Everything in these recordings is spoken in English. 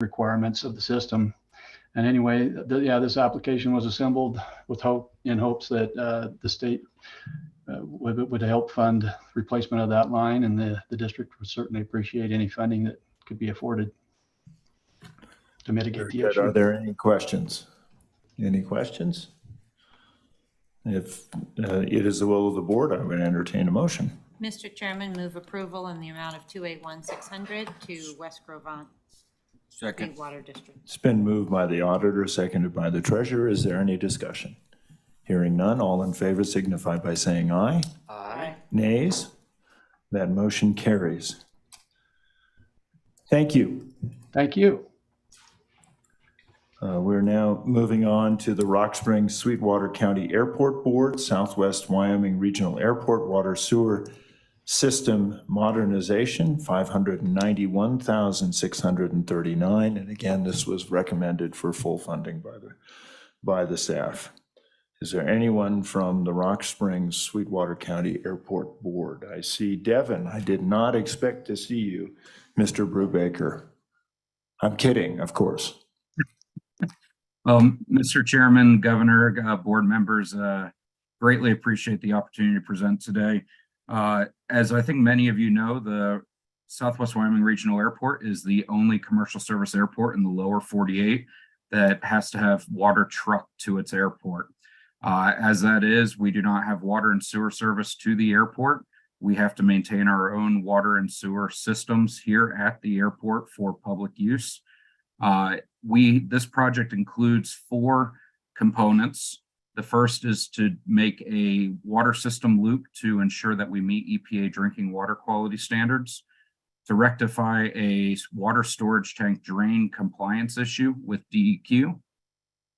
requirements of the system. And anyway, this application was assembled with hopes that the state would help fund replacement of that line, and the district would certainly appreciate any funding that could be afforded to mitigate the issue. Are there any questions? Any questions? If it is the will of the board, I would entertain a motion. Mr. Chairman, move approval in the amount of $281,600 to West Grovant Second. Water District. It's been moved by the auditor, seconded by the treasurer. Is there any discussion? Hearing none, all in favor signify by saying aye. Aye. Nays? That motion carries. Thank you. Thank you. We're now moving on to the Rock Springs Sweetwater County Airport Board, Southwest Wyoming Regional Airport Water Sewer System Modernization, $591,639. And again, this was recommended for full funding by the staff. Is there anyone from the Rock Springs Sweetwater County Airport Board? I see Devin. I did not expect to see you, Mr. Brubaker. I'm kidding, of course. Mr. Chairman, Governor, board members, greatly appreciate the opportunity to present today. As I think many of you know, the Southwest Wyoming Regional Airport is the only commercial service airport in the lower 48 that has to have water trucked to its airport. As that is, we do not have water and sewer service to the airport. We have to maintain our own water and sewer systems here at the airport for public use. This project includes 4 components. The first is to make a water system loop to ensure that we meet EPA drinking water quality standards, to rectify a water storage tank drain compliance issue with DEQ,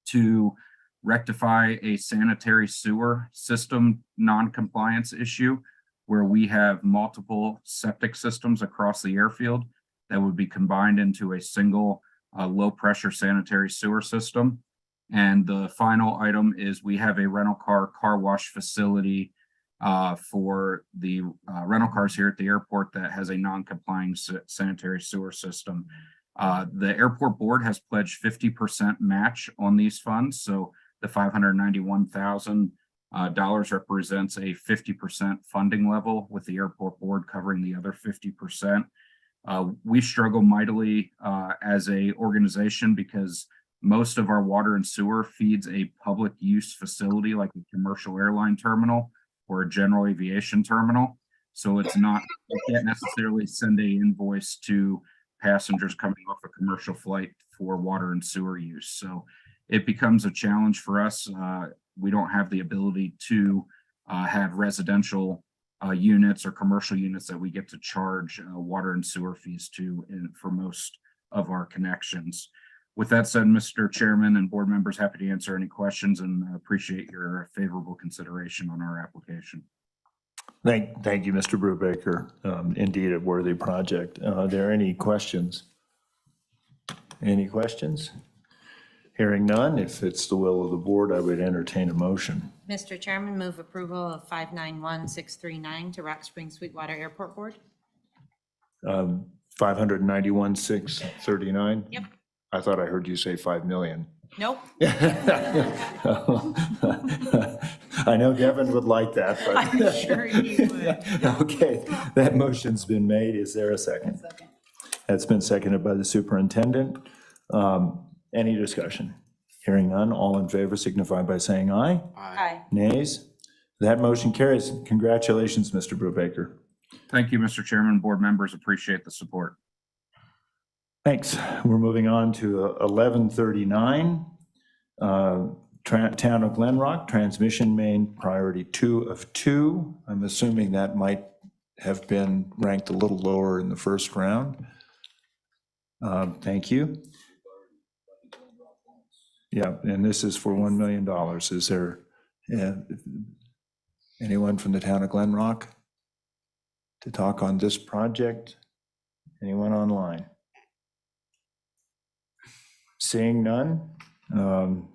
to rectify a sanitary sewer system non-compliance issue where we have multiple septic systems across the airfield that would be combined into a single low pressure sanitary sewer system. And the final item is we have a rental car wash facility for the rental cars here at the airport that has a non-complying sanitary sewer system. The airport board has pledged 50% match on these funds. So the $591,000 represents a 50% funding level, with the airport board covering the other 50%. We struggle mightily as a organization because most of our water and sewer feeds a public use facility like a commercial airline terminal or a general aviation terminal. So it's not, we can't necessarily send an invoice to passengers coming off a commercial flight for water and sewer use. So it becomes a challenge for us. We don't have the ability to have residential units or commercial units that we get to charge water and sewer fees to for most of our connections. With that said, Mr. Chairman and board members, happy to answer any questions and appreciate your favorable consideration on our application. Thank you, Mr. Brubaker. Indeed, a worthy project. Are there any questions? Any questions? Hearing none, if it's the will of the board, I would entertain a motion. Mr. Chairman, move approval of 591,639 to Rock Springs Sweetwater Airport Board. 591,639? Yep. I thought I heard you say 5 million. Nope. I know Devin would like that, but. I'm sure you would. Okay, that motion's been made. Is there a second? Second. That's been seconded by the superintendent. Any discussion? Hearing none, all in favor signify by saying aye. Aye. Nays? That motion carries. Congratulations, Mr. Brubaker. Thank you, Mr. Chairman. Board members appreciate the support. Thanks. We're moving on to 1139, Town of Glen Rock, transmission main priority 2 of 2. I'm assuming that might have been ranked a little lower in the first round. Thank you. Yeah, and this is for $1 million. Is there anyone from the Town of Glen Rock to talk on this project? Anyone online? Seeing none, and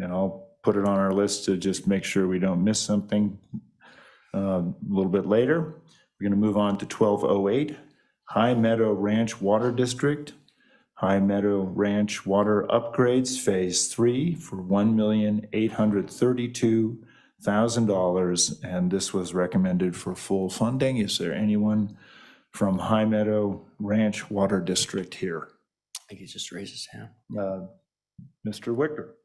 I'll put it on our list to just make sure we don't miss something a little bit later. We're going to move on to 1208, High Meadow Ranch Water District, High Meadow Ranch Water Upgrades Phase 3 for $1,832,000, and this was recommended for full funding. Is there anyone from High Meadow Ranch Water District here? I think he just raised his hand. Mr. Wicker.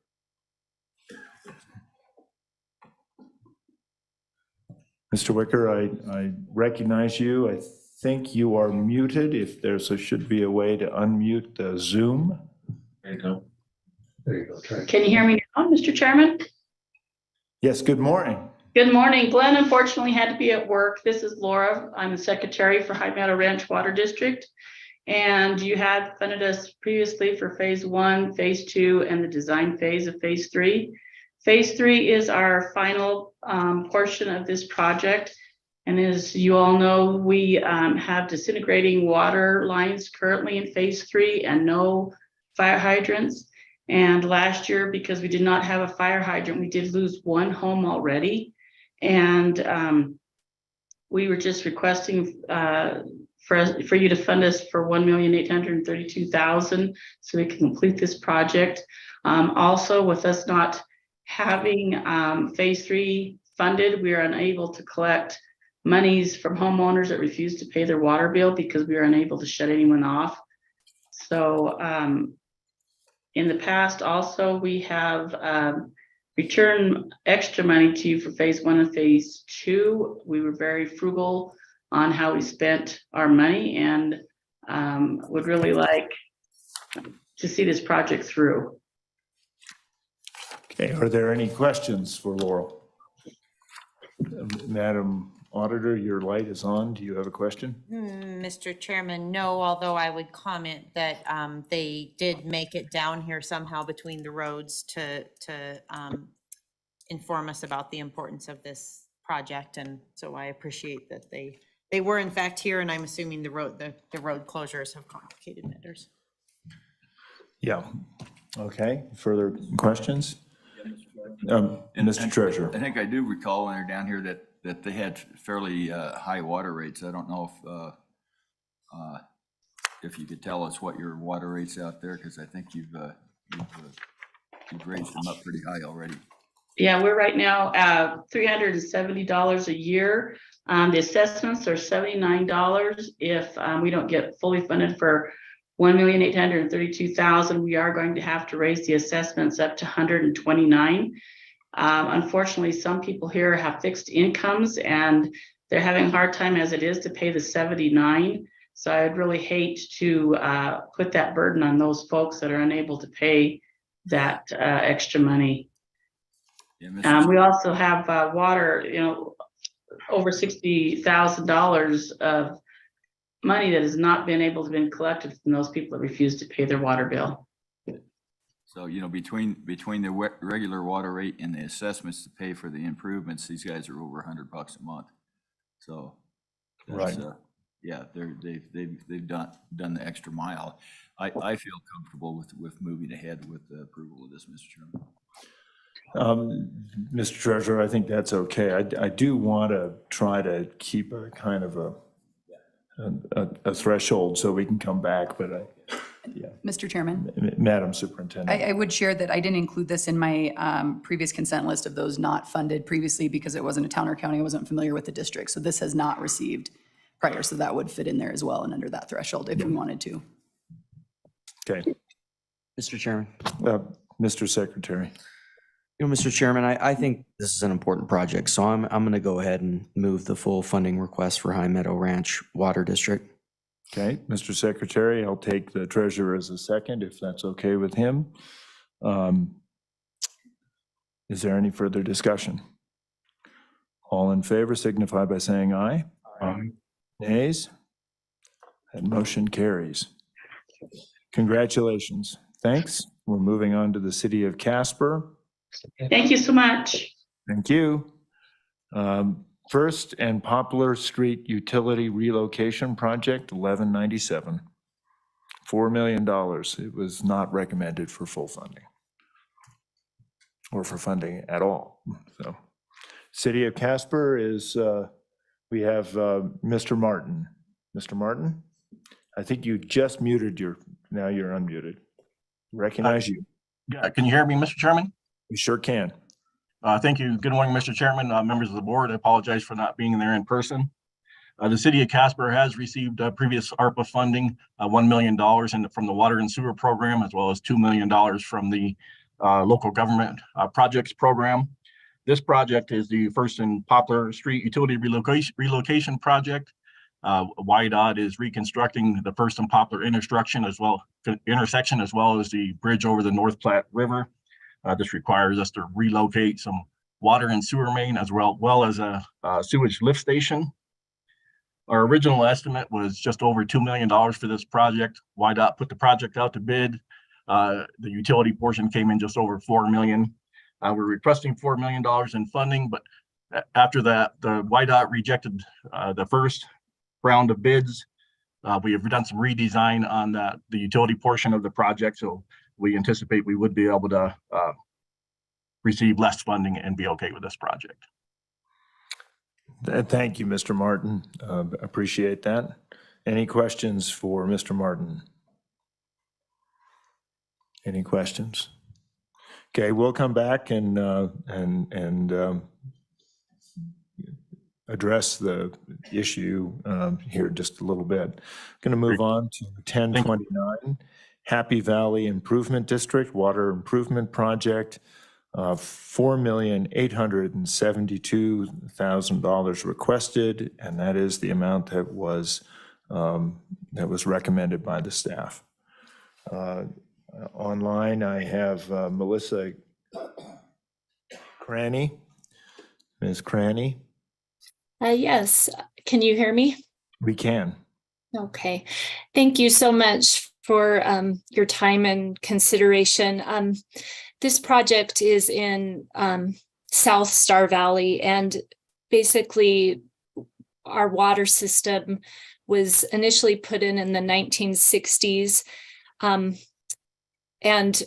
Mr. Wicker, I recognize you. I think you are muted. If should be a way to unmute the Zoom. There you go. There you go. Try. Can you hear me now, Mr. Chairman? Yes, good morning. Good morning. Glenn unfortunately had to be at work. This is Laura. I'm the secretary for High Meadow Ranch Water District. And you had funded us previously for phase 1, phase 2, and the design phase of phase 3. Phase 3 is our final portion of this project. And as you all know, we have disintegrating water lines currently in phase 3 and no fire hydrants. And last year, because we did not have a fire hydrant, we did lose one home already. And we were just requesting for you to fund us for $1,832,000 so we can complete this project. Also, with us not having phase 3 funded, we are unable to collect monies from homeowners that refuse to pay their water bill because we are unable to shut anyone off. So in the past also, we have returned extra money to you for phase 1 and phase 2. We were very frugal on how we spent our money and would really like to see this project through. Okay, are there any questions for Laurel? Madam Auditor, your light is on. Do you have a question? Mr. Chairman, no, although I would comment that they did make it down here somehow between the roads to inform us about the importance of this project. And so I appreciate that they were in fact here, and I'm assuming the road closures have complicated matters. Yeah. Okay, further questions? Mr. Treasurer. I think I do recall when they're down here that they had fairly high water rates. I don't know if you could tell us what your water rates out there, because I think you've raised them up pretty high already. Yeah, we're right now at $370 a year. The assessments are $79. If we don't get fully funded for $1,832,000, we are going to have to raise the assessments up to $129. Unfortunately, some people here have fixed incomes and they're having a hard time as it is to pay the $79. So I'd really hate to put that burden on those folks that are unable to pay that extra money. Yeah, We also have water, over $60,000 of money that has not been able to be collected from those people that refuse to pay their water bill. So, between the regular water rate and the assessments to pay for the improvements, these guys are over $100 a month. So, Right. Yeah, they've done the extra mile. I feel comfortable with moving ahead with the approval of this, Mr. Chairman. Mr. Treasurer, I think that's okay. I do want to try to keep a kind of a threshold so we can come back, but Mr. Chairman, Madam Superintendent. I would share that I didn't include this in my previous consent list of those not funded previously because it wasn't a town or county. I wasn't familiar with the district. So this has not received prior. So that would fit in there as well and under that threshold if we wanted to. Okay. Mr. Chairman. Mr. Secretary. Mr. Chairman, I think this is an important project, so I'm going to go ahead and move the full funding request for High Meadow Ranch Water District. Okay, Mr. Secretary, I'll take the treasurer as a second, if that's okay with him. Is there any further discussion? All in favor signify by saying aye. Aye. Nays? That motion carries. Congratulations. Thanks. We're moving on to the City of Casper. Thank you so much. Thank you. First and Poplar Street Utility Relocation Project, 1197. $4 million. It was not recommended for full funding or for funding at all. So, City of Casper is, we have Mr. Martin. Mr. Martin, I think you just muted your Now you're unmuted. Recognize you. Yeah, can you hear me, Mr. Chairman? We sure can. Thank you. Good morning, Mr. Chairman, members of the board. I apologize for not being there in person. The city of Casper has received previous ARPA funding, $1 million from the water and sewer program, as well as $2 million from the local government projects program. This project is the first in Poplar Street utility relocation project. YDOT is reconstructing the first and Poplar intersection as well as the bridge over the North Platte River. This requires us to relocate some water and sewer main as well as a sewage lift station. Our original estimate was just over $2 million for this project. YDOT put the project out to bid. The utility portion came in just over $4 million. We're requesting $4 million in funding, but after that, the YDOT rejected the first round of bids. We have done some redesign on the utility portion of the project, so we anticipate we would be able to receive less funding and be okay with this project. Thank you, Mr. Martin. Appreciate that. Any questions for Mr. Martin? Any questions? Okay, we'll come back and address the issue here just a little bit. Going to move on to 1029, Happy Valley Improvement District Water Improvement Project. $4,872,000 requested, and that is the amount that was recommended by the staff. Online, I have Melissa Cranny. Ms. Cranny? Yes. Can you hear me? We can. Okay. Thank you so much for your time and consideration. This project is in South Star Valley, and basically our water system was initially put in the 1960s. And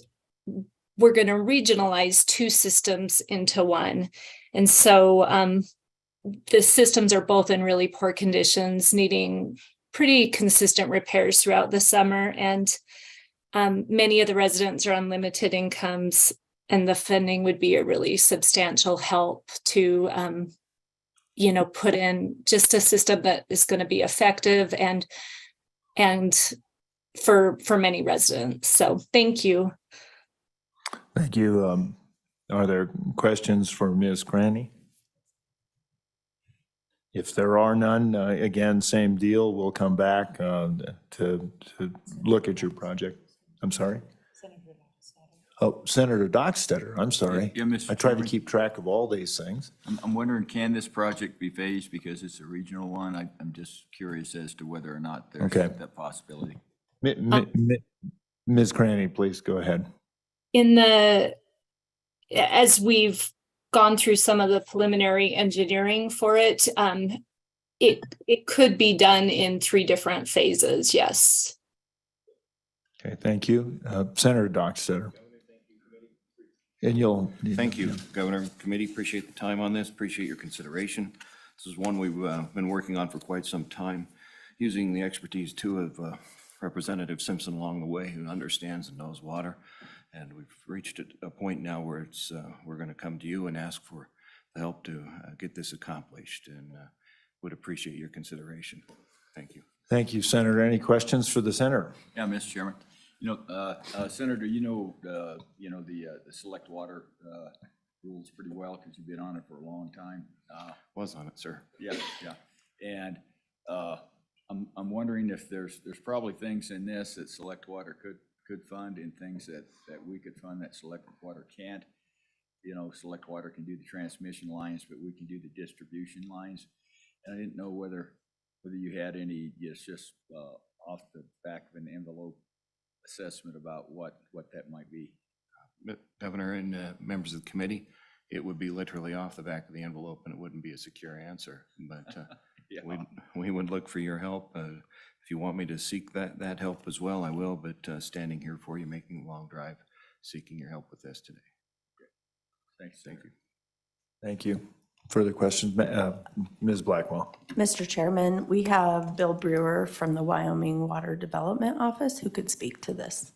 we're going to regionalize two systems into one. And so the systems are both in really poor conditions, needing pretty consistent repairs throughout the summer. And many of the residents are on limited incomes, and the funding would be a really substantial help to, put in just a system that is going to be effective and for many residents. So thank you. Thank you. Are there questions for Ms. Cranny? If there are none, again, same deal. We'll come back to look at your project. I'm sorry? Oh, Senator Dockstetter, I'm sorry. Yeah, Mr. I tried to Chairman. keep track of all these things. I'm wondering, can this project be phased because it's a regional one? I'm just curious as to whether or not there's Okay. that possibility. Ms. Cranny, please go ahead. As we've gone through some of the preliminary engineering for it, it could be done in 3 different phases, yes. Okay, thank you. Senator Dockstetter. And you'll. Thank you, Governor, Committee. Appreciate the time on this. Appreciate your consideration. This is one we've been working on for quite some time, using the expertise too of Representative Simpson along the way, who understands and knows water. And we've reached a point now where it's we're going to come to you and ask for the help to get this accomplished, and would appreciate your consideration. Thank you. Thank you, Senator. Any questions for the senator? Yeah, Mr. Chairman. Senator, the select water rules pretty well because you've been on it for a long time. Was on it, sir. Yeah. And I'm wondering if there's probably things in this that select water could fund, and things that we could fund that select water can't. Select water can do the transmission lines, but we can do the distribution lines. And I didn't know whether you had any just off the back of an envelope assessment about what that might be. Governor and members of the committee, it would be literally off the back of the envelope, and it wouldn't be a secure answer. But Yeah. we would look for your help. If you want me to seek that help as well, I will. But standing here for you, making a long drive, seeking your help with this today. Thanks. Thank you. Thank you. Further questions? Ms. Blackwell? Mr. Chairman, we have Bill Brewer from the Wyoming Water Development Office who could speak to this.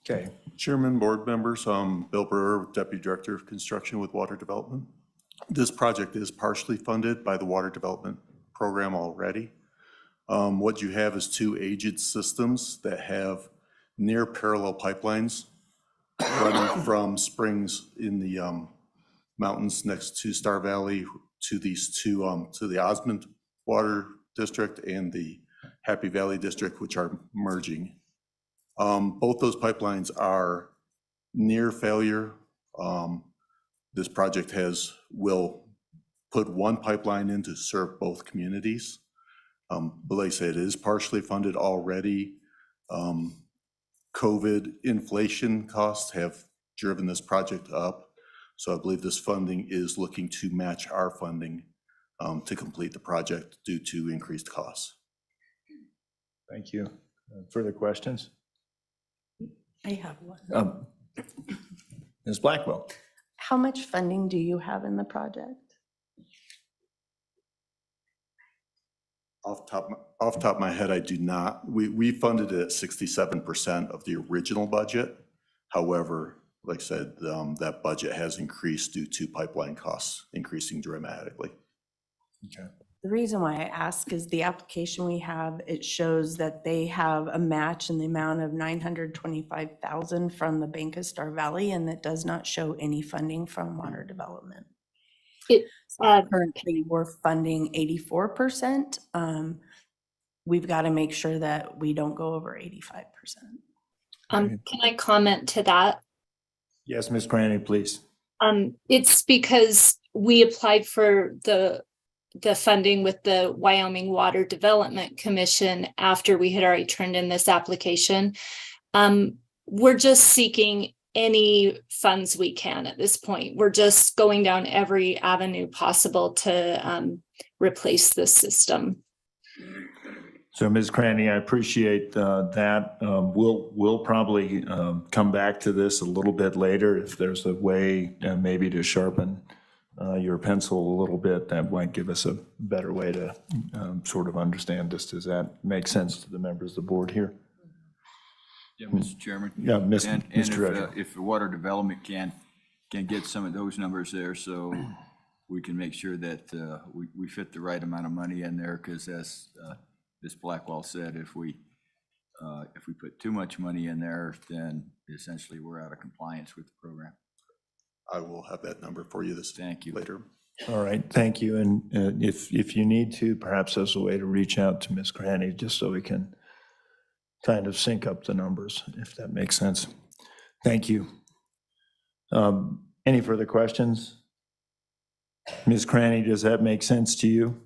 Okay. Chairman, board members, Bill Brewer, Deputy Director of Construction with Water Development. This project is partially funded by the Water Development Program already. What you have is two aged systems that have near parallel pipelines running from springs in the mountains next to Star Valley to these two, to the Osmond Water District and the Happy Valley District, which are merging. Both those pipelines are near failure. This project will put one pipeline in to serve both communities. But like I said, it is partially funded already. COVID inflation costs have driven this project up. So I believe this funding is looking to match our funding to complete the project due to increased costs. Thank you. Further questions? I have one. Ms. Blackwell? How much funding do you have in the project? Off the top of my head, I do not. We funded it at 67% of the original budget. However, like I said, that budget has increased due to pipeline costs increasing dramatically. Okay. The reason why I ask is the application we have, it shows that they have a match in the amount of $925,000 from the Bank of Star Valley, and that does not show any funding from water development. Currently, we're funding 84%. We've got to make sure that we don't go over 85%. Can I comment to that? Yes, Ms. Cranny, please. It's because we applied for the funding with the Wyoming Water Development Commission after we had already turned in this application. We're just seeking any funds we can at this point. We're just going down every avenue possible to replace this system. So Ms. Cranny, I appreciate that. We'll probably come back to this a little bit later if there's a way maybe to sharpen your pencil a little bit. That might give us a better way to sort of understand this. Does that make sense to the members of the board here? Yeah, Mr. Chairman. Yeah, And Mr. Treasurer. if the water development can get some of those numbers there, so we can make sure that we fit the right amount of money in there, because as Ms. Blackwell said, if we put too much money in there, then essentially we're out of compliance with the program. I will have that number for you Thank you. later. All right, thank you. And if you need to, perhaps there's a way to reach out to Ms. Cranny just so we can kind of sync up the numbers, if that makes sense. Thank you. Any further questions? Ms. Cranny, does that make sense to you?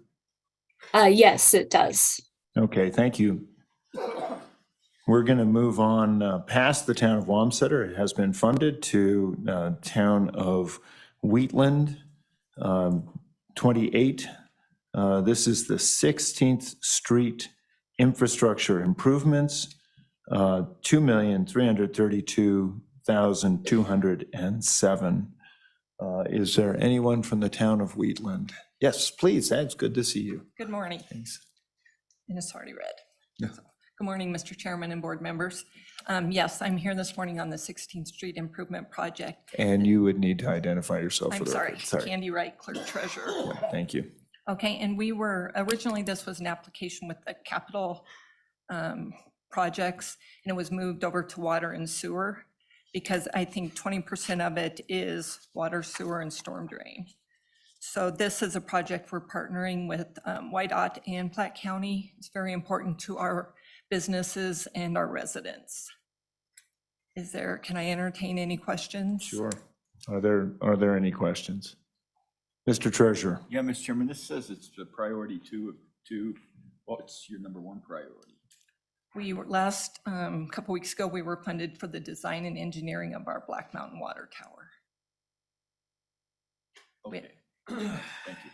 Yes, it does. Okay, thank you. We're going to move on past the town of Wamsutter. It has been funded to town of Wheatland, 28. This is the 16th Street infrastructure improvements, $2,332,207. Is there anyone from the town of Wheatland? Yes, please. That's good to see you. Good morning. Thanks. And it's already read. Yeah. Good morning, Mr. Chairman and board members. Yes, I'm here this morning on the 16th Street Improvement Project. And you would need to identify yourself for I'm the sorry, record. Candy Wright, Clerk Treasurer. Thank you. Okay, and we were, originally this was an application with the capital projects, and it was moved over to water and sewer, because I think 20% of it is water, sewer, and storm drain. So this is a project we're partnering with YDOT and Platte County. It's very important to our businesses and our residents. Can I entertain any questions? Sure. Are there any questions? Mr. Treasurer. Yeah, Mr. Chairman, this says it's a priority two. What's your number one priority? We were last, couple weeks ago, we were funded for the design and engineering of our Black Mountain Water Tower. Okay. Thank you.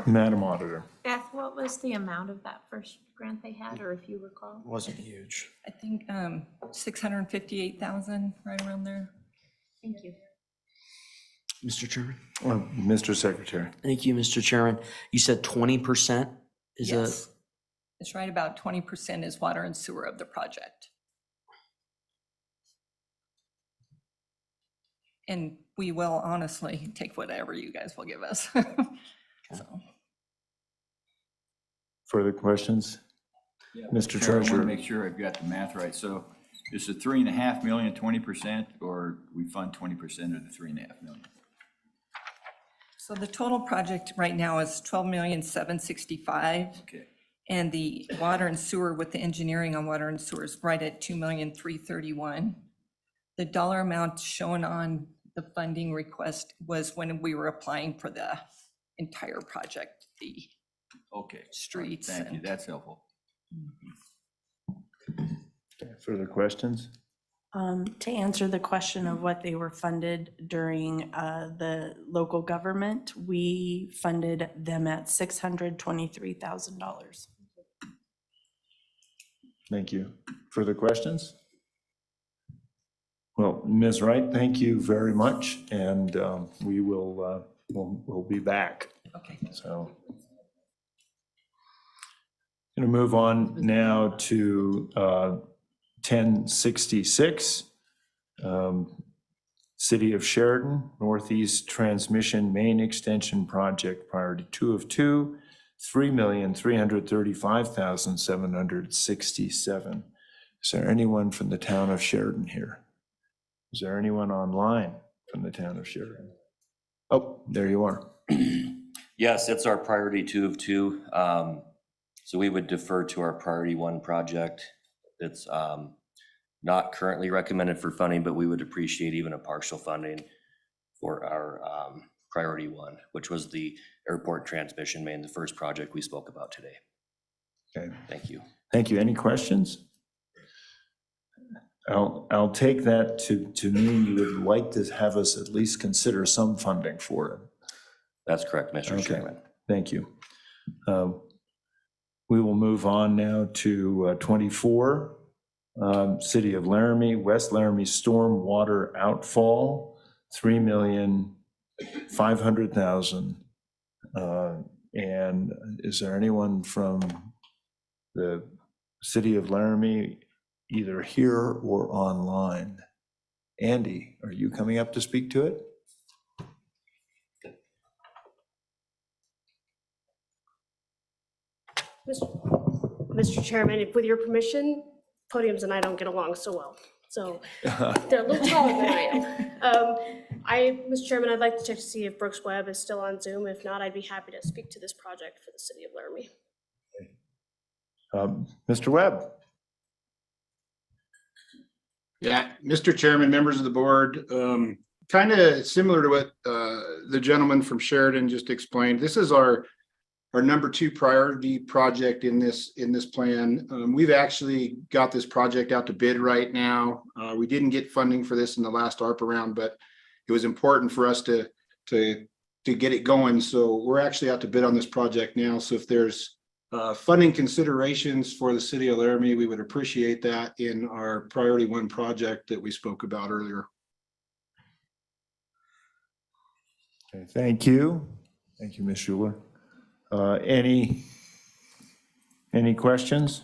Madam Auditor. Beth, what was the amount of that first grant they had, or if you recall? Wasn't huge. I think 658,000, right around there. Thank you. Mr. Chairman. Mr. Secretary. Thank you, Mr. Chairman. You said 20% is a, Yes. It's right about 20% is water and sewer of the project. And we will honestly take whatever you guys will give us. So. Further questions? Yeah, Mr. Chair, I want Treasurer. to make sure I've got the math right. So is the 3.5 million 20%, or we fund 20% of the 3.5 million? So the total project right now is 12,765,000. Okay. And the water and sewer with the engineering on water and sewer is right at 2,331,000. The dollar amount shown on the funding request was when we were applying for the entire project, the Okay. streets. Thank you. and- That's helpful. Further questions? To answer the question of what they were funded during the local government, we funded them at $623,000. Thank you. Further questions? Well, Ms. Wright, thank you very much, and we will we'll be back. Okay. So, going to move on now to 1066, City of Sheridan, Northeast Transmission Main Extension Project, Priority 2 of 2, $3,335,767. Is there anyone from the town of Sheridan here? Is there anyone online from the town of Sheridan? Oh, there you are. Yes, it's our priority 2 of 2. So we would defer to our priority 1 project. It's not currently recommended for funding, but we would appreciate even a partial funding for our priority 1, which was the airport transmission main, the first project we spoke about today. Okay. Thank you. Thank you. Any questions? I'll take that to mean you would like to have us at least consider some funding for it. That's correct, Mr. Okay. Chairman. Thank you. We will move on now to 24, City of Laramie, West Laramie storm water outfall, $3,500,000. And is there anyone from the City of Laramie, either here or online? Andy, are you coming up to speak to it? Mr. Chairman, if with your permission, podiums and I don't get along so well. So they're a little taller than I am. Mr. Chairman, I'd like to check to see if Brooks Webb is still on Zoom. If not, I'd be happy to speak to this project for the City of Laramie. Mr. Webb. Yeah, Mr. Chairman, members of the board, kind of similar to what the gentleman from Sheridan just explained. This is our number 2 priority project in this plan. We've actually got this project out to bid right now. We didn't get funding for this in the last ARPA round, but it was important for us to get it going. So we're actually out to bid on this project now. So if there's funding considerations for the City of Laramie, we would appreciate that in our priority 1 project that we spoke about earlier. Okay, thank you. Thank you, Ms. Schuler. Any questions?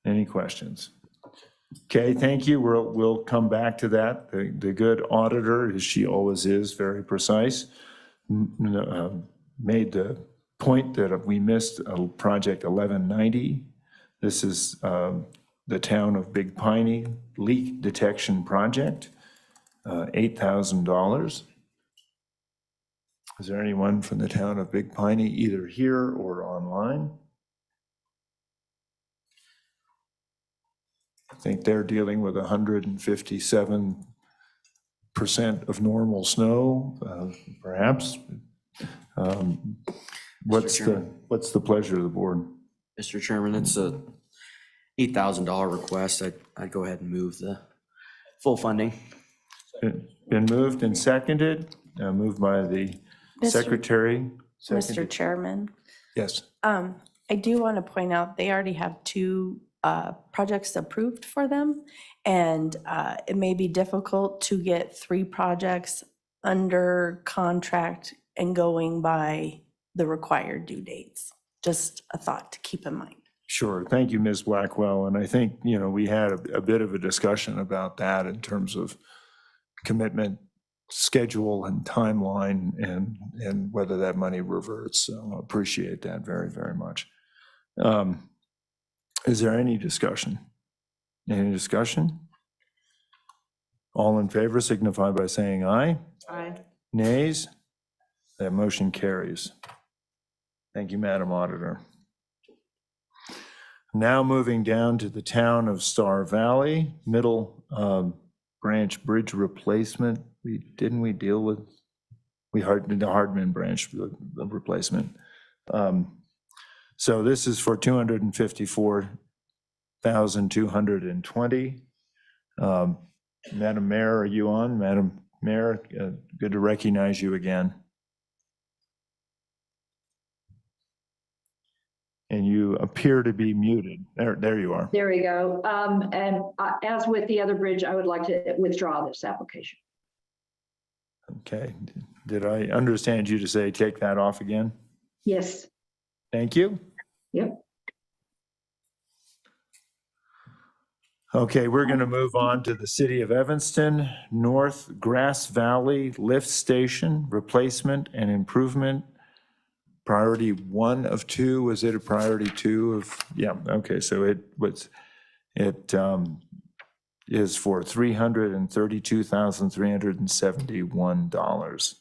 Any questions? Okay, thank you. We'll come back to that. The good auditor, as she always is, very precise, made the point that we missed project 1190. This is the town of Big Piney leak detection project, $8,000. Is there anyone from the town of Big Piney, either here or online? I think they're dealing with 157% of normal snow, perhaps. What's the pleasure of the board? Mr. Chairman, it's a $8,000 request. I'd go ahead and move the full funding. Been moved and seconded, moved by the secretary. Mr. Chairman. Yes. I do want to point out, they already have 2 projects approved for them. And it may be difficult to get 3 projects under contract and going by the required due dates. Just a thought to keep in mind. Sure. Thank you, Ms. Blackwell. And I think, we had a bit of a discussion about that in terms of commitment, schedule, and timeline, and whether that money reverts. So I appreciate that very, very much. Is there any discussion? Any discussion? All in favor signify by saying aye. Aye. Nays? That motion carries. Thank you, Madam Auditor. Now moving down to the town of Star Valley, Middle Branch Bridge replacement. Didn't we deal with, the Hardman Branch replacement. So this is for $254,220. Madam Mayor, are you on? Madam Mayor, good to recognize you again. And you appear to be muted. There you are. There we go. As with the other bridge, I would like to withdraw this application. Okay. Did I understand you to say take that off again? Yes. Thank you. Yep. Okay, we're going to move on to the City of Evanston, North Grass Valley Lift Station Replacement and Improvement. Priority 1 of 2. Was it a priority 2 of? Yeah. Okay. So it is for $332,371.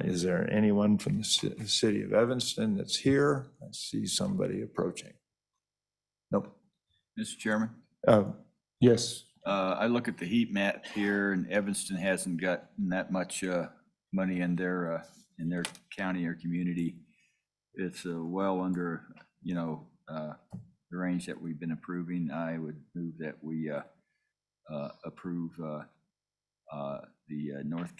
Is there anyone from the City of Evanston that's here? I see somebody approaching. Nope. Mr. Chairman? Yes. I look at the heat map here, and Evanston hasn't gotten that much money in their county or community. It's well under, the range that we've been approving. I would move that we approve the North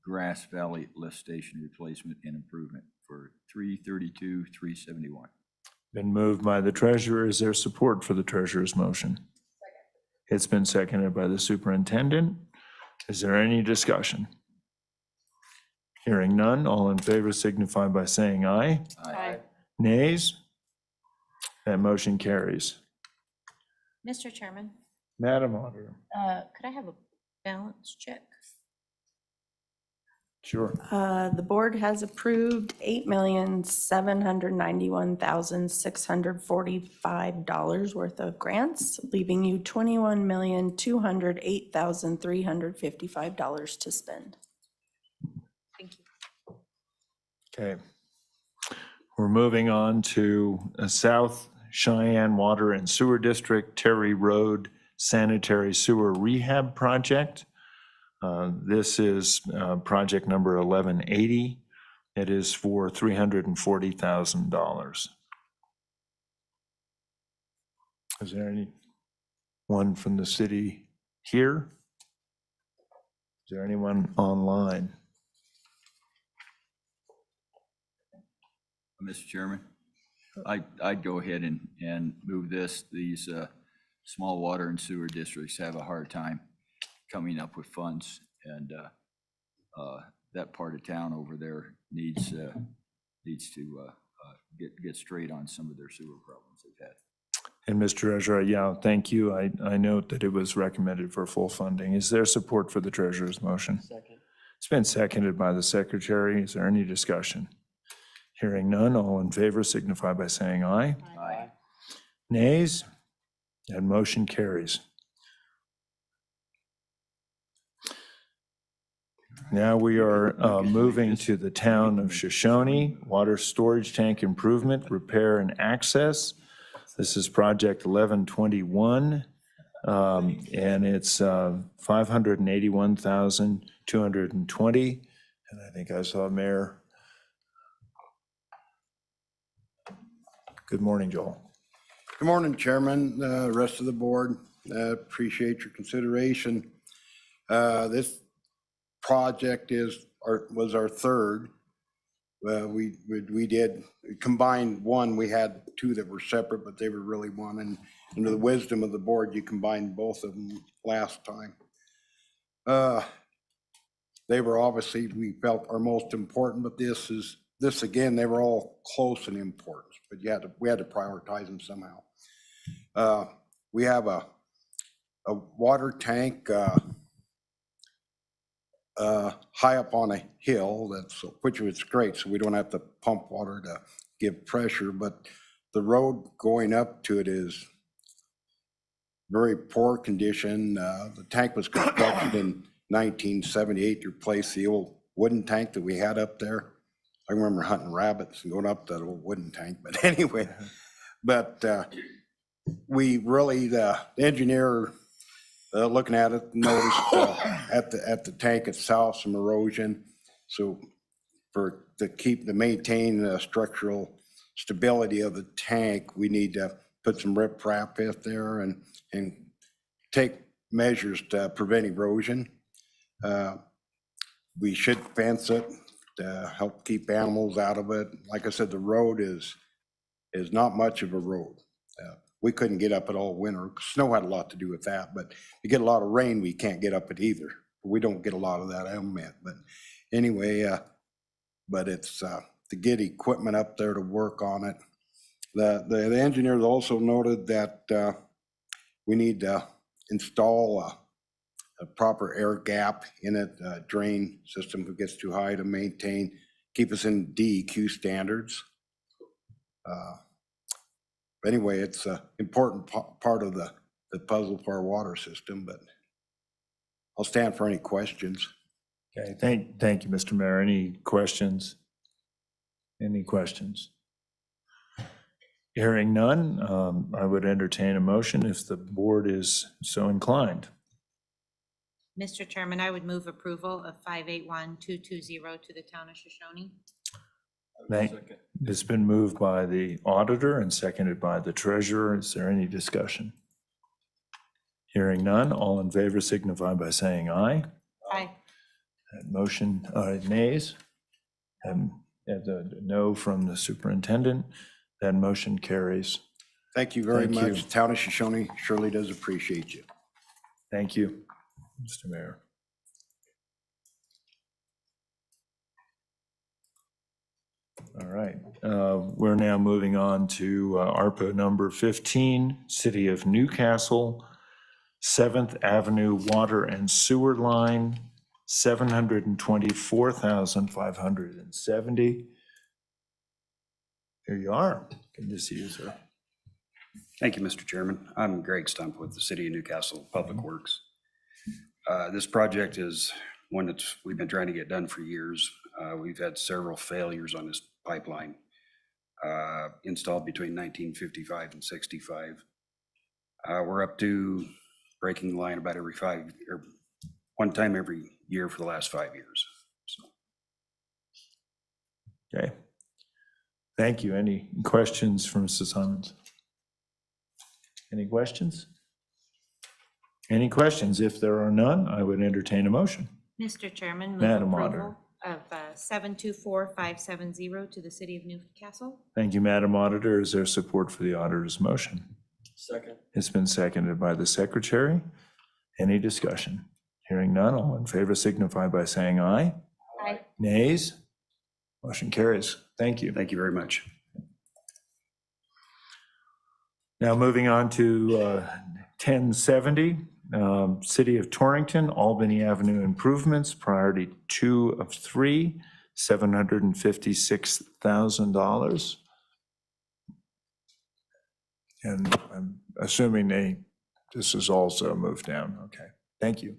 Grass Valley Lift Station Replacement and Improvement for $332,371. Been moved by the treasurer. Is there support for the treasurer's motion? Second. It's been seconded by the superintendent. Is there any discussion? Hearing none, all in favor signify by saying aye. Aye. Nays? That motion carries. Mr. Chairman, Madam Auditor. could I have a balance check? Sure. The board has approved $8,791,645 worth of grants, leaving you $21,208,355 to spend. Thank you. Okay. We're moving on to South Cheyenne Water and Sewer District Terry Road Sanitary Sewer Rehab Project. This is project number 1180. It is for $340,000. Is there anyone from the city here? Is there anyone online? Mr. Chairman, I'd go ahead and move this. These small water and sewer districts have a hard time coming up with funds, and that part of town over there needs to get straight on some of their sewer problems they've had. And Mr. Treasurer, yeah, thank you. I note that it was recommended for full funding. Is there support for the treasurer's motion? Second. It's been seconded by the secretary. Is there any discussion? Hearing none, all in favor signify by saying aye. Aye. Nays? That motion carries. Now we are moving to the town of Shoshone, water storage tank improvement, repair and access. This is project 1121, and it's $581,220. And I think I saw Mayor. Good morning, Joel. Good morning, Chairman, rest of the board. Appreciate your consideration. This project was our third We did combine one. We had two that were separate, but they were really one. And under the wisdom of the board, you combined both of them last time. They were obviously, we felt, our most important, but this again, they were all close in importance, but we had to prioritize them somehow. We have a water tank high up on a hill, which is great, so we don't have to pump water to give pressure, but the road going up to it is very poor condition. The tank was constructed in 1978 to replace the old wooden tank that we had up there. I remember hunting rabbits and going up that old wooden tank, but anyway, we really, the engineer looking at it noticed at the tank itself some erosion. So to maintain the structural stability of the tank, we need to put some riprap in there and take measures to prevent erosion. We should fence it to help keep animals out of it. Like I said, the road is not much of a road. We couldn't get up it all winter. Snow had a lot to do with that, but you get a lot of rain, we can't get up it either. We don't get a lot of that, I admit. But anyway, but it's to get equipment up there to work on it. The engineers also noted that we need to install a proper air gap in it, drain system that gets too high to maintain, keep us in DEQ standards. Anyway, it's an important part of the puzzle for our water system, but I'll stand for any questions. Okay, thank you, Mr. Mayor. Any questions? Any questions? Hearing none, I would entertain a motion if the board is so inclined. Mr. Chairman, I would move approval of 581220 to the town of Shoshone. It's been moved by the auditor and seconded by the treasurer. Is there any discussion? Hearing none, all in favor signify by saying aye. Aye. That motion, nays, and the no from the superintendent. That motion carries. Thank you very Thank you. much. The town of Shoshone surely does appreciate you. Thank you, Mr. Mayor. All right, we're now moving on to ARPA number 15, City of Newcastle, 7th Avenue Water and Sewer Line, $724,570. Here you are. Good to see you, sir. Thank you, Mr. Chairman. I'm Greg Stump with the City of Newcastle Public Works. This project is one that we've been trying to get done for years. We've had several failures on this pipeline installed between 1955 and 65. We're up to breaking the line about one time every year for the last 5 years. So. Okay. Thank you. Any questions from Mrs. Simons? Any questions? Any questions? If there are none, I would entertain a motion. Mr. Chairman, move Madam approval of 724570 to the City of Newcastle. Thank you, Madam Auditor. Is there support for the auditor's motion? Second. It's been seconded by the secretary. Any discussion? Hearing none, all in favor signify by saying aye. Aye. Nays? Motion carries. Thank you. Thank you very much. Now moving on to 1070, City of Torrington, Albany Avenue improvements, priority 2 of 3, $756,000. And I'm assuming this is also moved down. Okay, thank you.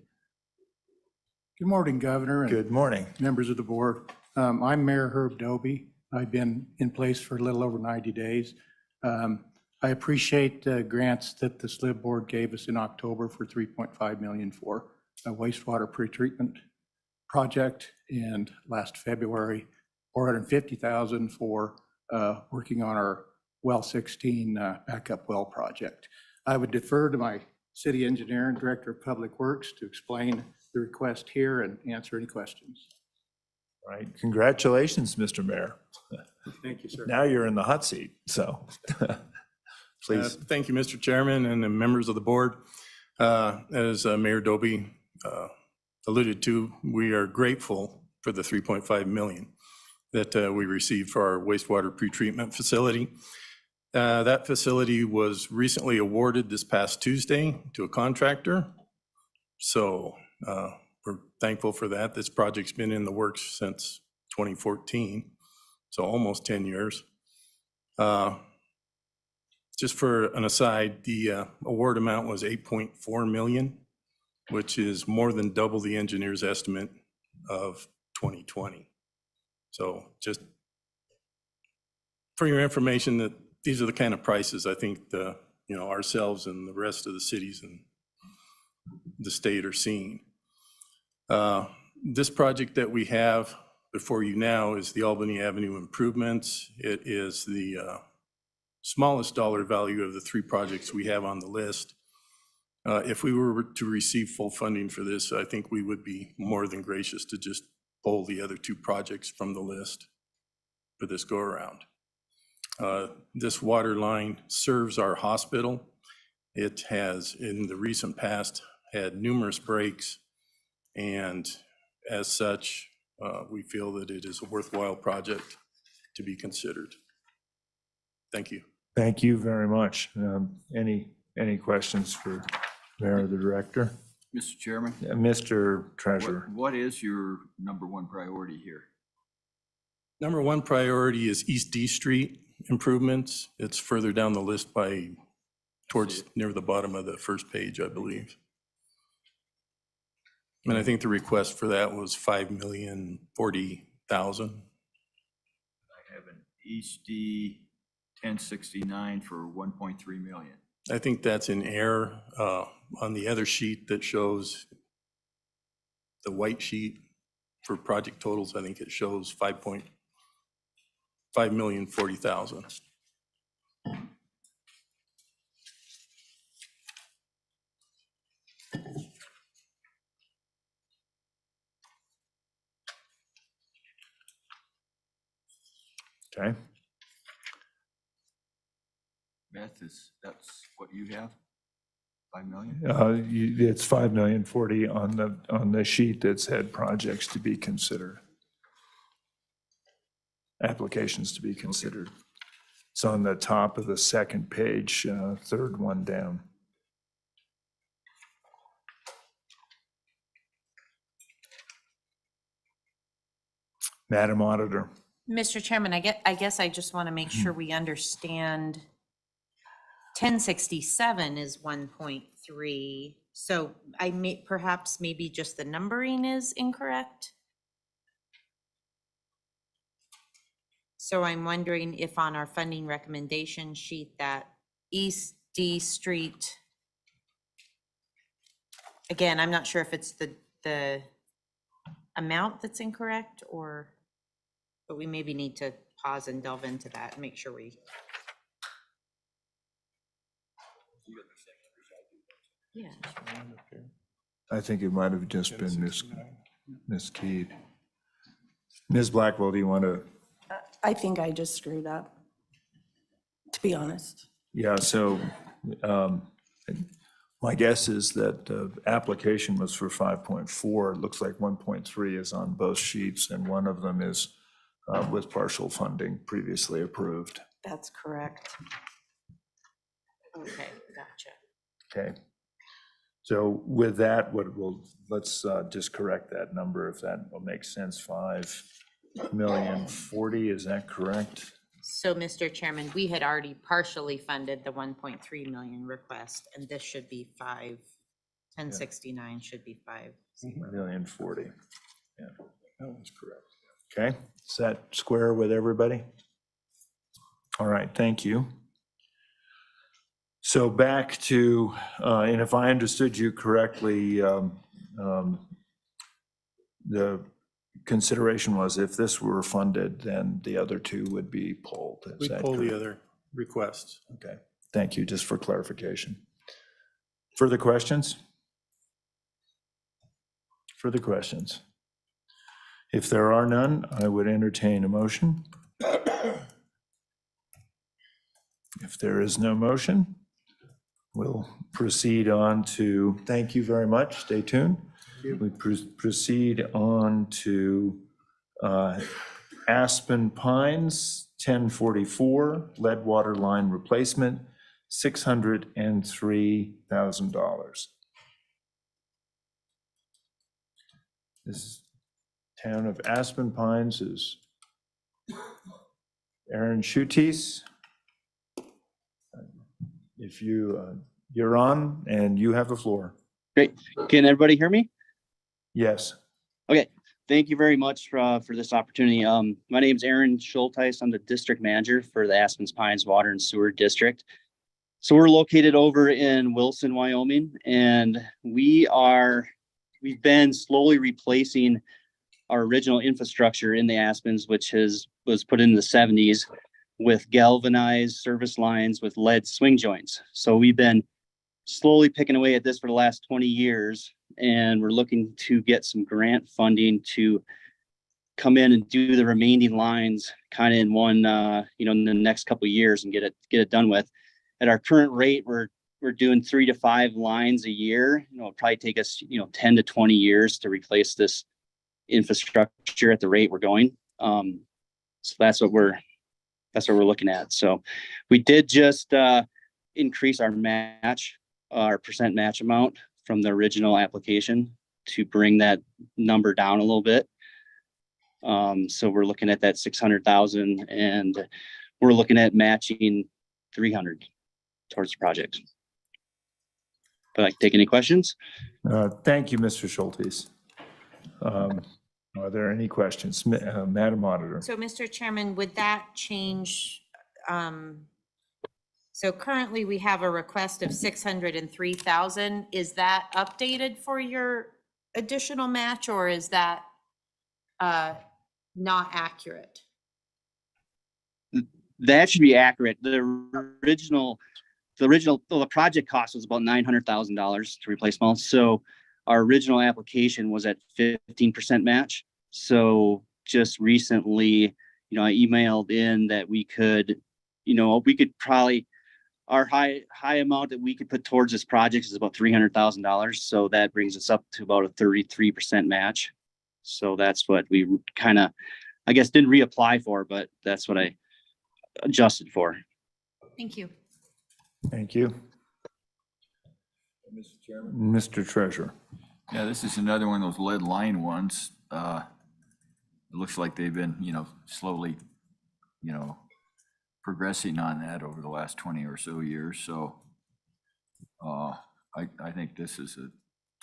Good morning, Governor. And good morning, members of the board. I'm Mayor Herb Doby. I've been in place for a little over 90 days. I appreciate the grants that the Slib board gave us in October for $3.5 million for a wastewater pretreatment project, and last February, $450,000 for working on our well 16 backup well project. I would defer to my city engineer and director of public works to explain the request here and answer any questions. Right, congratulations, Mr. Mayor. Thank you, sir. Now you're in the hot seat, so please. Thank you, Mr. Chairman and the members of the board. As Mayor Doby alluded to, we are grateful for the 3.5 million that we received for our wastewater pretreatment facility. That facility was recently awarded this past Tuesday to a contractor. So we're thankful for that. This project's been in the works since 2014, so almost 10 years. Just for an aside, the award amount was 8.4 million, which is more than double the engineer's estimate of 2020. So just for your information, that these are the kind of prices I think ourselves and the rest of the cities and the state are seeing. This project that we have before you now is the Albany Avenue improvements. It is the smallest dollar value of the 3 projects we have on the list. If we were to receive full funding for this, I think we would be more than gracious to just pull the other 2 projects from the list for this go around. This water line serves our hospital. It has, in the recent past, had numerous breaks, and as such, we feel that it is a worthwhile project to be considered. Thank you. Thank you very much. Any questions for Mayor or the Director? Mr. Chairman? Mr. Treasurer? What is your number 1 priority here? Number 1 priority is East D Street improvements. It's further down the list towards near the bottom of the first page, I believe. And I think the request for that was $5,040,000. I have an East D 1069 for 1.3 million. I think that's in error. On the other sheet that shows the white sheet for project totals, I think it shows $5,040,000. Okay. Beth, that's what you have? 5 million? It's 5,040,000 on the sheet that said projects to be considered. Applications to be considered. Okay. It's on the top of the second page, 3rd one down. Madam Auditor. Mr. Chairman, I guess I just want to make sure we understand 1067 is 1.3. So perhaps maybe just the numbering is incorrect. So I'm wondering if on our funding recommendation sheet that East D Street, again, I'm not sure if it's the amount that's incorrect but we maybe need to pause and delve into that and make sure we. Yeah. I think it might have just been miskeyed. Ms. Blackwell, do you want to? I think I just screwed up, to be honest. Yeah, so my guess is that the application was for 5.4. It looks like 1.3 is on both sheets, and one of them is with partial funding previously approved. That's correct. Okay, gotcha. Okay. So with that, let's just correct that number if that will make sense. 5,040,000, is that correct? So, Mr. Chairman, we had already partially funded the 1.3 million request, and this should be 1069 should be 5,040,000. Yeah, that was correct. Okay, is that square with everybody? All right, thank you. So back to, and if I understood you correctly, the consideration was if this were funded, then the other 2 would be pulled. We pull the other requests. Okay, thank you, just for clarification. Further questions? Further questions? If there are none, I would entertain a motion. If there is no motion, we'll proceed on to, thank you very much, stay tuned. We proceed on to Aspen Pines, 1044, lead water line replacement, $603,000. This town of Aspen Pines is Aaron Schutis. If you're on and you have the floor. Great. Can everybody hear me? Yes. Okay. Thank you very much for this opportunity. My name is Aaron Schulteis. I'm the district manager for the Aspen Pines Water and Sewer District. So we're located over in Wilson, Wyoming, and we've been slowly replacing our original infrastructure in the Aspens, which was put in the 70s with galvanized service lines with lead swing joints. So we've been slowly picking away at this for the last 20 years, and we're looking to get some grant funding to come in and do the remaining lines kind of in one, in the next couple of years and get it done with. At our current rate, we're doing 3 to 5 lines a year. It'll probably take us, 10 to 20 years to replace this infrastructure at the rate we're going. So that's what we're looking at. So we did just increase our percent match amount from the original application to bring that number down a little bit. So we're looking at that 600,000, and we're looking at matching 300 towards the project. Would I take any questions? Thank you, Mr. Schultes. Are there any questions? Madam Auditor. So, Mr. Chairman, would that change? So currently we have a request of 603,000. Is that updated for your additional match, or is that not accurate? That should be accurate. The project cost was about $900,000 to replace mulch. So our original application was at 15% match. So just recently, I emailed in that we could probably, our high amount that we could put towards this project is about $300,000. So that brings us up to about a 33% match. So that's what we kind of, I guess, didn't reapply for, but that's what I adjusted for. Thank you. Thank you. Mr. Chairman? Mr. Treasurer. Yeah, this is another one of those lead line ones. It looks like they've been, slowly, progressing on that over the last 20 or so years. So I think this is a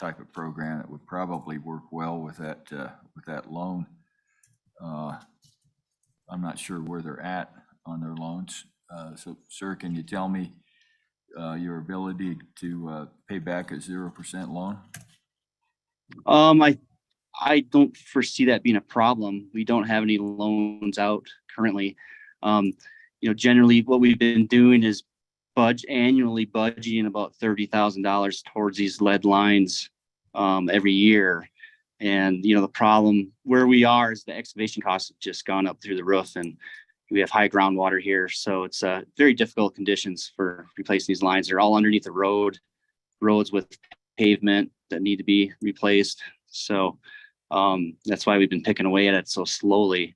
type of program that would probably work well with that loan. I'm not sure where they're at on their loans. So, sir, can you tell me your ability to pay back a 0% loan? I don't foresee that being a problem. We don't have any loans out currently. Generally what we've been doing is annually budgeting about $30,000 towards these lead lines every year. And, the problem where we are is the excavation costs have just gone up through the roof, and we have high groundwater here. So it's very difficult conditions for replacing these lines. They're all underneath the roads with pavement that need to be replaced. So that's why we've been picking away at it so slowly.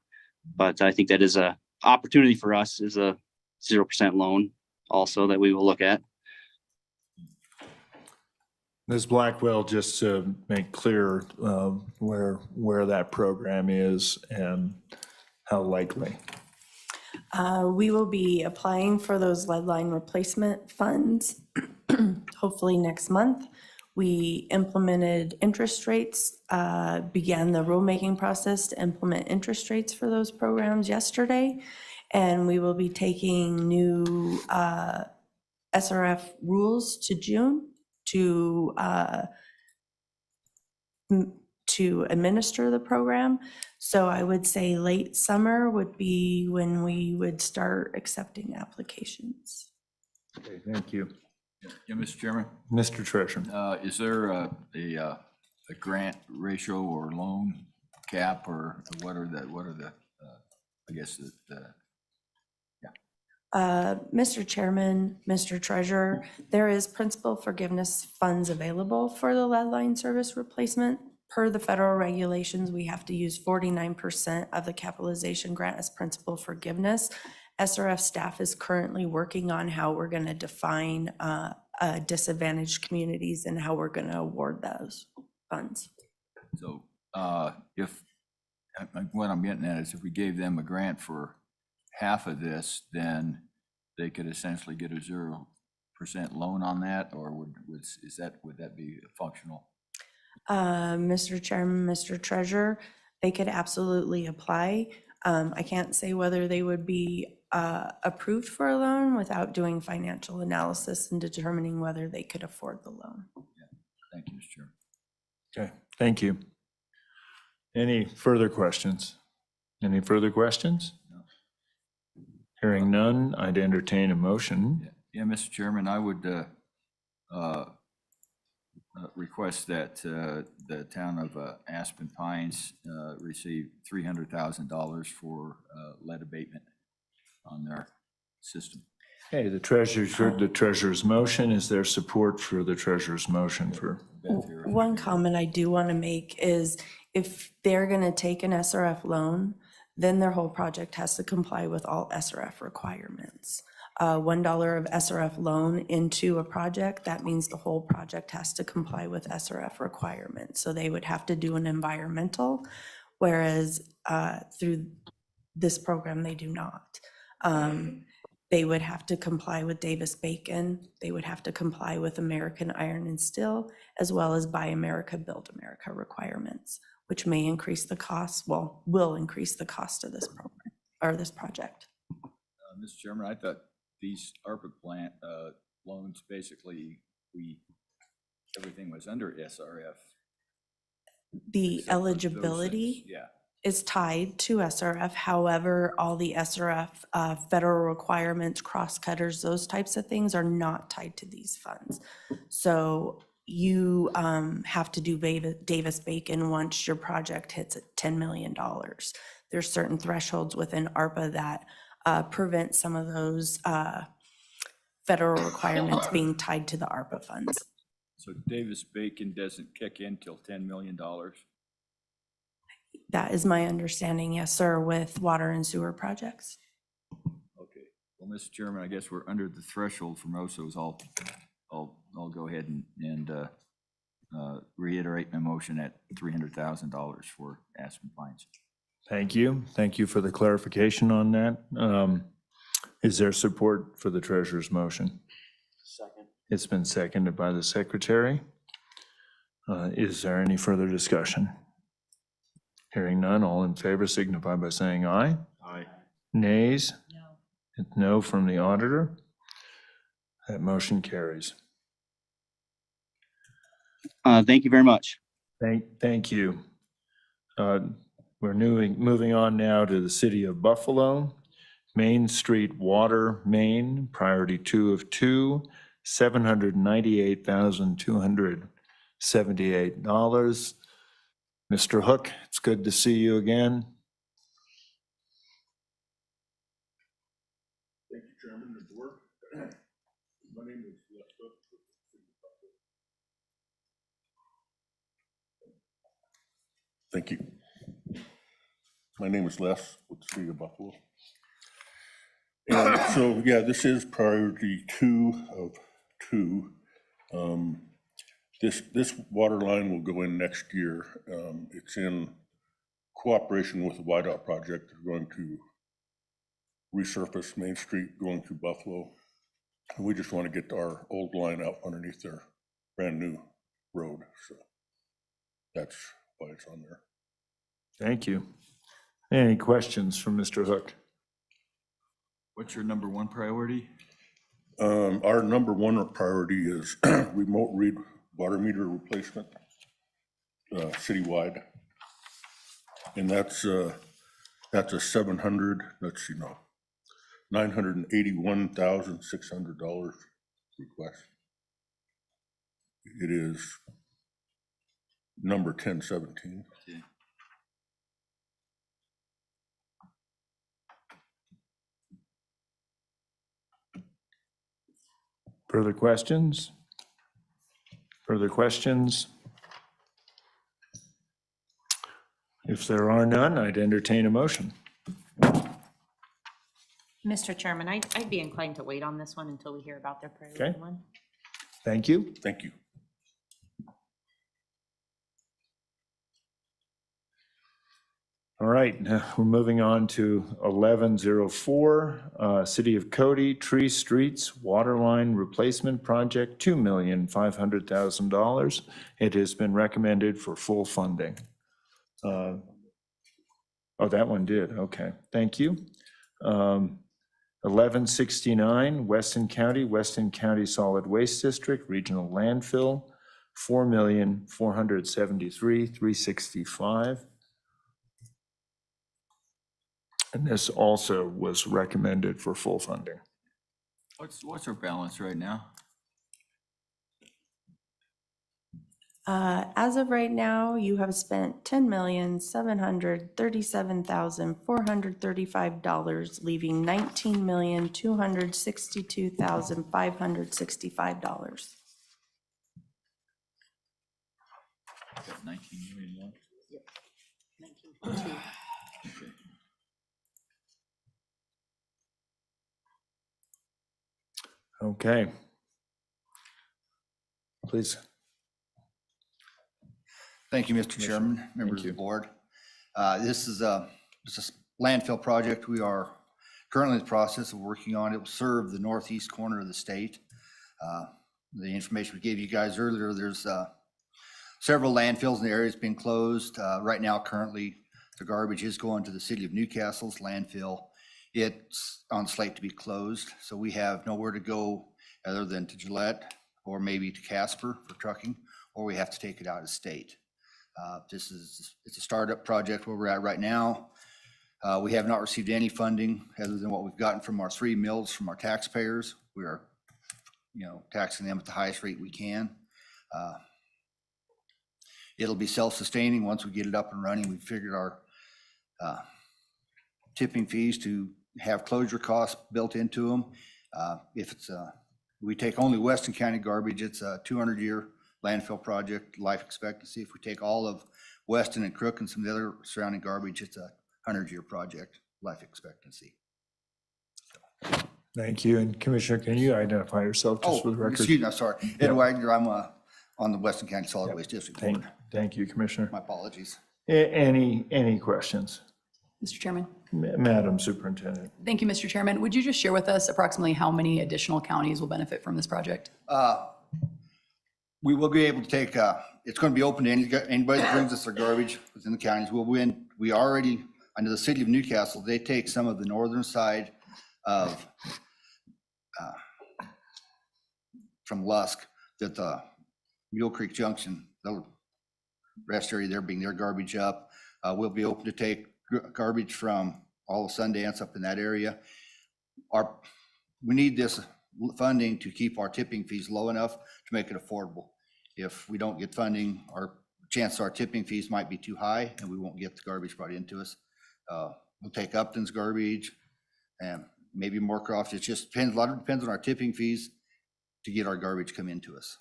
But I think that is a opportunity for us, is a 0% loan also that we will look at. Ms. Blackwell, just to make clear where that program is and how likely. We will be applying for those lead line replacement funds hopefully next month. We implemented interest rates, began the rulemaking process to implement interest rates for those programs yesterday. And we will be taking new SRF rules to June to administer the program. So I would say late summer would be when we would start accepting applications. Okay, thank you. Yeah, Mr. Chairman? Mr. Treasurer. Is there a grant ratio or loan cap or what are the, I guess, Mr. Chairman, Mr. Treasurer, there is principal forgiveness funds available for the lead line service replacement. Per the federal regulations, we have to use 49% of the capitalization grant as principal forgiveness. SRF staff is currently working on how we're going to define disadvantaged communities and how we're going to award those funds. so if, what I'm getting at is if we gave them a grant for half of this, then they could essentially get a 0% loan on that, or would that be functional? Mr. Chairman, Mr. Treasurer, they could absolutely apply. I can't say whether they would be approved for a loan without doing financial analysis and determining whether they could afford the loan. Thank you, Mr. Chair. Okay, thank you. Any further questions? Any further questions? Hearing none, I'd entertain a motion. Yeah, Mr. Chairman, I would request that the town of Aspen Pines receive $300,000 for lead abatement on their system. Okay, the treasurer's heard the treasurer's motion. Is there support for the treasurer's motion for? One comment I do want to make is if they're going to take an SRF loan, then their whole project has to comply with all SRF requirements. $1 of SRF loan into a project, that means the whole project has to comply with SRF requirements. So they would have to do an environmental, whereas through this program, they do not. They would have to comply with Davis-Bacon. They would have to comply with American Iron and Steel, as well as Buy America, Build America requirements, which may increase the cost, well, will increase the cost of this program or this project. Mr. Chairman, I thought these ARPA plant loans, basically, everything was under SRF. The eligibility is tied to SRF. However, all the SRF federal requirements, cross-cutters, those types of things are not tied to these funds. So you have to do Davis-Bacon once your project hits $10 million. There's certain thresholds within ARPA that prevent some of those federal requirements being tied to the ARPA funds. So Davis-Bacon doesn't kick in till $10 million? That is my understanding, yes, sir, with water and sewer projects. Okay. Well, Mr. Chairman, I guess we're under the threshold for most of those. I'll go ahead and reiterate my motion at $300,000 for Aspen Pines. Thank you. Thank you for the clarification on that. Is there support for the treasurer's motion? Second. It's been seconded by the secretary. Is there any further discussion? Hearing none, all in favor signify by saying aye. Aye. Nays? No. No from the auditor. That motion carries. Thank you very much. Thank you. We're moving on now to the city of Buffalo. Main Street Water Main, priority 2 of 2, $798,278. Mr. Hook, it's good to see you again. Thank you, Chairman and Board. My name is Les Hook. Thank you. My name is Les with the City of Buffalo. And so, yeah, this is priority 2 of 2. This water line will go in next year. It's in cooperation with the YDOT project. They're going to resurface Main Street going through Buffalo. And we just want to get our old line out underneath their brand new road. So that's why it's on there. Thank you. Any questions from Mr. Hook? What's your number 1 priority? Our number 1 priority is remote read water meter replacement citywide. And that's a $981,600 request. It is number 1017. Further questions? Further questions? If there are none, I'd entertain a motion. Mr. Chairman, I'd be inclined to wait on this one until we hear about their priority Okay. one. Thank you. Thank you. All right, now we're moving on to 1104, City of Cody Tree Streets Waterline Replacement Project, $2,500,000. It has been recommended for full funding. Oh, that one did. Okay, thank you. 1169, Weston County Solid Waste District Regional Landfill, $4,473,365. And this also was recommended for full funding. What's our balance right now? As of right now, you have spent $10,737,435, leaving $19,262,565. 19 million left? Yep. 19.2. Okay. Please. Thank you, Mr. Chairman, members of the board. This is a landfill project we are currently in the process of working on. It will serve the northeast corner of the state. The information we gave you guys earlier, there's several landfills in the area that's been closed. Right now, currently, the garbage is going to the city of Newcastle's landfill. It's on slate to be closed, so we have nowhere to go other than to Gillette or maybe to Casper for trucking, or we have to take it out of state. It's a startup project where we're at right now. We have not received any funding other than what we've gotten from our 3 mills from our taxpayers. We are, taxing them at the highest rate we can. It'll be self-sustaining once we get it up and running. We figured our tipping fees to have closure costs built into them. If we take only Weston County garbage, it's a 200-year landfill project life expectancy. If we take all of Weston and Crook and some of the other surrounding garbage, it's a 100-year project life expectancy. Thank you. And Commissioner, can you identify yourself just for the record? Excuse me, I'm sorry. Ed Wagner, I'm on the Weston County Solid Waste District Board. Thank you, Commissioner. My apologies. Any questions? Mr. Chairman. Madam Superintendent. Thank you, Mr. Chairman. Would you just share with us approximately how many additional counties will benefit from this project? We will be able to take, it's going to be open to anybody that brings us their garbage within the counties. We already, under the city of Newcastle, they take some of the northern side of, from Lusk, that the Mule Creek Junction, the rest area there being their garbage up. We'll be open to take garbage from all of Sundance up in that area. We need this funding to keep our tipping fees low enough to make it affordable. If we don't get funding, our chances our tipping fees might be too high and we won't get the garbage brought into us. We'll take Upton's garbage and maybe Moorcroft. It just depends, a lot of it depends on our tipping fees to get our garbage come into us.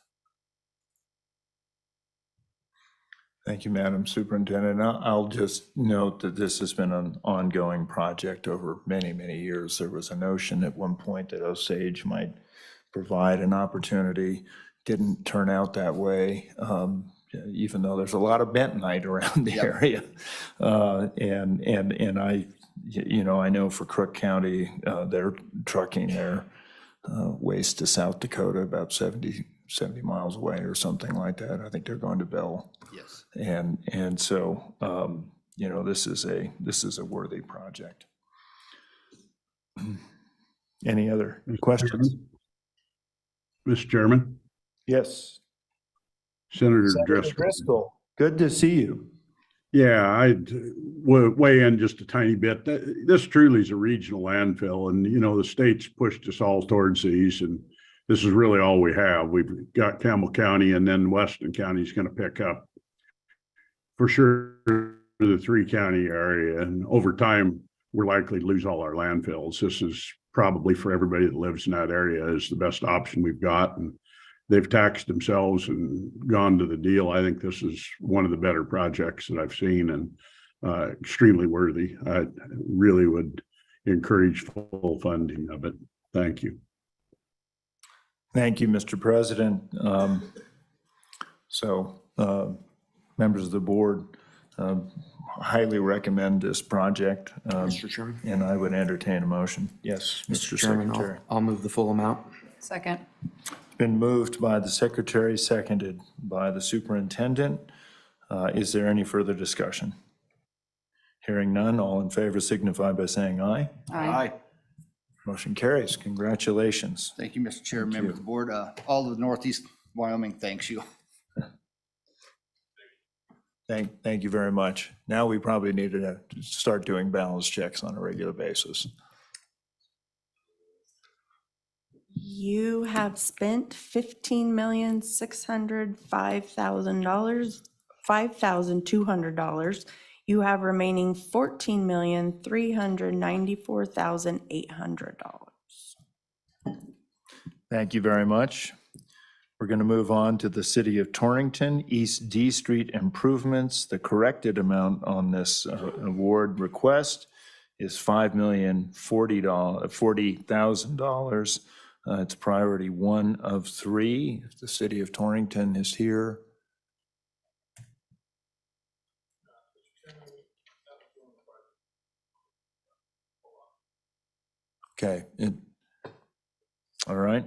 Thank you, Madam Superintendent. I'll just note that this has been an ongoing project over many, many years. There was a notion at one point that Osage might provide an opportunity. Didn't turn out that way, even though there's a lot of bentonite around the area. And I know for Crook County, they're trucking their waste to South Dakota about 70 miles away or something like that. I think they're going to Bell. Yes. And so, this is a worthy project. Any other questions? Mr. Chairman? Yes. Senator Driscoll. Driscoll, good to see you. Yeah, I'd weigh in just a tiny bit. This truly is a regional landfill, and the state's pushed us all towards these, and this is really all we have. We've got Campbell County, and then Weston County is going to pick up for sure the 3-county area, and over time we're likely to lose all our landfills. This is probably for everybody that lives in that area is the best option we've got. And they've taxed themselves and gone to the deal. I think this is one of the better projects that I've seen and extremely worthy. I really would encourage full funding of it. Thank you. Thank you, Mr. President. Members of the board, highly recommend this project. Mr. Chairman? And I would entertain a motion. Yes, Mr. Mr. Chairman, Secretary. I'll move the full amount. Second. Been moved by the secretary, seconded by the superintendent. Is there any further discussion? Hearing none, all in favor signify by saying aye. Aye. Motion carries. Congratulations. Thank you, Mr. Chair, members of the board. All of Northeast Wyoming thanks you. Thank you very much. Now we probably need to start doing balance checks on a regular basis. You have spent $15,605,000, $5,200. You have remaining $14,394,800. Thank you very much. We're going to move on to the City of Torrington, East D Street improvements. The corrected amount on this award request is $5,040,000. It's priority 1 of 3. If the City of Torrington is here. Okay. All right.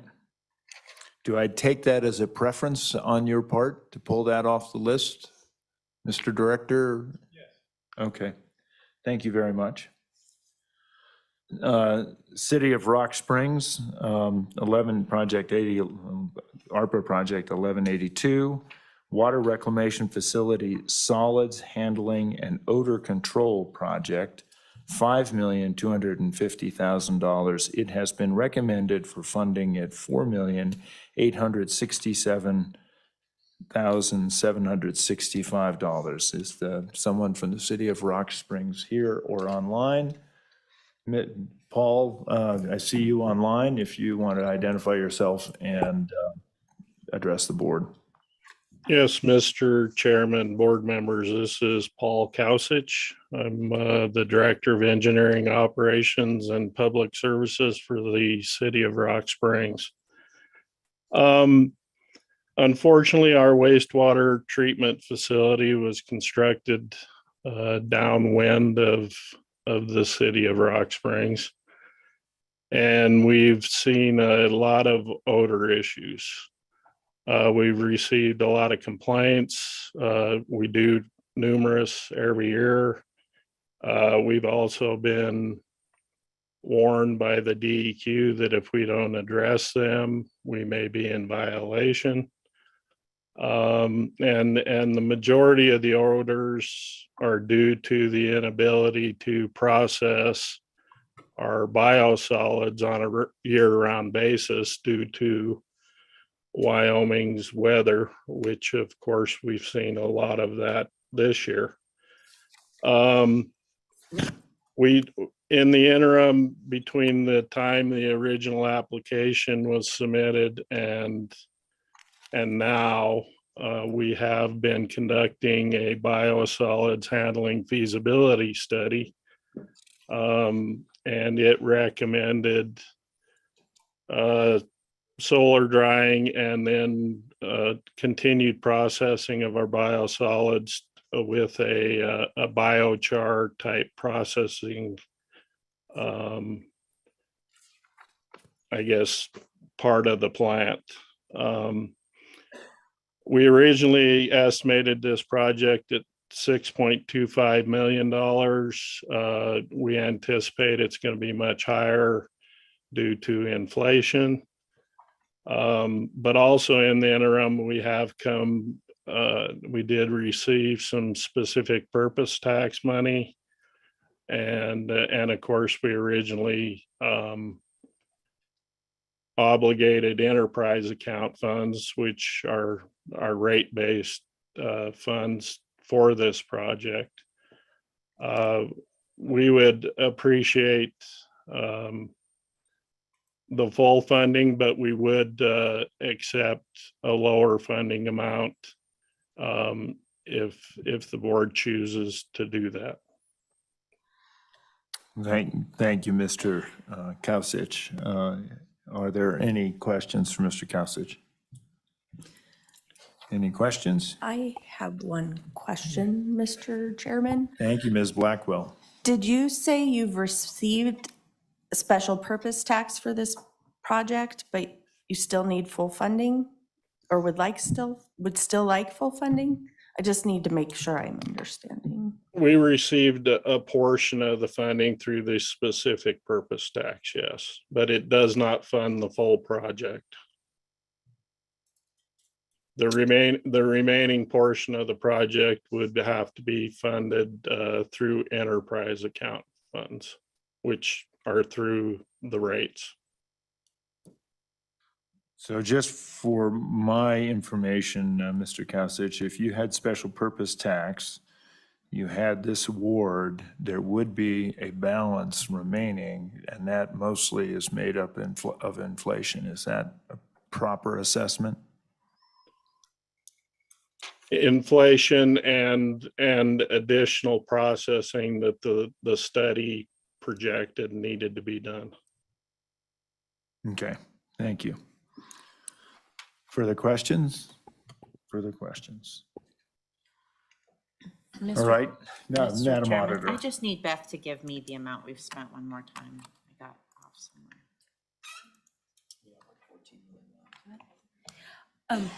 Do I take that as a preference on your part to pull that off the list, Mr. Director? Yes. Okay. Thank you very much. City of Rock Springs, 11 project 80, ARPA project 1182, water reclamation facility solids handling and odor control project, $5,250,000. It has been recommended for funding at $4,867,765. Is someone from the City of Rock Springs here or online? Paul, I see you online. If you want to identify yourself and address the board. Yes, Mr. Chairman, board members, this is Paul Kausich. I'm the Director of Engineering Operations and Public Services for the City of Rock Springs. Unfortunately, our wastewater treatment facility was constructed downwind of the City of Rock Springs. And we've seen a lot of odor issues. We've received a lot of complaints. We do numerous every year. We've also been warned by the DEQ that if we don't address them, we may be in violation. And the majority of the odors are due to the inability to process our biosolids on a year-round basis due to Wyoming's weather, which of course we've seen a lot of that this year. In the interim between the time the original application was submitted and now, we have been conducting a biosolids handling feasibility study. And it recommended solar drying and then continued processing of our biosolids with a biochar type processing, I guess, part of the plant. We originally estimated this project at $6.25 million. We anticipate it's going to be much higher due to inflation. But also in the interim, we did receive some specific purpose tax money. And of course, we originally obligated enterprise account funds, which are rate-based funds for this project. We would appreciate the full funding, but we would accept a lower funding amount if the board chooses to do that. Thank you, Mr. Kausich. Are there any questions for Mr. Kausich? Any questions? I have one question, Mr. Chairman. Thank you, Ms. Blackwell. Did you say you've received a special purpose tax for this project, but you still need full funding? Or would still like full funding? I just need to make sure I'm understanding. We received a portion of the funding through the specific purpose tax, yes, but it does not fund the full project. The remaining portion of the project would have to be funded through enterprise account funds, which are through the rates. So just for my information, Mr. Kausich, if you had special purpose tax, you had this award, there would be a balance remaining, and that mostly is made up of inflation. Is that a proper assessment? Inflation and additional processing that the study projected needed to be done. Okay, thank you. Further questions? Further questions? All right, now, Mr. Madam Chairman, Auditor. I just need Beth to give me the amount we've spent one more time. I got off somewhere.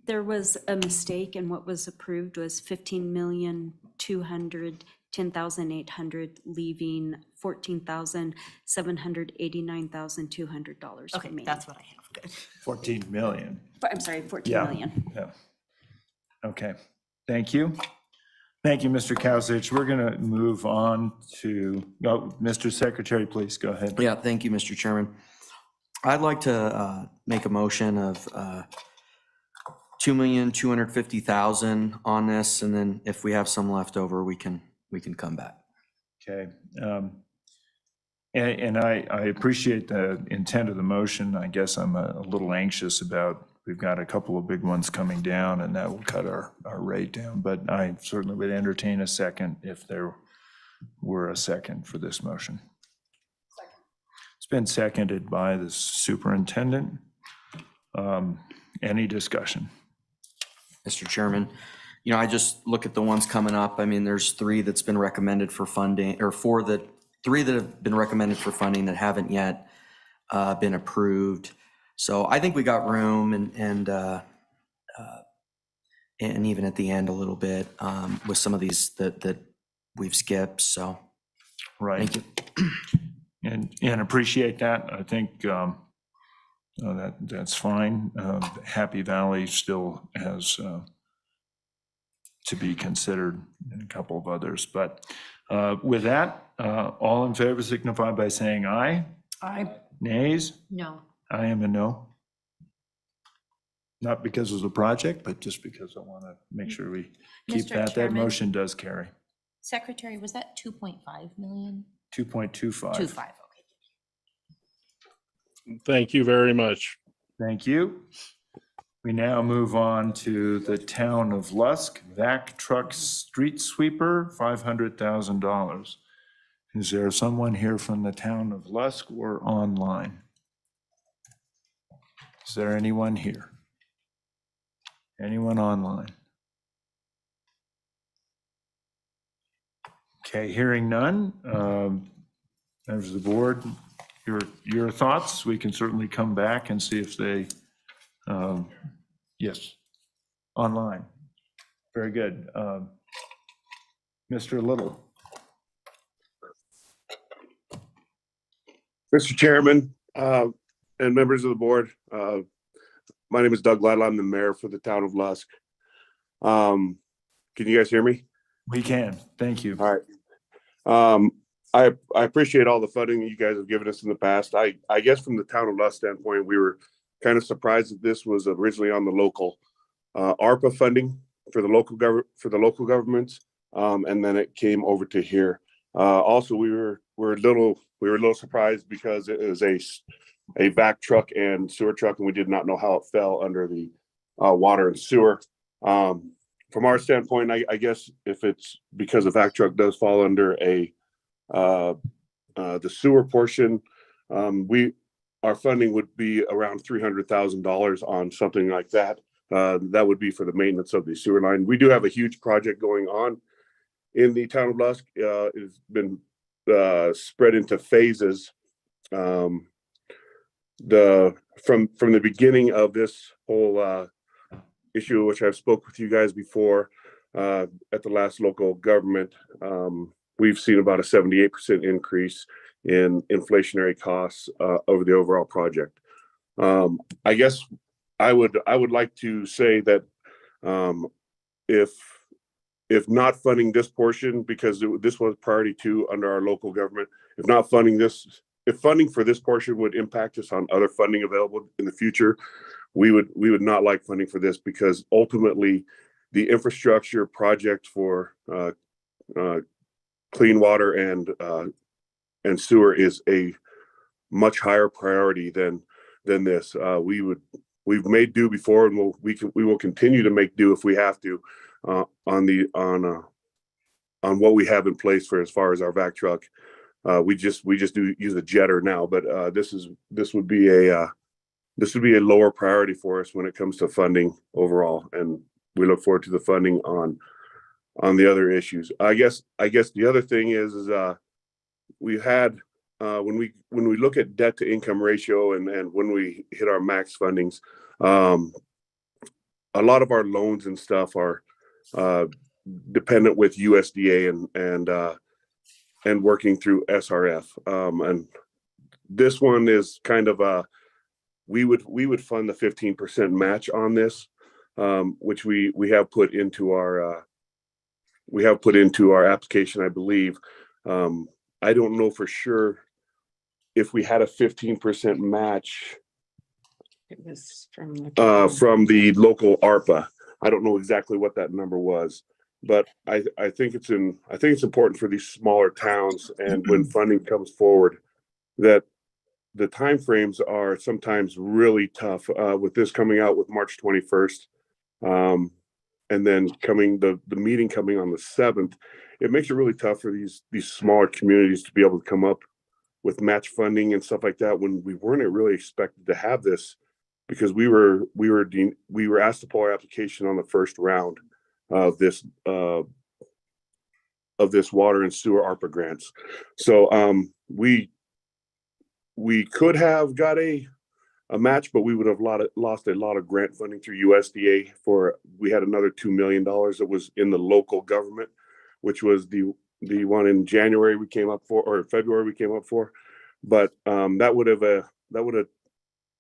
There was a mistake, and what was approved was 15,210,800, leaving $14,789,200 Okay, remaining. that's what I have. Good. 14 million. I'm sorry, 14 Yeah. million. Yeah. Okay, thank you. Thank you, Mr. Kausich. We're going to move on to, Mr. Secretary, please go ahead. Yeah, thank you, Mr. Chairman. I'd like to make a motion of $2,250,000 on this, and then if we have some left over, we can come back. Okay. And I appreciate the intent of the motion. I guess I'm a little anxious about, we've got a couple of big ones coming down, and that will cut our rate down. But I certainly would entertain a second if there were a second for this motion. It's been seconded by the superintendent. Any discussion? Mr. Chairman, I just look at the ones coming up. I mean, there's three that's been recommended for funding, or three that have been recommended for funding that haven't yet been approved. So I think we got room, and even at the end a little bit with some of these that we've skipped. So, right. Thank you. And appreciate that. I think that's fine. Happy Valley still has to be considered, and a couple of others. But with that, all in favor signify by saying aye. Aye. Nays? No. I am a no. Not because of the project, but just because I want to make sure we keep Mr. that. That Chairman? motion does carry. Secretary, was that 2.5 million? 2.25. 2.5, okay. Thank you very much. Thank you. We now move on to the Town of Lusk vac truck street sweeper, $500,000. Is there someone here from the Town of Lusk or online? Is there anyone here? Anyone online? Okay, hearing none. Members of the board, your thoughts? We can certainly come back and see if they, yes, online. Very good. Mr. Little. Mr. Chairman, and members of the board, my name is Doug Lytle. I'm the mayor for the town of Lusk. Can you guys hear me? We can. Thank you. All right. I appreciate all the funding that you guys have given us in the past. I guess from the town of Lusk standpoint, we were kind of surprised that this was originally on the local ARPA funding for the local governments, and then it came over to here. Also, we were a little We were a little surprised because it is a vac truck and sewer truck, and we did not know how it fell under the water and sewer. From our standpoint, I guess if it's because the vac truck does fall under the sewer portion, our funding would be around $300,000 on something like that. That would be for the maintenance of the sewer line. We do have a huge project going on in the town of Lusk. It's been spread into phases. From the beginning of this whole issue, which I've spoke with you guys before at the last local government, we've seen about a 78% increase in inflationary costs over the overall project. I guess I would like to say that if not funding this portion, because this was priority 2 under our local government, if funding for this portion would impact us on other funding available in the future, we would not like funding for this, because ultimately the infrastructure project for clean water and sewer is a much higher priority than this. We've made do before, and we will continue to make do if we have to on what we have in place for as far as our vac truck. We just do use a jetter now, but this would be a lower priority for us when it comes to funding overall, and we look forward to the funding on the other issues. I guess the other thing is we've had when we look at debt to income ratio and when we hit our max fundings, a lot of our loans and stuff are dependent with USDA and working through SRF. And this one is kind of we would fund the 15% match on this, which we have put into our application, I believe. I don't know for sure if we had a 15% match. It was from the local ARPA. I don't know exactly what that number was, but I think it's important for these smaller towns, and when funding comes forward, that the timeframes are sometimes really tough. With this coming out with March 21st, and then the meeting coming on the 7th, it makes it really tough for these smaller communities to be able to come up with match funding and stuff like that, when we weren't really expected to have this, because we were asked to pull our application on the first round of this water and sewer ARPA grants. So we could have got a match, but we would have lost a lot of grant funding through USDA. We had another $2 million that was in the local government, which was the one in January we came up for, or February we came up for. But that would have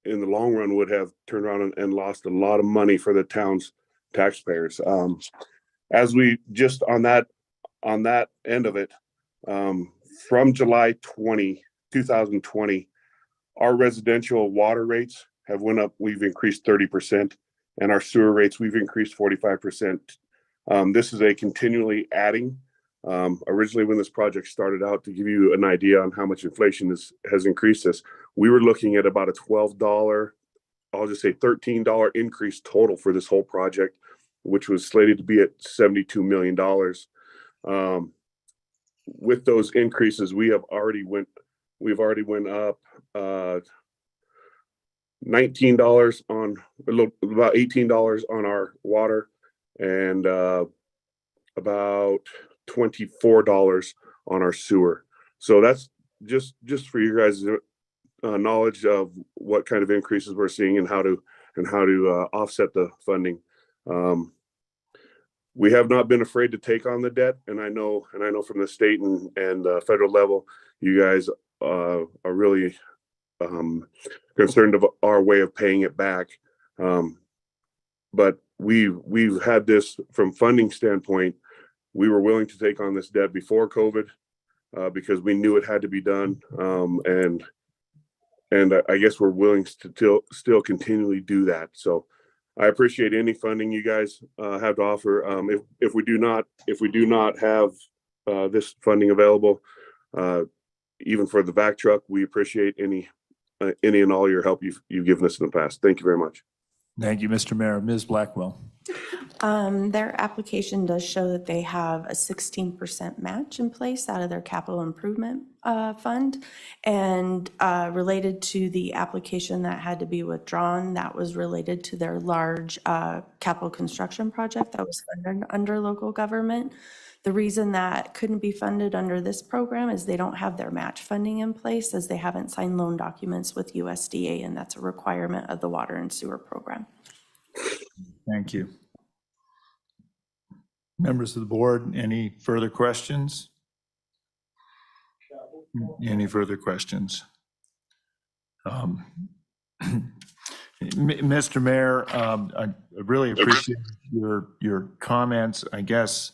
in the long run would have turned around and lost a lot of money for the town's taxpayers. As we just on that end of it, from July 2020, our residential water rates have went up. We've increased 30%, and our sewer rates, we've increased 45%. This is a continually adding. Originally, when this project started out, to give you an idea on how much inflation has increased this, we were looking at about a $12, I'll just say $13 increase total for this whole project, which was slated to be at $72 million. With those increases, we've already went up $19 on about $18 on our water, and about $24 on our sewer. So that's just for you guys' knowledge of what kind of increases we're seeing and how to offset the funding. We have not been afraid to take on the debt, and I know from the state and federal level, you guys are really concerned of our way of paying it back. But we've had this from funding standpoint. We were willing to take on this debt before COVID because we knew it had to be done, and I guess we're willing to still continually do that. So I appreciate any funding you guys have to offer. If we do not have this funding available, even for the vac truck, we appreciate any and all your help you've given us in the past. Thank you very much. Thank you, Mr. Mayor. Ms. Blackwell. Their application does show that they have a 16% match in place out of their capital improvement fund. And related to the application that had to be withdrawn, that was related to their large capital construction project that was funded under local government. The reason that couldn't be funded under this program is they don't have their match funding in place, as they haven't signed loan documents with USDA, and that's a requirement of the water and sewer program. Thank you. Members of the board, any further questions? Any further questions? Mr. Mayor, I really appreciate your comments. I guess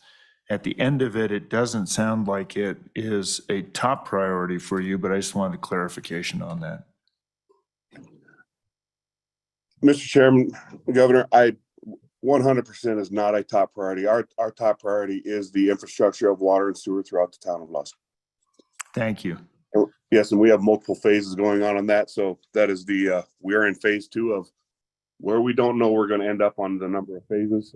at the end of it, it doesn't sound like it is a top priority for you, but I just wanted clarification on that. Mr. Chairman, Governor, 100% is not a top priority. Our top priority is the infrastructure of water and sewer throughout the town of Lusk. Thank you. Yes, and we have multiple phases going on that. So that is we are in phase 2 of where we don't know we're going to end up on the number of phases.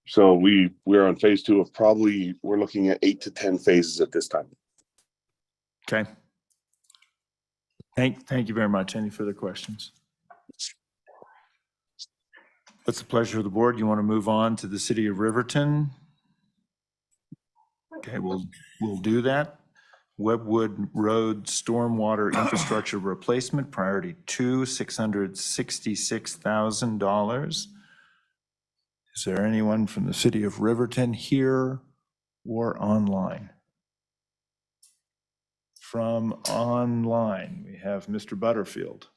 So we're on phase 2 of we're looking at 8 to 10 phases at this time. Okay. Thank you very much. Any further questions? What's the pleasure of the board? You want to move on to the city of Riverton? Okay, we'll do that. Webwood Road Stormwater Infrastructure Replacement, Priority 2, $666,000. Is there anyone from the city of Riverton here or online? From online, we have Mr. Butterfield.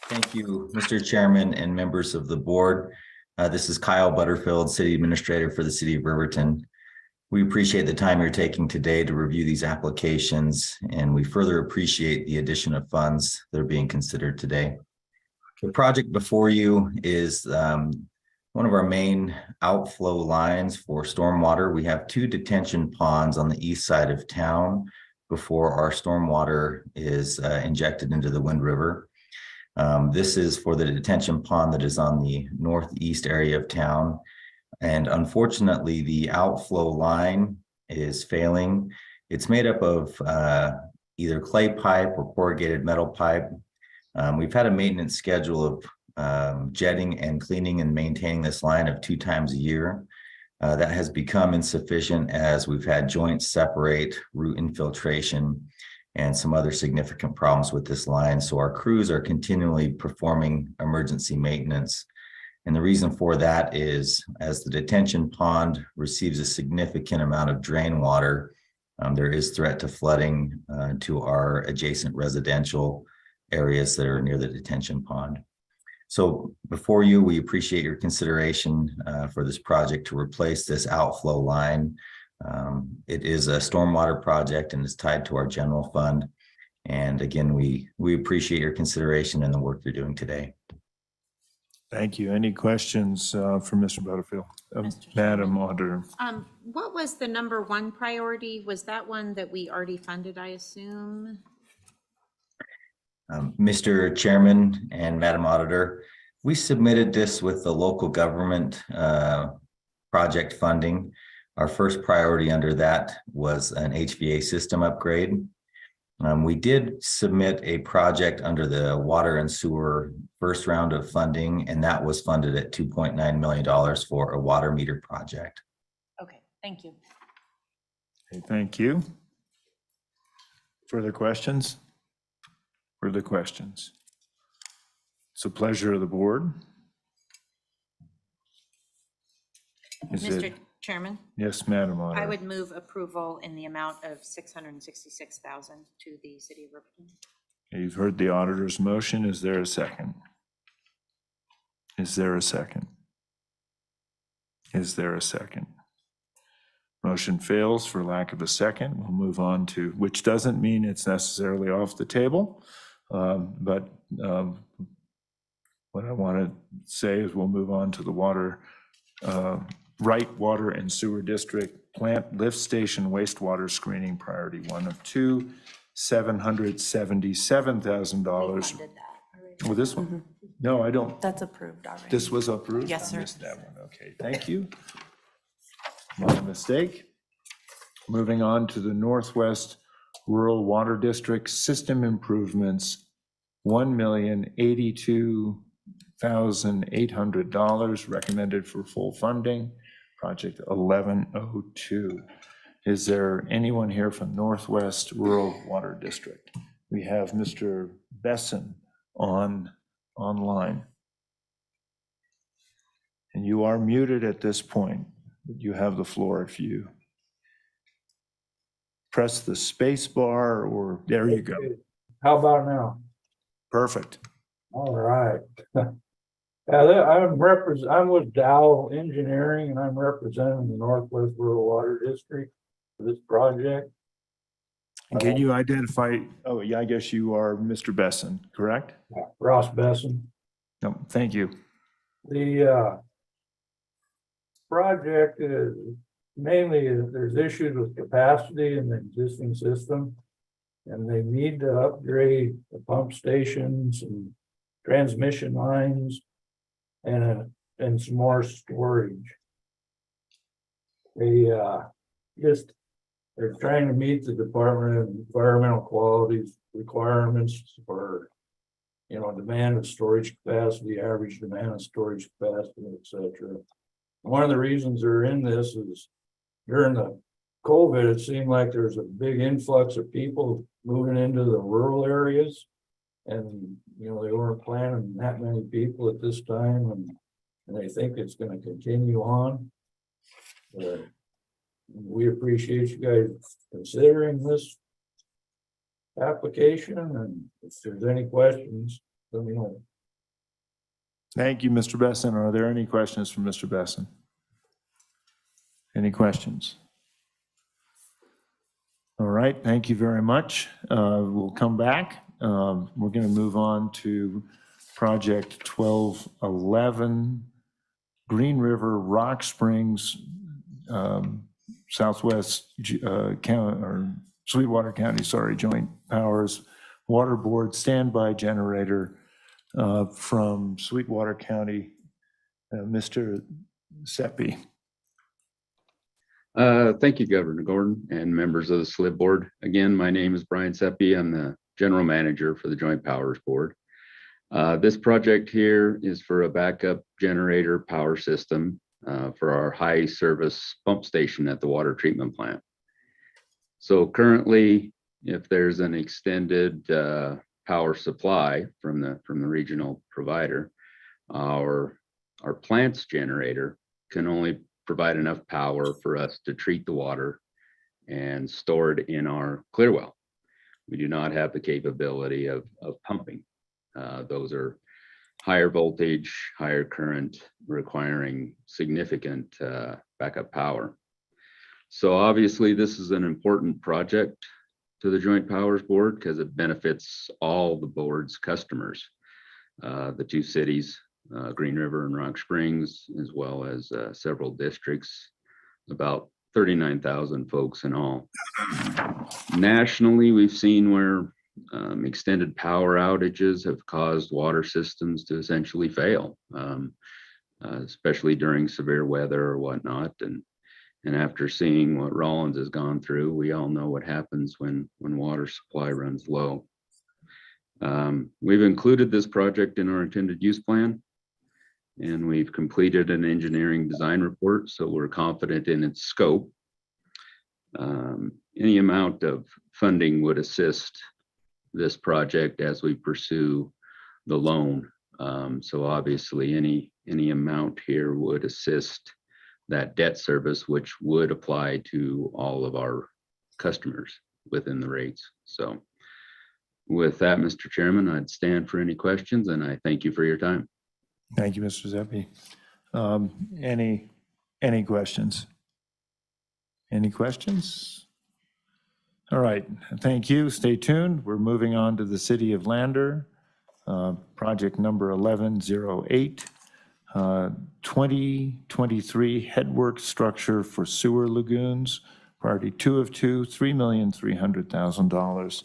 Thank you, Mr. Chairman and members of the board. This is Kyle Butterfield, City Administrator for the City of Riverton. We appreciate the time you're taking today to review these applications, and we further appreciate the addition of funds that are being considered today. The project before you is one of our main outflow lines for stormwater. We have 2 detention ponds on the east side of town before our stormwater is injected into the Wind River. This is for the detention pond that is on the northeast area of town. And unfortunately, the outflow line is failing. It's made up of either clay pipe or corrugated metal pipe. We've had a maintenance schedule of jetting and cleaning and maintaining this line of 2 times a year. That has become insufficient as we've had joints separate, root infiltration, and some other significant problems with this line. So our crews are continually performing emergency maintenance. And the reason for that is as the detention pond receives a significant amount of drain water, there is threat to flooding to our adjacent residential areas that are near the detention pond. So before you, we appreciate your consideration for this project to replace this outflow line. It is a stormwater project and is tied to our general fund. And again, we appreciate your consideration and the work you're doing today. Thank you. Any questions for Mr. Butterfield? Madam Auditor. What was the number 1 priority? Was that one that we already funded, I assume? Mr. Chairman and Madam Auditor, we submitted this with the local government project funding. Our first priority under that was an HVA system upgrade. We did submit a project under the water and sewer first round of funding, and that was funded at $2.9 million for a water meter project. Okay, thank you. Okay, thank you. Further questions? Further questions? It's a pleasure of the board. Mr. Chairman? Yes, Madam Auditor. I would move approval in the amount of $666,000 to the City of Riverton. You've heard the auditor's motion. Is there a second? Is there a second? Is there a second? Motion fails for lack of a second. We'll move on to, which doesn't mean it's necessarily off the table. But what I want to say is we'll move on to the water Wright Water and Sewer District Plant Lift Station Wastewater Screening Priority 1 of 2, $777,000. Oh, this one? No, I don't. That's approved already. This was approved? Yes, I sir. missed that one. Okay, thank you. My mistake. Moving on to the Northwest Rural Water District System Improvements, $1,082,800 recommended for full funding, project 1102. Is there anyone here from Northwest Rural Water District? We have Mr. Besson online. And you are muted at this point. You have the floor if you press the space bar or, there you go. How about now? Perfect. All right. I'm with Dow Engineering and I'm representing the Northwest Rural Water District for this project. And can you identify, oh, yeah, I guess you are Mr. Besson, correct? Ross Besson. No, thank you. The project is mainly, there's issues with capacity in the existing system. And they need to upgrade the pump stations and transmission lines and some more storage. They're trying to meet the Department of Environmental Quality's requirements for, demand of storage capacity, average demand of storage capacity, et cetera. One of the reasons they're in this is during the COVID, it seemed like there's a big influx of people moving into the rural areas. And, they weren't planning that many people at this time, and they think it's gonna continue on. We appreciate you guys considering this application, and if there's any questions, let me know. Thank you, Mr. Besson. Are there any questions from Mr. Besson? Any questions? All right, thank you very much. We'll come back. We're going to move on to project 1211, Green River Rock Springs, Southwest County, or Sweetwater County, sorry, Joint Powers Water Board standby generator from Sweetwater County, Mr. Seppi. Thank you, Governor Gordon and members of the Slib Board. Again, my name is Brian Seppi. I'm the General Manager for the Joint Powers Board. This project here is for a backup generator power system for our high service pump station at the water treatment plant. So currently, if there's an extended power supply from the regional provider, our plant's generator can only provide enough power for us to treat the water and store it in our clear well. We do not have the capability of pumping. Those are higher voltage, higher current, requiring significant backup power. So obviously this is an important project to the Joint Powers Board because it benefits all the board's customers, the two cities, Green River and Rock Springs, as well as several districts, about 39,000 folks in all. Nationally, we've seen where extended power outages have caused water systems to essentially fail, especially during severe weather or whatnot. And after seeing what Rollins has gone through, we all know what happens when water supply runs low. We've included this project in our intended use plan, and we've completed an engineering design report, so we're confident in its scope. Any amount of funding would assist this project as we pursue the loan. So obviously any amount here would assist that debt service, which would apply to all of our customers within the rates. So with that, Mr. Chairman, I'd stand for any questions, and I thank you for your time. Thank you, Mr. Zeppi. Any questions? Any questions? All right, thank you. Stay tuned. We're moving on to the City of Lander, project number 1108, 2023 headwork structure for sewer lagoons, priority 2 of 2, $3,300,000.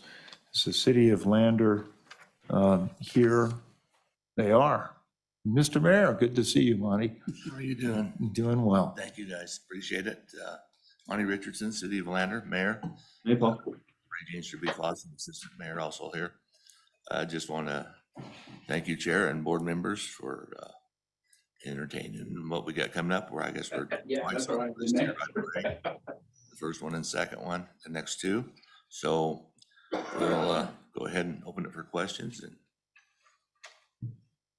It's the city of Lander. Here they are. Mr. Mayor, good to see you, Monty. How are you doing? Doing well. Thank you, guys. Appreciate it. Monty Richardson, City of Lander, Mayor. Hey, Paul. Regine Strabee-Clausen, Assistant Mayor, also here. I just want to thank you, Chair, and board members for entertaining what we got coming up. Where I guess we're twice on the list here, right? The first one and second one, the next two. So we'll go ahead and open it for questions.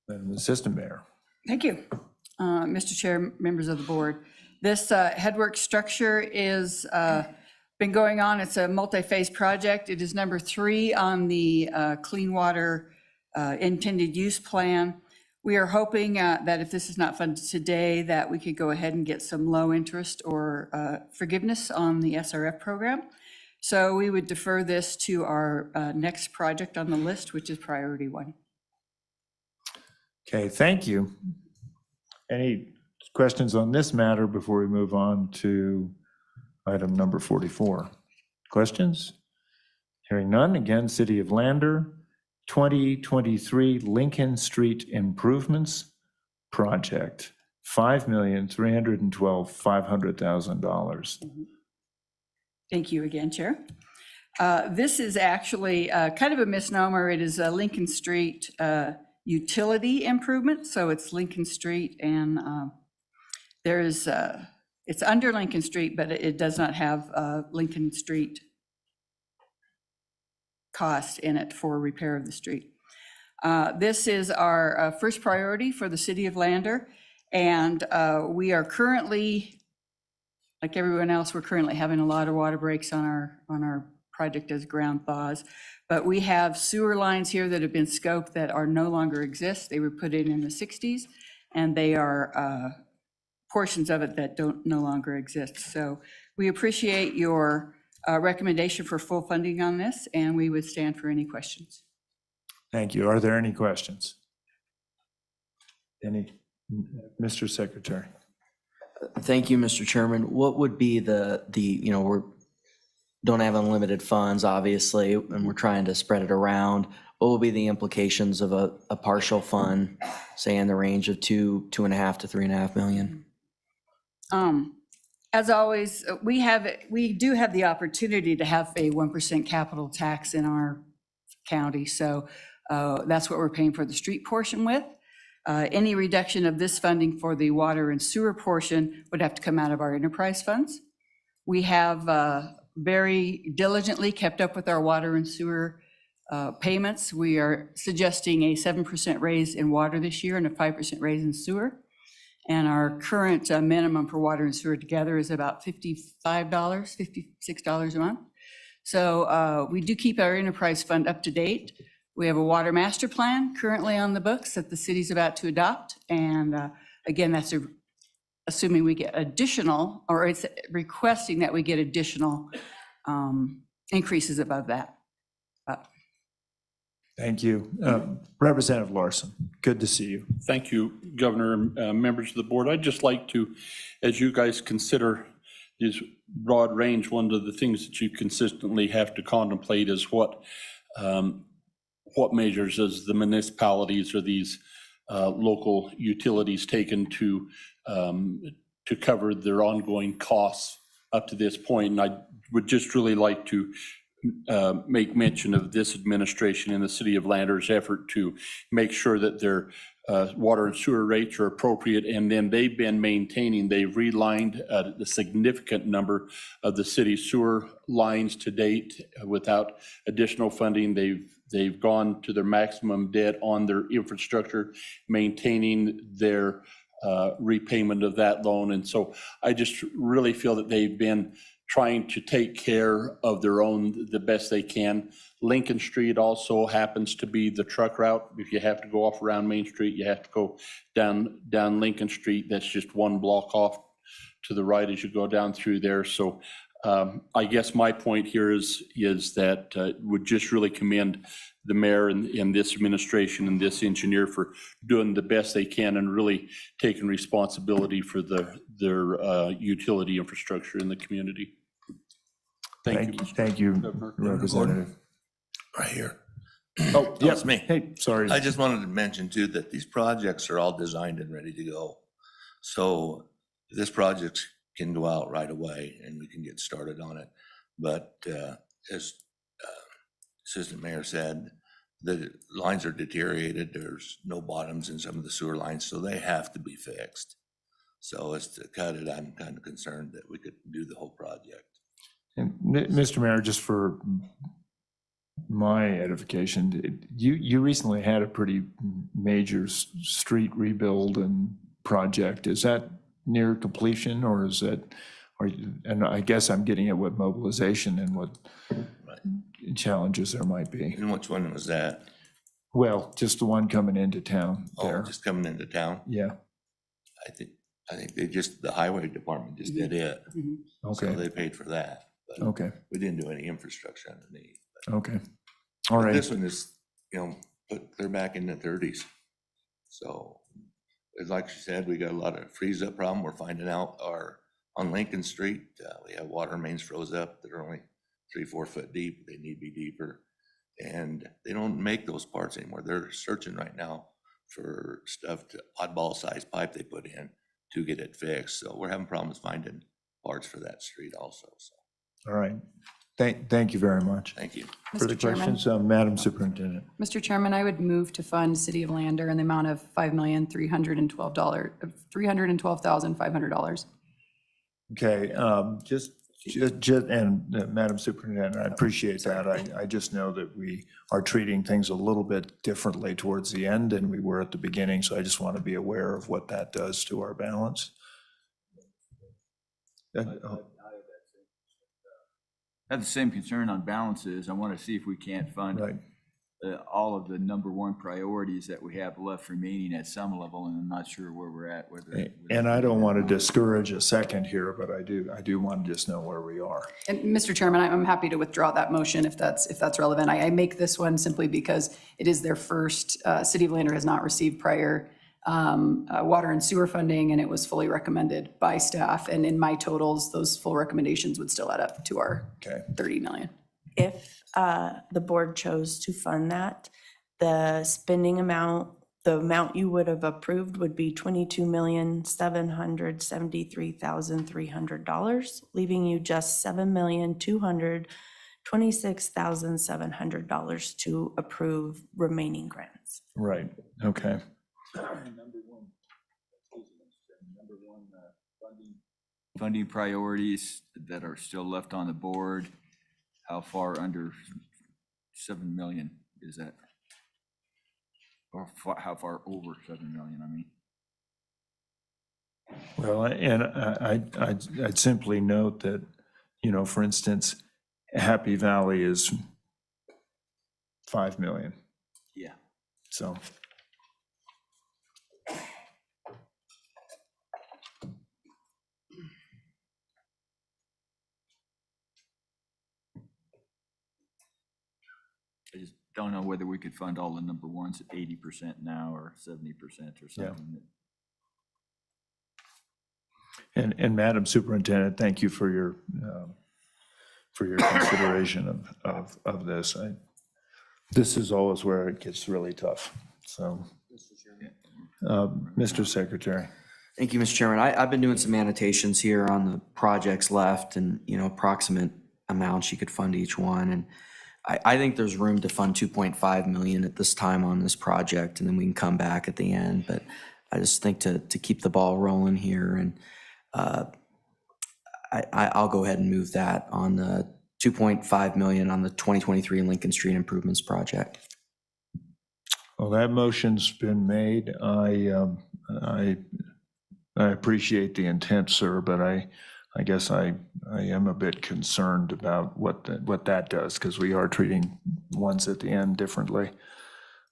And Assistant Mayor. Thank you, Mr. Chair, members of the board. This headwork structure is been going on. It's a multi-phase project. It is number 3 on the clean water intended use plan. We are hoping that if this is not funded today, that we could go ahead and get some low interest or forgiveness on the SRF program. So we would defer this to our next project on the list, which is priority 1. Okay, thank you. Any questions on this matter before we move on to item number 44? Questions? Hearing none. Again, City of Lander, 2023 Lincoln Street Improvements Project, $5,312,500,000. Thank you again, Chair. This is actually kind of a misnomer. It is a Lincoln Street utility improvement. So it's Lincoln Street and it's under Lincoln Street, but it does not have Lincoln Street cost in it for repair of the street. This is our first priority for the City of Lander. And we are currently, like everyone else, we're currently having a lot of water breaks on our project as ground thaws. But we have sewer lines here that have been scoped that are no longer exist. They were put in the 60s, and they are portions of it that no longer exist. So we appreciate your recommendation for full funding on this, and we would stand for any questions. Thank you. Are there any questions? Any, Mr. Secretary? Thank you, Mr. Chairman. What would be we don't have unlimited funds, obviously, and we're trying to spread it around. What will be the implications of a partial fund, say in the range of 2.5 to 3.5 million? As always, we do have the opportunity to have a 1% capital tax in our county. So that's what we're paying for the street portion with. Any reduction of this funding for the water and sewer portion would have to come out of our enterprise funds. We have very diligently kept up with our water and sewer payments. We are suggesting a 7% raise in water this year and a 5% raise in sewer. And our current minimum for water and sewer together is about $55, $56 a month. So we do keep our enterprise fund up to date. We have a water master plan currently on the books that the city's about to adopt. And again, that's assuming we get additional, or it's requesting that we get additional increases above that. Thank you. Representative Larson, good to see you. Thank you, Governor, and members of the board. I'd just like to, as you guys consider this broad range, one of the things that you consistently have to contemplate is what measures as the municipalities or these local utilities taken to cover their ongoing costs up to this point. And I would just really like to make mention of this administration and the City of Lander's effort to make sure that their water and sewer rates are appropriate. And then they've been maintaining, they've relined the significant number of the city sewer lines to date without additional funding. They've gone to their maximum debt on their infrastructure, maintaining their repayment of that loan. And so I just really feel that they've been trying to take care of their own the best they can. Lincoln Street also happens to be the truck route. If you have to go off around Main Street, you have to go down Lincoln Street. That's just one block off to the right as you go down through there. So I guess my point here is that would just really commend the mayor and this administration and this engineer for doing the best they can and really taking responsibility for their utility infrastructure in the community. Thank you. Thank you, Representative. Right here. Oh, yeah, That's me. Hey, sorry. I just wanted to mention too, that these projects are all designed and ready to go. So this project can go out right away and we can get started on it. But as Assistant Mayor said, the lines are deteriorated. There's no bottoms in some of the sewer lines, so they have to be fixed. So as to cut it, I'm kind of concerned that we could do the whole project. And Mr. Mayor, just for my edification, you recently had a pretty major street rebuild and project. Is that near completion, or is that, and I guess I'm getting at what mobilization and what challenges there might be. And which one was that? Well, just the one coming into town there. Oh, just coming into town? Yeah. I think they just, the highway department just did it. Okay. So they paid for that. But Okay. we didn't do any infrastructure underneath. Okay. All But right. this one is, they're back in the 30s. So, like she said, we got a lot of freeze up problem. We're finding out on Lincoln Street, we have water mains froze up that are only 3-4 foot deep. They need to be deeper. And they don't make those parts anymore. They're searching right now for stuff to oddball sized pipe they put in to get it fixed. So we're having problems finding parts for that street also. So All right. Thank you very much. thank you. Further Mr. Chairman. questions? Madam Superintendent. Mr. Chairman, I would move to fund City of Lander in the amount of $5,312,500. Okay, just, and Madam Superintendent, I appreciate that. I just know that we are treating things a little bit differently towards the end than we were at the beginning, so I just want to be aware of what that does to our balance. I have the same concern on balances. I want to see if we can't fund all of the number one priorities that we have left remaining at some level, and I'm not sure where we're at. And I don't want to discourage a second here, but I do want to just know where we are. And Mr. Chairman, I'm happy to withdraw that motion if that's relevant. I make this one simply because it is their first, City of Lander has not received prior water and sewer funding, and it was fully recommended by staff. And in my totals, those full recommendations would still add up to our 30 million. If the board chose to fund that, the spending amount, the amount you would have approved would be $22,773,300, leaving you just $7,226,700 to approve remaining grants. Right, okay. Funding priorities that are still left on the board, how far under 7 million is that? Or how far over 7 million, I mean? Well, and I'd simply note that, for instance, Happy Valley is 5 million. Yeah. So. I just don't know whether we could fund all the number ones at 80% now or 70% or something. And Madam Superintendent, thank you for your consideration of this. This is always where it gets really tough. So, Mr. Secretary. Thank you, Mr. Chairman. I've been doing some annotations here on the projects left and, approximate amounts you could fund each one. And I think there's room to fund 2.5 million at this time on this project, and then we can come back at the end. But I just think to keep the ball rolling here, and I'll go ahead and move that on the 2.5 million on the 2023 Lincoln Street Improvements Project. Well, that motion's been made. I appreciate the intent, sir, but I guess I am a bit concerned about what that does, because we are treating ones at the end differently.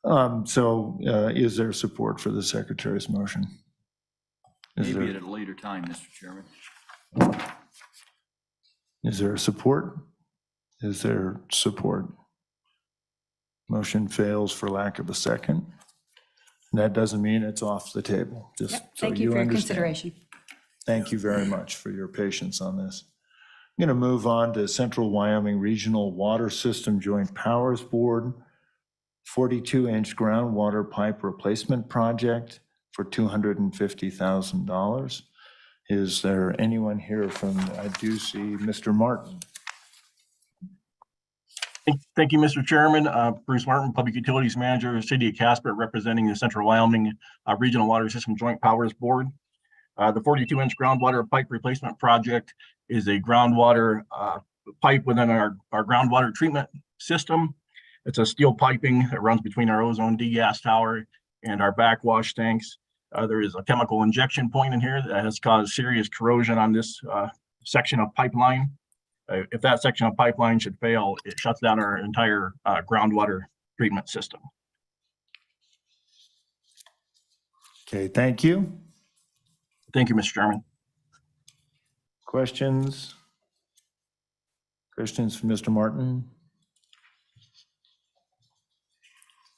So is there support for the Secretary's motion? Maybe at a later time, Mr. Chairman. Is there support? Is there support? Motion fails for lack of a second. That doesn't mean it's off the table, just Yep, so thank you for your understand. consideration. Thank you very much for your patience on this. I'm going to move on to Central Wyoming Regional Water System Joint Powers Board, 42-inch groundwater pipe replacement project for $250,000. Is there anyone here from, I do see Mr. Martin. Thank you, Mr. Chairman. Bruce Martin, Public Utilities Manager, City of Casper, representing the Central Wyoming Regional Water System Joint Powers Board. The 42-inch groundwater pipe replacement project is a groundwater pipe within our groundwater treatment system. It's a steel piping that runs between our ozone degas tower and our backwash tanks. There is a chemical injection point in here that has caused serious corrosion on this section of pipeline. If that section of pipeline should fail, it shuts down our entire groundwater treatment system. Okay, thank you. Thank you, Mr. Chairman. Questions? Questions for Mr. Martin?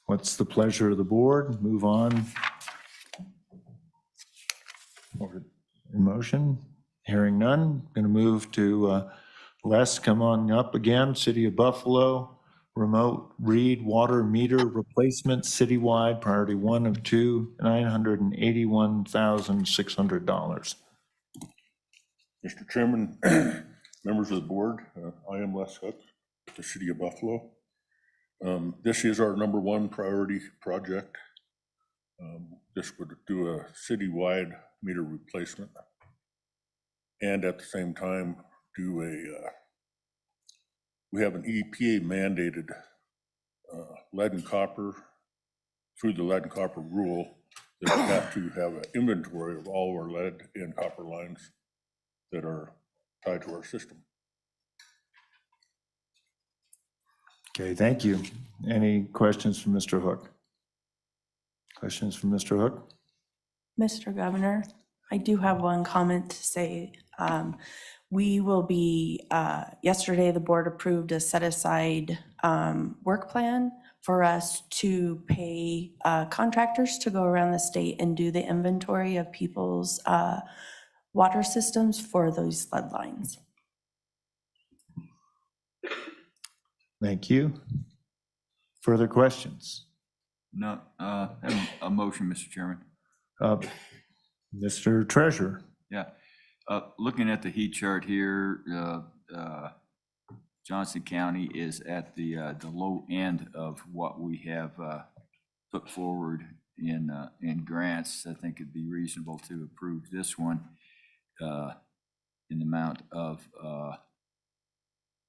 What's the pleasure of the board? Move on. Or in motion? Hearing none, going to move to Les, come on up again. City of Buffalo, remote read water meter replacement citywide, priority 1 of 2, $981,600. Mr. Chairman, members of the board, I am Les Hook, with the City of Buffalo. This is our #1 priority project. This would do a citywide meter replacement and at the same time do we have an EPA mandated lead and copper, through the lead and copper rule, that we have to have an inventory of all our lead and copper lines that are tied to our system. Okay, thank you. Any questions from Mr. Hook? Questions from Mr. Hook? Mr. Governor, I do have one comment to say. We will be, yesterday, the board approved a set-aside work plan for us to pay contractors to go around the state and do the inventory of people's water systems for those lead lines. Thank you. Further questions? No, a motion, Mr. Chairman. Mr. Treasurer. Yeah, looking at the heat chart here, Johnson County is at the low end of what we have put forward in grants. I think it'd be reasonable to approve this one in the amount of,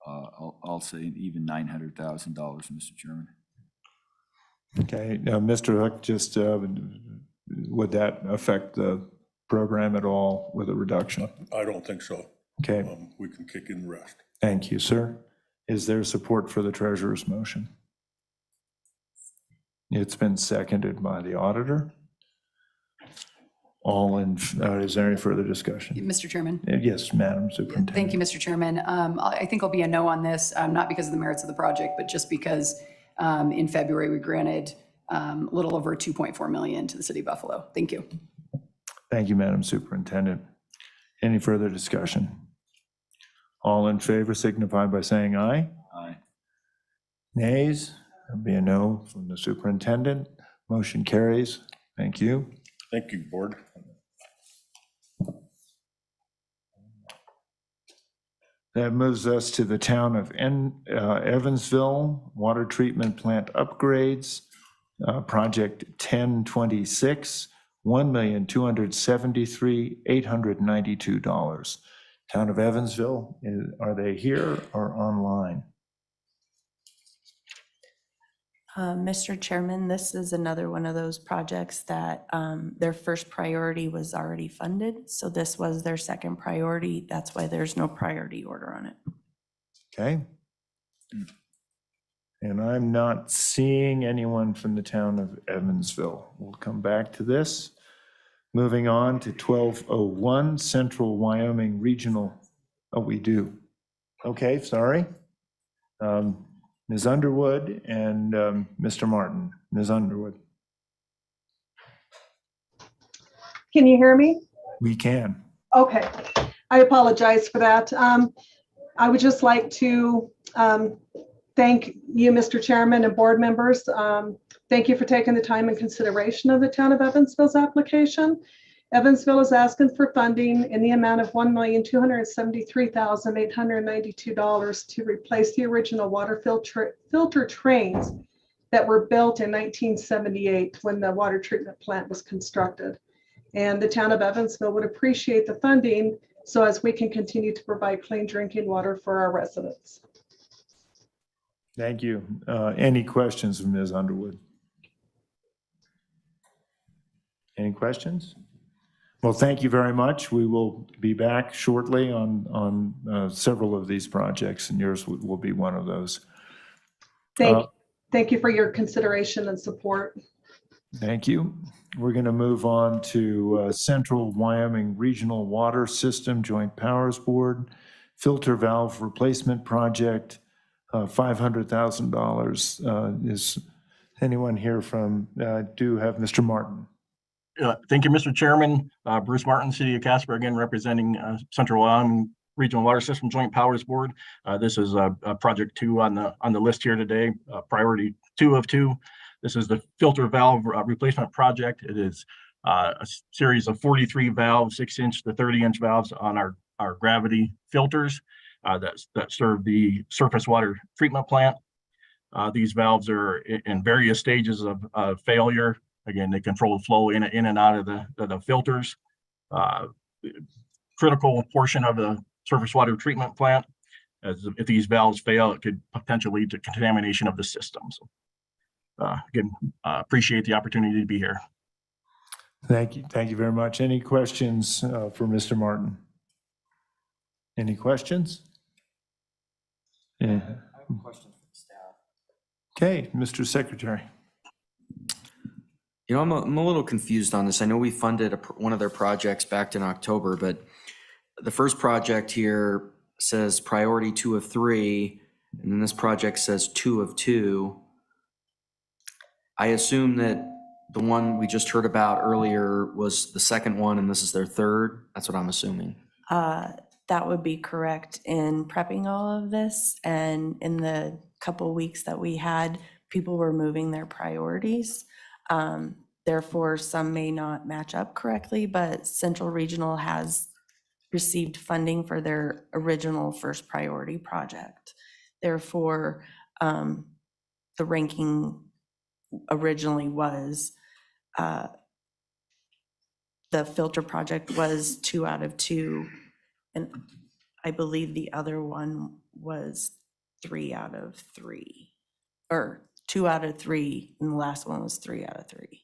I'll say even $900,000, Mr. Chairman. Okay, Mr. Hook, just would that affect the program at all with a reduction? I don't think so. Okay. We can kick in the rest. Thank you, sir. Is there support for the treasurer's motion? It's been seconded by the auditor. All in, is there any further discussion? Mr. Chairman. Yes, Madam Superintendent. Thank you, Mr. Chairman. I think I'll be a no on this, not because of the merits of the project, but just because in February we granted a little over 2.4 million to the city of Buffalo. Thank you. Thank you, Madam Superintendent. Any further discussion? All in favor signify by saying aye. Aye. Nays? There'll be a no from the superintendent. Motion carries. Thank you. Thank you, board. That moves us to the town of Evansville Water Treatment Plant Upgrades, Project 1026, $1,273,892. Town of Evansville, are they here or online? Mr. Chairman, this is another one of those projects that their first priority was already funded. So this was their second priority. That's why there's no priority order on it. Okay. And I'm not seeing anyone from the town of Evansville. We'll come back to this. Moving on to 1201 Central Wyoming Regional. Oh, we do. Okay, sorry. Ms. Underwood and Mr. Martin. Ms. Underwood. Can you hear me? We can. Okay, I apologize for that. I would just like to thank you, Mr. Chairman and board members. Thank you for taking the time and consideration of the town of Evansville's application. Evansville is asking for funding in the amount of $1,273,892 to replace the original water filter trains that were built in 1978 when the water treatment plant was constructed. And the town of Evansville would appreciate the funding so as we can continue to provide clean drinking water for our residents. Thank you. Any questions of Ms. Underwood? Any questions? Well, thank you very much. We will be back shortly on several of these projects, and yours will be one of those. Thank you for your consideration and support. Thank you. We're going to move on to Central Wyoming Regional Water System Joint Powers Board, filter valve replacement project, $500,000. Is anyone here from, do have Mr. Martin? Thank you, Mr. Chairman. Bruce Martin, City of Casper, again representing Central Wyoming Regional Water System Joint Powers Board. This is project 2 on the list here today, priority 2 of 2. This is the filter valve replacement project. It is a series of 43 valves, 6-inch to 30-inch valves on our gravity filters that serve the surface water treatment plant. These valves are in various stages of failure. Again, they control flow in and out of the filters. Critical portion of the surface water treatment plant, as if these valves fail, it could potentially lead to contamination of the system. So, again, appreciate the opportunity to be here. Thank you. Thank you very much. Any questions for Mr. Martin? Any questions? Yeah. I have a question for the staff. Okay, Mr. Secretary. You know, I'm a little confused on this. I know we funded one of their projects back in October, but the first project here says priority 2 of 3, and then this project says 2 of 2. I assume that the one we just heard about earlier was the second one, and this is their third. That's what I'm assuming. That would be correct. In prepping all of this, and in the couple weeks that we had, people were moving their priorities. Therefore, some may not match up correctly, but Central Regional has received funding for their original first priority project. Therefore, the ranking originally was the filter project was 2 out of 2, and I believe the other one was 3 out of 3, or 2 out of 3, and the last one was 3 out of 3.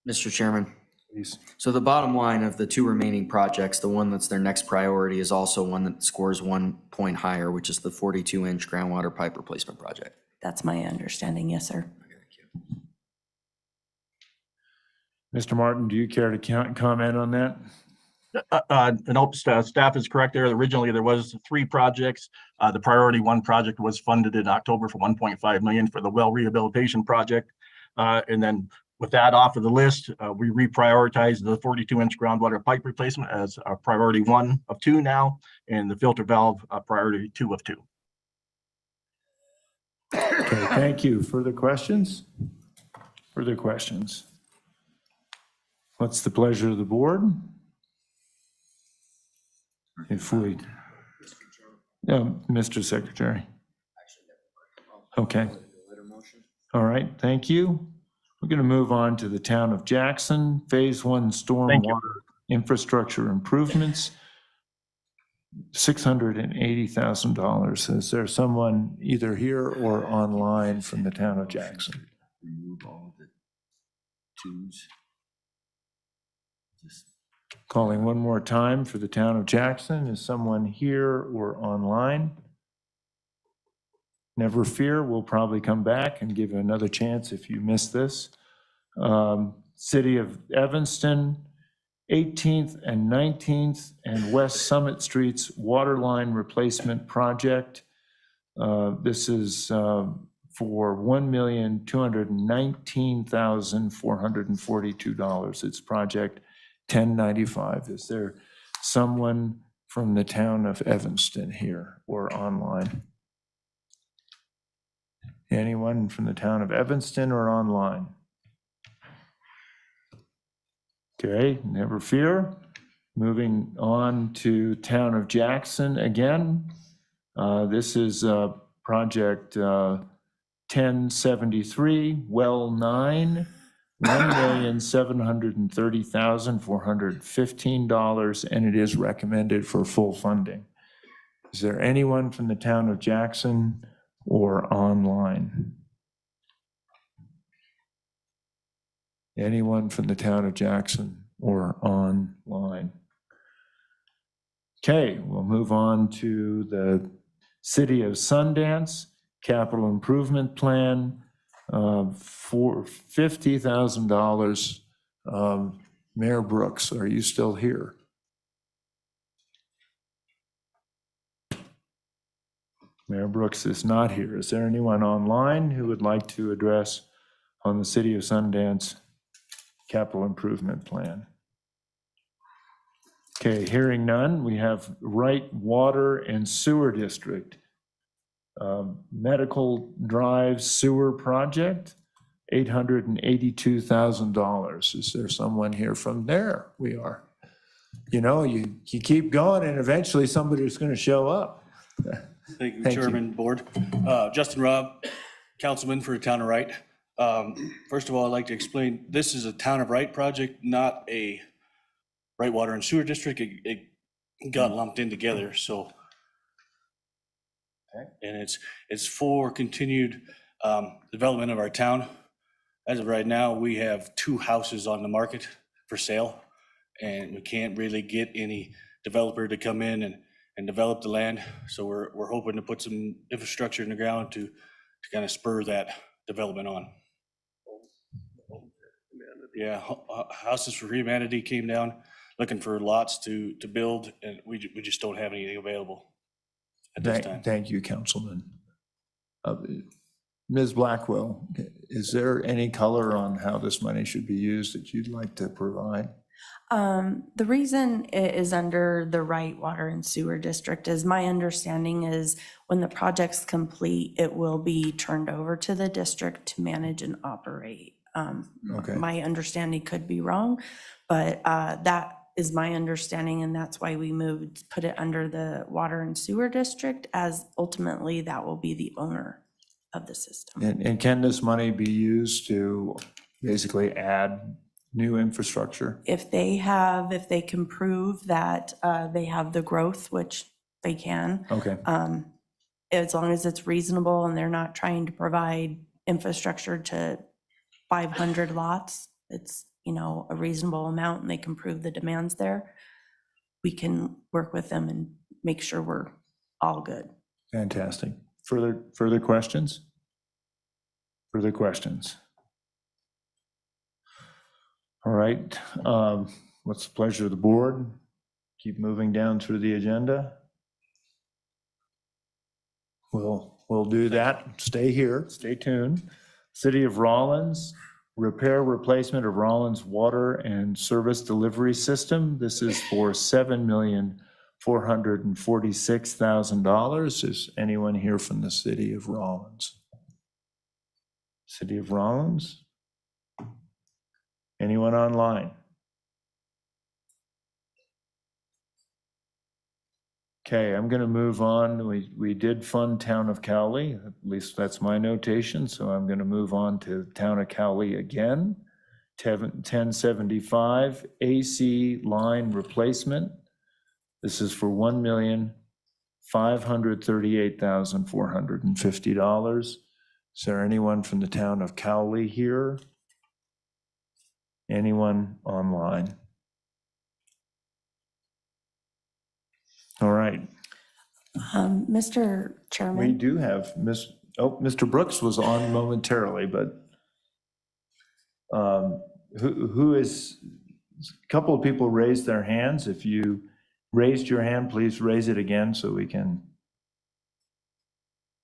Mr. Chairman. Please. So the bottom line of the 2 remaining projects, the one that's their next priority is also one that scores 1 point higher, which is the 42-inch groundwater pipe replacement project. That's my understanding, yes, sir. Mr. Martin, do you care to comment on that? Nope, staff is correct there. Originally, there was 3 projects. The priority 1 project was funded in October for $1.5 million for the well rehabilitation project. And then with that off of the list, we reprioritized the 42-inch groundwater pipe replacement as our priority 1 of 2 now, and the filter valve priority 2 of 2. Okay, thank you. Further questions? Further questions? What's the pleasure of the board? If we, Mr. Secretary. Okay. All right, thank you. We're going to move on to the town of Jackson, Phase 1 stormwater infrastructure improvements, $680,000. Is there someone either here or online from the town of Jackson? Remove all the 2s. Just Calling one more time for the town of Jackson. Is someone here or online? Never fear, we'll probably come back and give you another chance if you missed this. City of Evanston, 18th and 19th and West Summit Streets water line replacement project. This is for $1,219,442. It's project 1095. Is there someone from the town of Evanston here or online? Anyone from the town of Evanston or online? Okay, never fear. Moving on to town of Jackson again. This is project 1073, well 9, $1,730,415, and it is recommended for full funding. Is there anyone from the town of Jackson or online? Anyone from the town of Jackson or online? Okay, we'll move on to the City of Sundance Capital Improvement Plan for $50,000. Mayor Brooks, are you still here? Mayor Brooks is not here. Is there anyone online who would like to address on the City of Sundance Capital Improvement Plan? Okay, hearing none, we have Wright Water and Sewer District Medical Drive Sewer Project, $882,000. Is there someone here from there? We are. You know, you keep going and eventually somebody's going to show up. Thank you, Chairman, Board. Justin Robb, Councilman for the town of Wright. First of all, I'd like to explain, this is a town of Wright project, not a Wright Water and Sewer District. It got lumped in together, so. Okay. And it's for continued development of our town. As of right now, we have 2 houses on the market for sale, and we can't really get any developer to come in and develop the land. So we're hoping to put some infrastructure in the ground to kind of spur that development on. Yeah, Houses for Humanity came down looking for lots to build, and we just don't have anything available at this time. Thank you, Councilman. Ms. Blackwell, is there any color on how this money should be used that you'd like to provide? The reason it is under the Wright Water and Sewer District is my understanding is when the project's complete, it will be turned over to the district to manage and operate. Okay. My understanding could be wrong, but that is my understanding, and that's why we put it under the Water and Sewer District, as ultimately that will be the owner of the system. And can this money be used to basically add new infrastructure? If they can prove that they have the growth, which they can. Okay. As long as it's reasonable and they're not trying to provide infrastructure to 500 lots, it's, a reasonable amount and they can prove the demands there, we can work with them and make sure we're all good. Fantastic. Further questions? Further questions? All right. What's the pleasure of the board? Keep moving down through the agenda. We'll do that. Stay here. Stay tuned. City of Rollins, repair replacement of Rollins water and service delivery system. This is for $7,446,000. Is anyone here from the City of Rollins? City of Rollins? Anyone online? Okay, I'm going to move on. We did fund Town of Cowley, at least that's my notation, so I'm going to move on to Town of Cowley again. 1075 AC line replacement. This is for $1,538,450. Is there anyone from the Town of Cowley here? Anyone online? All right. Mr. Chairman. We do have Mr. Brooks was on momentarily, but who is A couple of people raised their hands. If you raised your hand, please raise it again so we can.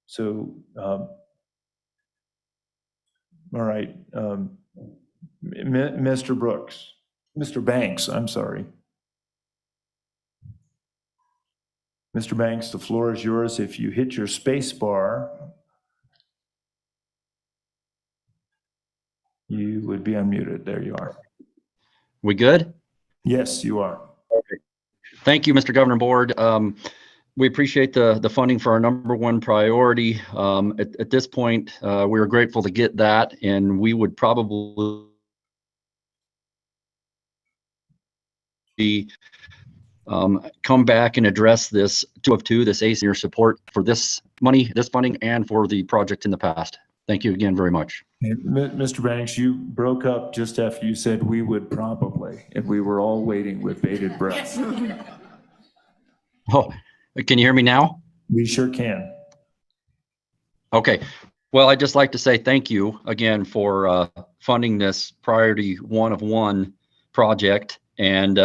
So, all right, Mr. Brooks, Mr. Banks, I'm sorry. Mr. Banks, the floor is yours. If you hit your space bar, you would be unmuted. There you are. We good? Yes, you are. Okay. Thank you, Mr. Governor Board. We appreciate the funding for our number one priority. At this point, we are grateful to get that, and we would probably come back and address this 2 of 2, this ACER support for this money, this funding, and for the project in the past. Thank you again very much. Mr. Banks, you broke up just after you said we would probably, and we were all waiting with bated breath. Oh, can you hear me now? We sure can. Okay. Well, I'd just like to say thank you again for funding this priority 1 of 1 project. And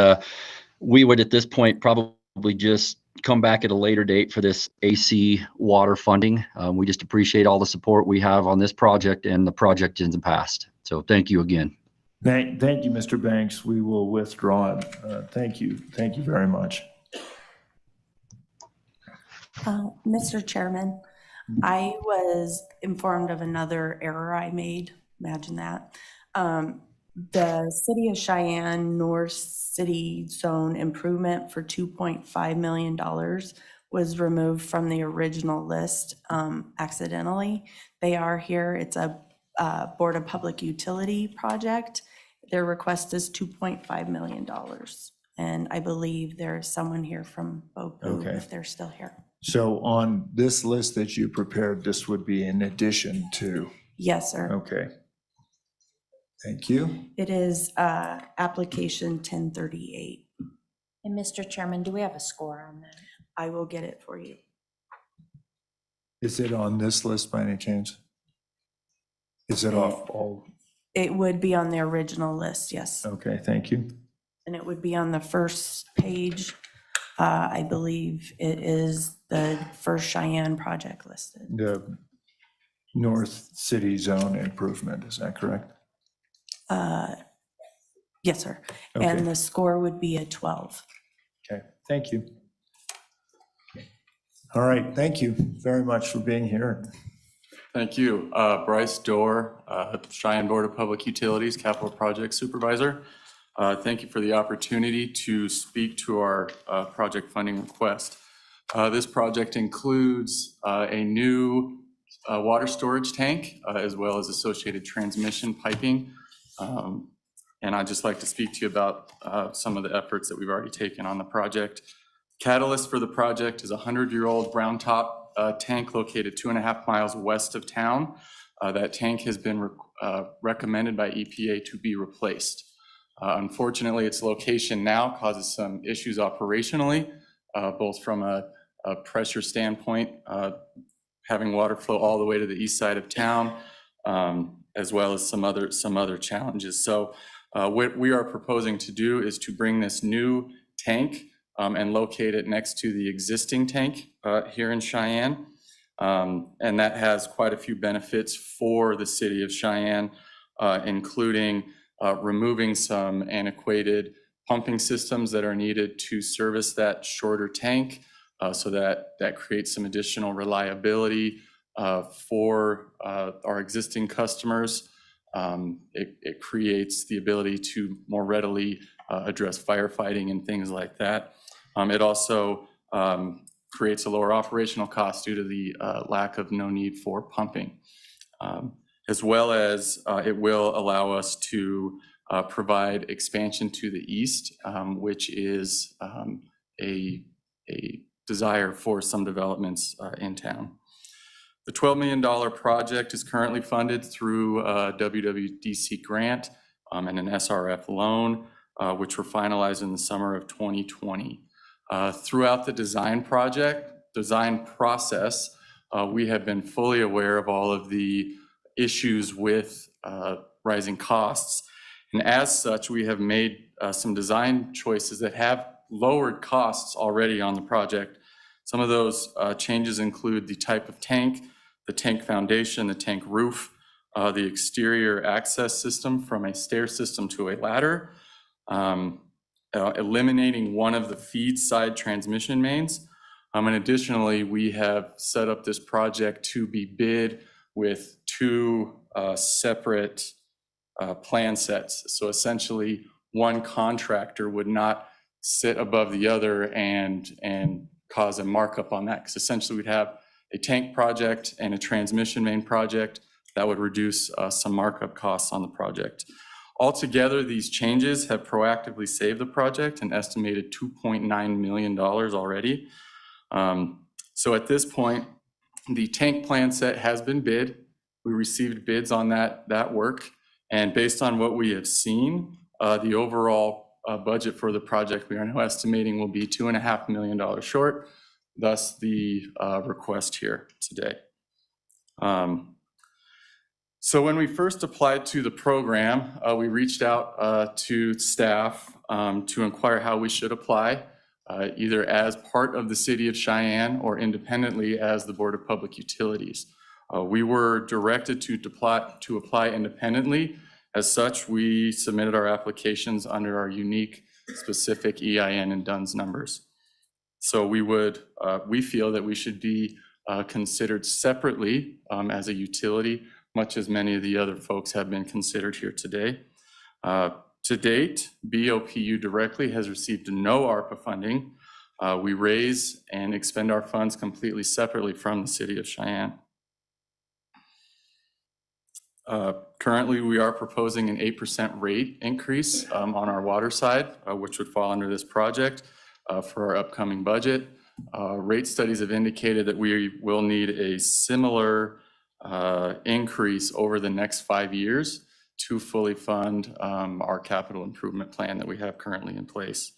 we would at this point probably just come back at a later date for this AC water funding. We just appreciate all the support we have on this project and the project in the past. So thank you again. Thank you, Mr. Banks. We will withdraw it. Thank you. Thank you very much. Mr. Chairman, I was informed of another error I made. Imagine that. The City of Cheyenne North City Zone Improvement for $2.5 million was removed from the original list accidentally. They are here. It's a Board of Public Utility project. Their request is $2.5 million. And I believe there's someone here from BOPU if they're still here. So on this list that you prepared, this would be in addition to? Yes, sir. Okay. Thank you. It is application 1038. And Mr. Chairman, do we have a score on that? I will get it for you. Is it on this list by any chance? Is it off all? It would be on the original list, yes. Okay, thank you. And it would be on the first page. I believe it is the first Cheyenne project listed. The North City Zone Improvement, is that correct? Yes, sir. Okay. And the score would be a 12. Okay, thank you. All right, thank you very much for being here. Thank you. Bryce Dorr, Cheyenne Board of Public Utilities, Capital Project Supervisor. Thank you for the opportunity to speak to our project funding request. This project includes a new water storage tank as well as associated transmission piping. And I'd just like to speak to you about some of the efforts that we've already taken on the project. Catalyst for the project is a 100-year-old brown top tank located 2.5 miles west of town. That tank has been recommended by EPA to be replaced. Unfortunately, its location now causes some issues operationally, both from a pressure standpoint, having water flow all the way to the east side of town, as well as some other challenges. So what we are proposing to do is to bring this new tank and locate it next to the existing tank here in Cheyenne. And that has quite a few benefits for the city of Cheyenne, including removing some antiquated pumping systems that are needed to service that shorter tank, so that creates some additional reliability for our existing customers. It creates the ability to more readily address firefighting and things like that. It also creates a lower operational cost due to the lack of no need for pumping. As well as it will allow us to provide expansion to the east, which is a desire for some developments in town. The $12 million project is currently funded through a WWDC grant and an SRF loan, which were finalized in the summer of 2020. Throughout the design process, we have been fully aware of all of the issues with rising costs. And as such, we have made some design choices that have lowered costs already on the project. Some of those changes include the type of tank, the tank foundation, the tank roof, the exterior access system from a stair system to a ladder, eliminating one of the feed side transmission mains. And additionally, we have set up this project to be bid with two separate plan sets. So essentially, one contractor would not sit above the other and cause a markup on that. Because essentially, we'd have a tank project and a transmission main project that would reduce some markup costs on the project. Altogether, these changes have proactively saved the project an estimated $2.9 million already. So at this point, the tank plan set has been bid. We received bids on that work. And based on what we have seen, the overall budget for the project we are now estimating will be $2.5 million short, thus the request here today. So when we first applied to the program, we reached out to staff to inquire how we should apply, either as part of the City of Cheyenne or independently as the Board of Public Utilities. We were directed to apply independently. As such, we submitted our applications under our unique specific EIN and DUNS numbers. So we feel that we should be considered separately as a utility, much as many of the other folks have been considered here today. To date, BOPU directly has received no ARPA funding. We raise and expend our funds completely separately from the City of Cheyenne. Currently, we are proposing an 8% rate increase on our water side, which would fall under this project for our upcoming budget. Rate studies have indicated that we will need a similar increase over the next 5 years to fully fund our capital improvement plan that we have currently in place.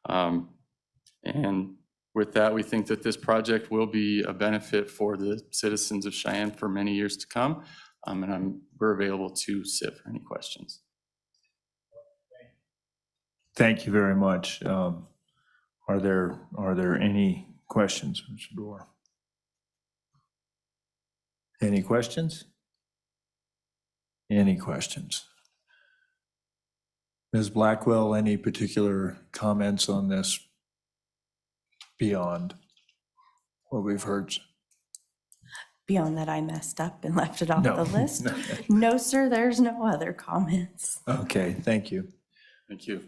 And with that, we think that this project will be a benefit for the citizens of Cheyenne for many years to come. And we're available to sit for any questions. Thank you very much. Are there any questions, Mr. Dorr? Any questions? Any questions? Ms. Blackwell, any particular comments on this beyond what we've heard? Beyond that, I messed up and left it off No. the list. No, sir, there's no other comments. Okay, thank you. Thank you.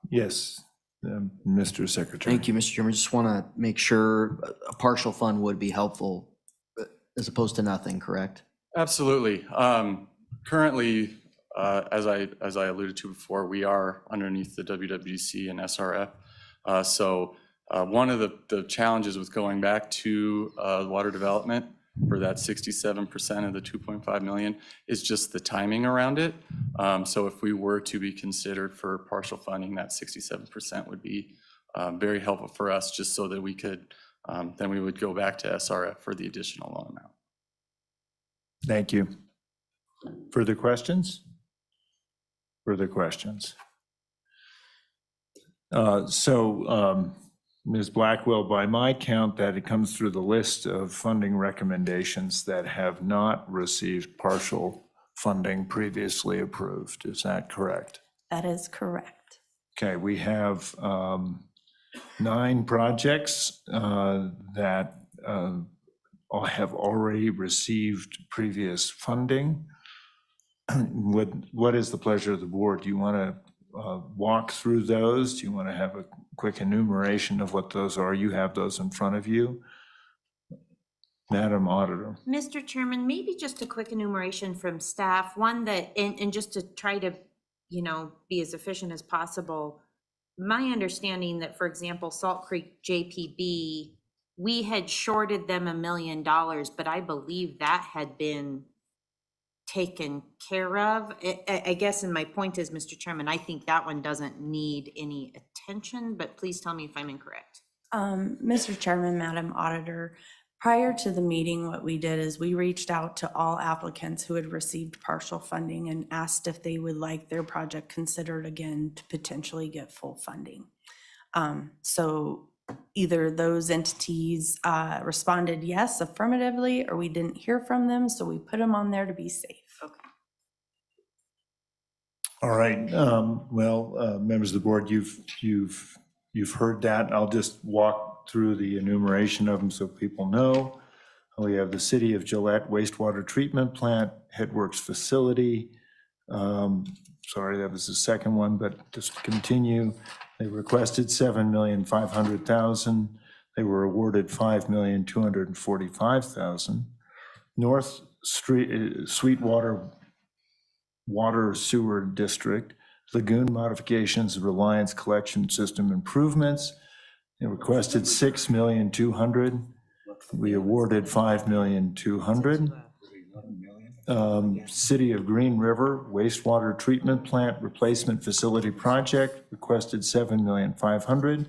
Yes, Mr. Secretary. Thank you, Mr. Chairman. Just want to make sure a partial fund would be helpful as opposed to nothing, correct? Absolutely. Currently, as I alluded to before, we are underneath the WWDC and SRF. So one of the challenges with going back to water development for that 67% of the 2.5 million is just the timing around it. So if we were to be considered for partial funding, that 67% would be very helpful for us, just so that we could, then we would go back to SRF for the additional loan amount. Thank you. Further questions? Further questions? Ms. Blackwell, by my count, that it comes through the list of funding recommendations that have not received partial funding previously approved. Is that correct? That is correct. Okay, we have 9 projects that have already received previous funding. What is the pleasure of the board? Do you want to walk through those? Do you want to have a quick enumeration of what those are? You have those in front of you. Madam Auditor. Mr. Chairman, maybe just a quick enumeration from staff, one that, and just to try to, be as efficient as possible. My understanding that, for example, Salt Creek JPB, we had shorted them $1 million, but I believe that had been taken care of. I guess, and my point is, Mr. Chairman, I think that one doesn't need any attention, but please tell me if I'm incorrect. Mr. Chairman, Madam Auditor, Prior to the meeting, what we did is we reached out to all applicants who had received partial funding and asked if they would like their project considered again to potentially get full funding. So either those entities responded yes affirmatively, or we didn't hear from them, so we put them on there to be safe. All right, members of the board, you've heard that. I'll just walk through the enumeration of them so people know. We have the City of Gillette Wastewater Treatment Plant, Headworks Facility. Sorry, that was the second one, but just to continue, they requested $7,500,000. They were awarded $5,245,000. North Street, Sweetwater Water Sewer District, Lagoon Modifications, Reliance Collection System Improvements. They requested $6,200,000. We awarded $5,200,000. City of Green River Wastewater Treatment Plant Replacement Facility Project requested $7,500,000.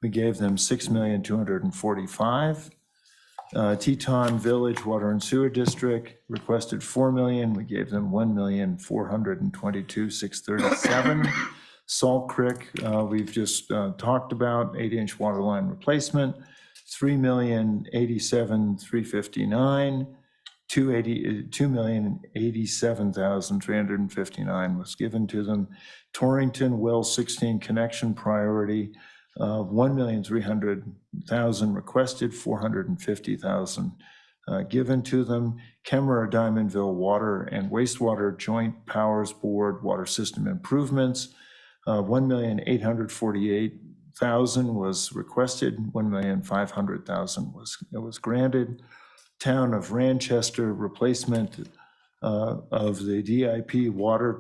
We gave them $6,245,000. Teton Village Water and Sewer District requested $4 million. We gave them $1,422,637. Salt Creek, we've just talked about 8-inch water line replacement, $3,087,359. $2,087,359 was given to them. Torrington Well 16 connection priority, $1,300,000 requested, $450,000 given to them. Kemmerer Diamondville Water and Wastewater Joint Powers Board Water System Improvements, $1,848,000 was requested, $1,500,000 was granted. Town of Ranchester replacement of the DIP water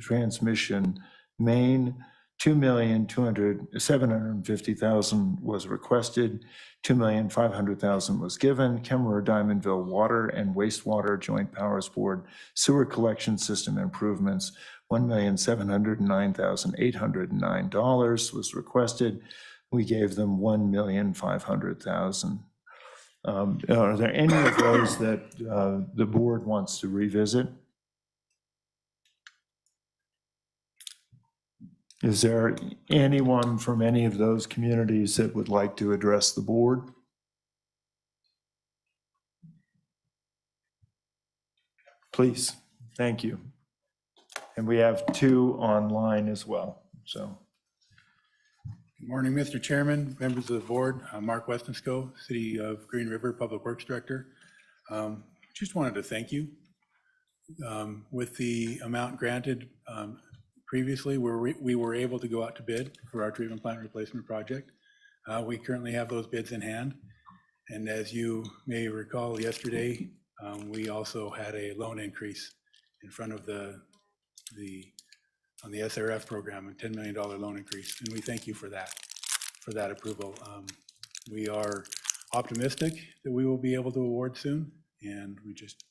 transmission main, $2,750,000 was requested, $2,500,000 was given. Kemmerer Diamondville Water and Wastewater Joint Powers Board sewer collection system improvements, $1,709,809 was requested. We gave them $1,500,000. Are there any of those that the board wants to revisit? Is there anyone from any of those communities that would like to address the board? Please, thank you. And we have 2 online as well, so. Good morning, Mr. Chairman, members of the board. I'm Mark Westensco, City of Green River Public Works Director. Just wanted to thank you. With the amount granted previously, we were able to go out to bid for our treatment plant replacement project. We currently have those bids in hand. And as you may recall yesterday, we also had a loan increase in front of on the SRF program, a $10 million loan increase, and we thank you for that approval. We are optimistic that we will be able to award soon, and we just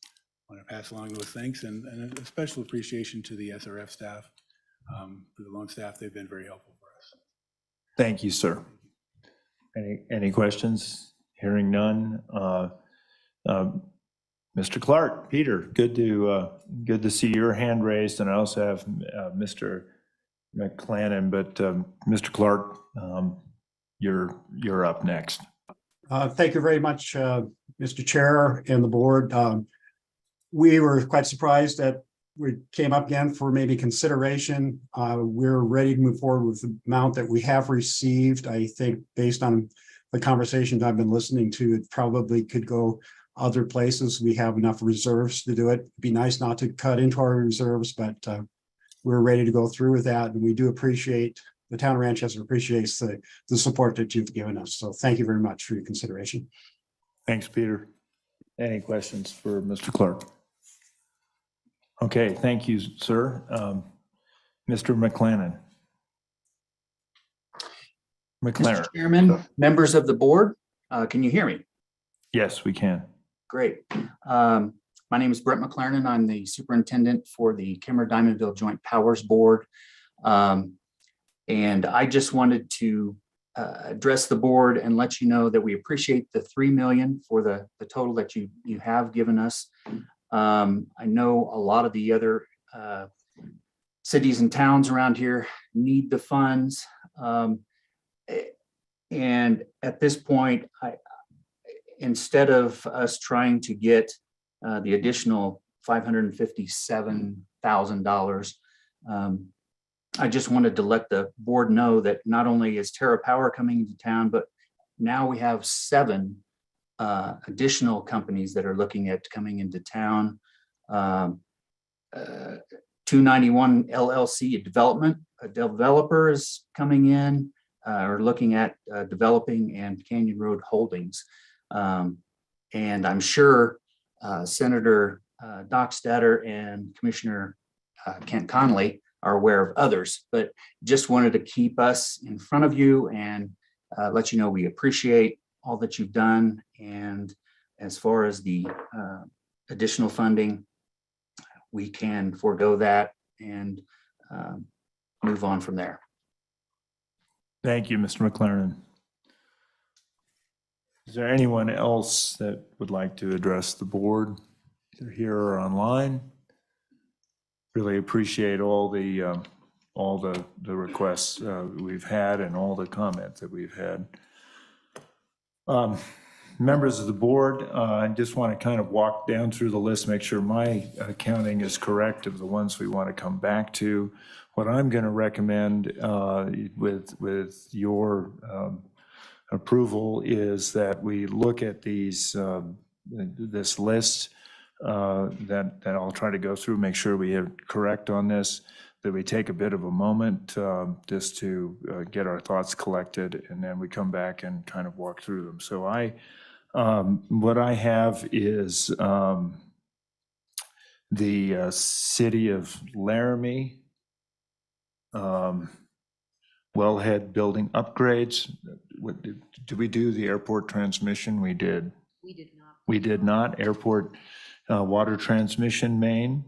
want to pass along those thanks and a special appreciation to the SRF staff, for the loan staff. They've been very helpful for us. Thank you, sir. Any questions? Hearing none. Mr. Clark, Peter, good to see your hand raised, and I also have Mr. McClannon, but Mr. Clark, you're up next. Thank you very much, Mr. Chair and the board. We were quite surprised that we came up again for maybe consideration. We're ready to move forward with the amount that we have received. I think based on the conversations I've been listening to, it probably could go other places. We have enough reserves to do it. It'd be nice not to cut into our reserves, but we're ready to go through with that. And we do appreciate, the town of Ranchester appreciates the support that you've given us. So thank you very much for your consideration. Thanks, Peter. Any questions for Mr. Clark? Okay, thank you, sir. Mr. McClannon. Mr. Chairman, members of the board, can you hear me? Yes, we can. Great. My name is Brett McLaren. I'm the superintendent for the Kemmerer Diamondville Joint Powers Board. And I just wanted to address the board and let you know that we appreciate the 3 million for the total that you have given us. I know a lot of the other cities and towns around here need the funds. And at this point, instead of us trying to get the additional $557,000, I just wanted to let the board know that not only is Terra Power coming into town, but now we have 7 additional companies that are looking at coming into town. 291 LLC, a developer is coming in, or looking at developing, and Canyon Road Holdings. And I'm sure Senator Dockstader and Commissioner Kent Conley are aware of others, but just wanted to keep us in front of you and let you know we appreciate all that you've done. And as far as the additional funding, we can forego that and move on from there. Thank you, Mr. McLaren. Is there anyone else that would like to address the board, either here or online? Really appreciate all the requests we've had and all the comments that we've had. Members of the board, I just want to kind of walk down through the list, make sure my counting is correct of the ones we want to come back to. What I'm going to recommend with your approval is that we look at these this list that I'll try to go through, make sure we have correct on this, that we take a bit of a moment just to get our thoughts collected, and then we come back and kind of walk through them. So what I have is the city of Laramie, wellhead building upgrades. Did we do the airport transmission? We did. We did not. We did not. Airport water transmission main.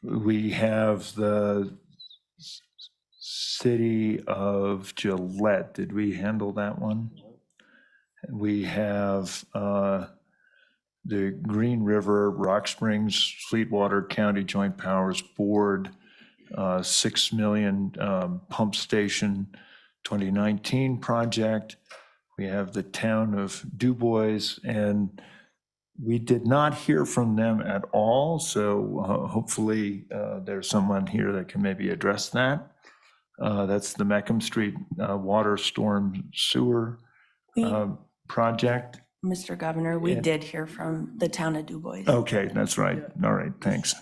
We have the city of Gillette. Did we handle that one? We have the Green River, Rock Springs, Sweetwater County Joint Powers Board, 6 million pump station 2019 project. We have the town of DuBois, and we did not hear from them at all. So hopefully there's someone here that can maybe address that. That's the Meckham Street water storm sewer project. Mr. Governor, we did hear from the town of DuBois. Okay, that's right. All right, thanks.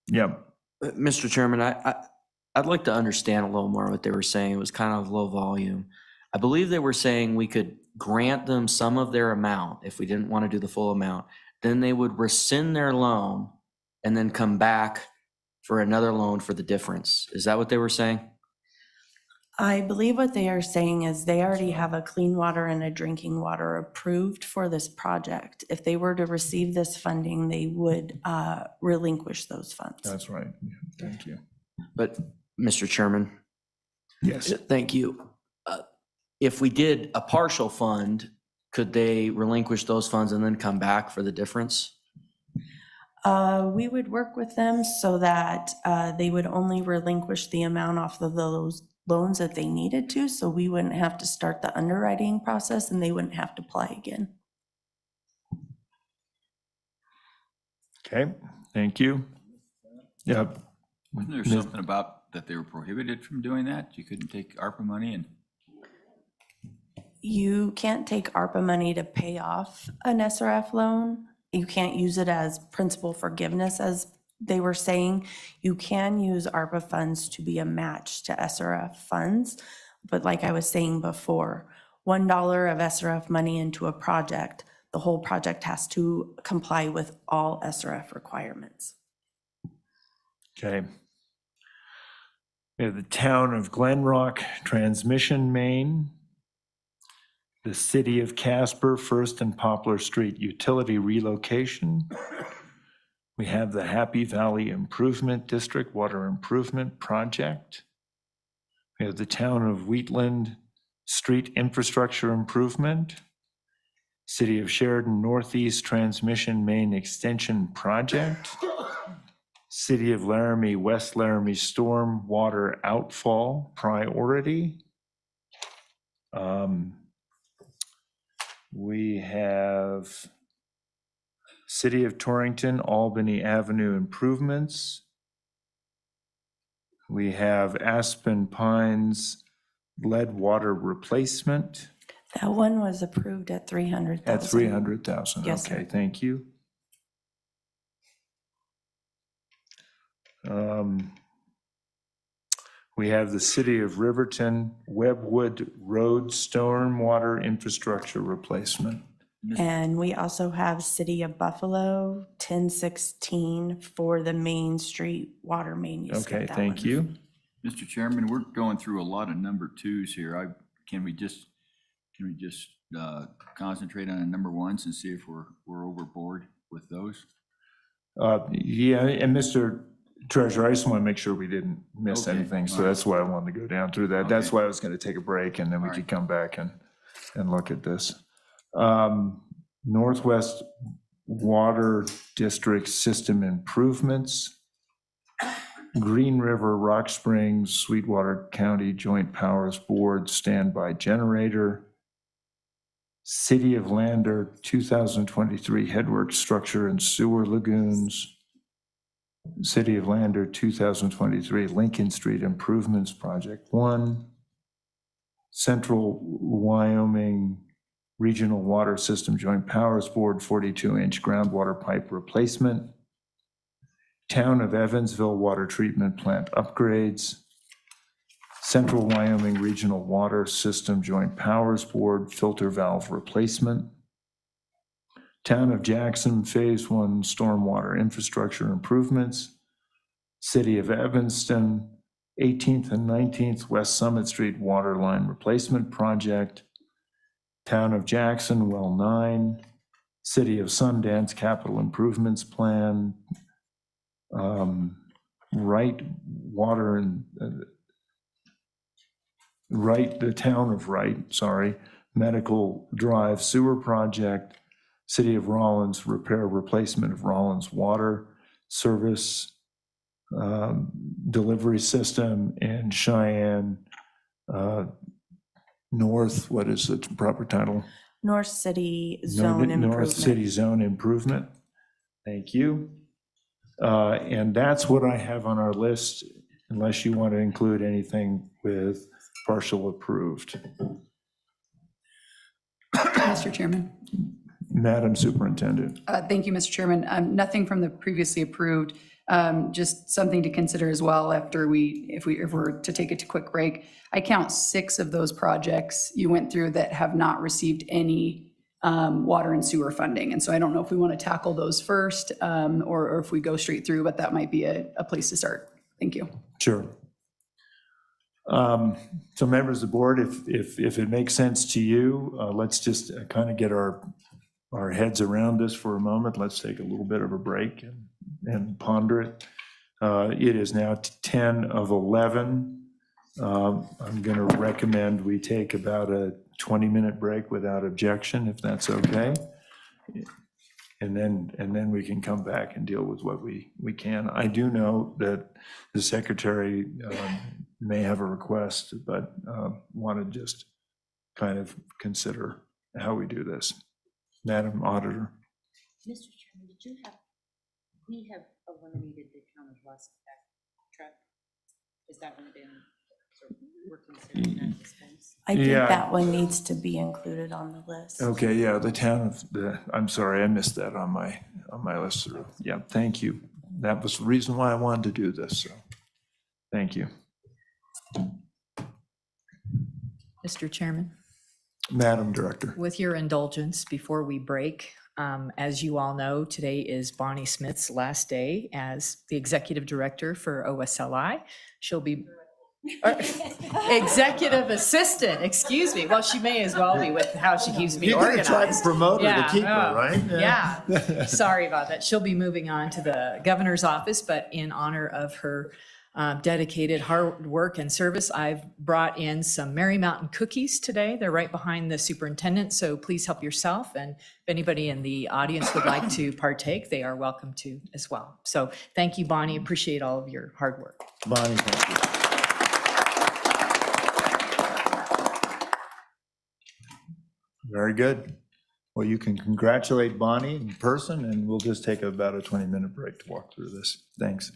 Yep. Mr. Chairman, I'd like to understand a little more what they were saying. It was kind of low volume. I believe they were saying we could grant them some of their amount if we didn't want to do the full amount. Then they would rescind their loan and then come back for another loan for the difference. Is that what they were saying? I believe what they are saying is they already have a clean water and a drinking water approved for this project. If they were to receive this funding, they would relinquish those funds. That's right. Thank you. But, Mr. Chairman. Yes. Thank you. If we did a partial fund, could they relinquish those funds and then come back for the difference? We would work with them so that they would only relinquish the amount off of those loans that they needed to, so we wouldn't have to start the underwriting process and they wouldn't have to apply again. Okay, thank you. Yeah. Wasn't there something about that they were prohibited from doing that? You couldn't take ARPA money and? You can't take ARPA money to pay off an SRF loan. You can't use it as principal forgiveness, as they were saying. You can use ARPA funds to be a match to SRF funds. But like I was saying before, $1 of SRF money into a project, the whole project has to comply with all SRF requirements. Okay. We have the town of Glen Rock transmission main, the city of Casper, First and Poplar Street utility relocation. We have the Happy Valley Improvement District Water Improvement Project. We have the Town of Wheatland Street Infrastructure Improvement, City of Sheridan Northeast Transmission Main Extension Project, City of Laramie, West Laramie Storm Water Outfall Priority. We have City of Torrington, Albany Avenue Improvements. We have Aspen Pines Lead Water Replacement. That one was approved at 300,000. At 300,000, Yes, okay, sir. thank you. We have the City of Riverton Webwood Road Stormwater Infrastructure Replacement. And we also have City of Buffalo, 1016 for the Main Street water main. You skipped Okay, that thank one. you. Mr. Chairman, we're going through a lot of number twos here. Can we just concentrate on the number ones and see if we're overboard with those? Yeah, and Mr. Treasurer, I just want to make sure we didn't miss Okay, anything, so all right. that's why I wanted to go down through that. That's Okay. why I was going to take a break, and then we All could right. come back and look at this. Northwest Water District System Improvements, Green River, Rock Springs, Sweetwater County Joint Powers Board Standby Generator, City of Lander 2023 Headwork Structure and Sewer Lagoons, City of Lander 2023 Lincoln Street Improvements Project 1, Central Wyoming Regional Water System Joint Powers Board 42-inch groundwater pipe replacement, Town of Evansville Water Treatment Plant upgrades, Central Wyoming Regional Water System Joint Powers Board filter valve replacement, Town of Jackson Phase 1 Stormwater Infrastructure Improvements, City of Evanston 18th and 19th West Summit Street Water Line Replacement Project, Town of Jackson Well 9, City of Sundance Capital Improvements Plan, Wright Water and Wright, the Town of Wright, sorry, Medical Drive Sewer Project, City of Rollins Repair Replacement of Rollins Water Service Delivery System, and Cheyenne North, what is the proper title? North City Zone Improvement. North City Zone Improvement. Thank you. And that's what I have on our list, unless you want to include anything with partial approved. Mr. Chairman. Madam Superintendent. Thank you, Mr. Chairman. Nothing from the previously approved, just something to consider as well after if we're to take a quick break. I count 6 of those projects you went through that have not received any water and sewer funding. And so I don't know if we want to tackle those first or if we go straight through, but that might be a place to start. Thank you. Sure. So members of the board, if it makes sense to you, let's just kind of get our heads around this for a moment. Let's take a little bit of a break and ponder it. It is now 10 of 11. I'm going to recommend we take about a 20-minute break without objection, if that's okay. And then we can come back and deal with what we can. I do know that the secretary may have a request, but want to just kind of consider how we do this. Madam Auditor. Mr. Chairman, we have eliminated the town of West truck. Is that one been, we're considering that expense? I think Yeah. that one needs to be included on the list. Okay, yeah, the town of I'm sorry, I missed that on my list. Yeah, thank you. That was the reason why I wanted to do this, so thank you. Mr. Chairman, Madam Director. with your indulgence, before we break, as you all know, today is Bonnie Smith's last day as the Executive Director for OSLI. She'll be Executive Assistant, excuse me. Well, she may as well be with how she keeps me You're gonna organized. try to promote her to Yeah, keep her, right? Yeah. Sorry about that. She'll be moving on to the governor's office, but in honor of her dedicated hard work and service. I've brought in some Merry Mountain cookies today. They're right behind the superintendent, so please help yourself. And if anybody in the audience would like to partake, they are welcome to as well. So thank you, Bonnie. Appreciate all of your hard work. Bonnie, thank you. Very good. Well, you can congratulate Bonnie in person, and we'll just take about a 20-minute break to walk through this. Thanks.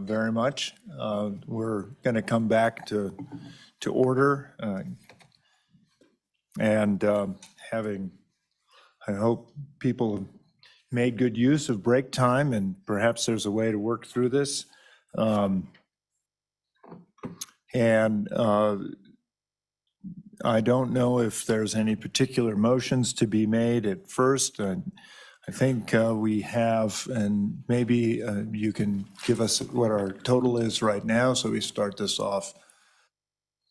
very much. We're going to come back to order and having, I hope people have made good use of break time, and perhaps there's a way to work through this. I don't know if there's any particular motions to be made at first. I think we have, and maybe you can give us what our total is right now, so we start this off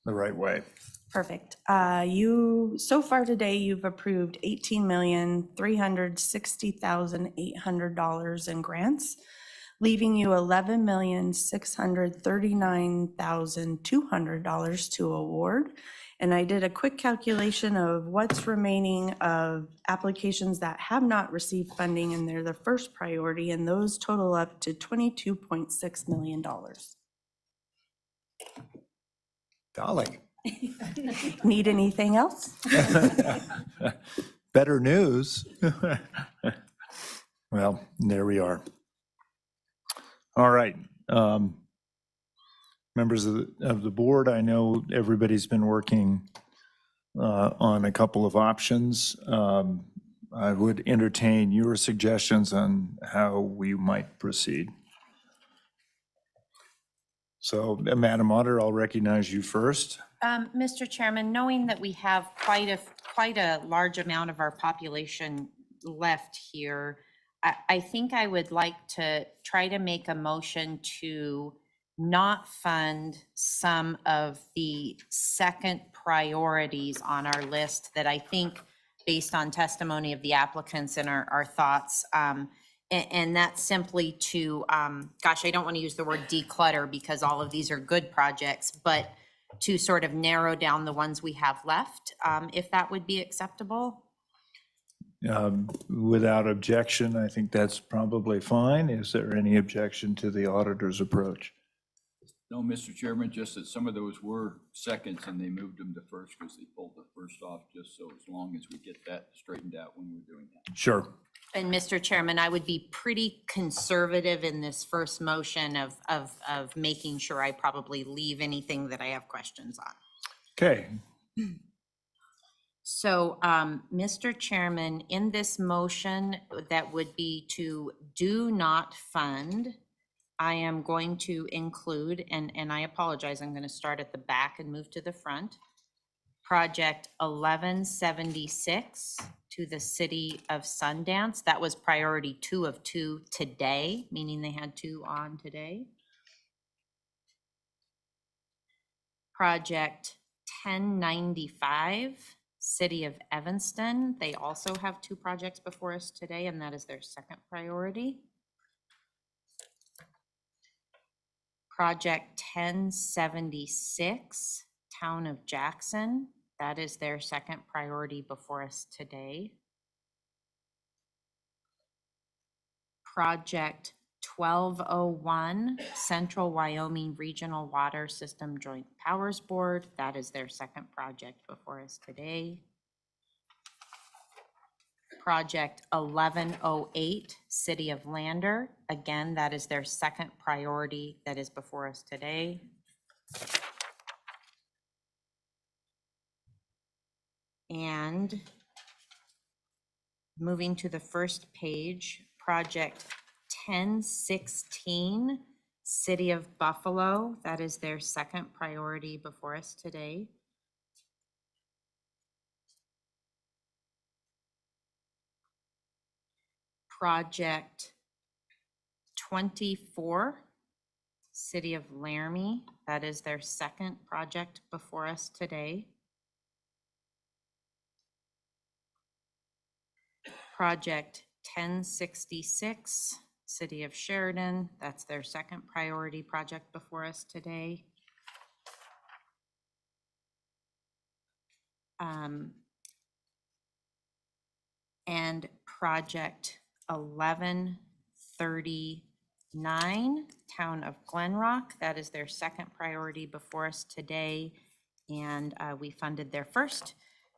the right way. Perfect. So far today, you've approved $18,360,800 in grants, leaving you $11,639,200 to award. And I did a quick calculation of what's remaining of applications that have not received funding, and they're the first priority, and those total up to $22.6 million. Golly. Need anything else? Better news. Well, there we are. All right. Members of the board, I know everybody's been working on a couple of options. I would entertain your suggestions on how we might proceed. So, Madam Auditor, I'll recognize you first. Mr. Chairman, knowing that we have quite a large amount of our population left here, I think I would like to try to make a motion to not fund some of the second priorities on our list that I think, based on testimony of the applicants and our thoughts, and that's simply to, gosh, I don't want to use the word declutter because all of these are good projects, but to sort of narrow down the ones we have left, if that would be acceptable. Without objection, I think that's probably fine. Is there any objection to the auditor's approach? No, Mr. Chairman, just that some of those were seconds and they moved them to first because they pulled the first off, just so as long as we get that straightened out when we're doing that. Sure. And Mr. Chairman, I would be pretty conservative in this first motion of making sure I probably leave anything that I have questions on. Okay. So, Mr. Chairman, in this motion that would be to do not fund, I am going to include, and I apologize, I'm going to start at the back and move to the front. Project 1176 to the city of Sundance. That was priority 2 of 2 today, meaning they had 2 on today. Project 1095, city of Evanston. They also have 2 projects before us today, and that is their second priority. Project 1076, town of Jackson. That is their second priority before us today. Project 1201, Central Wyoming Regional Water System Joint Powers Board. That is their second project before us today. Project 1108, City of Lander. Again, that is their second priority that is before us today. And moving to the first page, Project 1016, City of Buffalo. That is their second priority before us today. Project 24, City of Laramie. That is their second project before us today. Project 1066, City of Sheridan. That's their second priority project before us today. And Project 1139, Town of Glenrock. That is their second priority before us today, and we funded their first.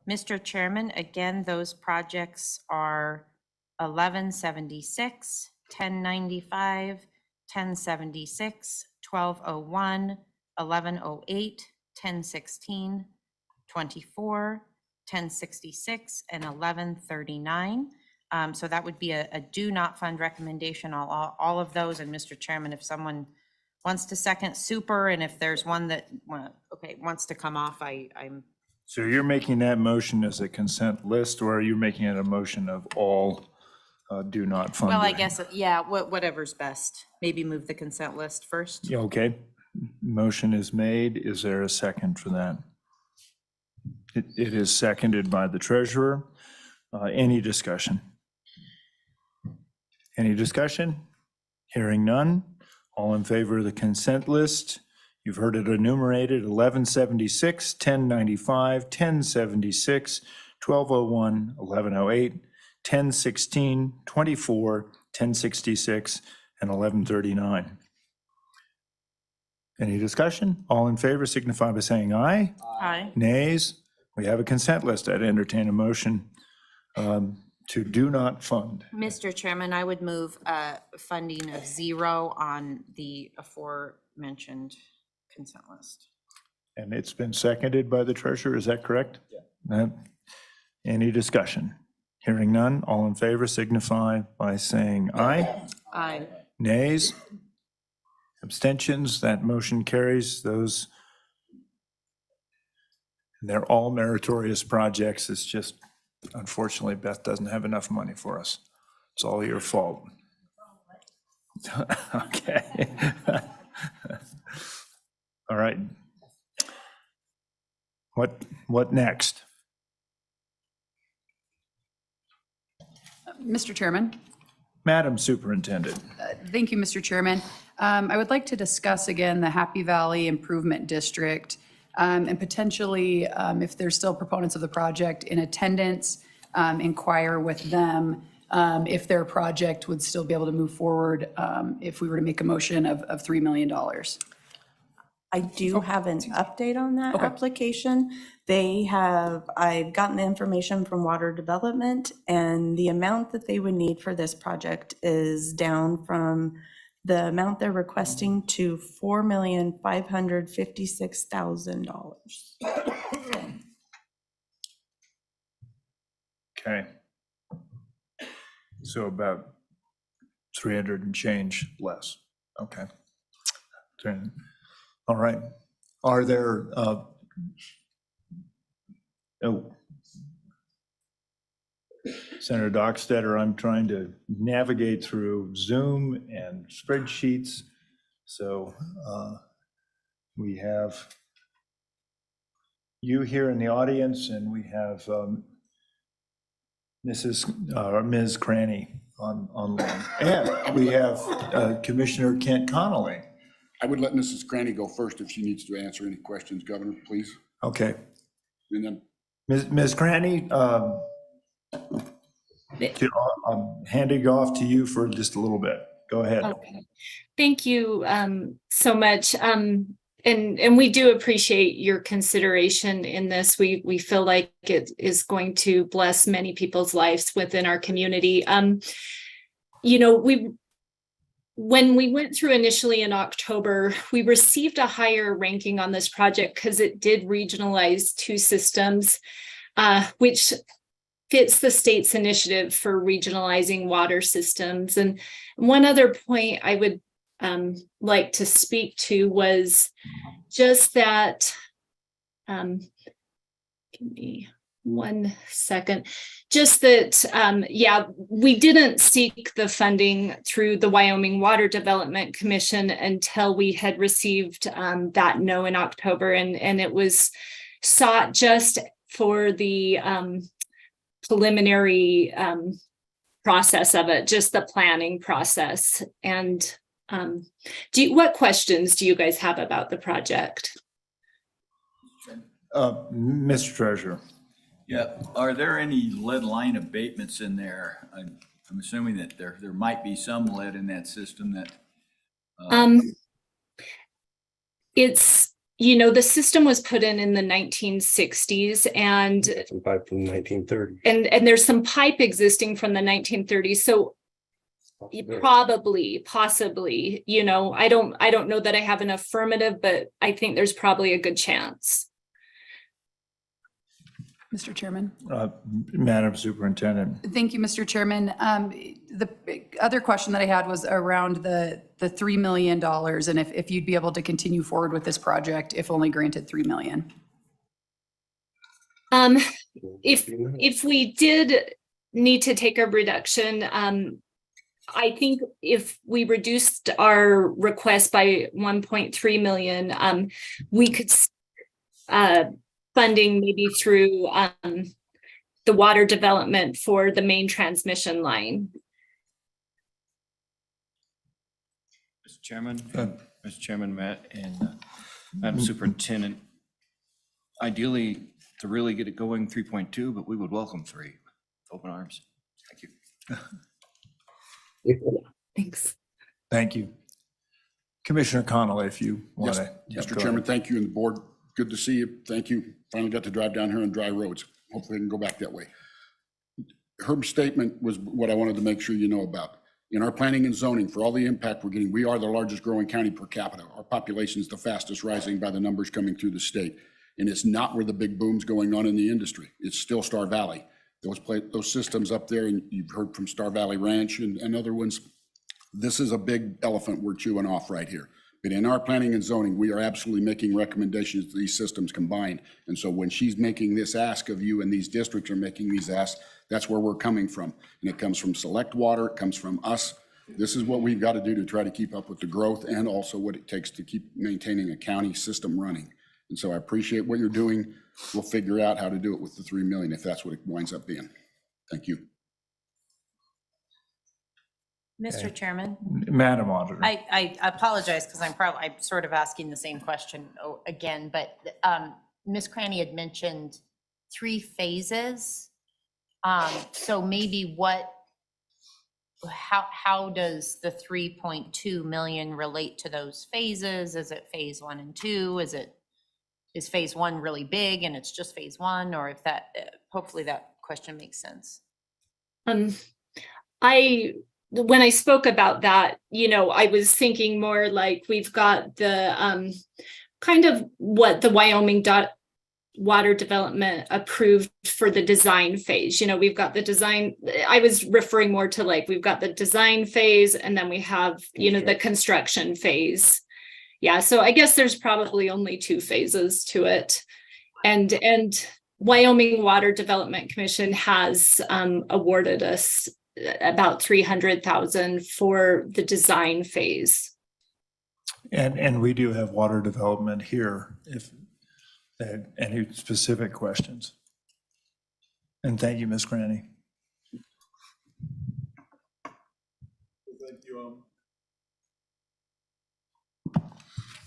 Mr. Chairman, again, those projects are 1176, 1095, 1076, 1201, 1108, 1016, 24, 1066, and 1139. So that would be a do not fund recommendation, all of those. And Mr. Chairman, if someone wants to second, super. And if there's one that, wants to come off, I'm. So you're making that motion as a consent list, or are you making it a motion of all do not fund? Well, I guess, yeah, whatever's best. Maybe move the consent list first. Yeah, okay. Motion is made. Is there a second for that? It is seconded by the treasurer. Any discussion? Any discussion? Hearing none. All in favor of the consent list? You've heard it enumerated: 1176, 1095, 1076, 1201, 1108, 1016, 24, 1066, and 1139. Any discussion? All in favor signify by saying aye. Aye. Nays? We have a consent list. I'd entertain a motion to do not fund. Mr. Chairman, I would move funding of 0 on the aforementioned consent list. And it's been seconded by the treasurer, is that correct? Yeah. Any discussion? Hearing none, all in favor signify by saying aye. Aye. Nays? Abstentions? That motion carries. Those, they're all meritorious projects. It's just, unfortunately, Beth doesn't have enough money for us. It's all your fault. Okay. All right. What next? Mr. Chairman. Madam Superintendent. Thank you, Mr. Chairman. I would like to discuss again the Happy Valley Improvement District and potentially, if there's still proponents of the project in attendance, inquire with them if their project would still be able to move forward if we were to make a motion of $3 million. I do have an update on that application. I've gotten the information from Water Development, and the amount that they would need for this project is down from the amount they're requesting to $4,556,000. Okay. So about 300 and change less. Okay. All right. Are there, Senator Dockstetter, I'm trying to navigate through Zoom and spreadsheets. So we have you here in the audience, and we have Ms. Cranny online. And we have Commissioner Kent Connolly. I would let Mrs. Cranny go first if she needs to answer any questions, Governor, please. Okay. And then Ms. Cranny, I'm handing off to you for just a little bit. Go ahead. Okay. Thank you so much. And we do appreciate your consideration in this. We feel like it is going to bless many people's lives within our community. You know, when we went through initially in October, we received a higher ranking on this project because it did regionalize 2 systems, which fits the state's initiative for regionalizing water systems. And one other point I would like to speak to was just that, give me 1 second, just that, yeah, we didn't seek the funding through the Wyoming Water Development Commission until we had received that no in October, and it was sought just for the preliminary process of it, just the planning process. And what questions do you guys have about the project? Mr. Treasurer. Yeah, are there any lead line abatements in there? I'm assuming that there might be some lead in that system that. It's, you know, the system was put in the 1960s, and some pipe from the 1930s. And there's some pipe existing from the 1930s. So Probably, possibly, you know, I don't know that I have an affirmative, but I think there's probably a good chance. Mr. Chairman. Madam Superintendent. Thank you, Mr. Chairman. The other question that I had was around the $3 million and if you'd be able to continue forward with this project if only granted $3 million. If we did need to take a reduction, I think if we reduced our request by 1.3 million, we could funding maybe through the water development for the main transmission line. Mr. Chairman, Matt, and Madam Superintendent, ideally, to really get it going, 3.2, but we would welcome 3 with open arms. Thank you. Thanks. Thank you. Commissioner Connolly, if you want to. Mr. Chairman, thank you, and the board. Good to see you. Thank you. Finally got to drive down here on dry roads. Hopefully I can go back that way. Herb's statement was what I wanted to make sure you know about. In our planning and zoning, for all the impact we're getting, we are the largest growing county per capita. Our population is the fastest rising by the numbers coming through the state. And it's not where the big boom's going on in the industry. It's still Star Valley. Those systems up there, and you've heard from Star Valley Ranch and other ones, this is a big elephant we're chewing off right here. But in our planning and zoning, we are absolutely making recommendations to these systems combined. And so when she's making this ask of you and these districts are making these asks, that's where we're coming from. And it comes from Select Water, it comes from us. This is what we've got to do to try to keep up with the growth and also what it takes to keep maintaining a county system running. And so I appreciate what you're doing. We'll figure out how to do it with the 3 million if that's what it winds up being. Thank you. Mr. Chairman? Madam Auditor. I apologize because I'm sort of asking the same question again, but Ms. Cranny had mentioned 3 phases. So maybe how does the 3.2 million relate to those phases? Is it phase 1 and 2? Is phase 1 really big and it's just phase 1? Or if that, hopefully that question makes sense. When I spoke about that, you know, I was thinking more like we've got the kind of what the Wyoming water development approved for the design phase. You know, we've got the design. I was referring more to like we've got the design phase and then we have, you know, the construction phase. Yeah, so I guess there's probably only 2 phases to it. And Wyoming Water Development Commission has awarded us about $300,000 for the design phase. And we do have water development here if any specific questions. And thank you, Ms. Cranny. Thank you.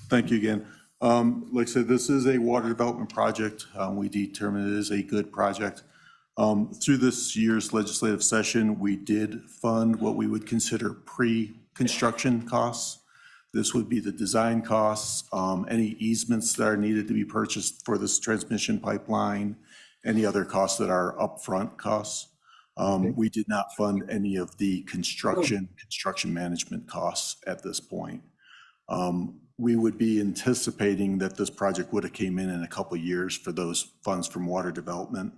Thank you again. Like I said, this is a water development project. We determined it is a good project. Through this year's legislative session, we did fund what we would consider pre-construction costs. This would be the design costs, any easements that are needed to be purchased for this transmission pipeline, any other costs that are upfront costs. We did not fund any of the construction management costs at this point. We would be anticipating that this project would have came in a couple of years for those funds from water development.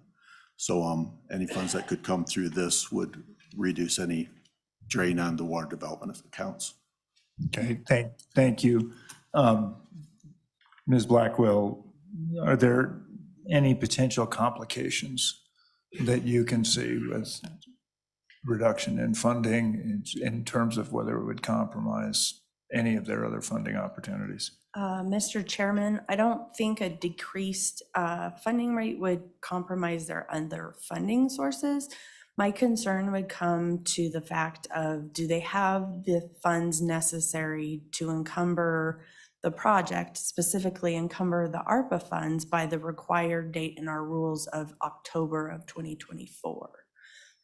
So any funds that could come through this would reduce any drain on the water development accounts. Okay, thank you. Ms. Blackwell, are there any potential complications that you can see with reduction in funding in terms of whether it would compromise any of their other funding opportunities? Mr. Chairman, I don't think a decreased funding rate would compromise their other funding sources. My concern would come to the fact of, do they have the funds necessary to encumber the project, specifically encumber the ARPA funds by the required date in our rules of October of 2024?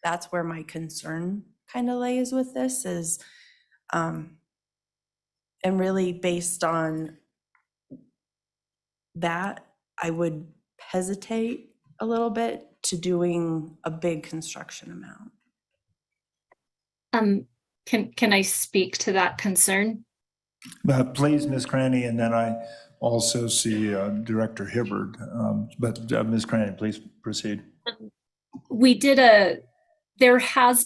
That's where my concern kind of lays with this is, and really based on that, I would hesitate a little bit to doing a big construction amount. Can I speak to that concern? Please, Ms. Cranny, and then I also see Director Hibbard. But Ms. Cranny, please proceed. There has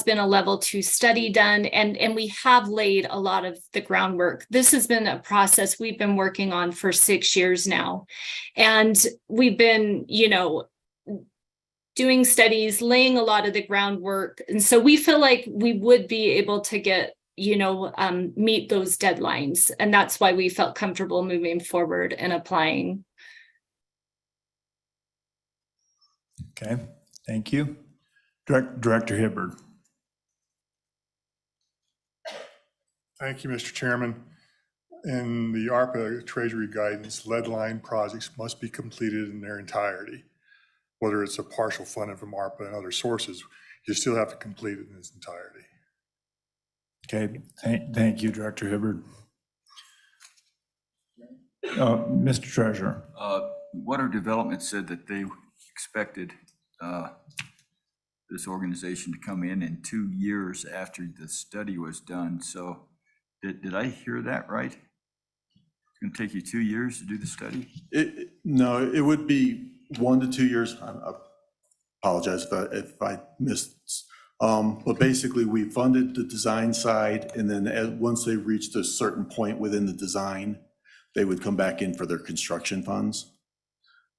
been a level 2 study done, and we have laid a lot of the groundwork. This has been a process we've been working on for 6 years now. And we've been, doing studies, laying a lot of the groundwork. And so we feel like we would be able to get, meet those deadlines. And that's why we felt comfortable moving forward and applying. Okay, thank you. Director Hibbard. Thank you, Mr. Chairman. In the ARPA Treasury guidance, lead line projects must be completed in their entirety. Whether it's a partial funding from ARPA and other sources, you still have to complete it in its entirety. Okay, thank you, Director Hibbard. Mr. Treasurer. Water Development said that they expected this organization to come in 2 years after the study was done. So did I hear that right? It's going to take you 2 years to do the study? No, it would be 1 to 2 years. I apologize if I missed. But basically, we funded the design side, and then once they reached a certain point within the design, they would come back in for their construction funds.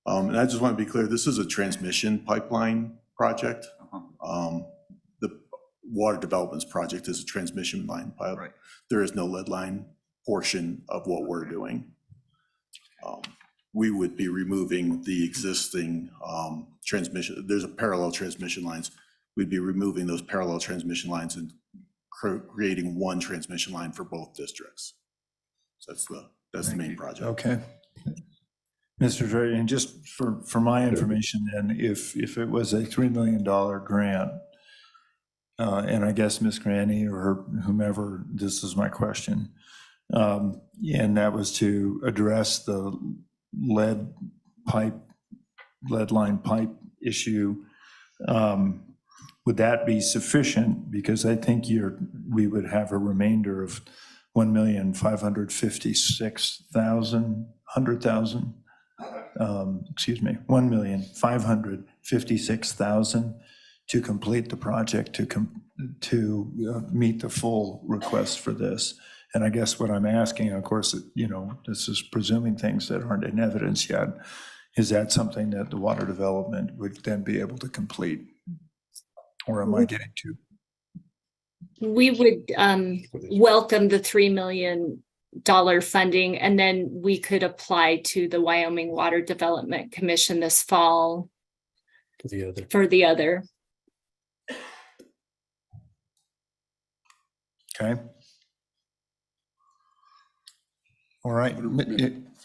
And I just want to be clear, this is a transmission pipeline project. The Water Development's project is a transmission line pilot. Right. There is no lead line portion of what we're doing. We would be removing the existing transmission. There's a parallel transmission lines. We'd be removing those parallel transmission lines and creating one transmission line for both districts. So that's the main project. Okay. Mr. Dre, and just for my information, then, if it was a $3 million grant, and I guess Ms. Granny or whomever, this is my question, and that was to address the lead line pipe issue, would that be sufficient? Because I think we would have a remainder of $1,556,000 to complete the project to meet the full request for this. And I guess what I'm asking, of course, this is presuming things that aren't in evidence yet. Is that something that the Water Development would then be able to complete? Or am I getting too? We would welcome the $3 million funding, and then we could apply to the Wyoming Water Development Commission this fall for the other. Okay. All right.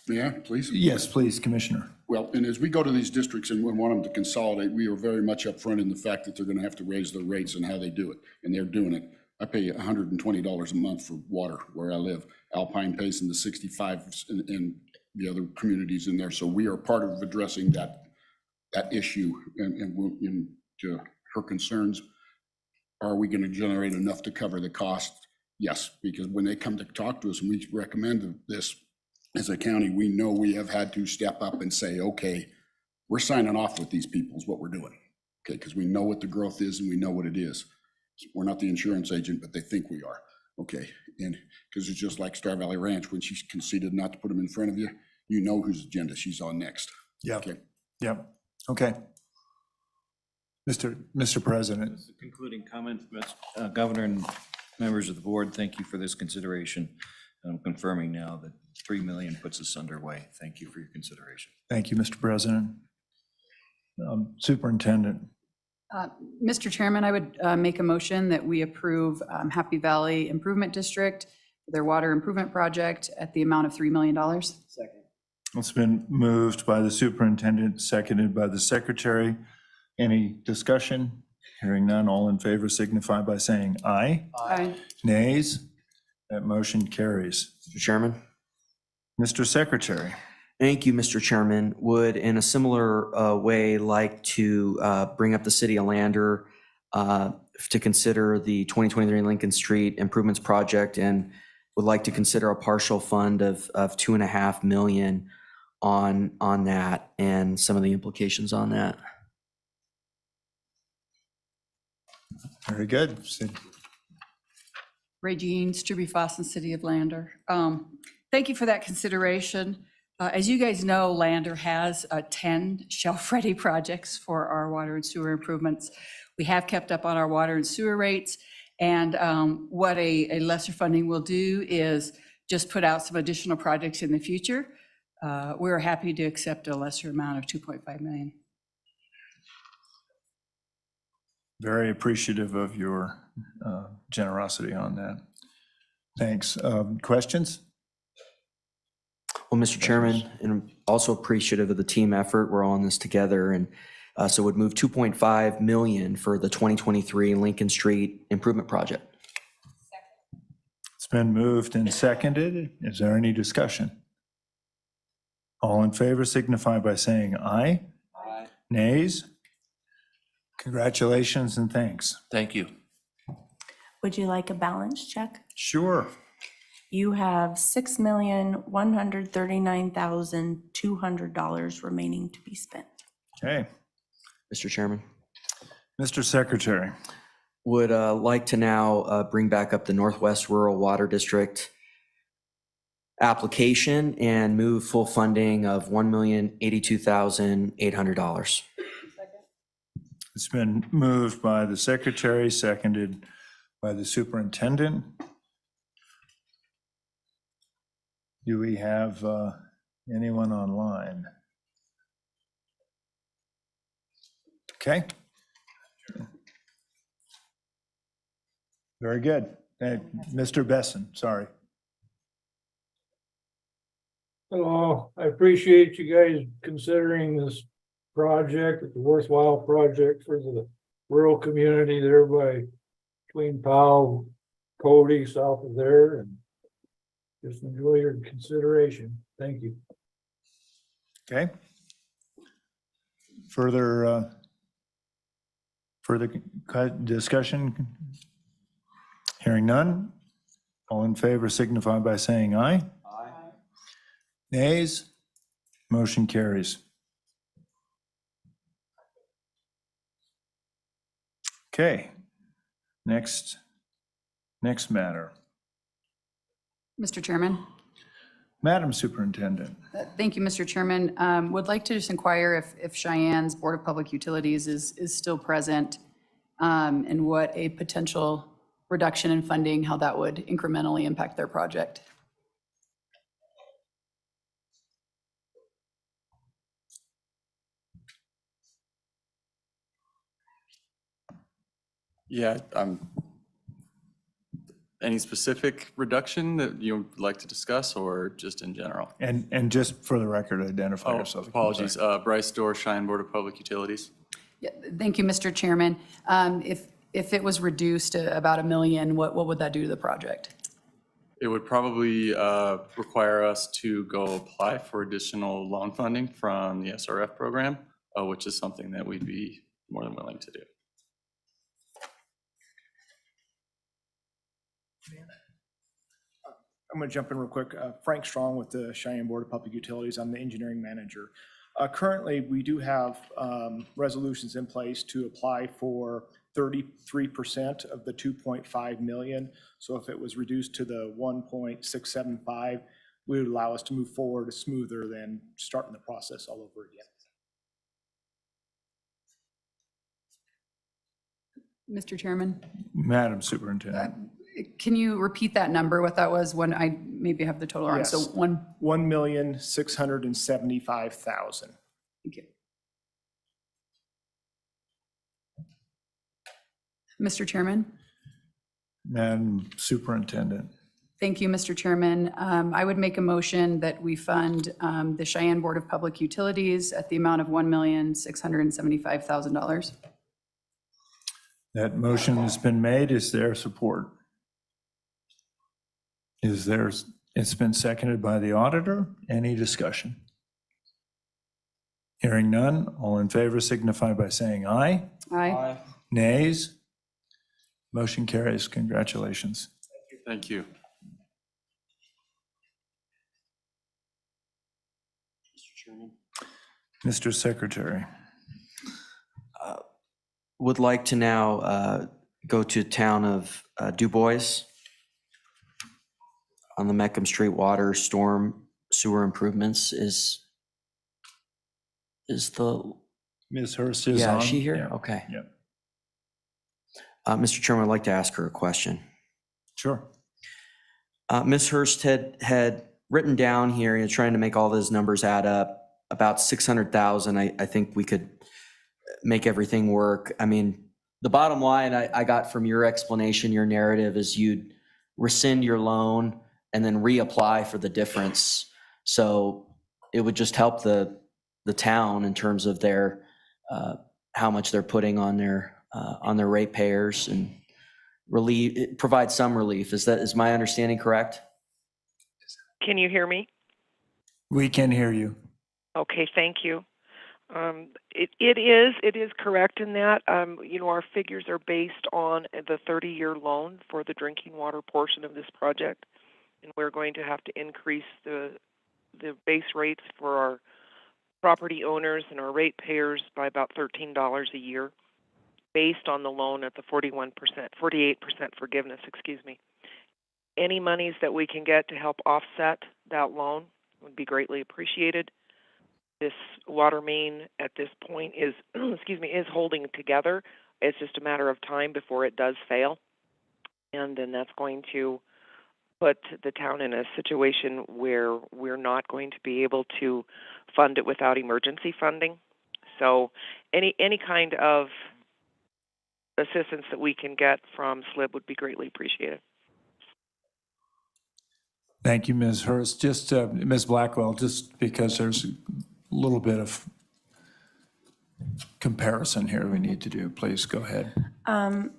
May I, please? Yes, please, Commissioner. Well, and as we go to these districts and we want them to consolidate, we are very much upfront in the fact that they're going to have to raise their rates and how they do it, and they're doing it. I pay $120 a month for water where I live. Alpine pays in the 65s and the other communities in there. So we are part of addressing that issue. And to her concerns, are we going to generate enough to cover the cost? Yes, because when they come to talk to us and we recommend this as a county, we know we have had to step up and say, okay, we're signing off with these people is what we're doing. Okay, because we know what the growth is and we know what it is. We're not the insurance agent, but they think we are. Okay, and because it's just like Star Valley Ranch, when she conceded not to put them in front of you, you know whose agenda she's on next. Yeah. Okay. Yeah. Okay. Mr. President. Concluding comment, Governor and members of the board, thank you for this consideration. I'm confirming now that $3 million puts us underway. Thank you for your consideration. Thank you, Mr. President. Superintendent. Mr. Chairman, I would make a motion that we approve Happy Valley Improvement District, their water improvement project at the amount of $3 million. Second. It's been moved by the superintendent, seconded by the secretary. Any discussion? Hearing none, all in favor signify by saying aye. Aye. Nays? That motion carries. Mr. Chairman. Mr. Secretary. Thank you, Mr. Chairman. Would, in a similar way, like to bring up the city of Lander to consider the 2023 Lincoln Street Improvements Project and would like to consider a partial fund of 2.5 million on that and some of the implications on that. Very good. Regine Strube-Fossen, City of Lander. Thank you for that consideration. As you guys know, Lander has 10 shelf-ready projects for our water and sewer improvements. We have kept up on our water and sewer rates, and what a lesser funding will do is just put out some additional projects in the future. We're happy to accept a lesser amount of 2.5 million. Very appreciative of your generosity on that. Thanks. Questions? Well, Mr. Chairman, and also appreciative of the team effort. We're all in this together, and so would move 2.5 million for the 2023 Lincoln Street Improvement Project. It's been moved and seconded. Is there any discussion? All in favor signify by saying aye. Aye. Nays? Congratulations and thanks. Thank you. Would you like a balance check? Sure. You have $6,139,200 remaining to be spent. Okay. Mr. Chairman. Mr. Secretary. Would like to now bring back up the Northwest Rural Water District application and move full funding of $1,082,800. It's been moved by the secretary, seconded by the superintendent. Do we have anyone online? Okay. Very good. Mr. Besson, sorry. Hello, I appreciate you guys considering this project. It's a worthwhile project for the rural community there by between Powell, Cody, south of there, and just enjoy your consideration. Thank you. Okay. Further discussion? Hearing none. All in favor signify by saying aye. Aye. Nays? Motion carries. Okay. Next matter. Mr. Chairman. Madam Superintendent. Thank you, Mr. Chairman. Would like to just inquire if Cheyenne's Board of Public Utilities is still present, and what a potential reduction in funding, how that would incrementally impact their project. Yeah, any specific reduction that you'd like to discuss or just in general? And just for the record, identify yourself. Apologies. Bryce Dorr, Cheyenne Board of Public Utilities. Yeah, thank you, Mr. Chairman. If it was reduced to about $1 million, what would that do to the project? It would probably require us to go apply for additional loan funding from the SRF program, which is something that we'd be more than willing to do. I'm going to jump in real quick. Frank Strong with the Cheyenne Board of Public Utilities. I'm the engineering manager. Currently, we do have resolutions in place to apply for 33% of the 2.5 million. So if it was reduced to the 1.675, we would allow us to move forward smoother than starting the process all over again. Mr. Chairman? Madam Superintendent. Can you repeat that number, what that was, when I maybe have the total wrong? Yes. So 1,675,000. Thank you. Mr. Chairman? Madam Superintendent. Thank you, Mr. Chairman. I would make a motion that we fund the Cheyenne Board of Public Utilities at the amount of $1,675,000. That motion has been made. Is there support? It's been seconded by the auditor. Any discussion? Hearing none, all in favor signify by saying aye. Aye. Nays? Motion carries. Congratulations. Thank you. Mr. Secretary. Would like to now go to town of Du Bois on the Meckham Street water storm sewer improvements. Is the Ms. Hurst is yeah, on. is she here? Yeah. Okay. Yeah. Mr. Chairman, I'd like to ask her a question. Sure. Ms. Hurst had written down here, you know, trying to make all those numbers add up, about 600,000. I think we could make everything work. I mean, the bottom line I got from your explanation, your narrative, is you'd rescind your loan and then reapply for the difference. So it would just help the town in terms of their how much they're putting on their ratepayers and provide some relief. Is my understanding correct? Can you hear me? We can hear you. Okay, thank you. It is correct in that, you know, our figures are based on the 30-year loan for the drinking water portion of this project, and we're going to have to increase the base rates for our property owners and our ratepayers by about $13 a year, based on the loan at the 48% forgiveness, Any monies that we can get to help offset that loan would be greatly appreciated. This water main at this point is, is holding together. It's just a matter of time before it does fail. And then that's going to put the town in a situation where we're not going to be able to fund it without emergency funding. So any kind of assistance that we can get from Slib would be greatly appreciated. Thank you, Ms. Hurst. Just Ms. Blackwell, just because there's a little bit of comparison here we need to do, please go ahead.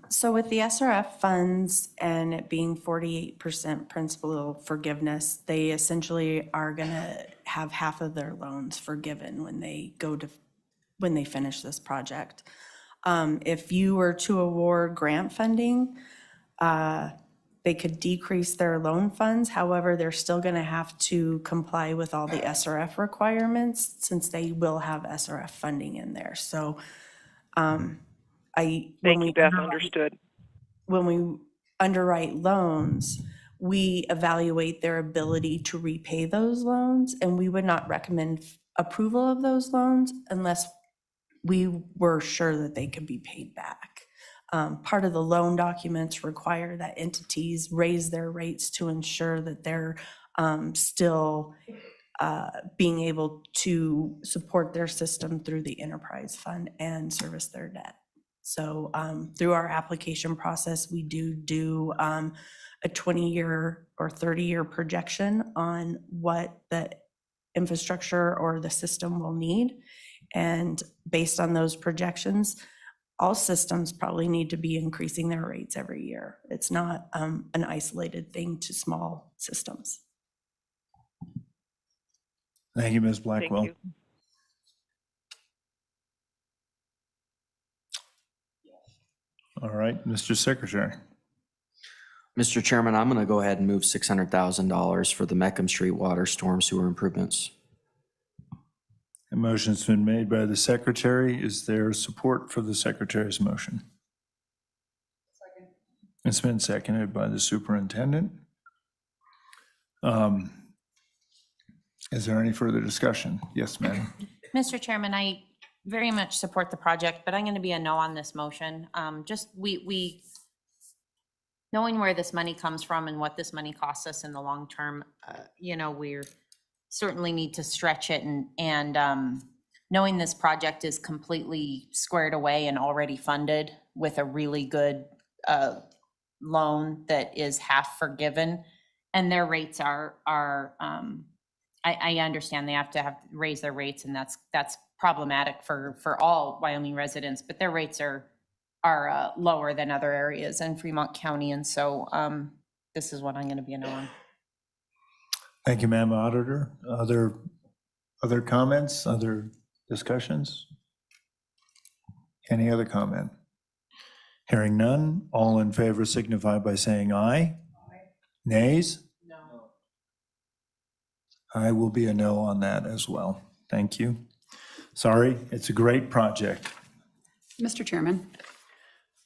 So with the SRF funds and it being 48% principal forgiveness, they essentially are going to have half of their loans forgiven when they finish this project. If you were to award grant funding, they could decrease their loan funds. However, they're still going to have to comply with all the SRF requirements since they will have SRF funding in there. So Thank you, Beth. Understood. When we underwrite loans, we evaluate their ability to repay those loans, and we would not recommend approval of those loans unless we were sure that they could be paid back. Part of the loan documents require that entities raise their rates to ensure that they're still being able to support their system through the enterprise fund and service their debt. So through our application process, we do a 20-year or 30-year projection on what the infrastructure or the system will need. And based on those projections, all systems probably need to be increasing their rates every year. It's not an isolated thing to small systems. Thank you, Ms. Blackwell. Thank you. All right, Mr. Secretary. Mr. Chairman, I'm going to go ahead and move $600,000 for the Meckham Street water storm sewer improvements. A motion's been made by the Secretary. Is there support for the Secretary's motion? Second. It's been seconded by the Superintendent. Is there any further discussion? Yes, ma'am. Mr. Chairman, I very much support the project, but I'm going to be a no on this motion. Just we knowing where this money comes from and what this money costs us in the long term, you know, we're certainly need to stretch it, and knowing this project is completely squared away and already funded with a really good loan that is half forgiven, and their rates are I understand they have to raise their rates, and that's problematic for all Wyoming residents, but their rates are lower than other areas in Fremont County, and so this is what I'm going to be a no on. Thank you, ma'am. Auditor. Other comments, other discussions? Any other comment? Hearing none, all in favor signify by saying aye. Nays? No. I will be a no on that as well. Thank you. Sorry, it's a great project. Mr. Chairman.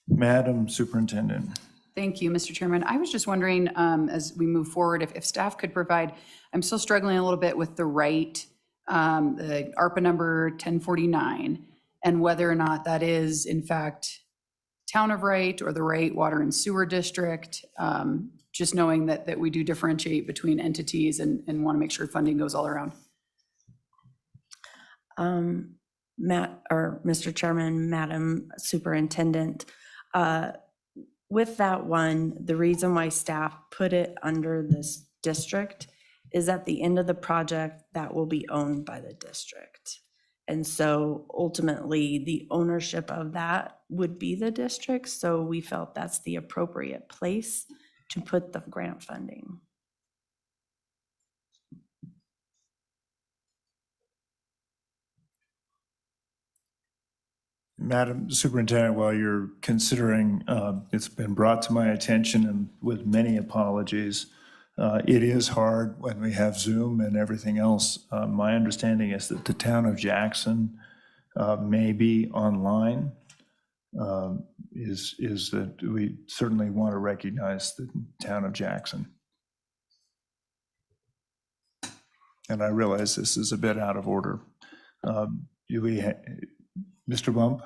Madam Superintendent. Thank you, Mr. Chairman. I was just wondering, as we move forward, if staff could provide, I'm still struggling a little bit with the right, the ARPA number 1049, and whether or not that is in fact Town of Wright or the Wright Water and Sewer District, just knowing that we do differentiate between entities and want to make sure funding goes all around. Matt, or Mr. Chairman, Madam Superintendent, with that one, the reason why staff put it under this district is at the end of the project, that will be owned by the district. And so ultimately, the ownership of that would be the district. So we felt that's the appropriate place to put the grant funding. Madam Superintendent, while you're considering, it's been brought to my attention, and with many apologies, it is hard when we have Zoom and everything else. My understanding is that the town of Jackson may be online. Is that we certainly want to recognize the town of Jackson. And I realize this is a bit out of order. Mr. Bump?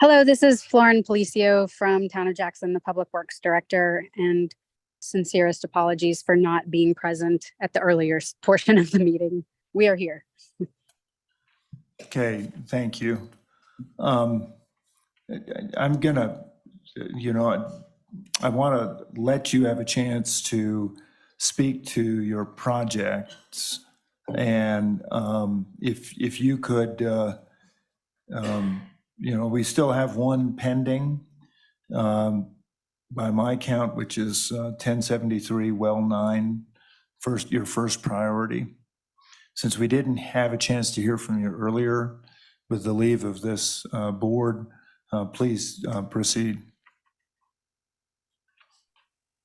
Hello, this is Florin Policio from Town of Jackson, the Public Works Director, and sincerest apologies for not being present at the earlier portion of the meeting. We are here. Okay, thank you. I'm gonna, I want to let you have a chance to speak to your projects, and if you could, we still have one pending by my count, which is 1073 Well 9, your first priority. Since we didn't have a chance to hear from you earlier, with the leave of this board, please proceed.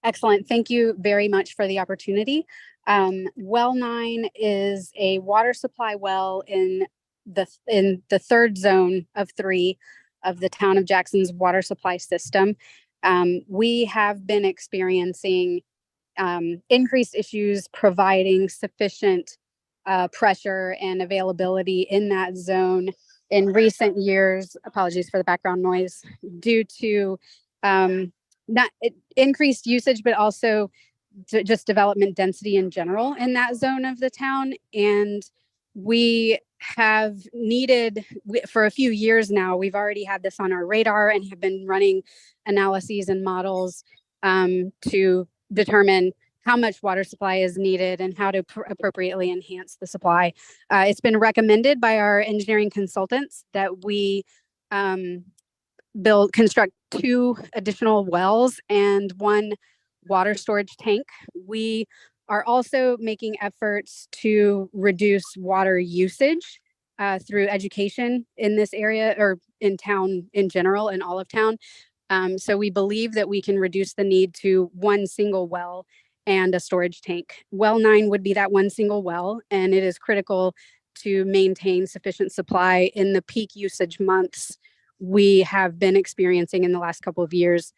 Excellent. Thank you very much for the opportunity. Well 9 is a water supply well in the third zone of 3 of the Town of Jackson's water supply system. We have been experiencing increased issues providing sufficient pressure and availability in that zone in recent years. Apologies for the background noise, due to not increased usage, but also just development density in general in that zone of the town. And we have needed, for a few years now, we've already had this on our radar and have been running analyses and models to determine how much water supply is needed and how to appropriately enhance the supply. It's been recommended by our engineering consultants that we construct 2 additional wells and 1 water storage tank. We are also making efforts to reduce water usage through education in this area, or in town in general, in all of town. So we believe that we can reduce the need to 1 single well and a storage tank. Well 9 would be that 1 single well, and it is critical to maintain sufficient supply in the peak usage months we have been experiencing in the last couple of years,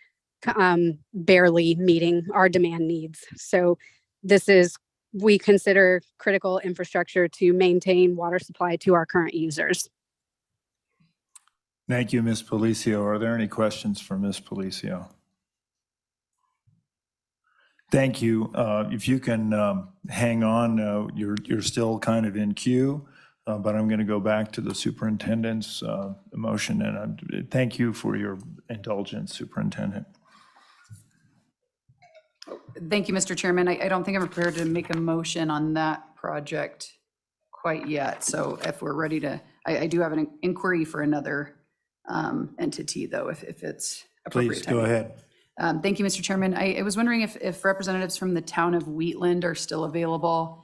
barely meeting our demand needs. So this is, we consider critical infrastructure to maintain water supply to our current users. Thank you, Ms. Policio. Are there any questions for Ms. Policio? Thank you. If you can hang on, you're still kind of in queue, but I'm going to go back to the superintendent's motion, and thank you for your indulgence, Superintendent. Thank you, Mr. Chairman. I don't think I'm prepared to make a motion on that project quite yet. So if we're ready to, I do have an inquiry for another entity, though, if it's appropriate. Please, go ahead. Thank you, Mr. Chairman. I was wondering if representatives from the town of Wheatland are still available.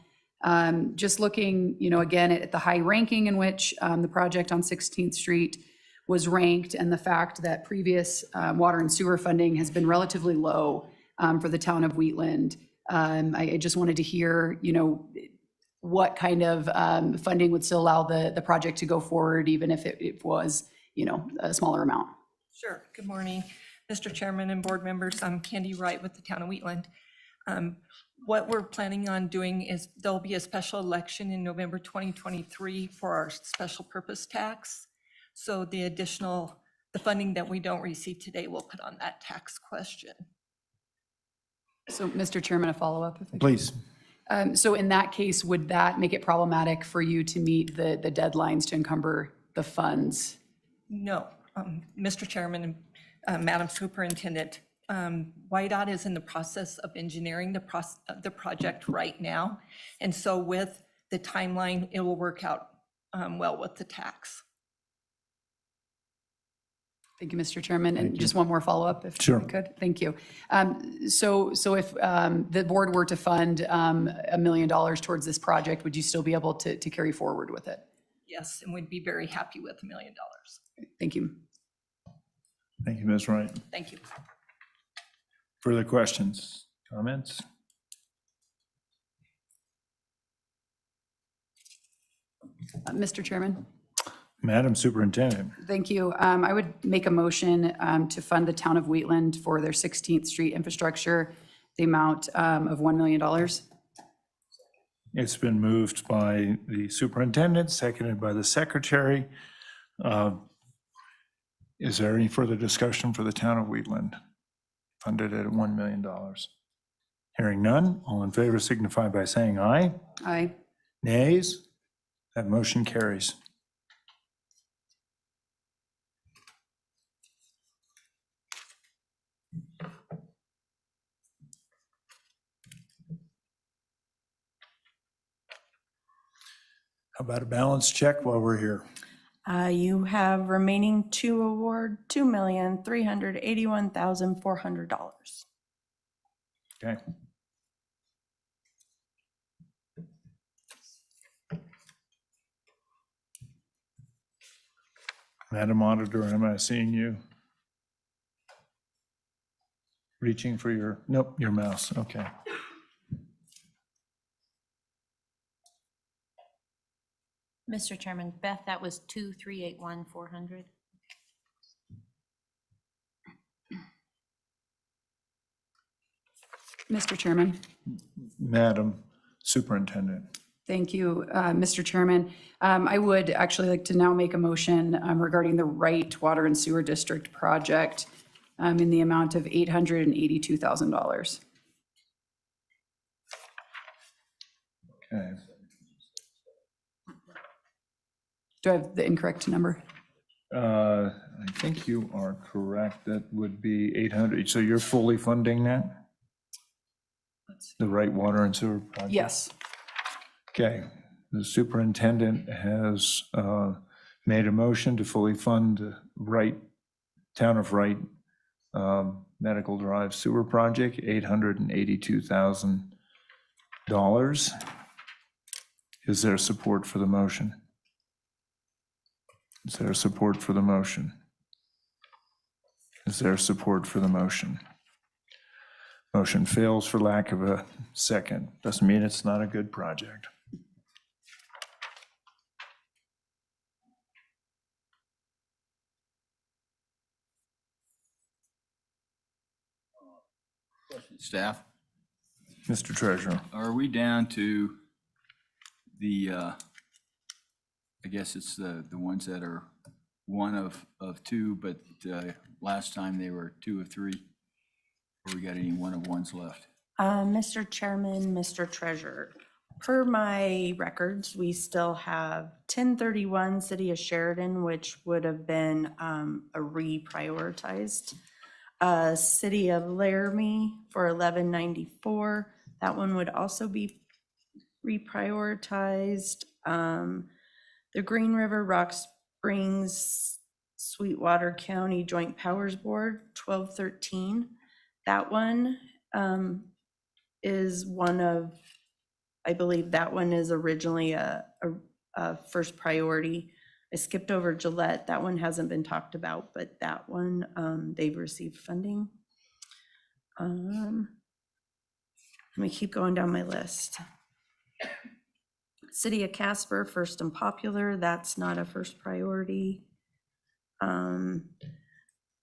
Just looking, again, at the high ranking in which the project on 16th Street was ranked and the fact that previous water and sewer funding has been relatively low for the town of Wheatland. I just wanted to hear, what kind of funding would still allow the project to go forward, even if it was, a smaller amount. Sure. Good morning, Mr. Chairman and board members. I'm Candy Wright with the town of Wheatland. What we're planning on doing is there'll be a special election in November 2023 for our special purpose tax. So the funding that we don't receive today, we'll put on that tax question. So, Mr. Chairman, a follow-up, if I could. Please. So in that case, would that make it problematic for you to meet the deadlines to encumber the funds? No, Mr. Chairman and Madam Superintendent, WIDOT is in the process of engineering the project right now. And so with the timeline, it will work out well with the tax. Thank you, Mr. Chairman. And just one more follow-up, if Sure. I could. Thank you. So if the board were to fund $1 million towards this project, would you still be able to carry forward with it? Yes, and we'd be very happy with $1 million. Thank you. Thank you, Ms. Wright. Thank you. Further questions, comments? Mr. Chairman. Madam Superintendent. Thank you. I would make a motion to fund the town of Wheatland for their 16th Street infrastructure, the amount of $1 million. It's been moved by the superintendent, seconded by the secretary. Is there any further discussion for the town of Wheatland? Funded at $1 million. Hearing none, all in favor signify by saying aye. Aye. Nays? That motion carries. How about a balance check while we're here? You have remaining to award $2,381,400. Okay. Madam Auditor, am I seeing you? Reaching for your, nope, your mouse, okay. Mr. Chairman, Beth, that was 2,381,400. Mr. Chairman. Madam Superintendent. Thank you, Mr. Chairman. I would actually like to now make a motion regarding the Wright Water and Sewer District project in the amount of $882,000. Okay. Do I have the incorrect number? I think you are correct. That would be 800. So you're fully funding that? The Wright Water and Sewer project? Yes. Okay. The superintendent has made a motion to fully fund Wright, Town of Wright Medical Drive Sewer Project, $882,000. Is there support for the motion? Is there support for the motion? Is there support for the motion? Motion fails for lack of a second. Doesn't mean it's not a good project. Staff? Mr. Treasurer. Are we down to the, I guess it's the ones that are one of two, but last time they were two of three? Or we got any one of ones left? Mr. Chairman, Mr. Treasurer, per my records, we still have 1031 City of Sheridan, which would have been a reprioritized. City of Laramie for 1194, that one would also be reprioritized. The Green River Rock Springs Sweetwater County Joint Powers Board 1213, that one is one of, I believe that one is originally a first priority I skipped over Gillette. That one hasn't been talked about, but that one, they've received funding. Let me keep going down my list. City of Casper, First and Popular, that's not a first priority.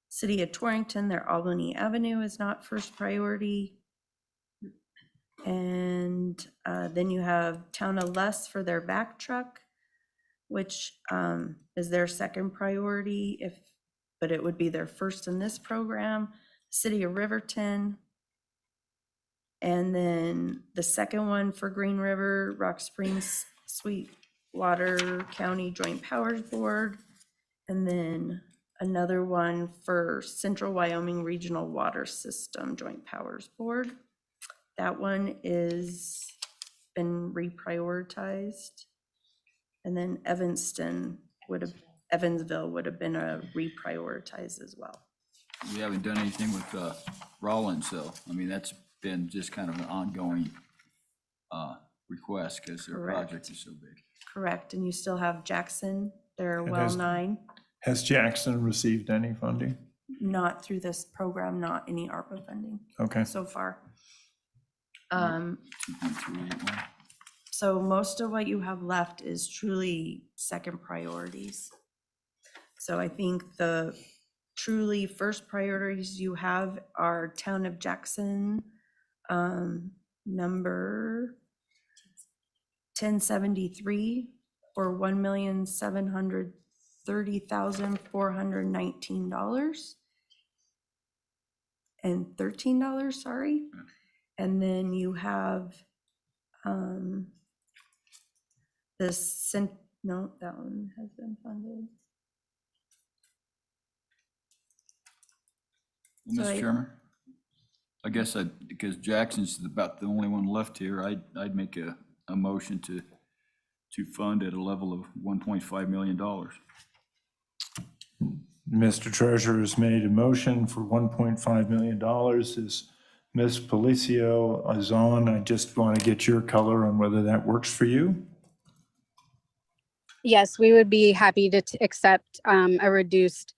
City of Torrington, their Albany Avenue is not first priority. And then you have Town of Less for their back truck, which is their second priority, but it would be their first in this program. City of Riverton. And then the second one for Green River, Rock Springs, Sweetwater County Joint Powers Board. And then another one for Central Wyoming Regional Water System Joint Powers Board. That one is been reprioritized. And then Evansville would have been a reprioritized as well. We haven't done anything with Rollins, though. I mean, that's been just kind of an ongoing request because their Correct. project is so big. Correct, and you still have Jackson, their And well has- 9, Has Jackson received any funding? not through this program, not any ARPA funding Okay. so far. 2.381. So most of what you have left is truly second priorities. So I think the truly first priorities you have are Town of Jackson, number 1073 for $1,730,419 and $13, sorry. And then you have no, that one has been funded. Well, So Mr. Chairman, I guess because Jackson's about the only one left here, I'd make a motion to fund at a level of $1.5 million. Mr. Treasurer has made a motion for $1.5 million. Is Ms. Policio is on? I just want to get your color on whether that works for you. Yes, we would be happy to accept a reduced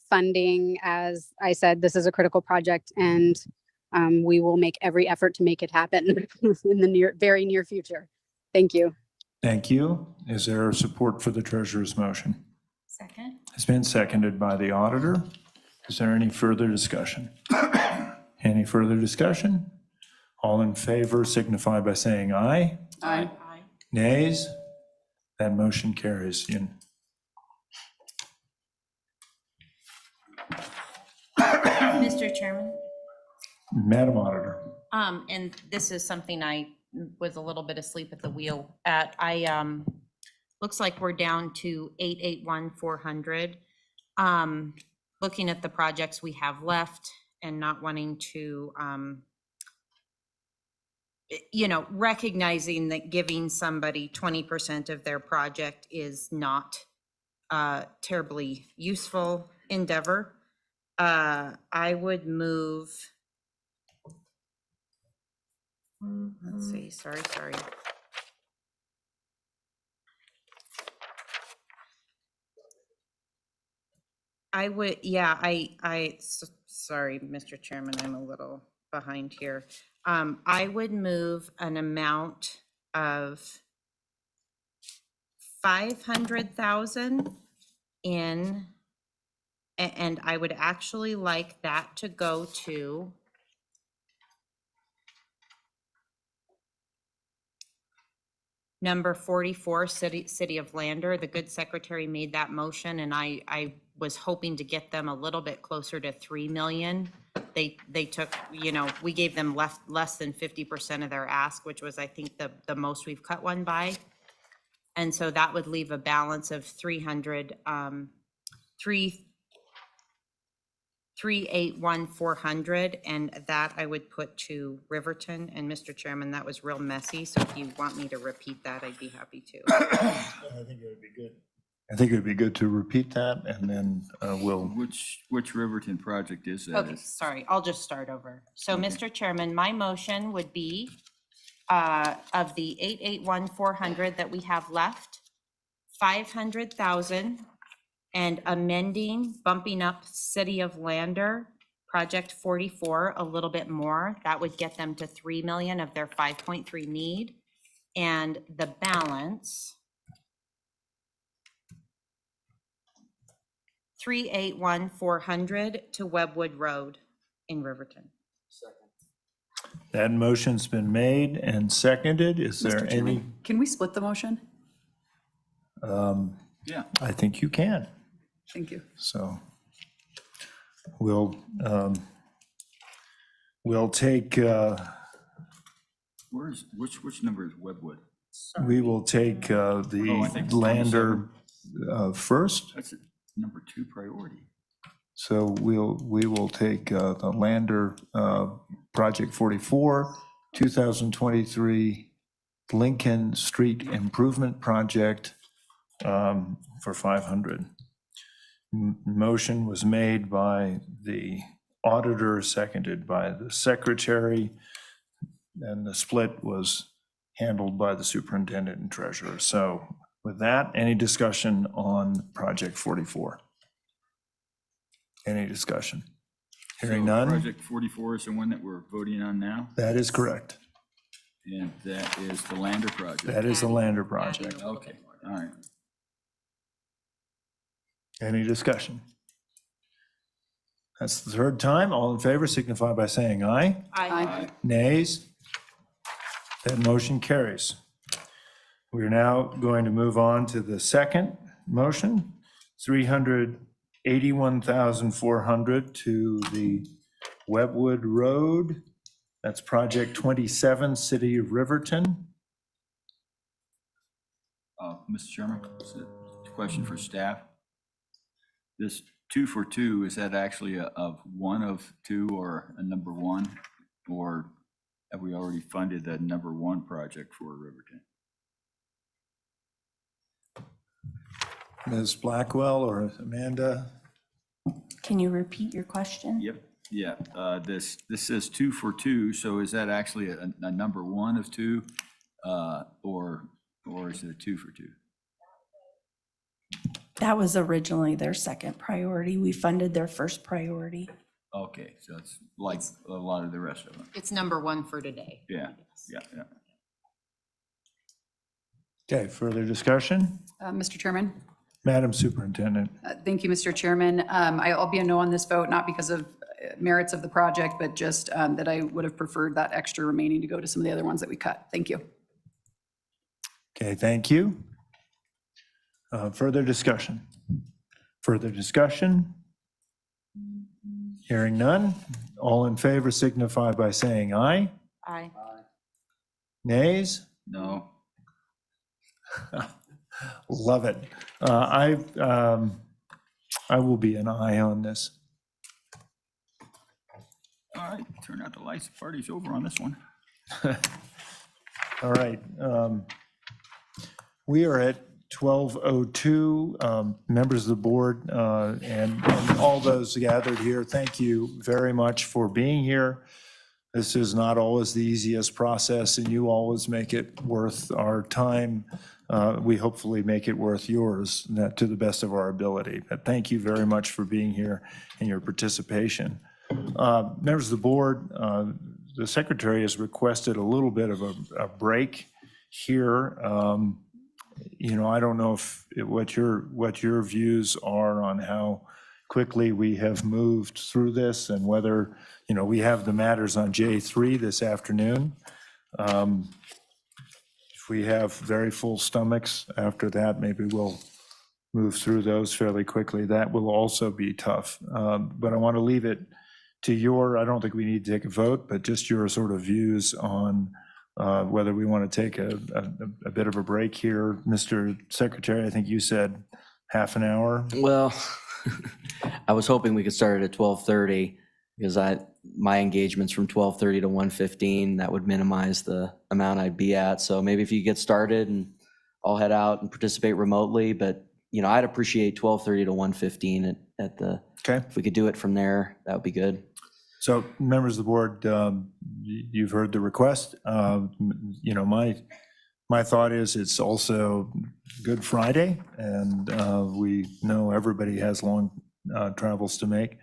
funding. As I said, this is a critical project and we will make every effort to make it happen in the very near future. Thank you. Thank you. Is there support for the treasurer's motion? Second. It's been seconded by the auditor. Is there any further discussion? Any further discussion? All in favor signify by saying aye. Aye. Nays? That motion carries. Mr. Chairman? Madam Auditor. And this is something I was a little bit asleep at the wheel at. Looks like we're down to 881,400. Looking at the projects we have left and not wanting to, recognizing that giving somebody 20% of their project is not a terribly useful endeavor. I would move, let's see, sorry. I would, sorry, Mr. Chairman, I'm a little behind here. I would move an amount of 500,000 in, and I would actually like that to go to number 44, City of Lander. The good secretary made that motion, and I was hoping to get them a little bit closer to 3 million. They took, we gave them less than 50% of their ask, which was, I think, the most we've cut one by. And so that would leave a balance of 381,400, and that I would put to Riverton. And Mr. Chairman, that was real messy, so if you want me to repeat that, I'd be happy to. I think it would be good. I think it would be good to repeat that, and then we'll. Which Riverton project is that? Okay, sorry, I'll just start over. So, Okay. Mr. Chairman, my motion would be of the 881,400 that we have left, 500,000 and amending, bumping up City of Lander, Project 44, a little bit more. That would get them to 3 million of their 5.3 need. And the balance, 381,400 to Webwood Road in Riverton. That motion's been made and seconded. Is there Mr. any? Chairman, can we split the motion? Yeah. I think you can. Thank you. So we'll take, which number is Webwood? we will take Oh, I think the it's Lander first. That's number 2 priority. So we will take the Lander Project 44, 2023 Lincoln Street Improvement Project for 500. Motion was made by the auditor, seconded by the secretary, and the split was handled by the superintendent and treasurer. So with that, any discussion on Project 44? Any discussion? Hearing So none? Project 44 is the one that we're voting on now, That is correct. and that is the Lander project. That is the Lander project. Okay, all right. Any discussion? That's the third time. All in favor signify by saying aye. Aye. Nays? That motion carries. We're now going to move on to the second motion, 381,400 to the Webwood Road. That's project 27, City of Riverton. Mr. Chairman, it's a question for staff. This 2 for 2, is that actually of one of two or a number one? Or have we already funded that number one project for Riverton? Ms. Blackwell or Amanda? Can you repeat your question? Yep, yeah, this says 2 for 2, so is that actually a number one of two? Or is it a 2 for 2? That was originally their second priority. We funded their first priority. Okay, so it's like a lot of the rest of them. It's number one for today. Yeah. Okay, further discussion? Mr. Chairman? Madam Superintendent. Thank you, Mr. Chairman. I'll be a no on this vote, not because of merits of the project, but just that I would have preferred that extra remaining to go to some of the other ones that we cut. Thank you. Okay, thank you. Further discussion? Further discussion? Hearing none. All in favor signify by saying aye. Aye. Nays? No. Love it. I will be an aye on this. All right, turn out the lights, the party's over on this one. All right. We are at 12:02. Members of the board and all those gathered here, thank you very much for being here. This is not always the easiest process, and you always make it worth our time. We hopefully make it worth yours to the best of our ability. But thank you very much for being here and your participation. Members of the board, the secretary has requested a little bit of a break here. I don't know what your views are on how quickly we have moved through this and whether, we have the matters on J3 this afternoon. If we have very full stomachs after that, maybe we'll move through those fairly quickly. That will also be tough. But I want to leave it to I don't think we need to take a vote, but just your sort of views on whether we want to take a bit of a break here. Mr. Secretary, I think you said half an hour. Well, I was hoping we could start at 12:30 because my engagement's from 12:30 to 1:15. That would minimize the amount I'd be at. So maybe if you get started and I'll head out and participate remotely, but I'd appreciate 12:30 to 1:15 at the, okay. If we could do it from there, that would be good. So members of the board, you've heard the request. My my thought is it's also Good Friday, and we know everybody has long travels to make,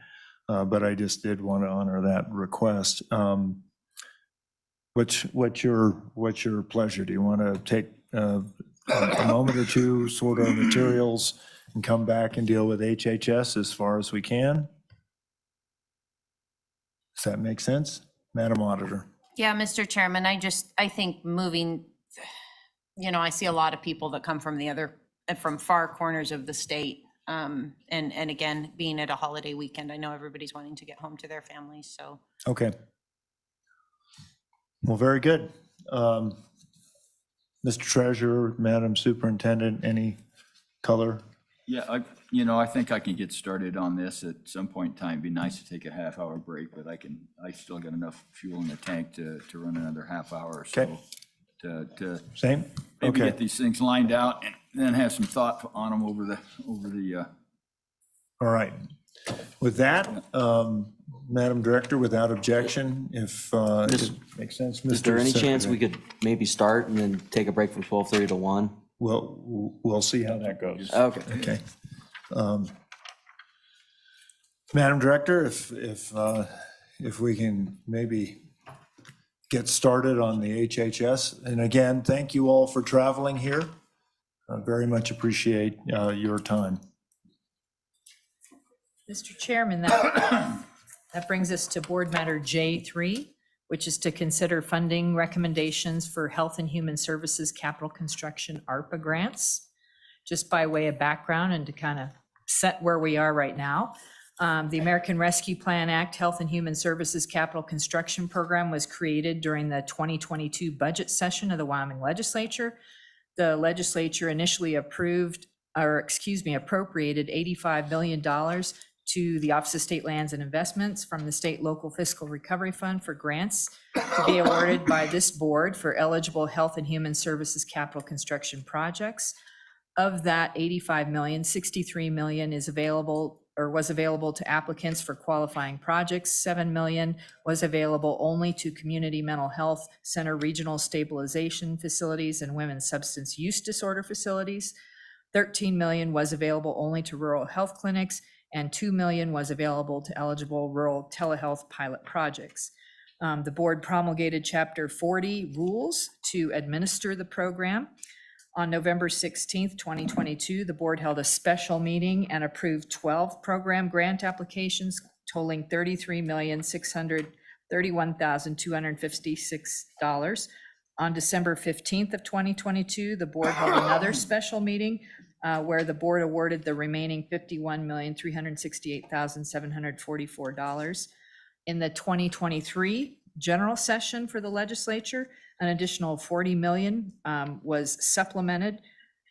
but I just did want to honor that request. What's your pleasure? Do you want to take a moment or two, sort our materials, and come back and deal with HHS as far as we can? Does that make sense, Madam Auditor? Yeah, Mr. Chairman, I think moving, I see a lot of people that come from far corners of the state. And again, being at a holiday weekend, I know everybody's wanting to get home to their families, so. Okay. Well, very good. Mr. Treasurer, Madam Superintendent, any color? Yeah, I think I can get started on this at some point in time. It'd be nice to take a half-hour break, but I still got enough fuel in the tank to run another half hour or so. Okay. To Same? maybe Okay. get these things lined out and then have some thought on them over the. All right. With that, Madam Director, without objection, if it makes sense, Mr. Is there any chance Secretary. we could maybe start and then take a break from 12:30 to 1? We'll see how that goes. Okay. Okay. Madam Director, if we can maybe get started on the HHS. And again, thank you all for traveling here. I very much appreciate your time. Mr. Chairman, that brings us to Board Matter J3, which is to consider funding recommendations for Health and Human Services Capital Construction ARPA grants. Just by way of background and to kind of set where we are right now, the American Rescue Plan Act Health and Human Services Capital Construction Program was created during the 2022 budget session of the Wyoming Legislature. The legislature initially appropriated $85 million to the Office of State Lands and Investments from the State Local Fiscal Recovery Fund for grants to be awarded by this board for eligible health and human services capital construction projects. Of that 85 million, 63 million is available or was available to applicants for qualifying projects. 7 million was available only to community mental health center regional stabilization facilities and women's substance use disorder facilities. 13 million was available only to rural health clinics, and 2 million was available to eligible rural telehealth pilot projects. The board promulgated Chapter 40 rules to administer the program. On November 16th, 2022, the board held a special meeting and approved 12 program grant applications totaling $33,631,256. On December 15th of 2022, the board held another special meeting where the board awarded the remaining $51,368,744. In the 2023 general session for the legislature, an additional 40 million was supplemented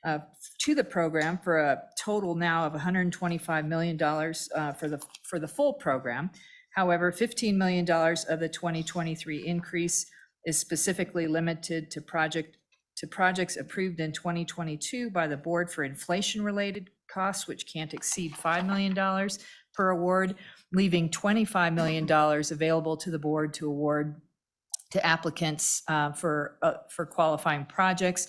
to the program for a total now of $125 million for the full program. However, $15 million of the 2023 increase is specifically limited to projects approved in 2022 by the board for inflation-related costs, which can't exceed $5 million per award, leaving $25 million available to the board to award to applicants for qualifying projects.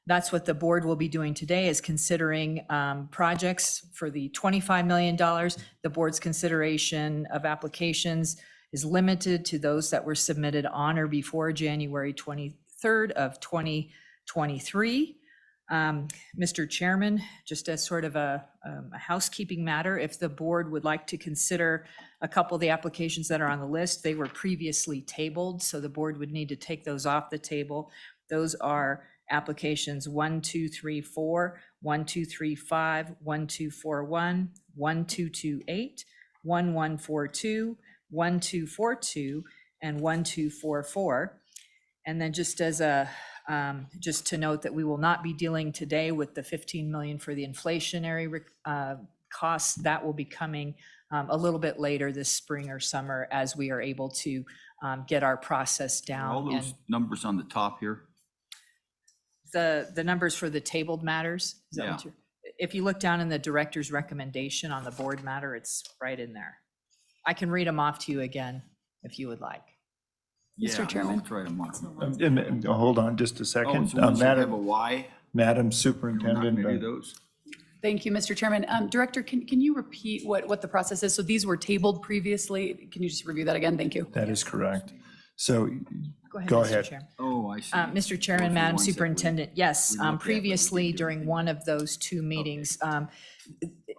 That's what the board will be doing today, is considering projects for the $25 million. The board's consideration of applications is limited to those that were submitted on or before January 23rd of 2023. Mr. Chairman, just as sort of a housekeeping matter, if the board would like to consider a couple of the applications that are on the list, they were previously tabled, so the board would need to take those off the table. Those are applications 1234, 1235, 1241, 1228, 1142, 1242, and 1244. And then just as just to note that we will not be dealing today with the 15 million for the inflationary costs. That will be coming a little bit later this spring or summer as we are able to get our process down. All those numbers on the top here? The numbers for the tabled matters? Is that what Yeah. if you look down in the director's recommendation on the board matter, it's right in there. I can read them off to you again if you would like. Yeah, no, Chairman. it's right a month. Hold on just a Oh, second. so once you have a Madam, Y, Madam we're not Superintendent. gonna do those? Thank you, Mr. Chairman. Director, can you repeat what the process is? So these were tabled previously. Can you just review that again? Thank you. That is correct. So Go ahead. Mr. Chair. Oh, I see. Mr. Chairman, Those are Madam ones that we- Superintendent, yes, we looked at, but we previously didn't do during anything. one of those two meetings, the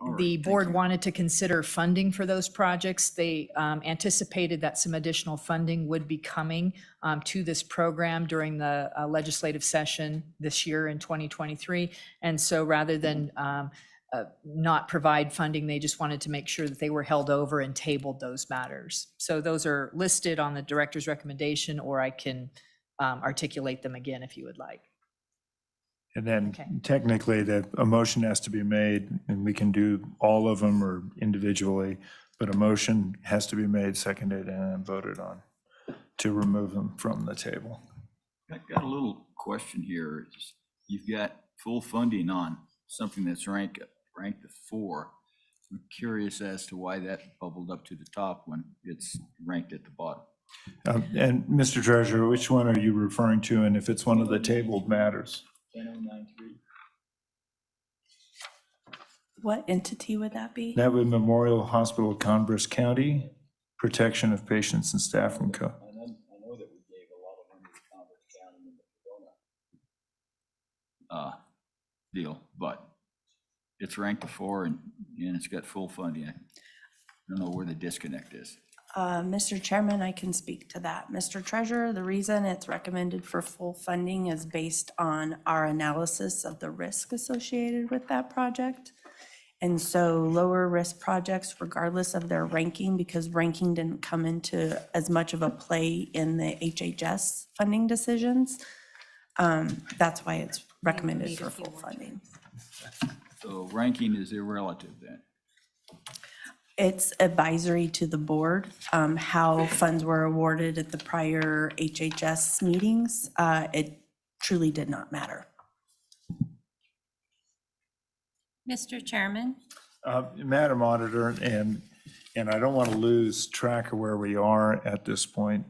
right, board wanted to consider funding for those projects. They anticipated that some additional funding would be coming to this program during the legislative session this year in 2023. And so rather than not provide funding, they just wanted to make sure that they were held over and tabled those matters. So those are listed on the director's recommendation, or I can articulate them again if you would like. And then technically a motion has to be made, and we can do all of them or individually, but a motion has to be made, seconded, and voted on to remove them from the table. I got a little question here. You've got full funding on something that's ranked at 4. I'm curious as to why that bubbled up to the top when it's ranked at the bottom. And Mr. Treasurer, which one are you referring to, and if it's one of the tabled matters? 10093. What entity would that be? That would Memorial Hospital, Converse County, protection of patients and staff from I know that we gave a lot of money to Converse County in the Corona deal, but it's ranked a 4 and it's got full funding. I don't know where the disconnect is. Mr. Chairman, I can speak to that. Mr. Treasurer, the reason it's recommended for full funding is based on our analysis of the risk associated with that project. And so lower risk projects, regardless of their ranking, because ranking didn't come into as much of a play in the HHS funding decisions, that's why it's recommended for full funding. So ranking is irrelative then. It's advisory to the board, how funds were awarded at the prior HHS meetings. It truly did not matter. Mr. Chairman? Madam Auditor, and I don't want to lose track of where we are at this point,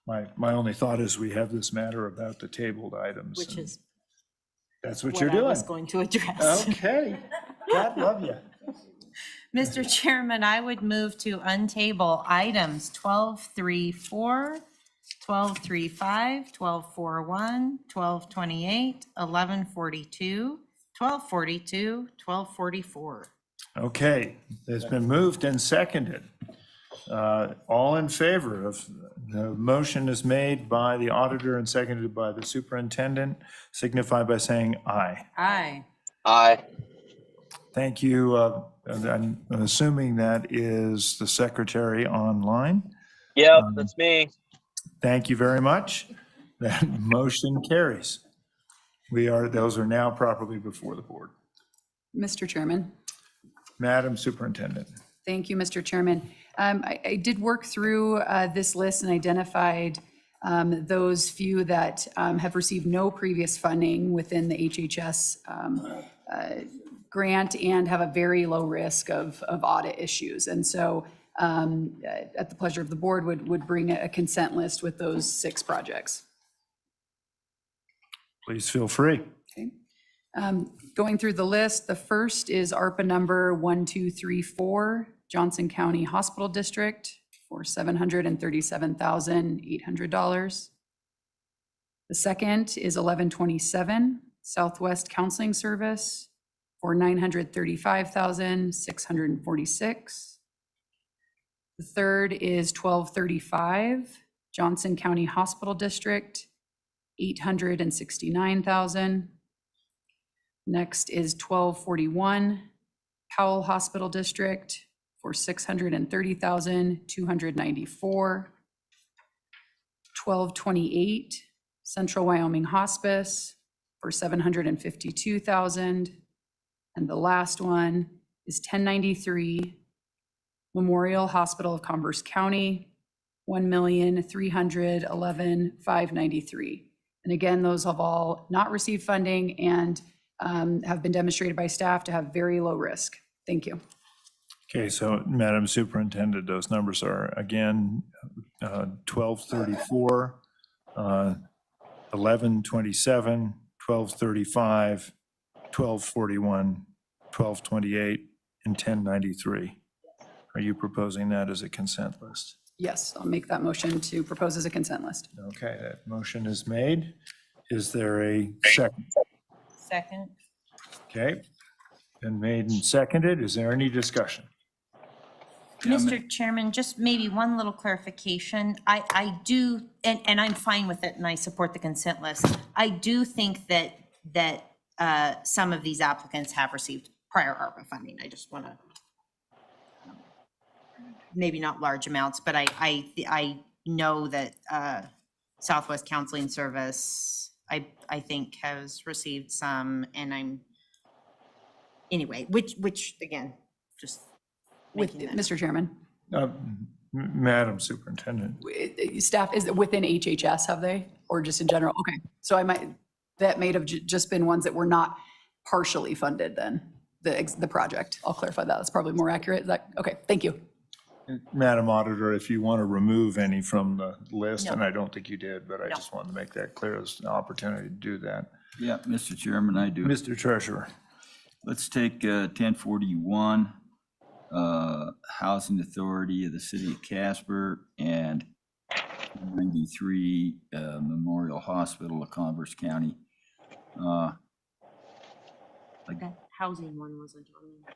my only thought is we have this matter about the tabled items. Which is That's what you're doing. I was going to address. Okay, God love you. Mr. Chairman, I would move to untable items 1234, 1235, 1241, 1228, 1142, 1242, 1244. Okay, it's been moved and seconded. All in favor of the motion is made by the auditor and seconded by the superintendent, signify by saying aye. Aye. Aye. Thank you. I'm assuming that is the secretary online. Yep, that's me. Thank you very much. That motion carries. Those are now properly before the board. Mr. Chairman. Madam Superintendent. Thank you, Mr. Chairman. I did work through this list and identified those few that have received no previous funding within the HHS grant and have a very low risk of audit issues. And so at the pleasure of the board would bring a consent list with those 6 projects. Please feel free. Okay. Going through the list, the first is ARPA number 1234, Johnson County Hospital District for $737,800. The second is 1127, Southwest Counseling Service for $935,646. The third is 1235, Johnson County Hospital District, $869,000. Next is 1241, Powell Hospital District for $630,294. 1228, Central Wyoming Hospice for $752,000. And the last one is 1093, Memorial Hospital of Converse County, $1,311,593. And again, those have all not received funding and have been demonstrated by staff to have very low risk. Thank you. Okay, so Madam Superintendent, those numbers are again 1234, 1127, 1235, 1241, 1228, and 1093. Are you proposing that as a consent list? Yes, I'll make that motion to propose as a consent list. Okay, that motion is made. Is there a second? Second. Okay, been made and seconded. Is there any discussion? Mr. Chairman, just maybe one little clarification. I do, and I'm fine with it and I support the consent list. I do think that some of these applicants have received prior ARPA funding. I just want to, maybe not large amounts, but I know that Southwest Counseling Service, I think has received some, and I'm, anyway, which again, just With, making that. Mr. Chairman, Madam Superintendent. staff, is it within HHS, have they, or just in general? Okay, so that may have just been ones that were not partially funded then, the project. I'll clarify that. That's probably more accurate. Is that, okay, thank you. Madam Auditor, if you want to remove any from the list, No. and I don't think you did, but I No. just wanted to make that clear as an opportunity to do that. Yeah, Mr. Chairman, I do. Mr. Treasurer. Let's take 1041, Housing Authority of the City of Casper, and 93, Memorial Hospital of Converse County. That housing one wasn't on there.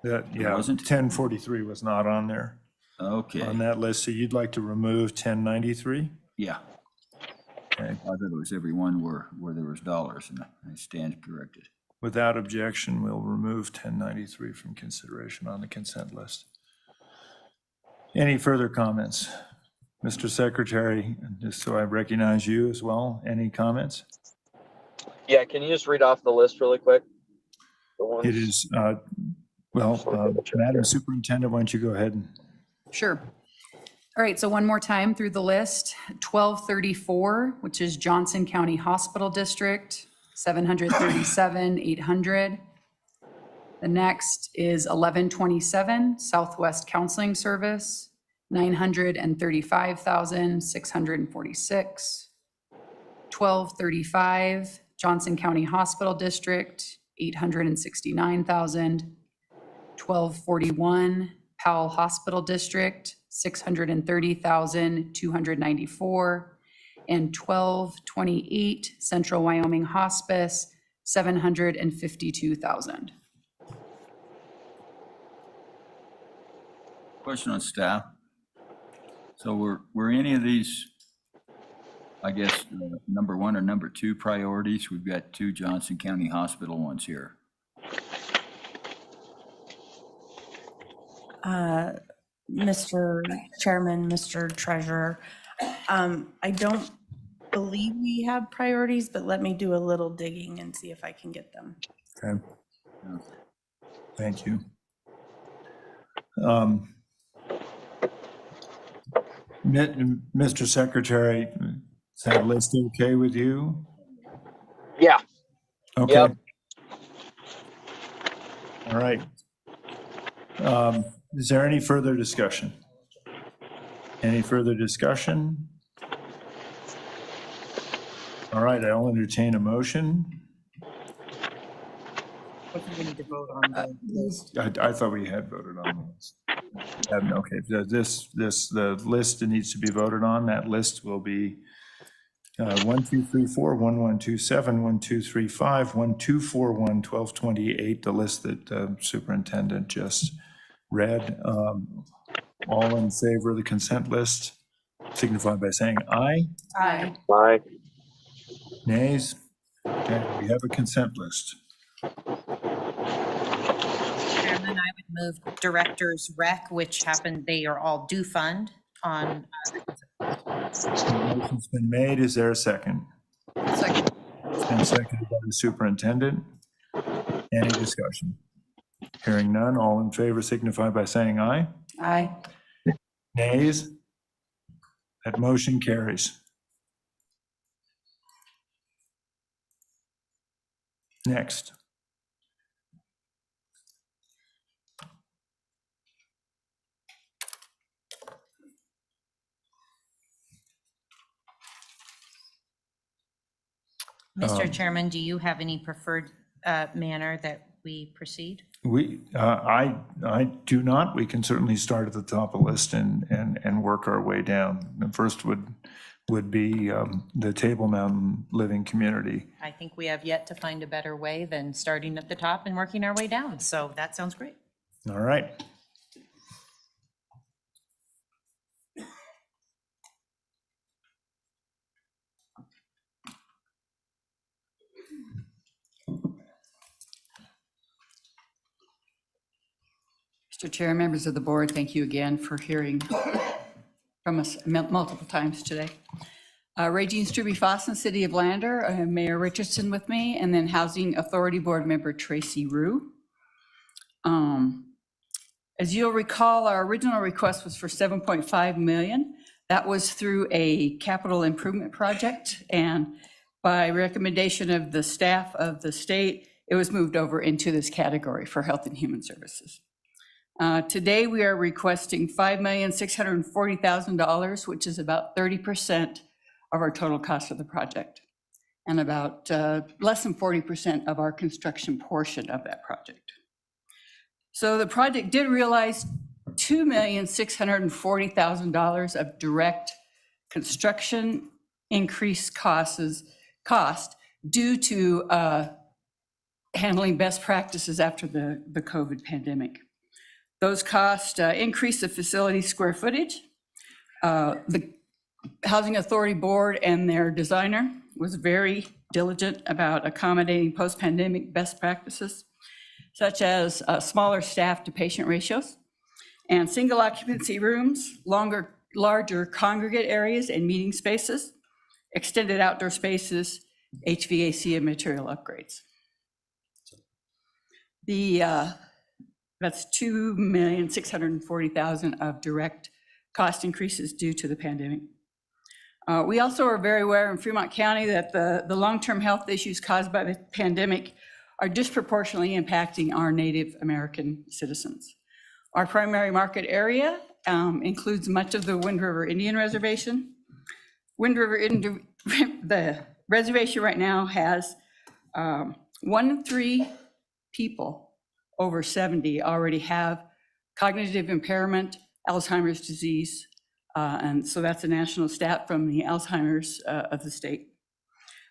That, yeah, wasn't? 1043 was not on there, Okay, on that list. So you'd like to remove 1093? yeah. Okay. I thought it was every one where there was dollars, and I stand corrected. Without objection, we'll remove 1093 from consideration on the consent list. Any further comments? Mr. Secretary, just so I recognize you as well, any comments? Yeah, can you just read off the list really quick? The ones. It is, Madam Superintendent, why don't you go ahead and. Sure. All right, so one more time through the list, 1234, which is Johnson County Hospital District, 737, 800. The next is 1127, Southwest Counseling Service, 935,646. 1235, Johnson County Hospital District, 869,000. 1241, Powell Hospital District, 630,294, and 1228, Central Wyoming Hospice, 752,000. Question on staff. So were any of these, I guess, number one or number two priorities? We've got two Johnson County Hospital ones here. Mr. Chairman, Mr. Treasurer, I don't believe we have priorities, but let me do a little digging and see if I can get them. Okay. Thank you. Mr. Secretary, is that list okay with you? Yeah. Okay. Yep. All right. Is there any further discussion? Any further discussion? All right, I'll entertain a motion. I think we need to vote on the list. I thought we had voted on this. Okay, the list that needs to be voted on, that list will be 1234, 1127, 1235, 1241, 1228, the list that the superintendent just read. All in favor of the consent list signify by saying aye. Aye. Aye. Nays? Okay, we have a consent list. Chairman, I would move Directors Rec, which happened, they are all due fund on. Motion's been made. Is there a second? Second. It's been seconded by the superintendent. Any discussion? Hearing none, all in favor signify by saying aye. Aye. Nays? That motion carries. Next. Mr. Chairman, do you have any preferred manner that we proceed? I do not. We can certainly start at the top of the list and work our way down. The first would be the Table Mountain Living Community. I think we have yet to find a better way than starting at the top and working our way down. So that sounds great. All right. Mr. Chair, members of the board, thank you again for hearing from us multiple times today. Regine Strube-Fossen, City of Lander, I have Mayor Richardson with me, and then Housing Authority Board Member Tracy Rue. As you'll recall, our original request was for 7.5 million. That was through a capital improvement project, and by recommendation of the staff of the state, it was moved over into this category for Health and Human Services. Today, we are requesting $5,640,000, which is about 30% of our total cost of the project, and about less than 40% of our construction portion of that project. So the project did realize $2,640,000 of direct construction increased cost due to handling best practices after the COVID pandemic. Those costs increase the facility square footage. The Housing Authority Board and their designer was very diligent about accommodating post-pandemic best practices, such as smaller staff to patient ratios and single occupancy rooms, larger congregate areas and meeting spaces, extended outdoor spaces, HVAC and material upgrades. That's $2,640,000 of direct cost increases due to the pandemic. We also are very aware in Fremont County that the long-term health issues caused by the pandemic are disproportionately impacting our Native American citizens. Our primary market area includes much of the Wind River Indian Reservation. The reservation right now has 1 in 3 people over 70 already have cognitive impairment, Alzheimer's disease, and so that's a national stat from the Alzheimer's of the state.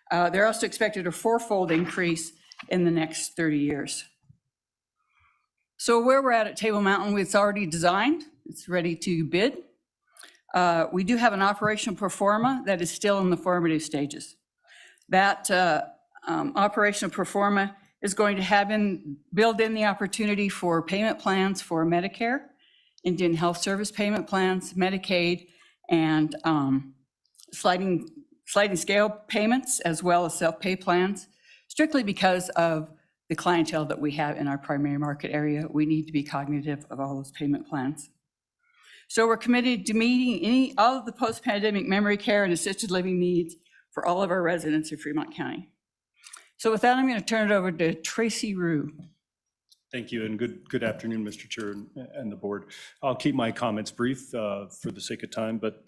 They're also expected a 4-fold increase in the next 30 years. So where we're at Table Mountain, it's already designed, it's ready to bid. We do have an operational pro forma that is still in the formative stages. That operational pro forma is going to build in the opportunity for payment plans for Medicare, Indian Health Service payment plans, Medicaid, and sliding scale payments, as well as self-pay plans, strictly because of the clientele that we have in our primary market area. We need to be cognitive of all those payment plans. So we're committed to meeting all of the post-pandemic memory care and assisted living needs for all of our residents in Fremont County. So with that, I'm going to turn it over to Tracy Rue. Thank you, and good afternoon, Mr. Chair and the board. I'll keep my comments brief for the sake of time, but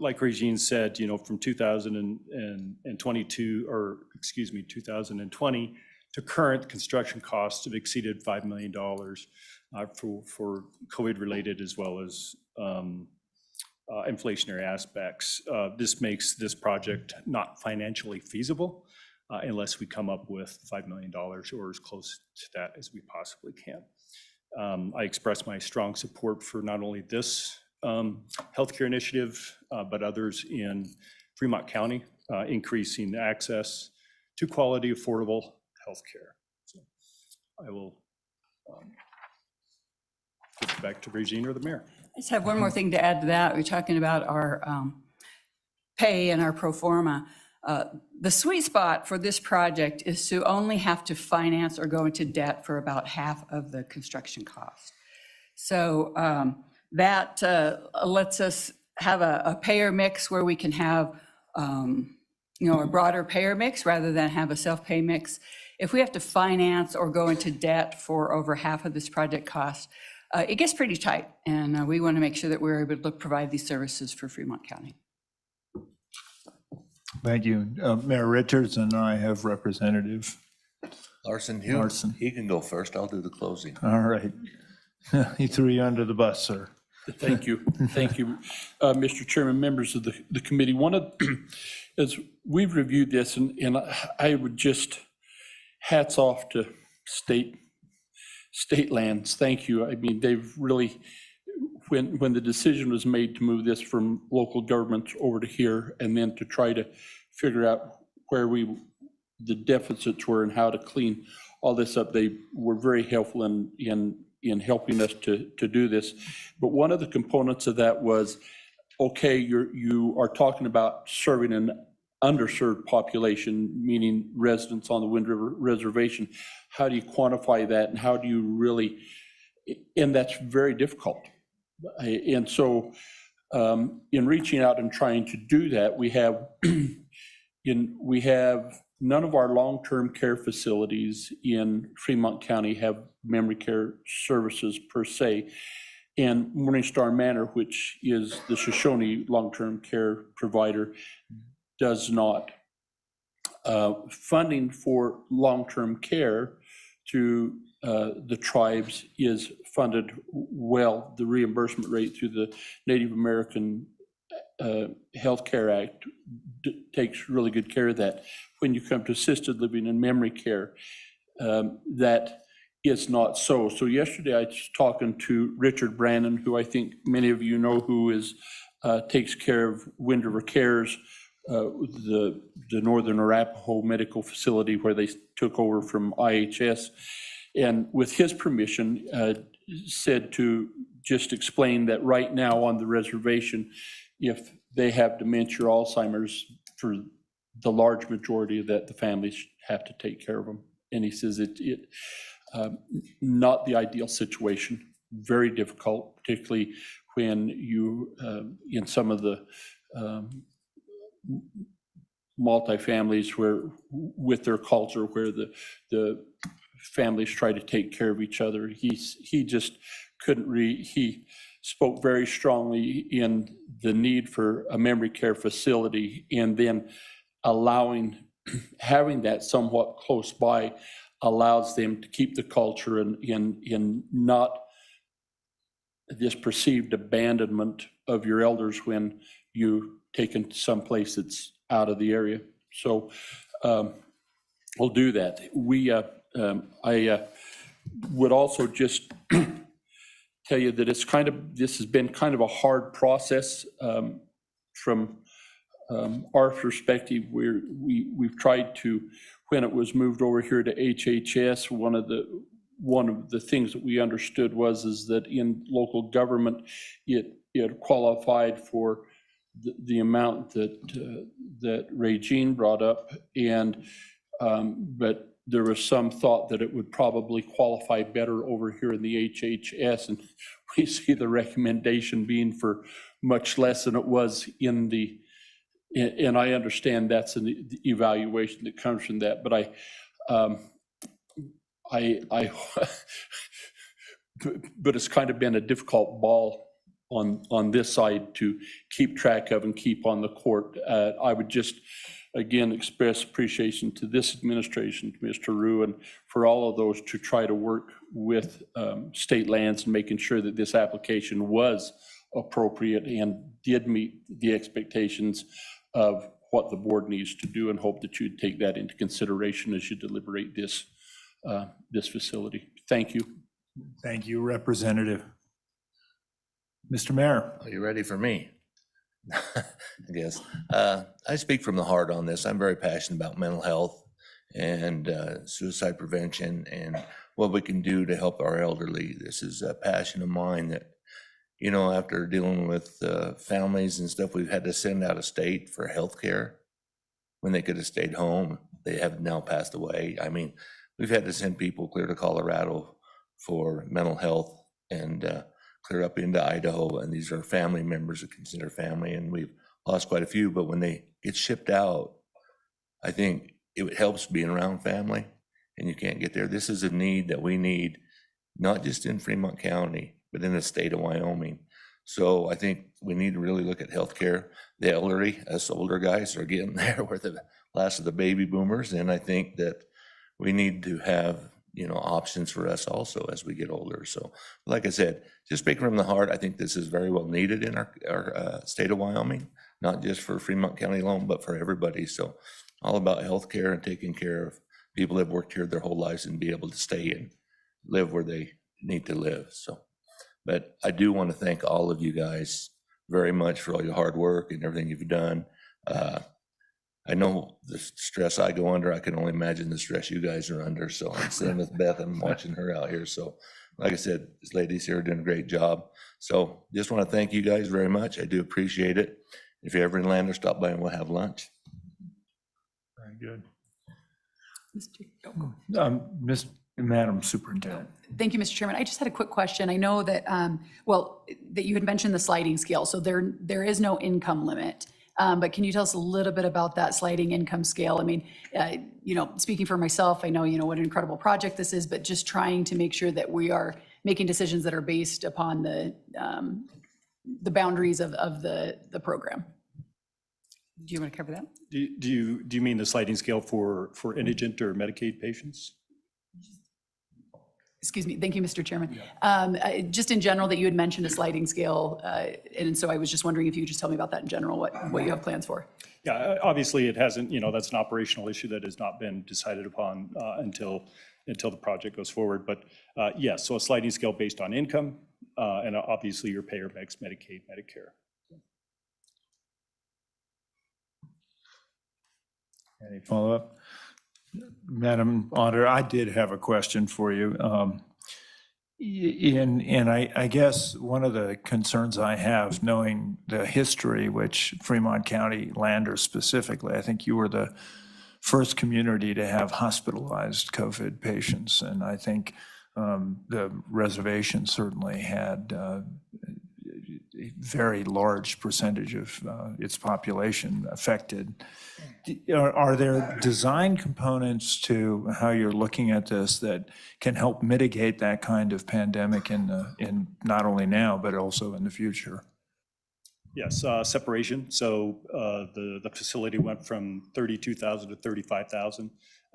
like Regine said, from 2020 to current, construction costs have exceeded $5 million for COVID-related as well as inflationary aspects. This makes this project not financially feasible unless we come up with $5 million or as close to that as we possibly can. I express my strong support for not only this healthcare initiative, but others in Fremont County, increasing access to quality, affordable healthcare. So I will give it back to Regine or the mayor. I just have one more thing to add to that. We're talking about our pay and our pro forma. The sweet spot for this project is to only have to finance or go into debt for about half of the construction cost. So that lets us have a payer mix where we can have a broader payer mix rather than have a self-pay mix. If we have to finance or go into debt for over half of this project cost, it gets pretty tight, and we want to make sure that we're able to provide these services for Fremont County. Thank you. Mayor Richards and I have Representative Larson, Larson. he can go first. I'll do the closing. All right. He threw you under the bus, sir. Thank you. Thank you, Mr. Chairman, members of the committee. One of, as we've reviewed this, and I would just, hats off to state lands. Thank you. I mean, they've really, when the decision was made to move this from local governments over to here, and then to try to figure out where the deficits were and how to clean all this up, they were very helpful in helping us to do this. But one of the components of that was, okay, you are talking about serving an underserved population, meaning residents on the Wind River Reservation. How do you quantify that, and how do you really, and that's very difficult. And so in reaching out and trying to do that, we have none of our long-term care facilities in Fremont County have memory care services per se. And Morningstar Manor, which is the Shoshone long-term care provider, does not. Funding for long-term care through the tribes is funded well. The reimbursement rate through the Native American Health Care Act takes really good care of that. When you come to assisted living and memory care, that is not so. So yesterday I was talking to Richard Brannon, who I think many of you know, who is takes care of Wind River Cares, the Northern Arapaho Medical Facility where they took over from IHS. And with his permission, said to just explain that right now on the reservation, if they have dementia or Alzheimer's, for the large majority of that, the families have to take care of them. And he says not the ideal situation, very difficult, particularly when you, in some of the multi-families where, with their culture, where the families try to take care of each other. He just couldn't he spoke very strongly in the need for a memory care facility, and then having that somewhat close by allows them to keep the culture in not this perceived abandonment of your elders when you take them to someplace that's out of the area. So we'll do that. I would also just tell you that this has been kind of a hard process from our perspective. We've tried to, when it was moved over here to HHS, one of the things that we understood is that in local government, it qualified for the amount that Regine brought up, but there was some thought that it would probably qualify better over here in the HHS, and we see the recommendation being for much less than it was in the, and I understand that's an evaluation that comes from that, but but it's kind of been a difficult ball on this side to keep track of and keep on the court. I would just, again, express appreciation to this administration, to Mr. Rue, and for all of those to try to work with state lands and making sure that this application was appropriate and did meet the expectations of what the board needs to do, and hope that you'd take that into consideration as you deliberate this facility. Thank you. Thank you, Representative. Mr. Mayor. Are you ready for me? I guess. I speak from the heart on this. I'm very passionate about mental health and suicide prevention and what we can do to help our elderly. This is a passion of mine that, you know, after dealing with families and stuff, we've had to send out of state for health care when they could have stayed home. They have now passed away. I mean, we've had to send people clear to Colorado for mental health and clear up into Idaho, and these are family members that consider family, and we've lost quite a few, but when they get shipped out, I think it helps being around family, and you can't get there. This is a need that we need, not just in Fremont County, but in the state of Wyoming. So I think we need to really look at healthcare. The elderly, us older guys are getting there. We're the last of the baby boomers. And I think that we need to have, options for us also as we get older. So like I said, just speaking from the heart, I think this is very well needed in our state of Wyoming, not just for Fremont County alone, but for everybody. So all about healthcare and taking care of people that have worked here their whole lives and be able to stay and live where they need to live. So, but I do want to thank all of you guys very much for all your hard work and everything you've done. I know the stress I go under. I can only imagine the stress you guys are under. So I'm sitting with Beth. I'm watching her out here. So like I said, this lady's here doing a great job. So just want to thank you guys very much. I do appreciate it. If you're ever in Lander, stop by and we'll have lunch. Very good. Madam Superintendent. Thank you, Mr. Chairman. I just had a quick question. I know that, that you had mentioned the sliding scale. So there is no income limit. But can you tell us a little bit about that sliding income scale? I mean, speaking for myself, I know, what an incredible project this is, but just trying to make sure that we are making decisions that are based upon the boundaries of the program. Do you want to cover that? Do you mean the sliding scale for indigent or Medicaid patients? Excuse me. Thank you, Mr. Chairman. Just in general, that you had mentioned a sliding scale. And so I was just wondering if you could just tell me about that in general, what you have plans for. Yeah, obviously it hasn't, that's an operational issue that has not been decided upon until the project goes forward. But yes, so a sliding scale based on income and obviously your payer mix, Medicaid, Medicare. Any follow-up? Madam Auditor, I did have a question for you. And I guess one of the concerns I have, knowing the history, which Fremont County Lander specifically, I think you were the first community to have hospitalized COVID patients. And I think the reservation certainly had a very large percentage of its population affected. Are there design components to how you're looking at this that can help mitigate that kind of pandemic in not only now, but also in the future? Yes, separation. So the facility went from 32,000 to 35,000,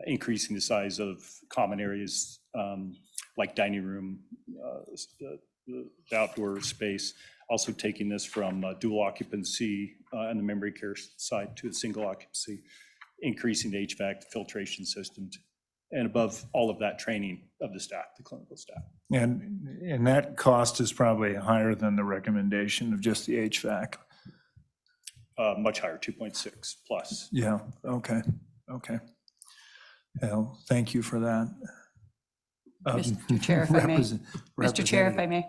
increasing the size of common areas like dining room, the outdoor space. Also taking this from dual occupancy and the memory care side to a single occupancy, increasing the HVAC filtration systems, and above all of that, training of the staff, the clinical staff. And that cost is probably higher than the recommendation of just the HVAC. Much higher, 2.6 plus. Yeah, okay. Well, thank you for that. Mr. Chair, if I may. Mr. Chair, if I may.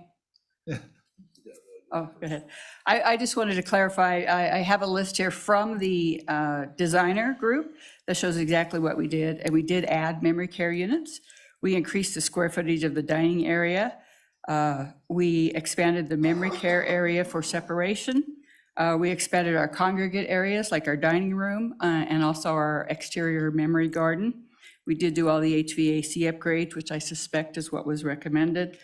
Oh, go ahead. I just wanted to clarify, I have a list here from the designer group that shows exactly what we did. And we did add memory care units. We increased the square footage of the dining area. We expanded the memory care area for separation. We expanded our congregate areas like our dining room and also our exterior memory garden. We did do all the HVAC upgrades, which I suspect is what was recommended.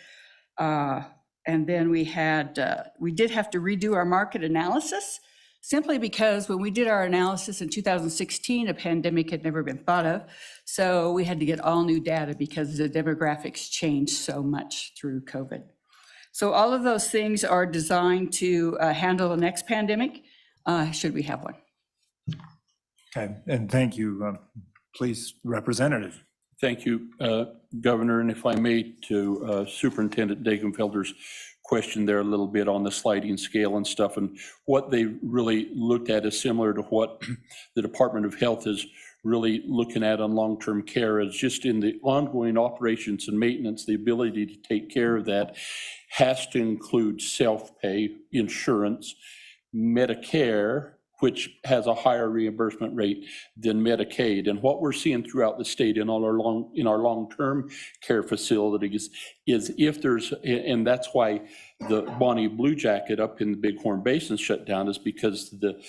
And then we did have to redo our market analysis simply because when we did our analysis in 2016, a pandemic had never been thought of. So we had to get all new data because the demographics changed so much through COVID. So all of those things are designed to handle the next pandemic, should we have one. Okay, and thank you. Please, Representative. Thank you, Governor. And if I may, to Superintendent Dagenfelder's question there a little bit on the sliding scale and stuff, and what they really looked at is similar to what the Department of Health is really looking at on long-term care, is just in the ongoing operations and maintenance, the ability to take care of that has to include self-pay, insurance, Medicare, which has a higher reimbursement rate than Medicaid. And what we're seeing throughout the state in all our long-term care facilities is if there's, and that's why the Bonnie Blue Jacket up in the Bighorn Basin shut down, is because the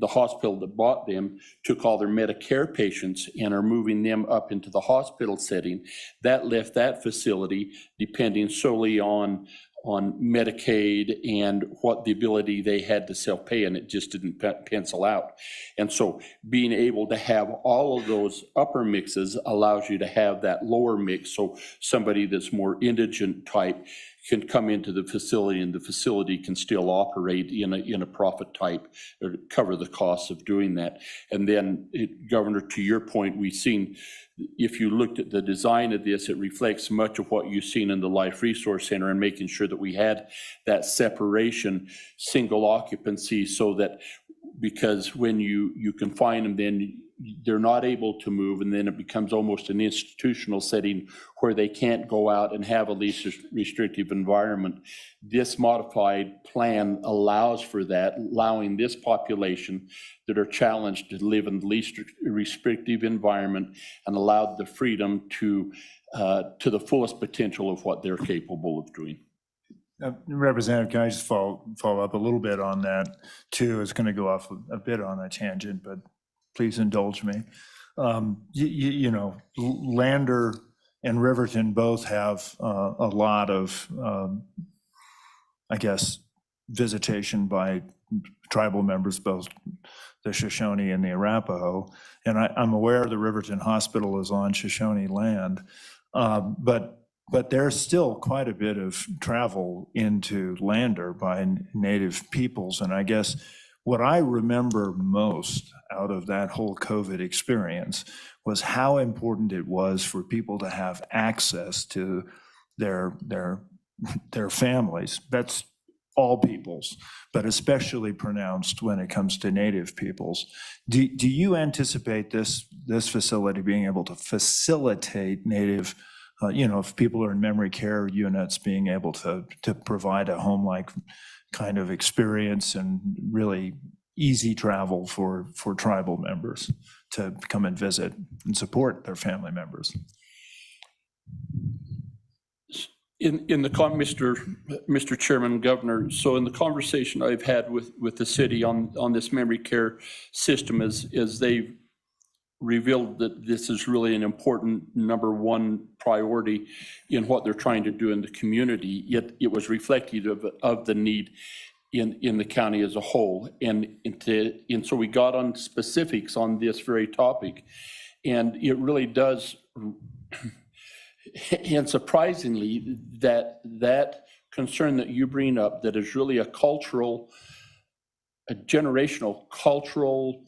hospital that bought them took all their Medicare patients and are moving them up into the hospital setting. That left that facility depending solely on Medicaid and what the ability they had to self-pay, and it just didn't pencil out. And so being able to have all of those upper mixes allows you to have that lower mix, so somebody that's more indigent type can come into the facility, and the facility can still operate in a profit type or cover the costs of doing that. And then, Governor, to your point, we've seen, if you looked at the design of this, it reflects much of what you've seen in the Life Resource Center, and making sure that we had that separation, single occupancy, so that, because when you confine them, then they're not able to move, and then it becomes almost an institutional setting where they can't go out and have a least restrictive environment. This modified plan allows for that, allowing this population that are challenged to live in the least restrictive environment, and allowed the freedom to the fullest potential of what they're capable of doing. Representative, can I just follow up a little bit on that too? It's going to go off a bit on a tangent, but please indulge me. You know, Lander and Riverton both have a lot of, I guess, visitation by tribal members, both the Shoshone and the Arapaho. And I'm aware the Riverton Hospital is on Shoshone land, but there's still quite a bit of travel into Lander by Native peoples. And I guess what I remember most out of that whole COVID experience was how important it was for people to have access to their families. That's all peoples, but especially pronounced when it comes to Native peoples. Do you anticipate this facility being able to facilitate Native, if people are in memory care units, being able to provide a home-like kind of experience and really easy travel for tribal members to come and visit and support their family members? In the Mr. Chairman, Governor, so in the conversation I've had with the city on this memory care system, as they've revealed that this is really an important number one priority in what they're trying to do in the community, yet it was reflective of the need in the county as a whole. And so we got on specifics on this very topic, and it really does, and surprisingly, that concern that you bring up, that is really a generational cultural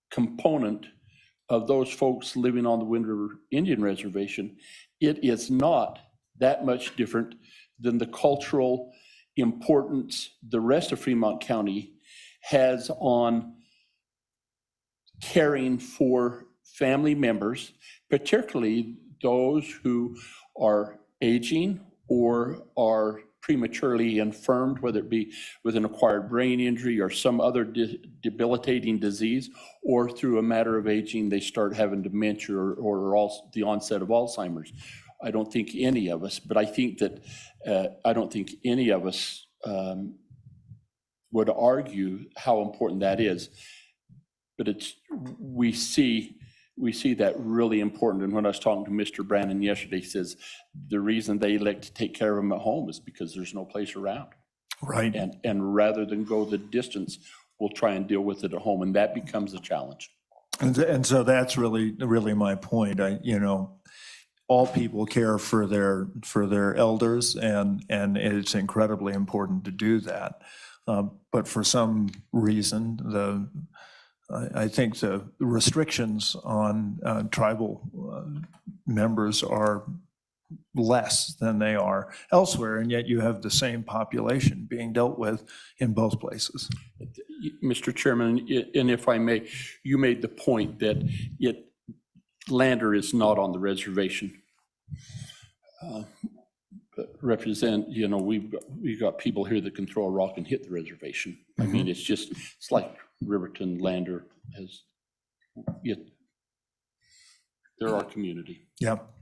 component of those folks living on the Wind River Indian Reservation, it is not that much different than the cultural importance the rest of Fremont County has on caring for family members, particularly those who are aging or are prematurely infirmed, whether it be with an acquired brain injury or some other debilitating disease, or through a matter of aging, they start having dementia or the onset of Alzheimer's. I don't think any of us, but I think that I don't think any of us would argue how important that is. But we see that really important. And when I was talking to Mr. Brandon yesterday, he says the reason they elect to take care of them at home is because there's no place around. Right. And rather than go the distance, we'll try and deal with it at home, and that becomes a challenge. And so that's really my point. All people care for their elders, and it's incredibly important to do that. But for some reason, I think the restrictions on tribal members are less than they are elsewhere, and yet you have the same population being dealt with in both places. Mr. Chairman, and if I may, you made the point that Lander is not on the reservation. But we've got people here that can throw a rock and hit the reservation. I mean, it's like Riverton, Lander they're our community. Yep.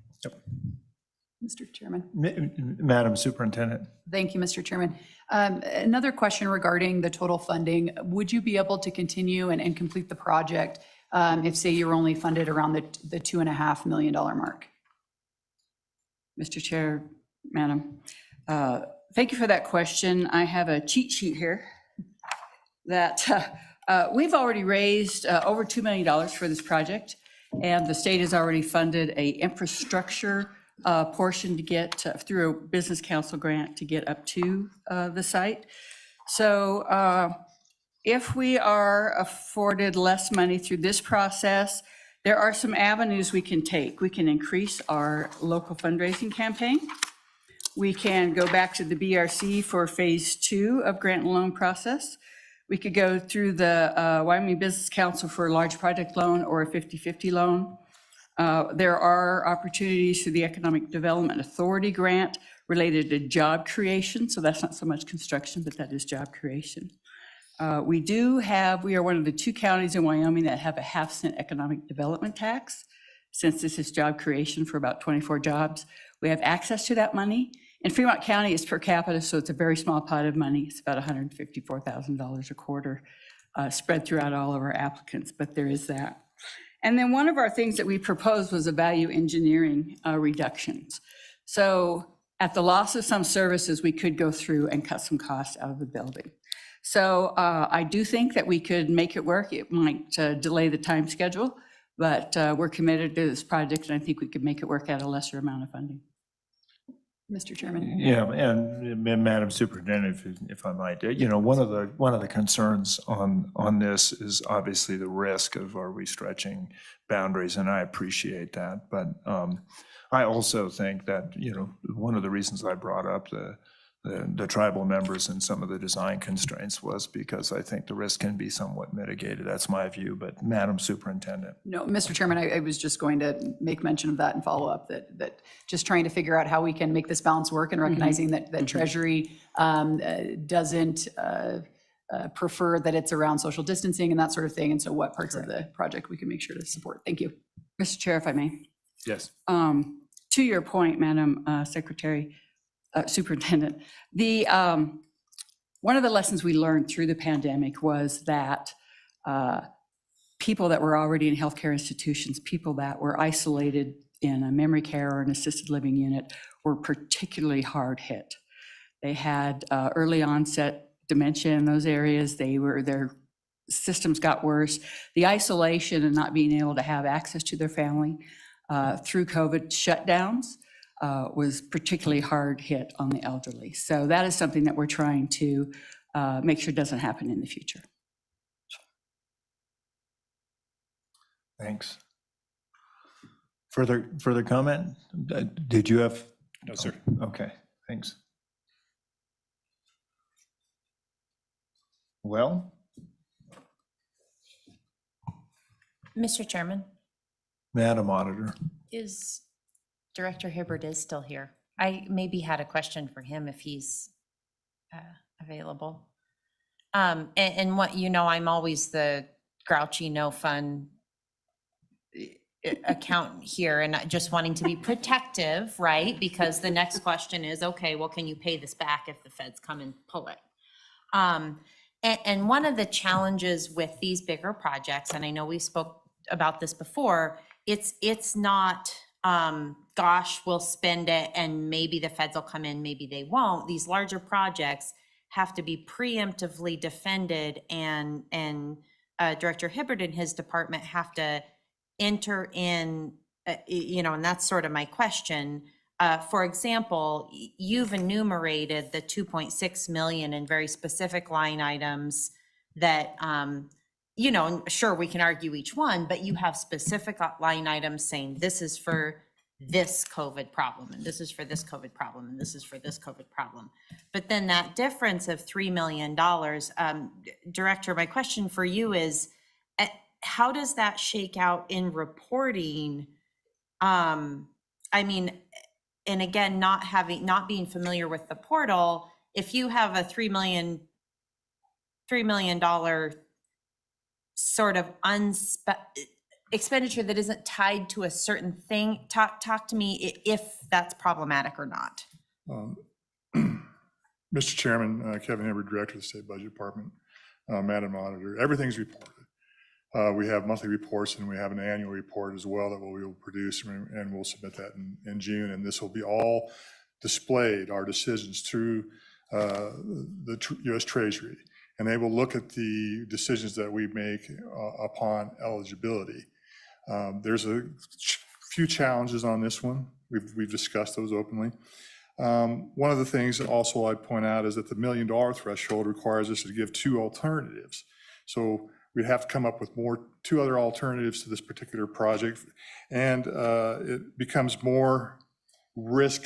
Mr. Chairman. Madam Superintendent. Thank you, Mr. Chairman. Another question regarding the total funding. Would you be able to continue and complete the project if, say, you're only funded around the $2.5 million mark? Mr. Chair, Madam. Thank you for that question. I have a cheat sheet here that we've already raised over $2 million for this project, and the state has already funded a infrastructure portion to get through a business council grant to get up to the site. So if we are afforded less money through this process, there are some avenues we can take. We can increase our local fundraising campaign. We can go back to the BRC for phase 2 of grant and loan process. We could go through the Wyoming Business Council for a large project loan or a 50-50 loan. There are opportunities through the Economic Development Authority grant related to job creation. So that's not so much construction, but that is job creation. We are one of the 2 counties in Wyoming that have a 0.5-cent economic development tax. Since this is job creation for about 24 jobs, we have access to that money. In Fremont County, it's per capita, so it's a very small pot of money. It's about $154,000 a quarter, spread throughout all of our applicants, but there is that. And then one of our things that we proposed was a value engineering reductions. So at the loss of some services, we could go through and cut some costs out of the building. So I do think that we could make it work. It might delay the time schedule, but we're committed to this project, and I think we could make it work at a lesser amount of funding. Mr. Chairman. Yeah, and Madam Superintendent, if I might, one of the concerns on this is obviously the risk of are we stretching boundaries, and I appreciate that. But I also think that, one of the reasons I brought up the tribal members and some of the design constraints was because I think the risk can be somewhat mitigated. That's my view, but Madam Superintendent. No, Mr. Chairman, I was just going to make mention of that and follow up that just trying to figure out how we can make this balance work and recognizing that Treasury doesn't prefer that it's around social distancing and that sort of thing. And so what parts of the project we can make sure to support. Thank you. Mr. Chair, if I may. Yes. To your point, Madam Superintendent, one of the lessons we learned through the pandemic was that people that were already in healthcare institutions, people that were isolated in a memory care or an assisted living unit were particularly hard hit. They had early onset dementia in those areas. Their systems got worse. The isolation and not being able to have access to their family through COVID shutdowns was particularly hard hit on the elderly. So that is something that we're trying to make sure doesn't happen in the future. Thanks. Further comment? Did you have? No, sir. Okay, thanks. Well. Mr. Chairman. Madam Auditor. Is Director Hibbert is still here. I maybe had a question for him if he's available. And what, I'm always the grouchy, no fun accountant here and just wanting to be protective, right? Because the next question is, okay, well, can you pay this back if the feds come and pull it? And one of the challenges with these bigger projects, and I know we spoke about this before, it's not, gosh, we'll spend it and maybe the feds will come in, maybe they won't. These larger projects have to be preemptively defended, and Director Hibbert and his department have to enter in, and that's sort of my question. For example, you've enumerated the 2.6 million in very specific line items that, sure, we can argue each one, but you have specific line items saying this is for this COVID problem, and this is for this COVID problem, and this is for this COVID problem. But then that difference of $3 million, Director, my question for you is, how does that shake out in reporting? And again, not being familiar with the portal, if you have a $3 million sort of expenditure that isn't tied to a certain thing, talk to me if that's problematic or not. Mr. Chairman, Kevin Hibbert, Director of the State Budget Department, Madam Auditor, everything's reported. We have monthly reports and we have an annual report as well that we will produce, and we'll submit that in June. And this will be all displayed, our decisions, through the U.S. Treasury. And they will look at the decisions that we make upon eligibility. There's a few challenges on this one. We've discussed those openly. One of the things also I'd point out is that the $1 million threshold requires us to give 2 alternatives. So we'd have to come up with two other alternatives to this particular project, and it becomes more risk.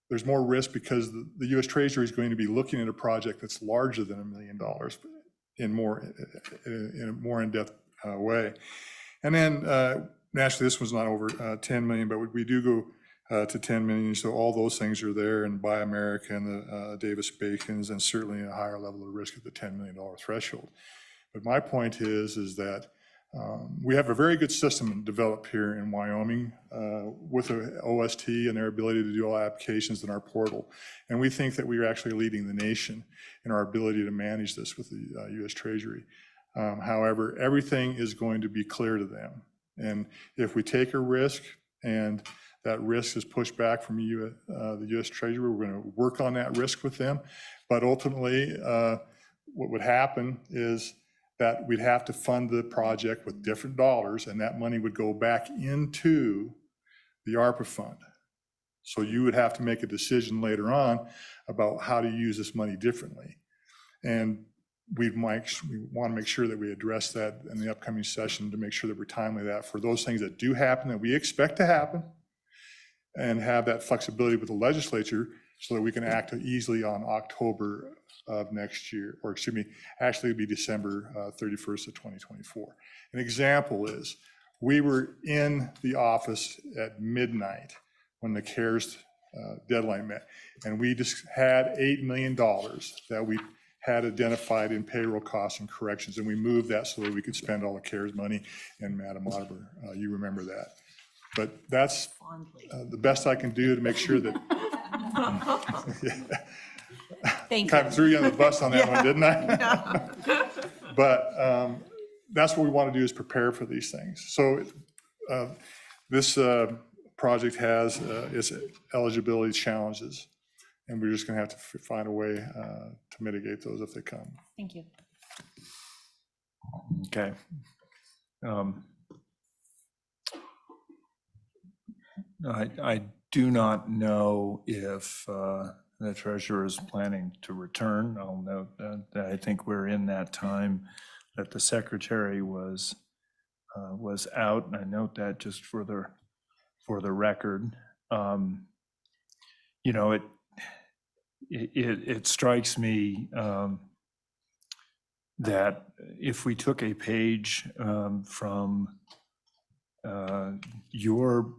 There's more risk because the U.S. Treasury is going to be looking at a project that's larger than $1 million in a more in-depth way. And then naturally, this one's not over 10 million, but we do go to 10 million. So all those things are there, and Buy America and the Davis-Bacons, and certainly a higher level of risk at the $10 million threshold. But my point is that we have a very good system developed here in Wyoming with the OST and their ability to do all applications in our portal. And we think that we are actually leading the nation in our ability to manage this with the U.S. Treasury. However, everything is going to be clear to them. And if we take a risk and that risk is pushed back from the U.S. Treasury, we're going to work on that risk with them. But ultimately, what would happen is that we'd have to fund the project with different dollars, and that money would go back into the ARPA fund. So you would have to make a decision later on about how to use this money differently. And we want to make sure that we address that in the upcoming session to make sure that we're timely that for those things that do happen, that we expect to happen, and have that flexibility with the legislature so that we can act easily on October of next year, or excuse me, actually it'd be December 31st of 2024. An example is we were in the office at midnight when the CARES deadline met, and we just had $8 million that we had identified in payroll costs and corrections, and we moved that so that we could spend all the CARES money. And Madam Auditor, you remember that. But that's the best I can do to make sure that. Thank kind you. of threw you on the bus on that one, didn't I? But that's what we want to do, is prepare for these things. So this project has its eligibility challenges, and we're just going to have to find a way to mitigate those if they come. Thank you. Okay. I do not know if the treasurer is planning to return. I'll note that I think we're in that time that the secretary was out. And I note that just for the record. You know, it strikes me that if we took a page from your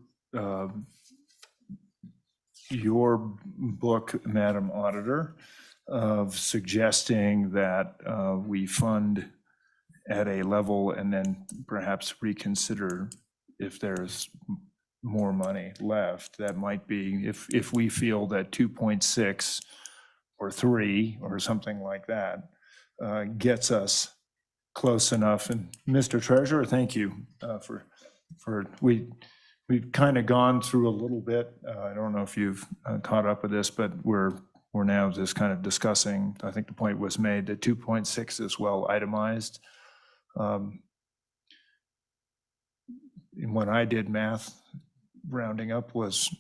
book, Madam Auditor, of suggesting that we fund at a level and then perhaps reconsider if there's more money left. That might be, if we feel that 2.6 or 3 or something like that gets us close enough. And Mr. Treasurer, thank you we've kind of gone through a little bit. I don't know if you've caught up with this, but we're now just kind of discussing. I think the point was made that 2.6 is well itemized. When I did math, rounding up was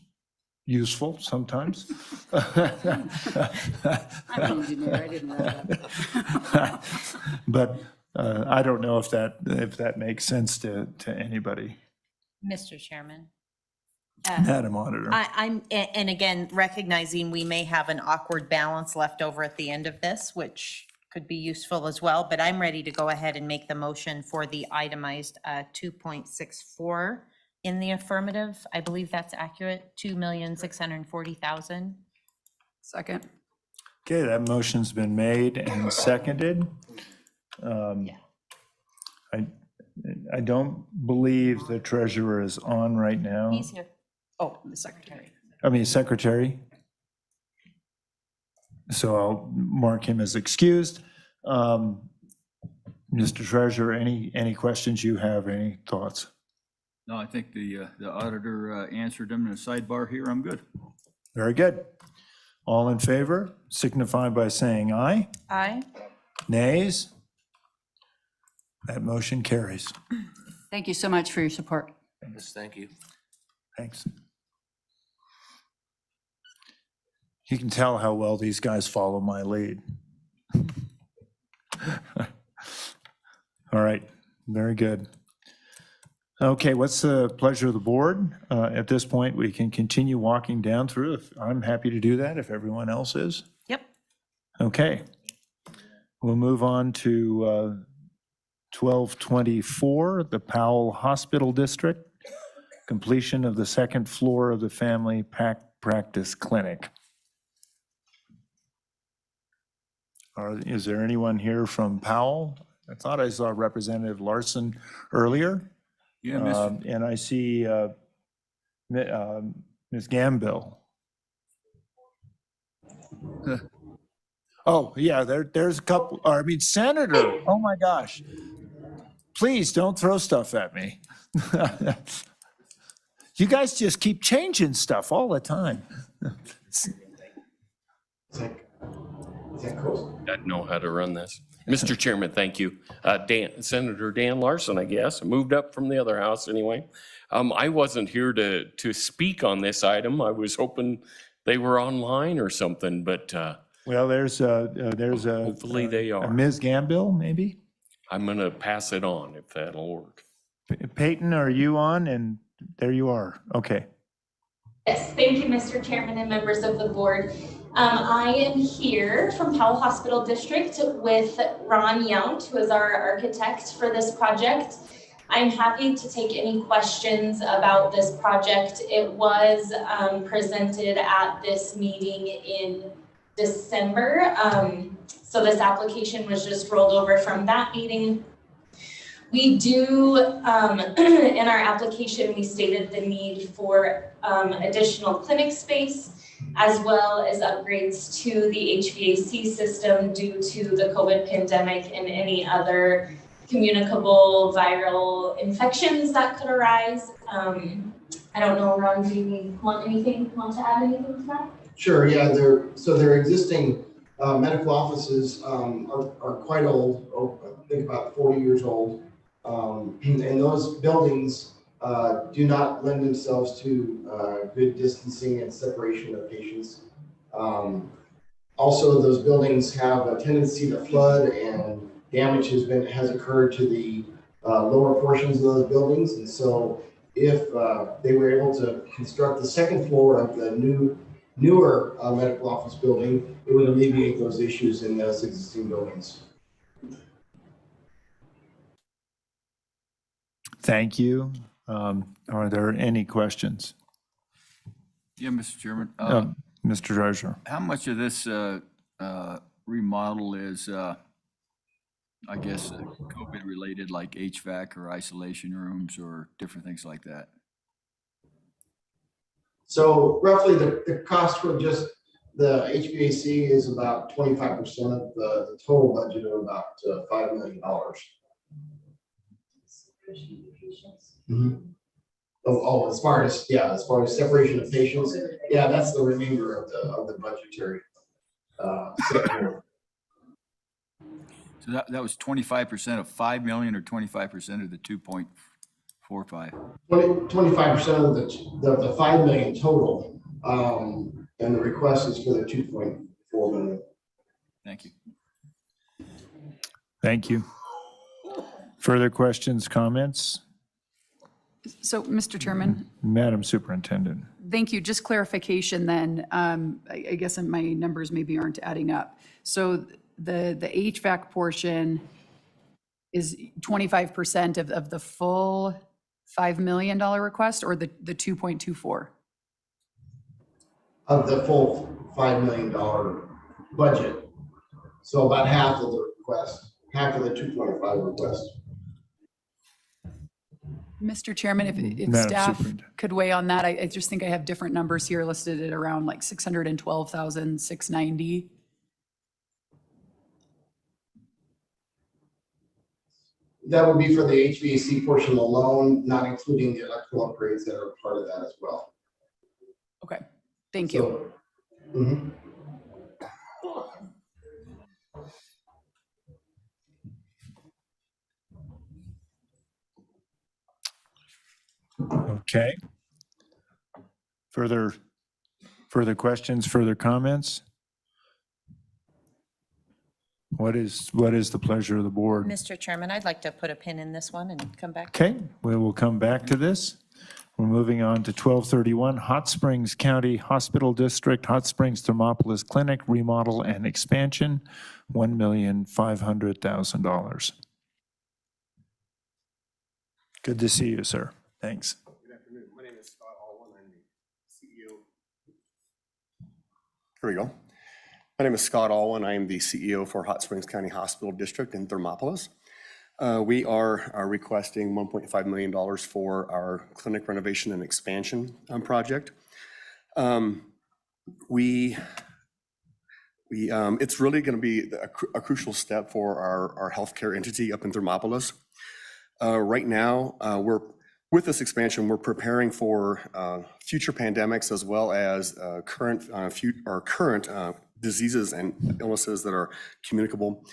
useful sometimes. I'm an engineer, I didn't round up. But I don't know if that makes sense to anybody. Mr. Chairman. Madam Auditor. And again, recognizing we may have an awkward balance left over at the end of this, which could be useful as well, but I'm ready to go ahead and make the motion for the itemized 2.64 in the affirmative. I believe that's accurate, 2,640,000. Second. Okay, that motion's been made and seconded. I don't believe the treasurer is on right now. He's here. Oh, the secretary. I mean, secretary. So I'll mark him as excused. Mr. Treasurer, any questions you have, any thoughts? No, I think the auditor answered them in a sidebar here. I'm good. Very good. All in favor, signify by saying aye. Aye. Nays? That motion carries. Thank you so much for your support. Yes, thank you. Thanks. You can tell how well these guys follow my lead. All right, very good. Okay, what's the pleasure of the board? At this point, we can continue walking down through. I'm happy to do that if everyone else is. Yep. Okay. We'll move on to 1224, the Powell Hospital District, completion of the second floor of the Family Practice Clinic. Is there anyone here from Powell? I thought I saw Representative Larson earlier. Yeah, Mr. And I see Ms. Gambill. Oh, yeah, there's a couple, or I mean, Senator, oh my gosh. Please don't throw stuff at me. You guys just keep changing stuff all the time. I know how to run this. Mr. Chairman, thank you. Senator Dan Larson, I guess, moved up from the other house anyway. I wasn't here to speak on this item. I was hoping they were online or something, but well, there's a hopefully they are. Ms. Gambill, maybe? I'm going to pass it on if that'll work. Peyton, are you on? And there you are. Okay. Yes, thank you, Mr. Chairman and members of the board. I am here from Powell Hospital District with Ron Yount, who is our architect for this project. I'm happy to take any questions about this project. It was presented at this meeting in December. So this application was just rolled over from that meeting. We do, in our application, we stated the need for additional clinic space, as well as upgrades to the HVAC system due to the COVID pandemic and any other communicable viral infections that could arise. I don't know, Ron, do you want to add anything to that? Sure, yeah, their existing medical offices are quite old, I think about 40 years old. And those buildings do not lend themselves to good distancing and separation of patients. Also, those buildings have a tendency to flood, and damage has occurred to the lower portions of those buildings. And so if they were able to construct the second floor of the newer medical office building, it would alleviate those issues in those existing buildings. Thank you. Are there any questions? Yeah, Mr. Chairman. Mr. Treasurer. How much of this remodel is, I guess, COVID related, like HVAC or isolation rooms or different things like that? So roughly the cost for just the HVAC is about 25% of the total budget of about $5 million. Mm-hmm. Oh, as far as separation of patients, yeah, that's the remainder of the budgetary. So that was 25% of 5 million or 25% of the 2.45? 25% of the 5 million total, and the request is for the 2.4 million. Thank you. Thank you. Further questions, comments? So, Mr. Chairman. Madam Superintendent. Thank you. Just clarification then. I guess my numbers maybe aren't adding up. So the HVAC portion is 25% of the full $5 million request, or the 2.24? Of the full $5 million budget. So about half of the request, half of the 2.5 request. Mr. Chairman, if staff could weigh on that, I just think I have different numbers here listed at around like 612,690. That would be for the HVAC portion of the loan, not including the electrical upgrades that are part of that as well. Okay, thank you. Mhm. Okay. Further questions, further comments? What is the pleasure of the board? Mr. Chairman, I'd like to put a pin in this one and come back. Okay, we will come back to this. We're moving on to 1231, Hot Springs County Hospital District, Hot Springs Thermopolis Clinic remodel and expansion, $1,500,000. Good to see you, sir. Thanks. Good afternoon. My name is Scott Alwyn. I'm the CEO. Here we go. My name is Scott Alwyn. I am the CEO for Hot Springs County Hospital District in Thermopolis. We are requesting $1.5 million for our clinic renovation and expansion project. It's really going to be a crucial step for our healthcare entity up in Thermopolis. Right now, with this expansion, we're preparing for future pandemics as well as current diseases and illnesses that are communicable.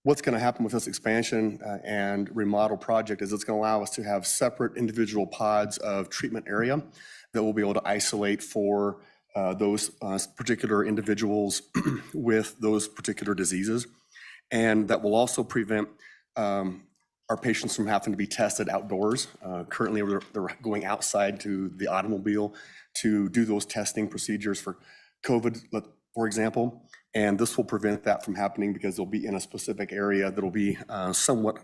What's going to happen with this expansion and remodel project is it's going to allow us to have separate individual pods of treatment area that we'll be able to isolate for those particular individuals with those particular diseases. And that will also prevent our patients from having to be tested outdoors. Currently, they're going outside to the automobile to do those testing procedures for COVID, for example. And this will prevent that from happening because they'll be in a specific area that'll be somewhat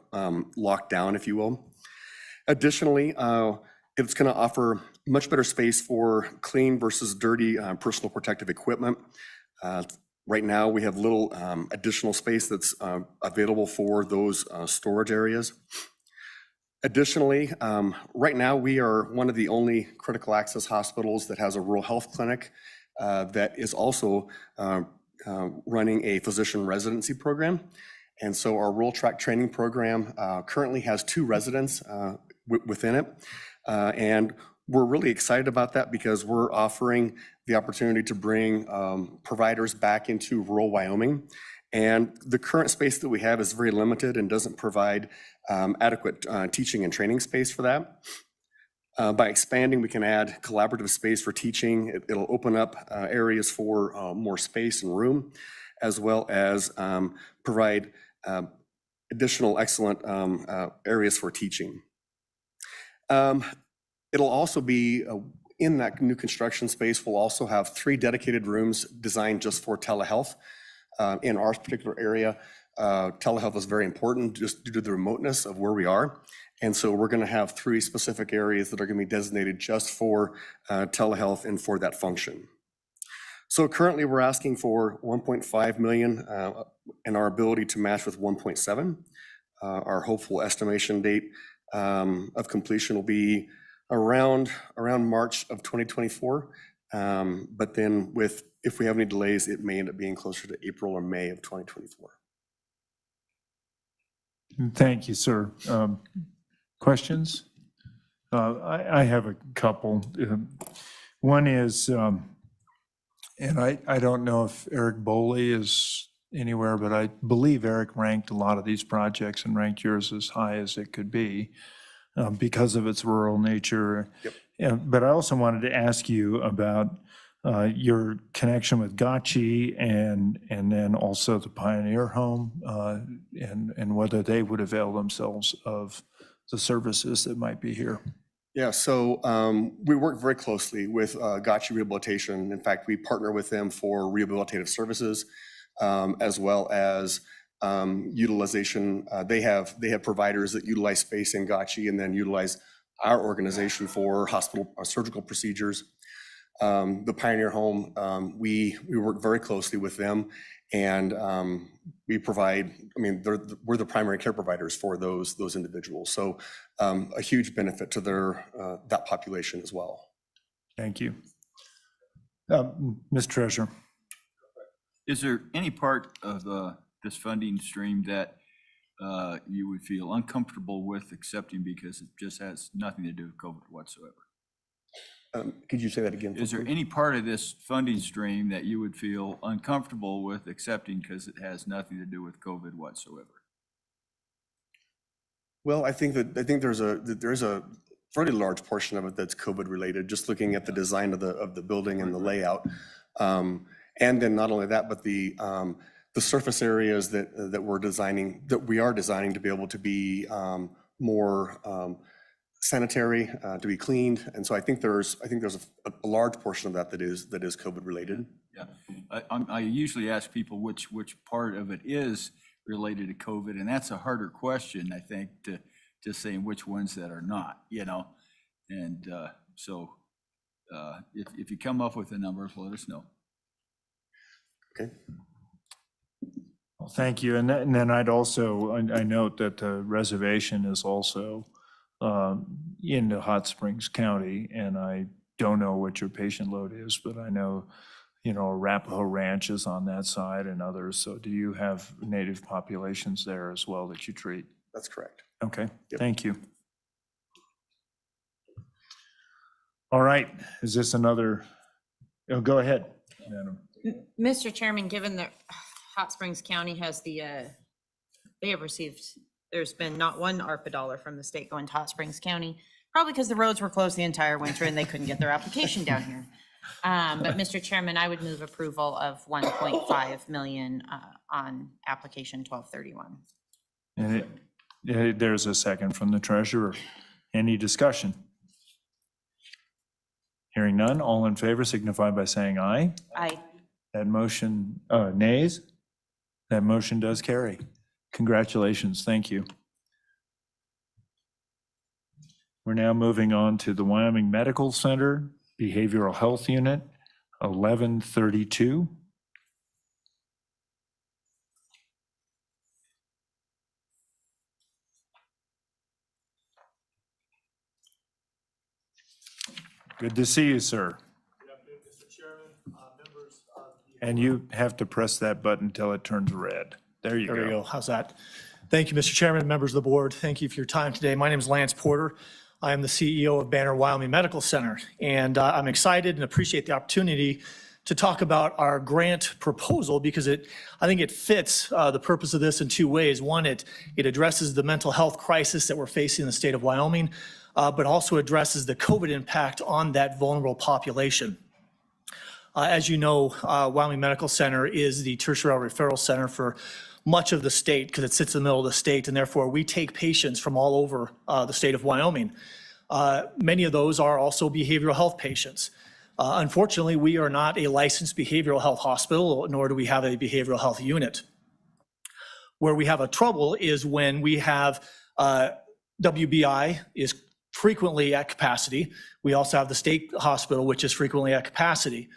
locked down, if you will. Additionally, it's going to offer much better space for clean versus dirty personal protective equipment. Right now, we have little additional space that's available for those storage areas. Additionally, right now, we are one of the only critical access hospitals that has a rural health clinic that is also running a physician residency program. And so our rural track training program currently has 2 residents within it. And we're really excited about that because we're offering the opportunity to bring providers back into rural Wyoming. And the current space that we have is very limited and doesn't provide adequate teaching and training space for that. By expanding, we can add collaborative space for teaching. It'll open up areas for more space and room, as well as provide additional excellent areas for teaching. It'll also be in that new construction space, we'll also have 3 dedicated rooms designed just for telehealth. In our particular area, telehealth is very important just due to the remoteness of where we are. And so we're going to have 3 specific areas that are going to be designated just for telehealth and for that function. So currently we're asking for 1.5 million and our ability to match with 1.7. Our hopeful estimation date of completion will be around March of 2024. But then if we have any delays, it may end up being closer to April or May of 2024. Thank you, sir. Questions? I have a couple. One is, and I don't know if Eric Boley is anywhere, but I believe Eric ranked a lot of these projects and ranked yours as high as it could be because of its rural nature. Yep. But I also wanted to ask you about your connection with Gotchi and then also the Pioneer Home and whether they would avail themselves of the services that might be here. Yeah, so we work very closely with Gotchi Rehabilitation. In fact, we partner with them for rehabilitative services as well as utilization. They have providers that utilize space in Gotchi and then utilize our organization for hospital surgical procedures. The Pioneer Home, we work very closely with them, and we provide, we're the primary care providers for those individuals. So a huge benefit to that population as well. Thank you. Ms. Treasurer. Is there any part of this funding stream that you would feel uncomfortable with accepting because it just has nothing to do with COVID whatsoever? Could you say that again? Is there any part of this funding stream that you would feel uncomfortable with accepting because it has nothing to do with COVID whatsoever? Well, I think there's a fairly large portion of it that's COVID related, just looking at the design of the building and the layout. And then not only that, but the surface areas that we are designing to be able to be more sanitary, to be cleaned. And so I think there's a large portion of that is COVID related. Yeah, I usually ask people which part of it is related to COVID, and that's a harder question, I think, to just saying which ones that are not, you know? And so if you come up with the numbers, let us know. Okay. Well, thank you. And then I'd also, I note that the reservation is also into Hot Springs County, and I don't know what your patient load is, but I know, Arapahoe Ranch is on that side and others. So do you have native populations there as well that you treat? That's correct. Okay, Yep. Thank you. All right, is this another, go ahead, Madam. Mr. Chairman, given that Hot Springs County has there's been not one ARPA dollar from the state going to Hot Springs County, probably because the roads were closed the entire winter and they couldn't get their application down here. But Mr. Chairman, I would move approval of 1.5 million on application 1231. And there's a second from the treasurer. Any discussion? Hearing none, all in favor signify by saying aye. Aye. That motion, nays? That motion does carry. Congratulations, thank you. We're now moving on to the Wyoming Medical Center Behavioral Health Unit, 1132. Good to see you, sir. Good afternoon, Mr. Chairman, members of the. And you have to press that button until it turns red. There you There we go. go. How's that? Thank you, Mr. Chairman, members of the board. Thank you for your time today. My name is Lance Porter. I am the CEO of Banner Wyoming Medical Center, and I'm excited and appreciate the opportunity to talk about our grant proposal because I think it fits the purpose of this in two ways. One, it addresses the mental health crisis that we're facing in the state of Wyoming, but also addresses the COVID impact on that vulnerable population. As you know, Wyoming Medical Center is the tertiary referral center for much of the state because it sits in the middle of the state, and therefore we take patients from all over the state of Wyoming. Many of those are also behavioral health patients. Unfortunately, we are not a licensed behavioral health hospital, nor do we have a behavioral health unit. Where we have a trouble is when we have WBI is frequently at capacity. We also have the state hospital, which is frequently at capacity.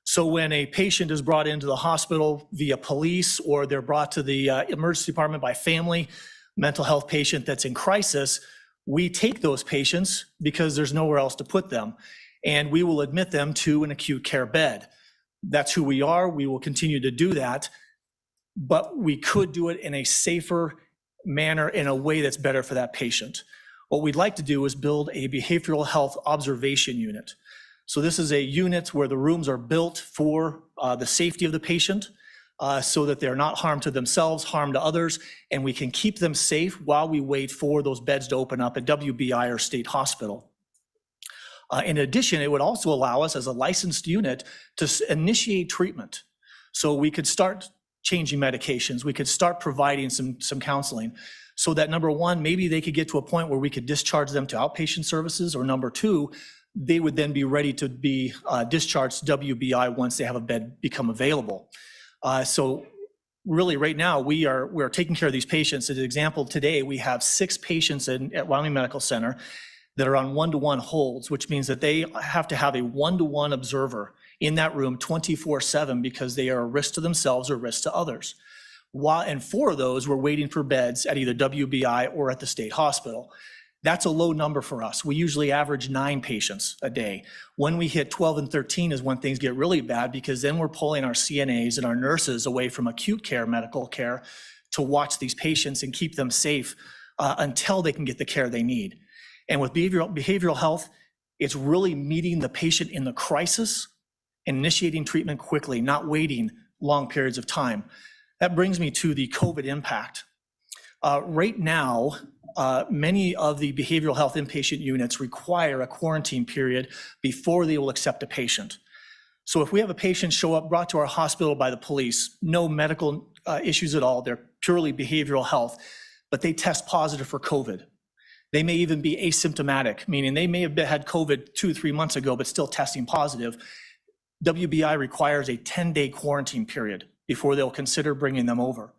So when a patient is brought into the hospital via police or they're brought to the emergency department by family, mental health patient that's in crisis, we take those patients because there's nowhere else to put them. And we will admit them to an acute care bed. That's who we are. We will continue to do that. But we could do it in a safer manner, in a way that's better for that patient. What we'd like to do is build a behavioral health observation unit. So this is a unit where the rooms are built for the safety of the patient so that they're not harm to themselves, harm to others, and we can keep them safe while we wait for those beds to open up at WBI or state hospital. In addition, it would also allow us as a licensed unit to initiate treatment. So we could start changing medications, we could start providing some counseling so that number one, maybe they could get to a point where we could discharge them to outpatient services, or number two, they would then be ready to be discharged to WBI once they have a bed become available. So really right now we're taking care of these patients. As an example, today we have 6 patients at Wyoming Medical Center that are on one-to-one holds, which means that they have to have a one-to-one observer in that room 24/7 because they are a risk to themselves or risk to others. And 4 of those were waiting for beds at either WBI or at the state hospital. That's a low number for us. We usually average 9 patients a day. When we hit 12 and 13 is when things get really bad because then we're pulling our CNAs and our nurses away from acute care medical care to watch these patients and keep them safe until they can get the care they need. And with behavioral health, it's really meeting the patient in the crisis and initiating treatment quickly, not waiting long periods of time. That brings me to the COVID impact. Right now, many of the behavioral health inpatient units require a quarantine period before they will accept a patient. So if we have a patient show up brought to our hospital by the police, no medical issues at all, they're purely behavioral health, but they test positive for COVID. They may even be asymptomatic, meaning they may have had COVID 2 or 3 months ago, but still testing positive. WBI requires a 10-day quarantine period before they'll consider bringing them over.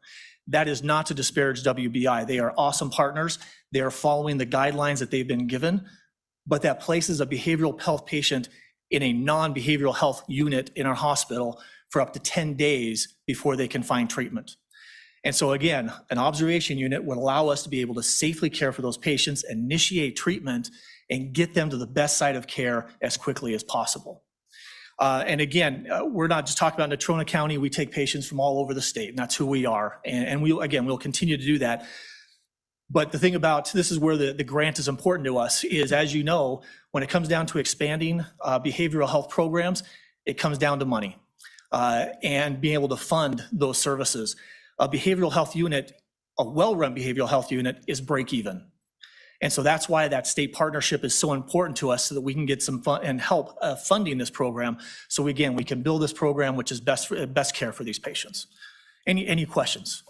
That is not to disparage WBI. They are awesome partners. They are following the guidelines that they've been given, but that places a behavioral health patient in a non-behavioral health unit in our hospital for up to 10 days before they can find treatment. And so again, an observation unit would allow us to be able to safely care for those patients, initiate treatment, and get them to the best site of care as quickly as possible. And again, we're not just talking about Natrona County. We take patients from all over the state, and that's who we are. And we'll continue to do that. But the thing about this is where the grant is important to us is, as you know, when it comes down to expanding behavioral health programs, it comes down to money and being able to fund those services. A behavioral health unit, a well-run behavioral health unit, is break even. And so that's why that state partnership is so important to us, so that we can get some fun and help funding this program. So again, we can build this program which is best care for these patients. Any questions?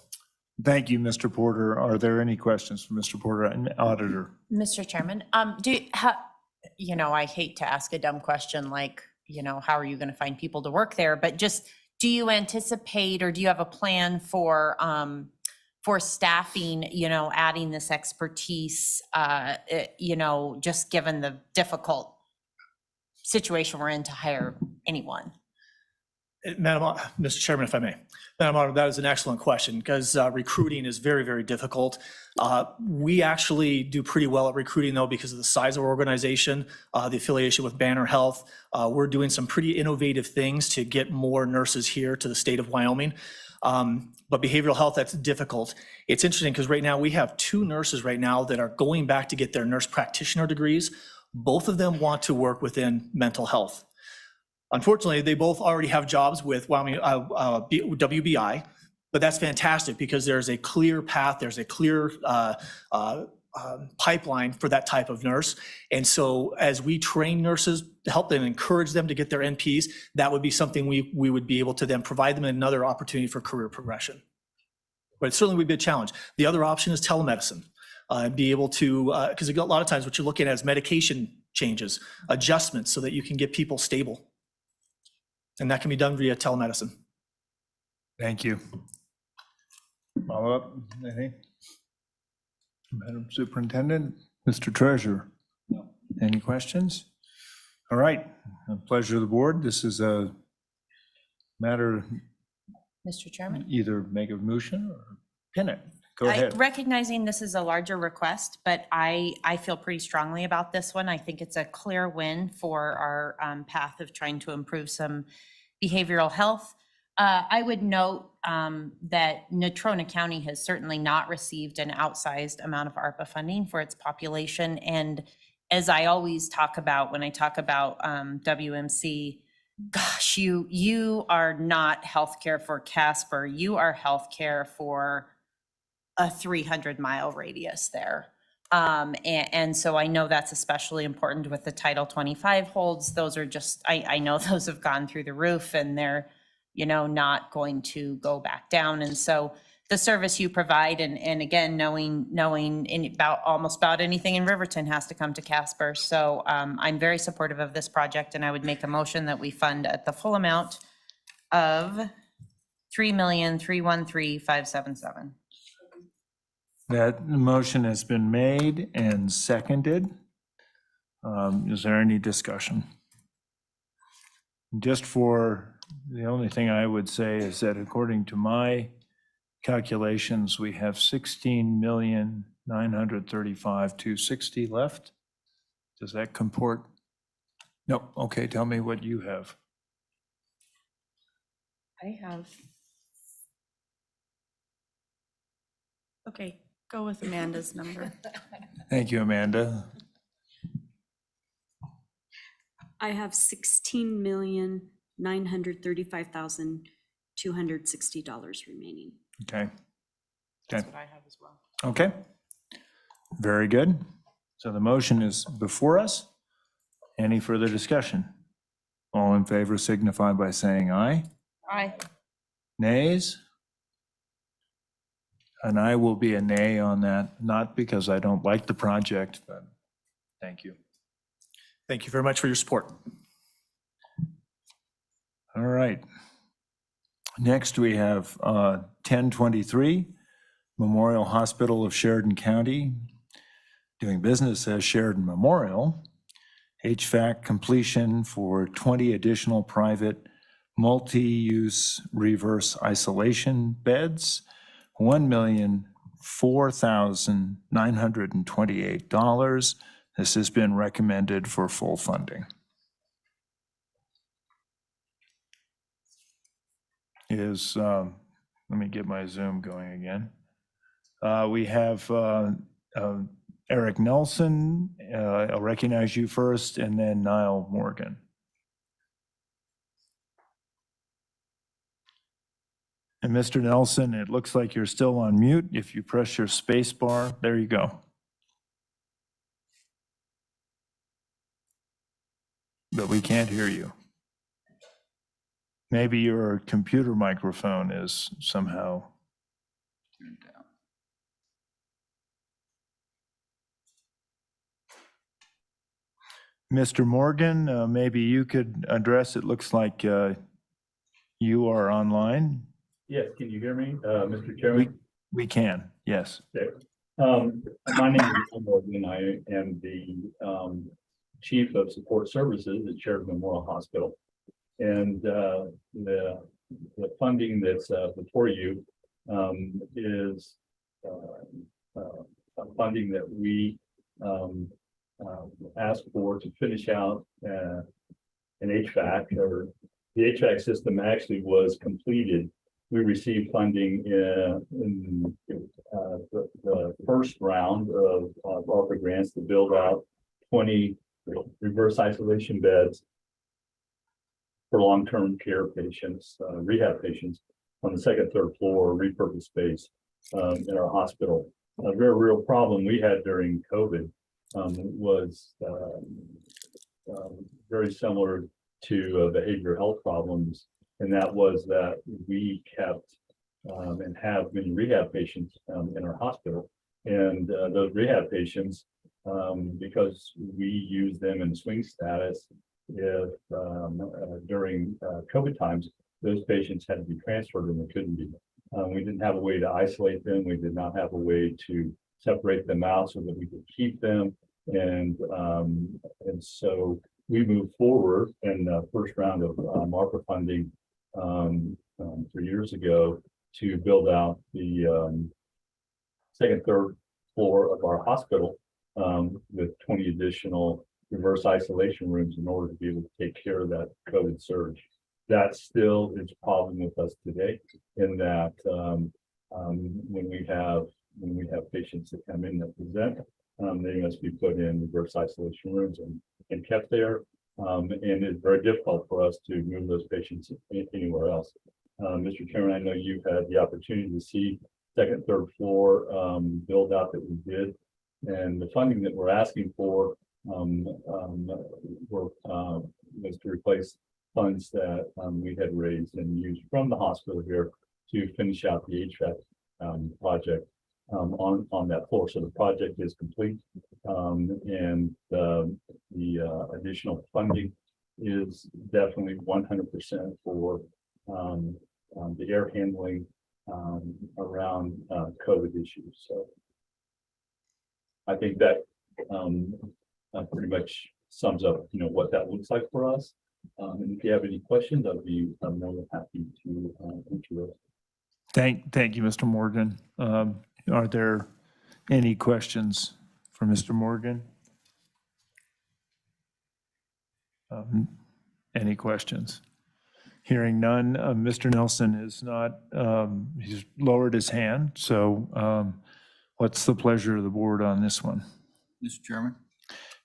Thank you, Mr. Porter. Are there any questions for Mr. Porter and Auditor? Mr. Chairman, I hate to ask a dumb question like, how are you going to find people to work there? But just, do you anticipate, or do you have a plan for staffing, adding this expertise, just given the difficult situation we're in to hire anyone? Madam, Mr. Chairman, if I may. Madam Auditor, that is an excellent question, because recruiting is very, very difficult. We actually do pretty well at recruiting, though, because of the size of our organization, the affiliation with Banner Health. We're doing some pretty innovative things to get more nurses here to the state of Wyoming. But behavioral health, that's difficult. It's interesting because right now we have 2 nurses right now that are going back to get their nurse practitioner degrees. Both of them want to work within mental health. Unfortunately, they both already have jobs with Wyoming WBI, but that's fantastic because there's a clear path, there's a clear pipeline for that type of nurse. And so as we train nurses to help them, encourage them to get their NPs, that would be something we would be able to then provide them another opportunity for career progression. But it certainly would be a challenge. The other option is telemedicine. Be able to, because a lot of times what you're looking at is medication changes, adjustments, so that you can get people stable. And that can be done via telemedicine. Thank you. Follow up, anything? Madam Superintendent, Mr. Treasurer? No. Any questions? All right, a pleasure of the board. This is a matter. Mr. Chairman? Either make a motion or pin it. Go ahead. Recognizing this is a larger request, but I feel pretty strongly about this one. I think it's a clear win for our path of trying to improve some behavioral health. I would note that Natrona County has certainly not received an outsized amount of ARPA funding for its population. And as I always talk about when I talk about WMC, gosh, you are not healthcare for Casper. You are healthcare for a 300-mile radius there. And so I know that's especially important with the Title 25 holds. Those are just, I know those have gone through the roof and they're, not going to go back down. And so the service you provide, and again, knowing almost about anything in Riverton has to come to Casper. So I'm very supportive of this project, and I would make a motion that we fund at the full amount of $3,313,577. That motion has been made and seconded. Is there any discussion? Just for, the only thing I would say is that according to my calculations, we have 16,935,260 left. Does that comport? No. Okay, tell me what you have. I have Okay, go with Amanda's number. Thank you, Amanda. I have $16,935,260 remaining. Okay. That's Okay. what I have as well. Okay. Very good. So the motion is before us. Any further discussion? All in favor signify by saying aye. Aye. Nays? And I will be a nay on that, not because I don't like the project, but thank you. Thank you very much for your support. All right. Next, we have 1023, Memorial Hospital of Sheridan County, doing business as Sheridan Memorial. HVAC completion for 20 additional private multi-use reverse isolation beds, $1,004,928. This has been recommended for full funding. Let me get my Zoom going again. We have Eric Nelson. I'll recognize you first, and then Niall Morgan. And Mr. Nelson, it looks like you're still on mute. If you press your space bar, there you go. But we can't hear you. Maybe your computer microphone is somehow. Mr. Morgan, maybe you could address, it looks like you are online. Yes, can you hear me, Mr. Chairman? We can, yes. Okay. My name is Niall Morgan. I am the Chief of Support Services at Sheridan Memorial Hospital. And the funding that's before you is funding that we asked for to finish out an HVAC, or the HVAC system actually was completed. We received funding in the first round of ARPA grants to build out 20 reverse isolation beds for long-term care patients, rehab patients on the second, third floor, repurposed space in our hospital. A very real problem we had during COVID was very similar to behavioral health problems. And that was that we kept and have many rehab patients in our hospital. And those rehab patients, because we use them in swing status, if during COVID times, those patients had to be transferred and they couldn't be. We didn't have a way to isolate them. We did not have a way to separate them out so that we could keep them. And so we moved forward in the first round of ARPA funding 3 years ago to build out the second, third floor of our hospital with 20 additional reverse isolation rooms in order to be able to take care of that COVID surge. That still is a problem with us today, in that when we have patients that come in that present, they must be put in reverse isolation rooms and kept there. And it's very difficult for us to move those patients anywhere else. Mr. Chairman, I know you've had the opportunity to see second, third floor build out that we did, and the funding that we're asking for was to replace funds that we had raised and used from the hospital here to finish out the HVAC project on that floor. So the project is complete, and the additional funding is definitely 100% for the air handling around COVID issues. So I think that pretty much sums up, what that looks like for us. And if you have any questions, I'm more than happy to answer those. Thank you, Mr. Morgan. Are there any questions for Mr. Morgan? Any questions? Hearing none, Mr. Nelson is not, he's lowered his hand. So What's the pleasure of the board on this one? Mr. Chairman,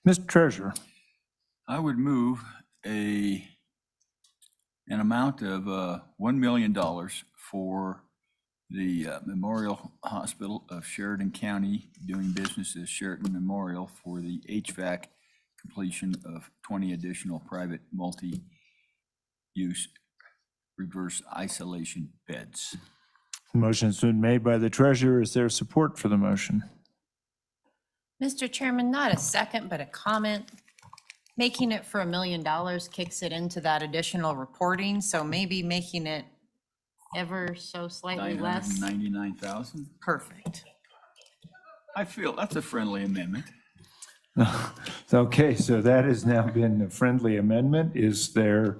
Mr. Treasurer? I would move an amount of $1 million for the Memorial Hospital of Sheridan County, doing business as Sheridan Memorial, for the HVAC completion of 20 additional private multi-use reverse isolation beds. Motion's been made by the treasurer. Is there support for the motion? Mr. Chairman, not a second, but a comment. Making it for $1 million kicks it into that additional reporting, so maybe making it ever so slightly less. 999,000. Perfect. I feel that's a friendly amendment. Okay, so that has now been a friendly amendment. Is there,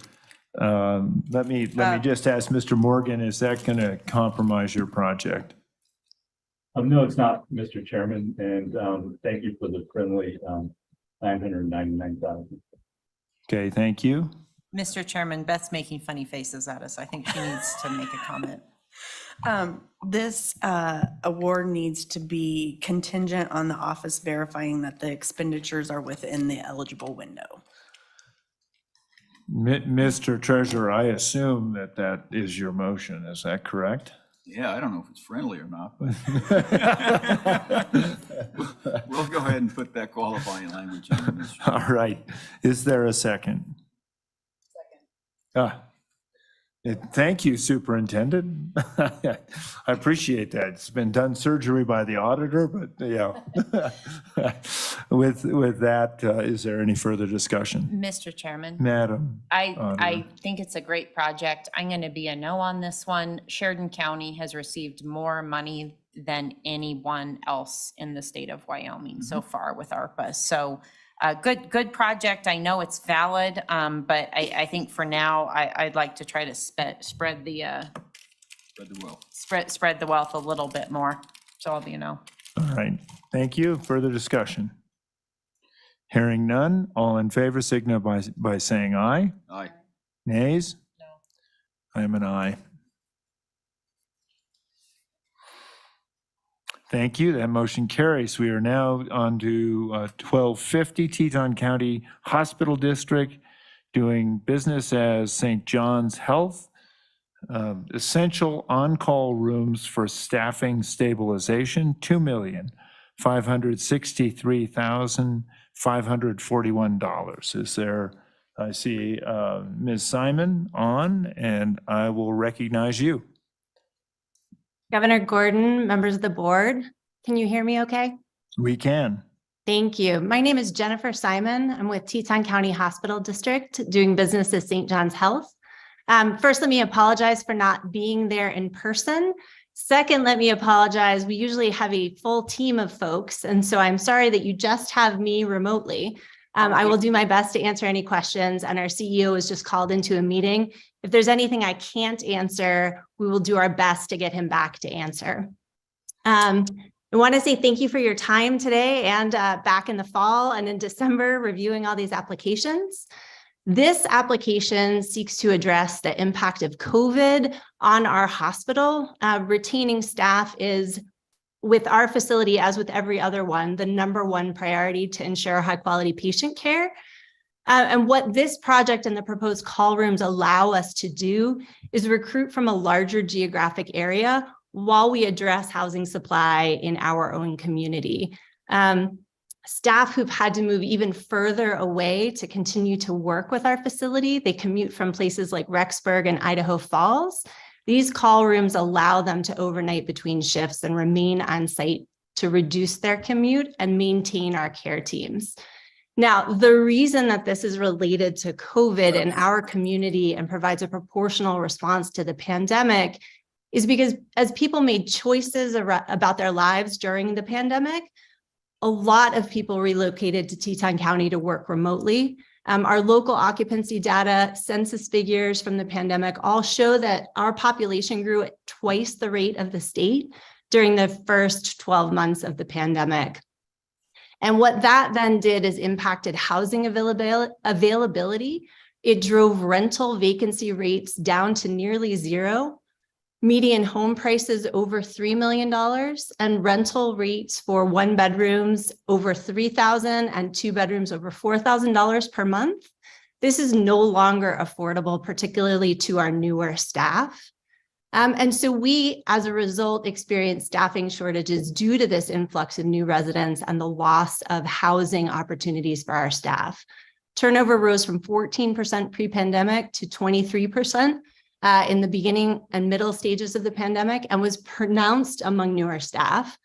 let me just ask Mr. Morgan, is that going to compromise your project? No, it's not, Mr. Chairman, and thank you for the friendly 999,000. Okay, thank you. Mr. Chairman, Beth's making funny faces at us. I think she needs to make a comment. This award needs to be contingent on the office verifying that the expenditures are within the eligible window. Mr. Treasurer, I assume that that is your motion. Is that correct? Yeah, I don't know if it's friendly or not, but we'll go ahead and put that qualifying language in. Mr. Chairman. All right. Is there a second? Second. Thank you, Superintendent. I appreciate that. It's been done surgery by the auditor, but yeah. With that, is there any further discussion? Mr. Chairman. Madam. I think it's a great project. I'm going to be a no on this one. Sheridan County has received more money than anyone else in the state of Wyoming so far with ARPA. So good project. I know it's valid, but I think for now, I'd like to try to spread the wealth. Spread the wealth a little bit more. So I'll be a no. All right. Thank you. Further discussion? Hearing none, all in favor signify by saying aye. Aye. Nays? No. I am an aye. Thank you. That motion carries. We are now on to 1250 Teton County Hospital District, doing business as St. John's Health. Essential on-call rooms for staffing stabilization, $2,563,541. Is there, I see Ms. Simon on, and I will recognize you. Governor Gordon, members of the board, can you hear me okay? We can. Thank you. My name is Jennifer Simon. I'm with Teton County Hospital District, doing business as St. John's Health. First, let me apologize for not being there in person. Second, let me apologize. We usually have a full team of folks, and so I'm sorry that you just have me remotely. I will do my best to answer any questions, and our CEO is just called into a meeting. If there's anything I can't answer, we will do our best to get him back to answer. I want to say thank you for your time today and back in the fall and in December reviewing all these applications. This application seeks to address the impact of COVID on our hospital. Retaining staff is, with our facility, as with every other one, the #1 priority to ensure high quality patient care. And what this project and the proposed call rooms allow us to do is recruit from a larger geographic area while we address housing supply in our own community. Staff who've had to move even further away to continue to work with our facility, they commute from places like Rexburg and Idaho Falls. These call rooms allow them to overnight between shifts and remain on site to reduce their commute and maintain our care teams. Now, the reason that this is related to COVID in our community and provides a proportional response to the pandemic is because as people made choices about their lives during the pandemic, a lot of people relocated to Teton County to work remotely. Our local occupancy data, census figures from the pandemic all show that our population grew at twice the rate of the state during the first 12 months of the pandemic. And what that then did is impacted housing availability. It drove rental vacancy rates down to nearly zero. median home prices over $3 million, and rental rates for 1 bedrooms over $3,000 and 2 bedrooms over $4,000 per month. This is no longer affordable, particularly to our newer staff. And so we, as a result, experienced staffing shortages due to this influx of new residents and the loss of housing opportunities for our staff. Turnover rose from 14% pre-pandemic to 23% in the beginning and middle stages of the pandemic, and was pronounced among newer staff.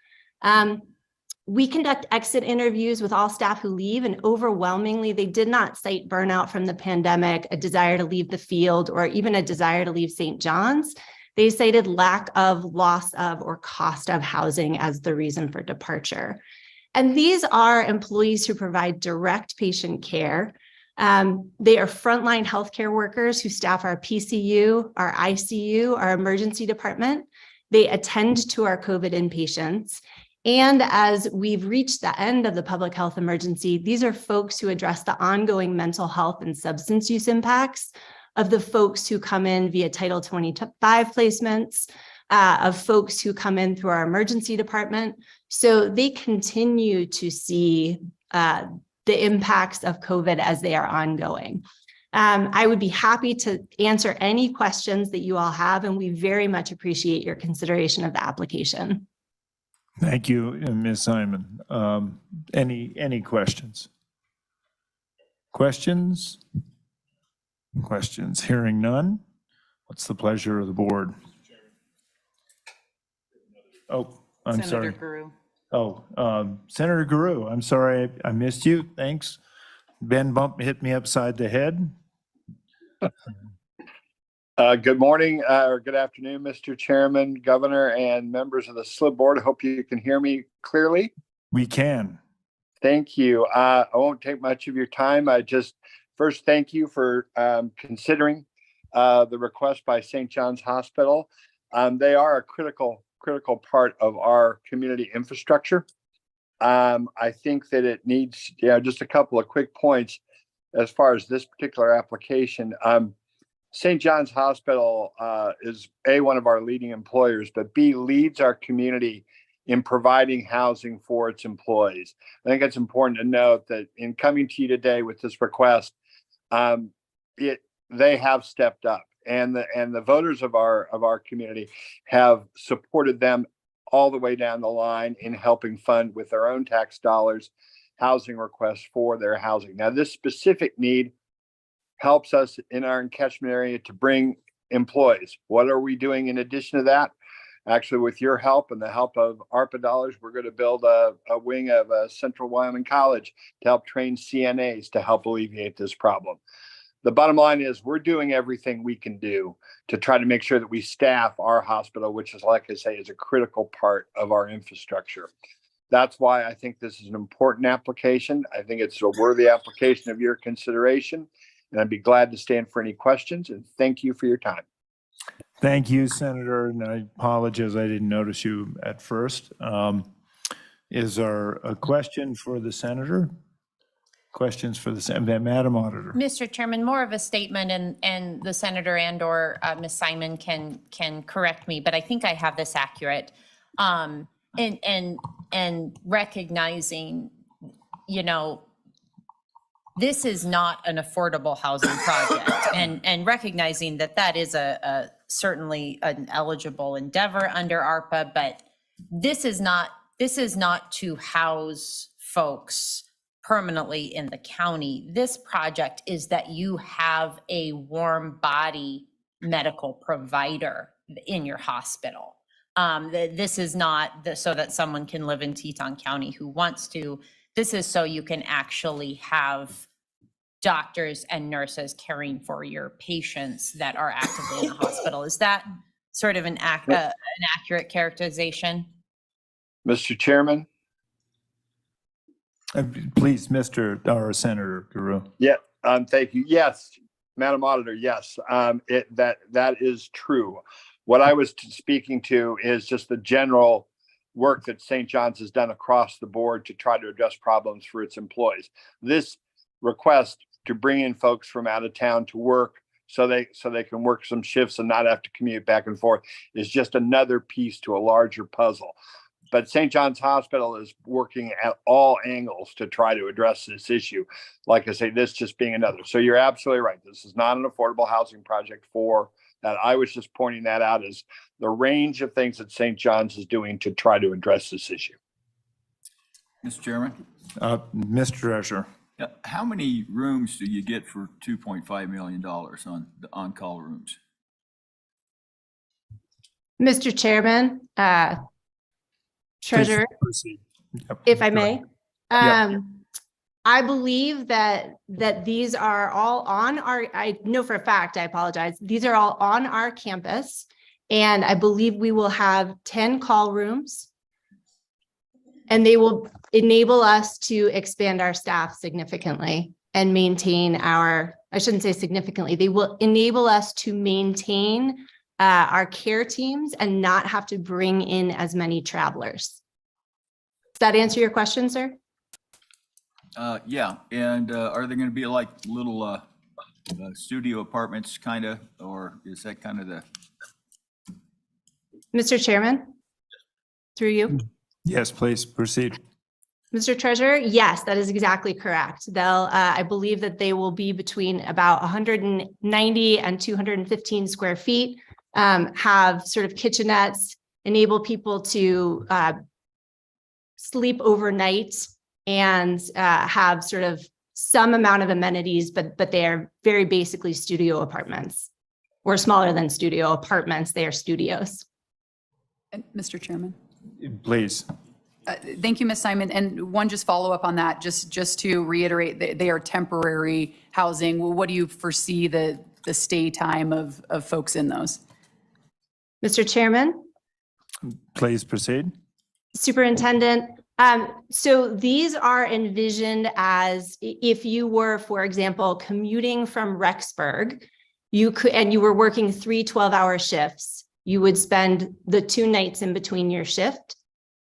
We conduct exit interviews with all staff who leave, and overwhelmingly, they did not cite burnout from the pandemic, a desire to leave the field, or even a desire to leave St. John's. They cited lack of, loss of, or cost of housing as the reason for departure. And these are employees who provide direct patient care. They are frontline healthcare workers who staff our PCU, our ICU, our emergency department. They attend to our COVID inpatients. And as we've reached the end of the public health emergency, these are folks who address the ongoing mental health and substance use impacts of the folks who come in via Title 25 placements, of folks who come in through our emergency department. So they continue to see the impacts of COVID as they are ongoing. I would be happy to answer any questions that you all have, and we very much appreciate your consideration of the application. Thank you, Ms. Simon. Any questions? Questions? Questions? Hearing none. What's the pleasure of the board? Oh, I'm sorry. Senator Guru. Oh, Senator Guru, I'm sorry I missed you. Thanks. Ben hit me upside the head. Good morning or good afternoon, Mr. Chairman, Governor, and members of the Slib board. I hope you can hear me clearly. We can. Thank you. I won't take much of your time. I just first thank you for considering the request by St. John's Hospital. They are a critical part of our community infrastructure. I think that it needs, just a couple of quick points as far as this particular application. St. John's Hospital is one of our leading employers, but B, leads our community in providing housing for its employees. I think it's important to note that in coming to you today with this request, they have stepped up, and the voters of our community have supported them all the way down the line in helping fund with their own tax dollars housing requests for their housing. Now, this specific need helps us in our catchment area to bring employees. What are we doing in addition to that? Actually, with your help and the help of ARPA dollars, we're going to build a wing of Central Wyoming College to help train CNAs to help alleviate this problem. The bottom line is we're doing everything we can do to try to make sure that we staff our hospital, which is, like I say, is a critical part of our infrastructure. That's why I think this is an important application. I think it's a worthy application of your consideration, and I'd be glad to stand for any questions, and thank you for your time. Thank you, Senator, and I apologize, I didn't notice you at first. Is there a question for the senator? Questions for the Madam Auditor? Mr. Chairman, more of a statement, and the senator and/or Ms. Simon can correct me, but I think I have this accurate. And recognizing, this is not an affordable housing project, and recognizing that is certainly an eligible endeavor under ARPA, but this is not to house folks permanently in the county. This project is that you have a warm body medical provider in your hospital. This is not so that someone can live in Teton County who wants to. This is so you can actually have doctors and nurses caring for your patients that are actively in the hospital. Is that sort of an accurate characterization? Mr. Chairman? Please, Senator Guru. Yeah, thank you. Yes, Madam Auditor, yes, that is true. What I was speaking to is just the general work that St. John's has done across the board to try to address problems for its employees. This request to bring in folks from out of town to work so they can work some shifts and not have to commute back and forth is just another piece to a larger puzzle. But St. John's Hospital is working at all angles to try to address this issue. Like I say, this just being another. So you're absolutely right. This is not an affordable housing project for that. I was just pointing that out as the range of things that St. John's is doing to try to address this issue. Mr. Chairman, Mr. Treasurer. how many rooms do you get for $2.5 million on the on-call rooms? Mr. Chairman, Treasurer, if I may. I believe that these are all on our, I know for a fact, I apologize, these are all on our campus. And I believe we will have 10 call rooms. And they will enable us to expand our staff significantly and maintain our, I shouldn't say significantly, they will enable us to maintain our care teams and not have to bring in as many travelers. Does that answer your question, sir? Yeah, and are they going to be like little studio apartments kind of, or is that kind of the? Mr. Chairman, through you. Yes, please proceed. Mr. Treasurer, yes, that is exactly correct. They'll, I believe that they will be between about 190 and 215 square feet, have sort of kitchenettes, enable people to sleep overnight and have sort of some amount of amenities, but they are very basically studio apartments, or smaller than studio apartments. They are studios. And Mr. Chairman. Please. Thank you, Ms. Simon. And one just follow up on that, just to reiterate, they are temporary housing. Well, what do you foresee the stay time of folks in those? Mr. Chairman. Please proceed. Superintendent. So these are envisioned as if you were, for example, commuting from Rexburg, you could, and you were working 3 12-hour shifts, you would spend the 2 nights in between your shift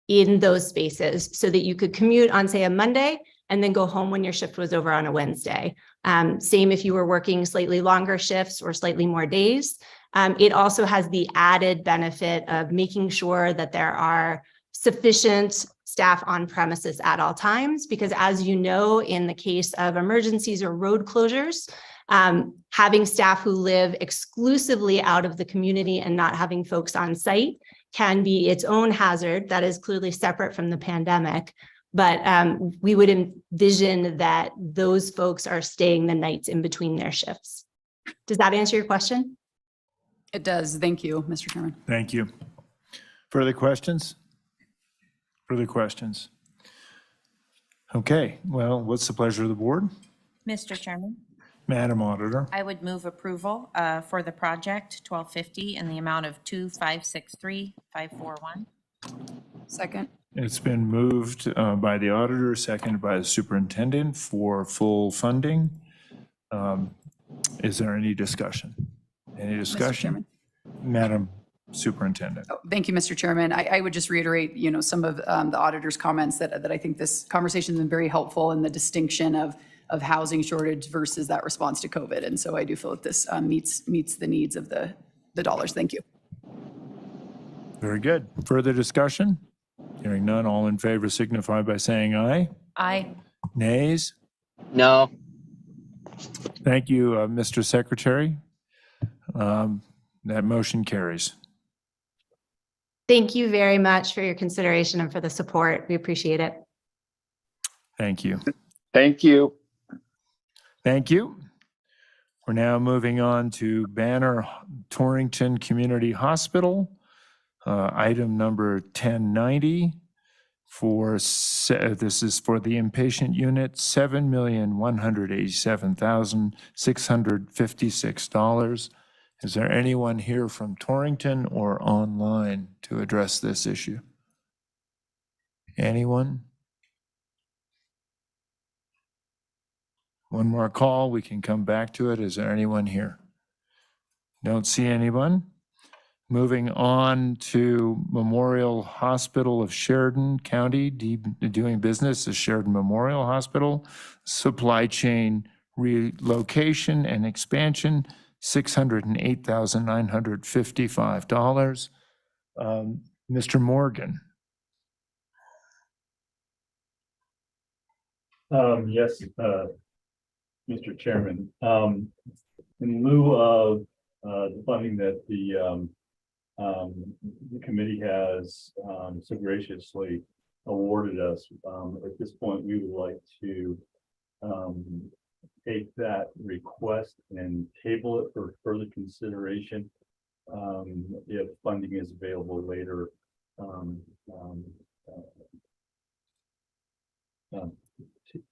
in those spaces so that you could commute on, say, a Monday and then go home when your shift was over on a Wednesday. Same if you were working slightly longer shifts or slightly more days. It also has the added benefit of making sure that there are sufficient staff on premises at all times, because as you know, in the case of emergencies or road closures, having staff who live exclusively out of the community and not having folks on site can be its own hazard that is clearly separate from the pandemic. But we would envision that those folks are staying the nights in between their shifts. Does that answer your question? It does. Thank you, Mr. Chairman. Thank you. Further questions? Further questions? Okay, well, what's the pleasure of the board? Mr. Chairman, Madam Auditor. I would move approval for the project 1250 in the amount of 2563541. Second. It's been moved by the auditor, seconded by the superintendent for full funding. Is there any discussion? Any discussion? Madam Superintendent. Oh, thank you, Mr. Chairman. I would just reiterate, some of the auditor's comments that I think this conversation has been very helpful in the distinction of housing shortage versus that response to COVID. And so I do feel that this meets the needs of the dollars. Thank you. Very good. Further discussion? Hearing none, all in favor signify by saying aye. Aye. Nays? No. Thank you, Mr. Secretary. That motion carries. Thank you very much for your consideration and for the support. We appreciate it. Thank you. Thank you. Thank you. We're now moving on to Banner Torrington Community Hospital. Item number 1090 this is for the inpatient unit, $7,187,656. Is there anyone here from Torrington or online to address this issue? Anyone? One more call, we can come back to it. Is there anyone here? Don't see anyone. Moving on to Memorial Hospital of Sheridan County, doing business as Sheridan Memorial Hospital, supply chain relocation and expansion. $608,955. Mr. Morgan. Yes, Mr. Chairman. In lieu of the funding that the committee has so graciously awarded us, at this point, we would like to take that request and table it for further consideration. If funding is available later,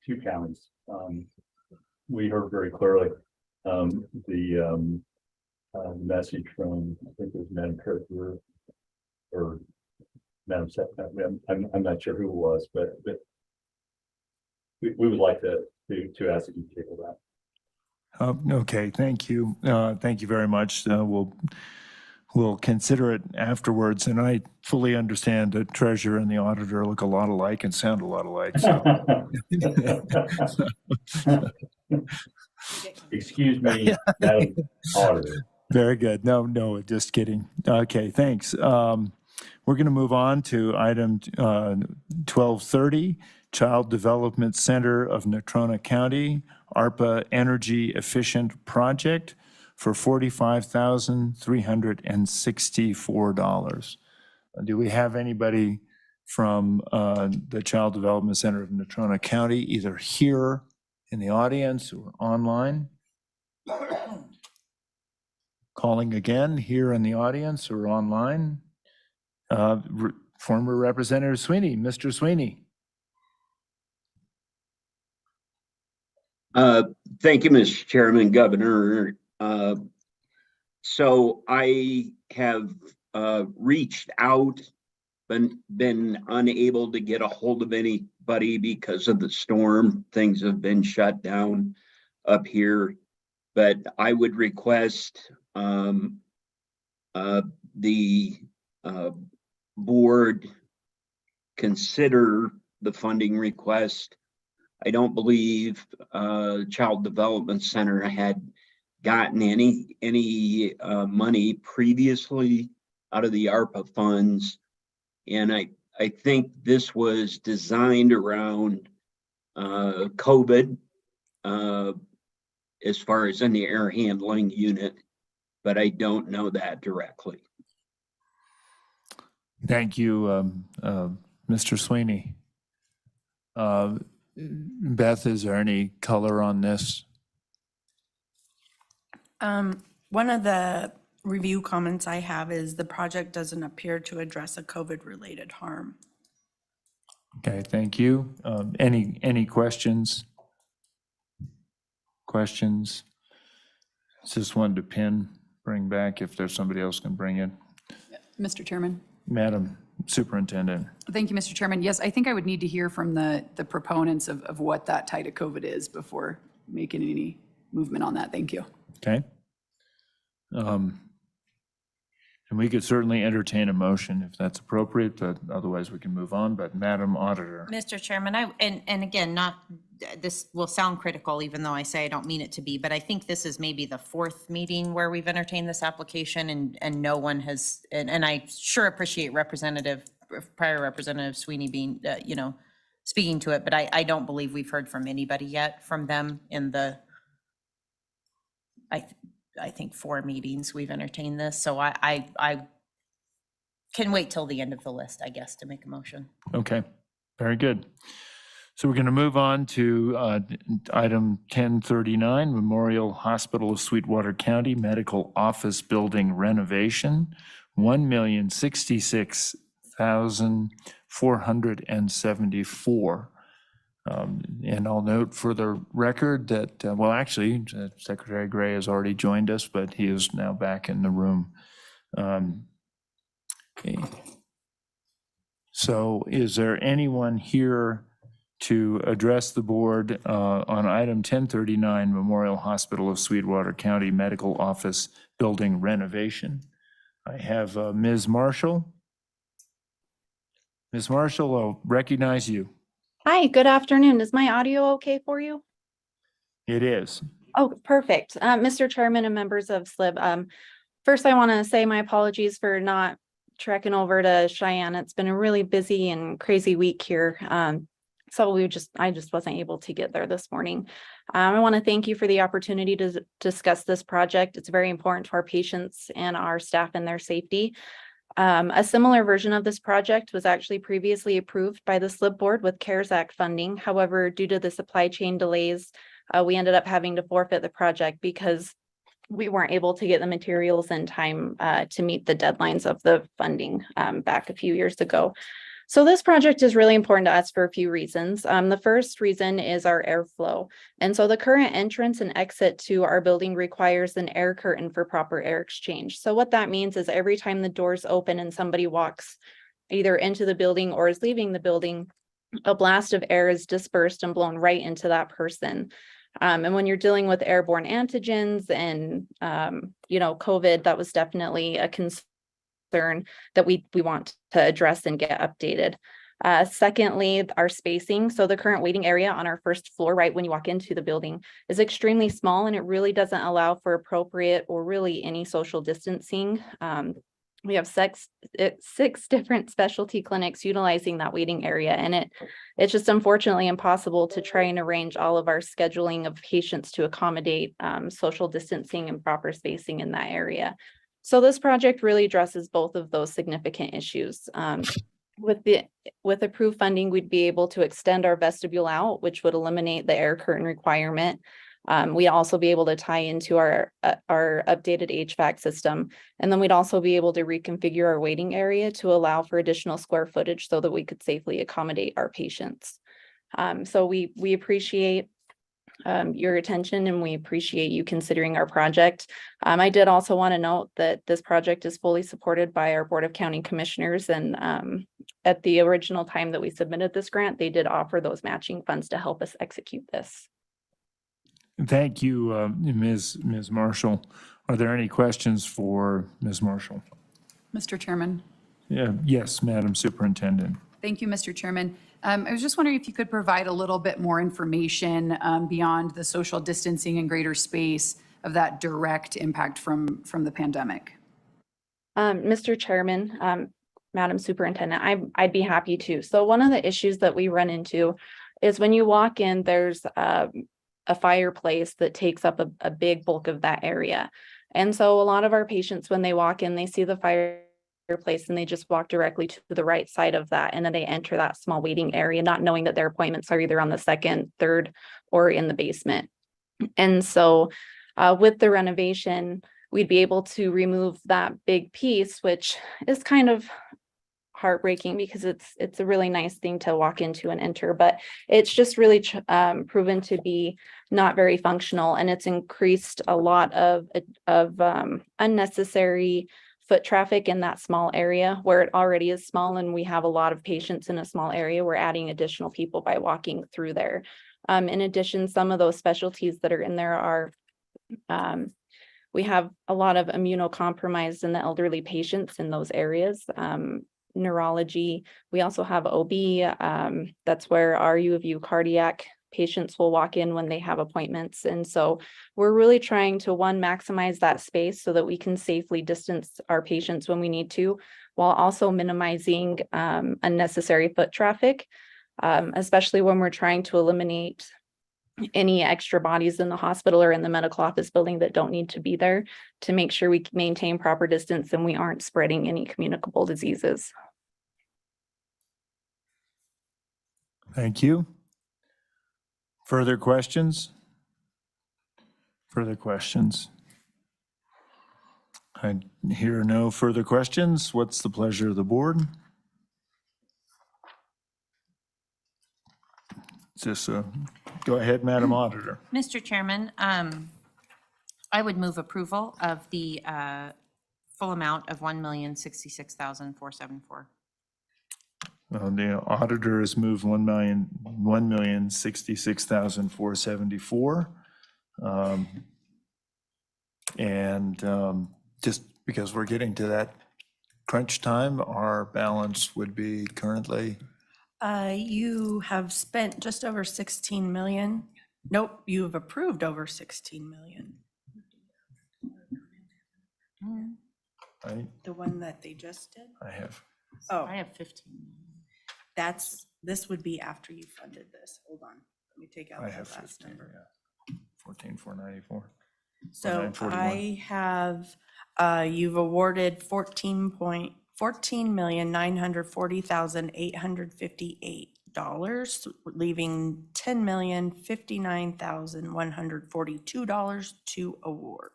two counties. We heard very clearly the message from, I think it was Madam Kirkwood or Madam Secretary. I'm not sure who it was, but we would like to ask that you table that. Okay, thank you. Thank you very much. We'll consider it afterwards, and I fully understand the treasurer and the auditor look a lot alike and sound a lot alike. So. Excuse me, Madam Auditor. Very good. No, just kidding. Okay, thanks. We're going to move on to item 1230, Child Development Center of Natrona County, ARPA Energy Efficient Project for $45,364. Do we have anybody from the Child Development Center of Natrona County, either here in the audience or online? Calling again, here in the audience or online. Former Representative Sweeney, Mr. Sweeney. Thank you, Mr. Chairman, Governor. So I have reached out, been unable to get a hold of anybody because of the storm. Things have been shut down up here, but I would request the board consider the funding request. I don't believe Child Development Center had gotten any money previously out of the ARPA funds. And I think this was designed around COVID as far as in the air handling unit, but I don't know that directly. Thank you, Mr. Sweeney. Beth, is there any color on this? One of the review comments I have is the project doesn't appear to address a COVID-related harm. Okay, thank you. Any questions? Questions? Just wanted to bring back if there's somebody else can bring it. Mr. Chairman. Madam Superintendent. Thank you, Mr. Chairman. Yes, I think I would need to hear from the proponents of what that tied to COVID is before making any movement on that. Thank you. Okay. And we could certainly entertain a motion if that's appropriate, but otherwise we can move on. But Madam Auditor. Mr. Chairman, and again, this will sound critical, even though I say I don't mean it to be, but I think this is maybe the fourth meeting where we've entertained this application and no one has, and I sure appreciate prior Representative Sweeney being, speaking to it, but I don't believe we've heard from anybody yet from them in the, I think 4 meetings we've entertained this. So I can wait till the end of the list, I guess, to make a motion. Okay, very good. So we're going to move on to item 1039, Memorial Hospital of Sweetwater County Medical Office Building Renovation, $1,066,474. And I'll note for the record that, well, actually, Secretary Gray has already joined us, but he is now back in the room. Okay. So is there anyone here to address the board on item 1039, Memorial Hospital of Sweetwater County Medical Office Building Renovation? I have Ms. Marshall. Ms. Marshall, I'll recognize you. Hi, good afternoon. Is my audio okay for you? It is. Oh, perfect. Mr. Chairman and members of Slib, first I want to say my apologies for not trekking over to Cheyenne. It's been a really busy and crazy week here. So I just wasn't able to get there this morning. I want to thank you for the opportunity to discuss this project. It's very important to our patients and our staff and their safety. A similar version of this project was actually previously approved by the Slib board with CARES Act funding. However, due to the supply chain delays, we ended up having to forfeit the project because we weren't able to get the materials in time to meet the deadlines of the funding back a few years ago. So this project is really important to us for a few reasons. The first reason is our airflow. And so the current entrance and exit to our building requires an air curtain for proper air exchange. So what that means is every time the doors open and somebody walks either into the building or is leaving the building, a blast of air is dispersed and blown right into that person. And when you're dealing with airborne antigens and, COVID, that was definitely a concern that we want to address and get updated. Secondly, our spacing. So the current waiting area on our first floor, right when you walk into the building, is extremely small, and it really doesn't allow for appropriate or really any social distancing. We have six different specialty clinics utilizing that waiting area, and it's just unfortunately impossible to try and arrange all of our scheduling of patients to accommodate social distancing and proper spacing in that area. So this project really addresses both of those significant issues. With approved funding, we'd be able to extend our vestibule out, which would eliminate the air curtain requirement. We'd also be able to tie into our updated HVAC system. And then we'd also be able to reconfigure our waiting area to allow for additional square footage so that we could safely accommodate our patients. So we appreciate your attention, and we appreciate you considering our project. I did also want to note that this project is fully supported by our Board of County Commissioners, and at the original time that we submitted this grant, they did offer those matching funds to help us execute this. Thank you, Ms. Marshall. Are there any questions for Ms. Marshall? Mr. Chairman. Yeah, yes, Madam Superintendent. Thank you, Mr. Chairman. I was just wondering if you could provide a little bit more information beyond the social distancing and greater space of that direct impact from the pandemic. Mr. Chairman, Madam Superintendent, I'd be happy to. So one of the issues that we run into is when you walk in, there's a fireplace that takes up a big bulk of that area. And so a lot of our patients, when they walk in, they see the fireplace and they just walk directly to the right side of that. And then they enter that small waiting area, not knowing that their appointments are either on the second, third, or in the basement. And so with the renovation, we'd be able to remove that big piece, which is kind of heartbreaking because it's a really nice thing to walk into and enter, but it's just really proven to be not very functional, and it's increased a lot of unnecessary foot traffic in that small area where it already is small, and we have a lot of patients in a small area. We're adding additional people by walking through there. In addition, some of those specialties that are in there are we have a lot of immunocompromised and the elderly patients in those areas. Neurology. We also have OB. That's where our U of U cardiac patients will walk in when they have appointments. And so we're really trying to, one, maximize that space so that we can safely distance our patients when we need to, while also minimizing unnecessary foot traffic, especially when we're trying to eliminate any extra bodies in the hospital or in the medical office building that don't need to be there, to make sure we maintain proper distance and we aren't spreading any communicable diseases. Thank you. Further questions? Further questions? I hear no further questions. What's the pleasure of the board? Go ahead, Madam Auditor. Mr. Chairman, I would move approval of the full amount of $1,066,474. The auditor has moved $1,066,474. And just because we're getting to that crunch time, our balance would be currently? You have spent just over 16 million. Nope, you have approved over 16 million. Right? The one that they just did? I have. Oh, I have 15. this would be after you funded this. Hold on. Let me take out I the have last 15, number. yeah. 14,494. So 941. I have, you've awarded $14,940,858, leaving $10,059,142 to award.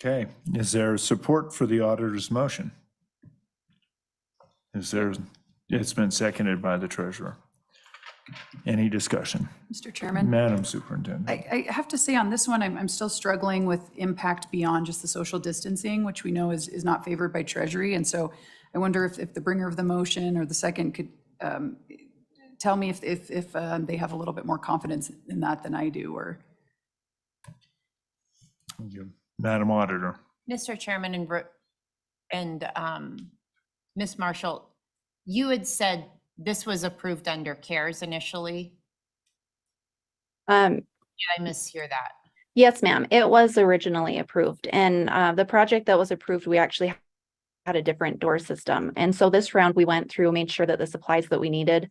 Okay, is there support for the auditor's motion? Is there, it's been seconded by the treasurer. Any discussion? Mr. Chairman? Madam Superintendent. I have to say on this one, I'm still struggling with impact beyond just the social distancing, which we know is not favored by Treasury. And so I wonder if the bringer of the motion or the second could tell me if they have a little bit more confidence in that than I do, or. Thank you. Madam Auditor. Mr. Chairman and Ms. Marshall, you had said this was approved under CARES initially. Did I mishear that? Yes, ma'am. It was originally approved, and the project that was approved, we actually had a different door system. And so this round we went through, made sure that the supplies that we needed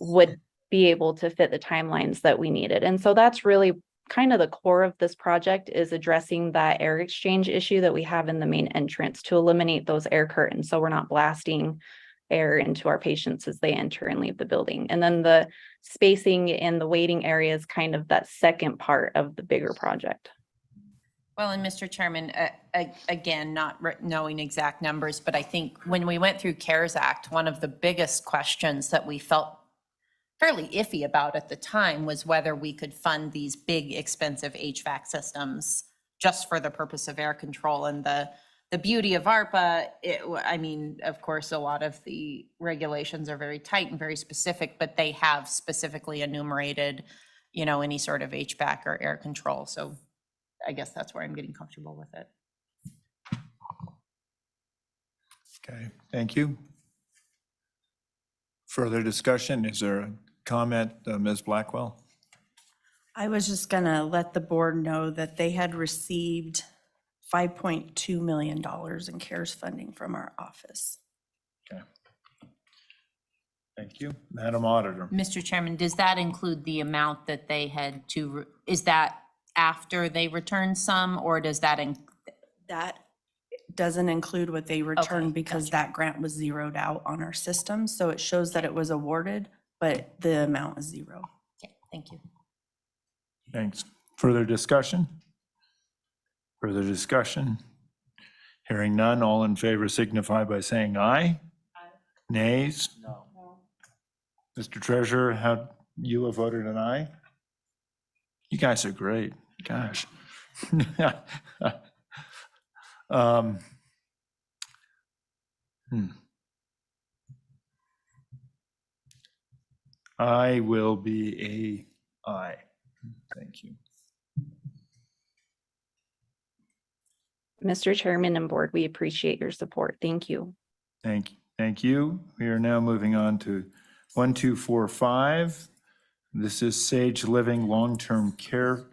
would be able to fit the timelines that we needed. And so that's really kind of the core of this project, is addressing that air exchange issue that we have in the main entrance to eliminate those air curtains, so we're not blasting air into our patients as they enter and leave the building. And then the spacing in the waiting area is kind of that second part of the bigger project. Well, and Mr. Chairman, again, not knowing exact numbers, but I think when we went through CARES Act, one of the biggest questions that we felt fairly iffy about at the time was whether we could fund these big, expensive HVAC systems just for the purpose of air control. And the beauty of ARPA, I mean, of course, a lot of the regulations are very tight and very specific, but they have specifically enumerated, any sort of HVAC or air control. So I guess that's where I'm getting comfortable with it. Okay, thank you. Further discussion? Is there a comment, Ms. Blackwell? I was just gonna let the board know that they had received $5.2 million in CARES funding from our office. Okay. Thank you. Madam Auditor. Mr. Chairman, does that include the amount that they had to, is that after they returned some, or does that That doesn't include what they returned Okay, because that grant was zeroed out on our system. So it shows that it was awarded, but the amount is zero. Okay, thank you. Thanks. Further discussion? Further discussion? Hearing none, all in favor signify by saying aye. Aye. Nays? No. Mr. Treasurer, how you have voted an aye? You guys are great. Gosh. I will be a aye. Thank you. Mr. Chairman and Board, we appreciate your support. Thank you. Thank you. We are now moving on to 1245. This is Sage Living Long-Term Care,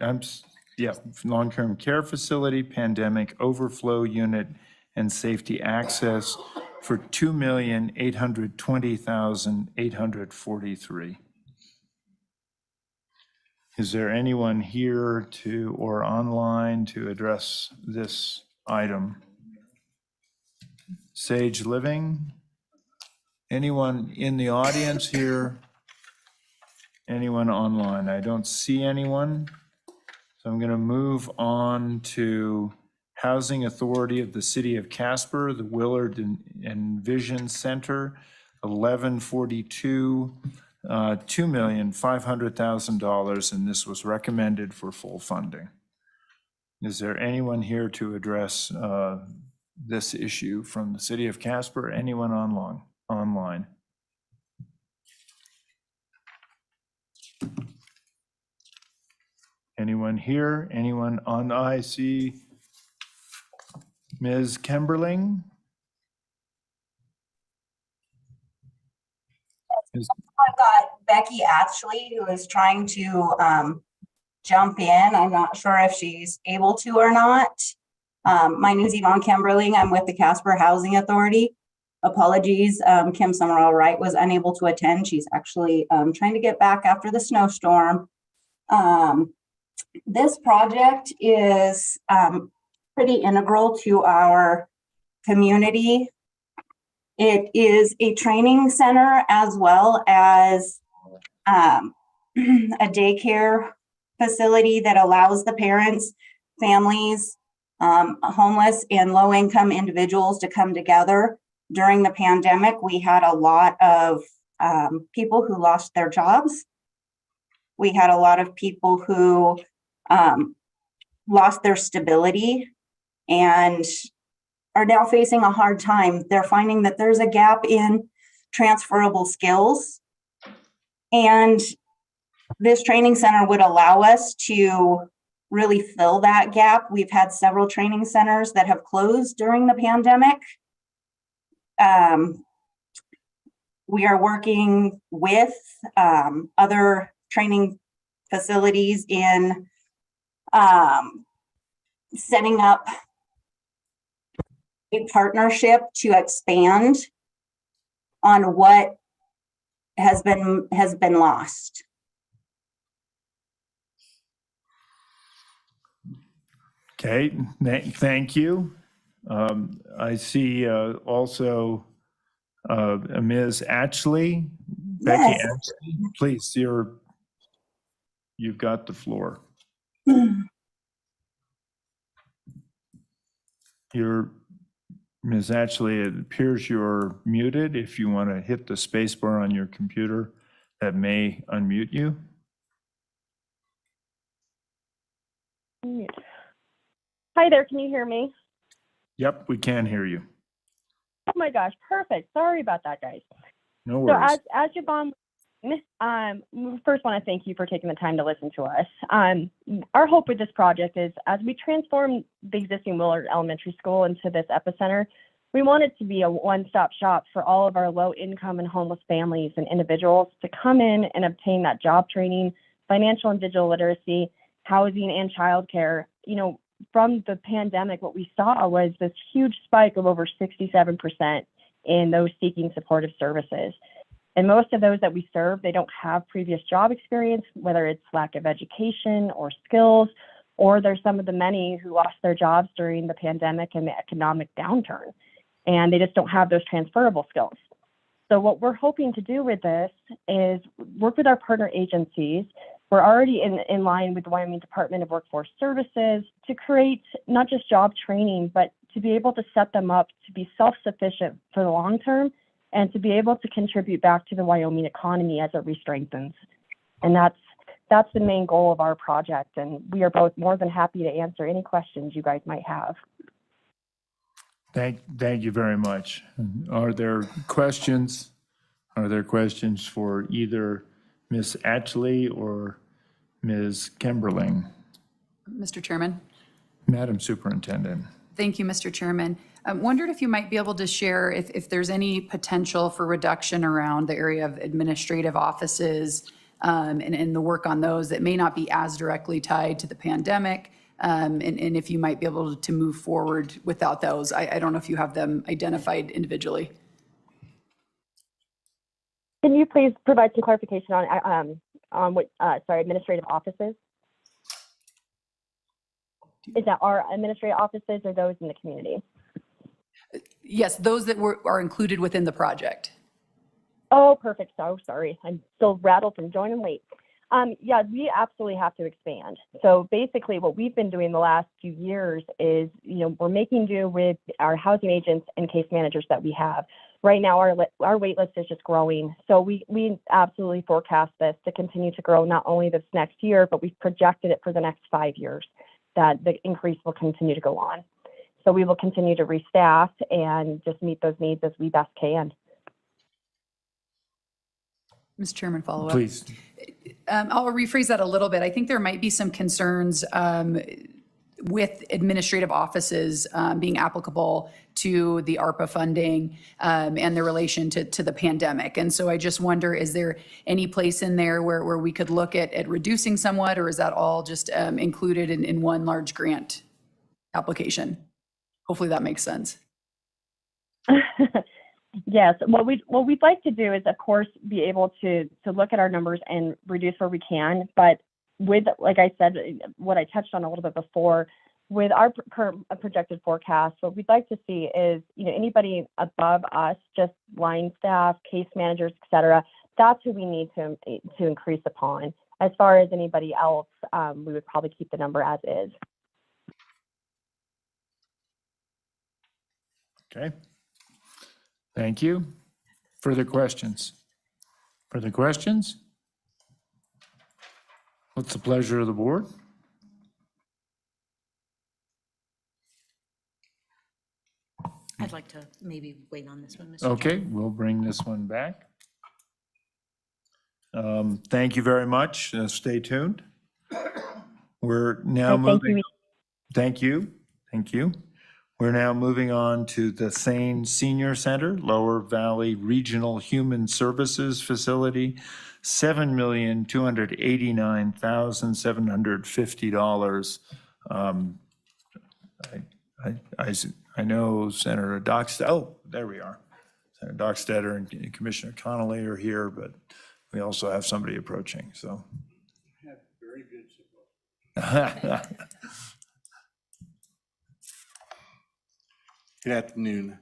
Long-Term Care Facility, Pandemic Overflow Unit, and Safety Access for $2,820,843. Is there anyone here or online to address this item? Sage Living? Anyone in the audience here? Anyone online? I don't see anyone. So I'm going to move on to Housing Authority of the City of Casper, the Willard and Vision Center, 1142, $2,500,000, and this was recommended for full funding. Is there anyone here to address this issue from the City of Casper? Anyone online? Anyone here? Anyone on IC? Ms. Kemberling? I've got Becky Ashley, who is trying to jump in. I'm not sure if she's able to or not. My name is Yvonne Kimberling. I'm with the Casper Housing Authority. Apologies, Kim Summerall Wright was unable to attend. She's actually trying to get back after the snowstorm. This project is pretty integral to our community. It is a training center as well as a daycare facility that allows the parents, families, homeless and low-income individuals to come together. During the pandemic, we had a lot of people who lost their jobs. We had a lot of people who lost their stability and are now facing a hard time. They're finding that there's a gap in transferable skills. And this training center would allow us to really fill that gap. We've had several training centers that have closed during the pandemic. We are working with other training facilities in setting up a partnership to expand on what has been lost. Okay, thank you. I see also Ms. Ashley. Becky Yes. Ashley, please, you've got the floor. Ms. Ashley, it appears you're muted. If you want to hit the space bar on your computer, that may unmute you. Hi there, can you hear me? Yep, we can hear you. Oh my gosh, perfect. Sorry about that, guys. No worries. So as Yvonne, first want to thank you for taking the time to listen to us. Our hope with this project is as we transform the existing Willard Elementary School into this epicenter, we want it to be a one-stop shop for all of our low-income and homeless families and individuals to come in and obtain that job training, financial and digital literacy, housing, and childcare. You know, from the pandemic, what we saw was this huge spike of over 67% in those seeking supportive services. And most of those that we serve, they don't have previous job experience, whether it's lack of education or skills, or there's some of the many who lost their jobs during the pandemic and the economic downturn, and they just don't have those transferable skills. So what we're hoping to do with this is work with our partner agencies. We're already in line with the Wyoming Department of Workforce Services to create not just job training, but to be able to set them up to be self-sufficient for the long term and to be able to contribute back to the Wyoming economy as it re-strengthens. And that's the main goal of our project. And we are both more than happy to answer any questions you guys might have. Thank you very much. Are there questions? Are there questions for either Ms. Ashley or Ms. Kimberling? Mr. Chairman. Madam Superintendent. Thank you, Mr. Chairman. I wondered if you might be able to share if there's any potential for reduction around the area of administrative offices and the work on those that may not be as directly tied to the pandemic, and if you might be able to move forward without those. I don't know if you have them identified individually. Can you please provide some clarification on what, administrative offices? Is that our administrative offices or those in the community? Yes, those that are included within the project. Oh, perfect. So sorry. I'm still rattled from joining late. Yeah, we absolutely have to expand. So basically what we've been doing the last few years is, we're making do with our housing agents and case managers that we have. Right now, our wait list is just growing. So we absolutely forecast this to continue to grow not only this next year, but we've projected it for the next 5 years, that the increase will continue to go on. So we will continue to restaff and just meet those needs as we best can. Mr. Chairman, follow up. Please. I'll rephrase that a little bit. I think there might be some concerns with administrative offices being applicable to the ARPA funding and the relation to the pandemic. And so I just wonder, is there any place in there where we could look at reducing somewhat, or is that all just included in one large grant application? Hopefully that makes sense. Yes, what we'd like to do is, of course, be able to look at our numbers and reduce where we can. But with, like I said, what I touched on a little bit before, with our current projected forecast, what we'd like to see is, anybody above us, just line staff, case managers, et cetera, that's who we need to increase upon. As far as anybody else, we would probably keep the number as is. Okay. Thank you. Further questions? Further questions? What's the pleasure of the board? I'd like to maybe wait on this one, Mr. Okay, Chairman. we'll bring this one back. Thank you very much. Stay tuned. We're now moving. Thank you. Thank you. We're now moving on to the Thane Senior Center, Lower Valley Regional Human Services Facility, $7,289,750. I know Senator Dockstader, oh, there we are. Senator Dockstader and Commissioner Connolly are here, but we also have somebody approaching, so. Have very good support. Good afternoon,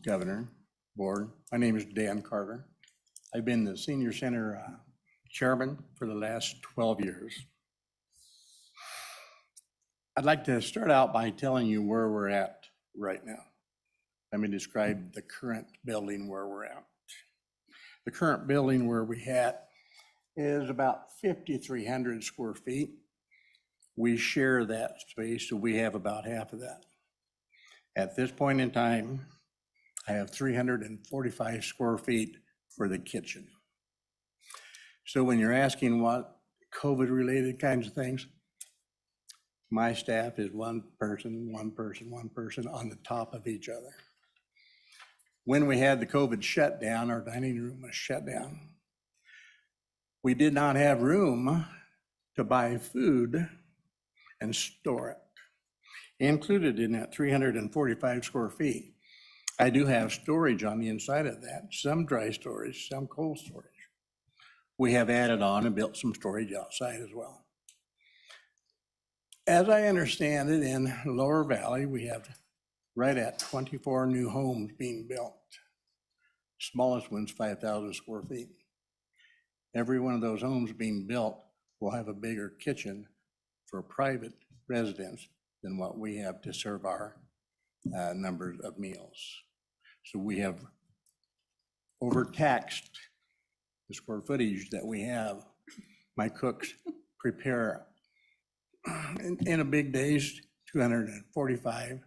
Governor, Board. My name is Dan Carter. I've been the Senior Center Chairman for the last 12 years. I'd like to start out by telling you where we're at right now. Let me describe the current building where we're at. The current building where we're at is about 5,300 square feet. We share that space, so we have about half of that. At this point in time, I have 345 square feet for the kitchen. So when you're asking what COVID-related kinds of things, my staff is one person on the top of each other. When we had the COVID shutdown, our dining room was shut down. We did not have room to buy food and store it. Included in that 345 square feet, I do have storage on the inside of that, some dry storage, some cold storage. We have added on and built some storage outside as well. As I understand it, in Lower Valley, we have right at 24 new homes being built. Smallest one's 5,000 square feet. Every one of those homes being built will have a bigger kitchen for private residents than what we have to serve our numbers of meals. So we have overtaxed the square footage that we have. My cooks prepare in a big days, 245,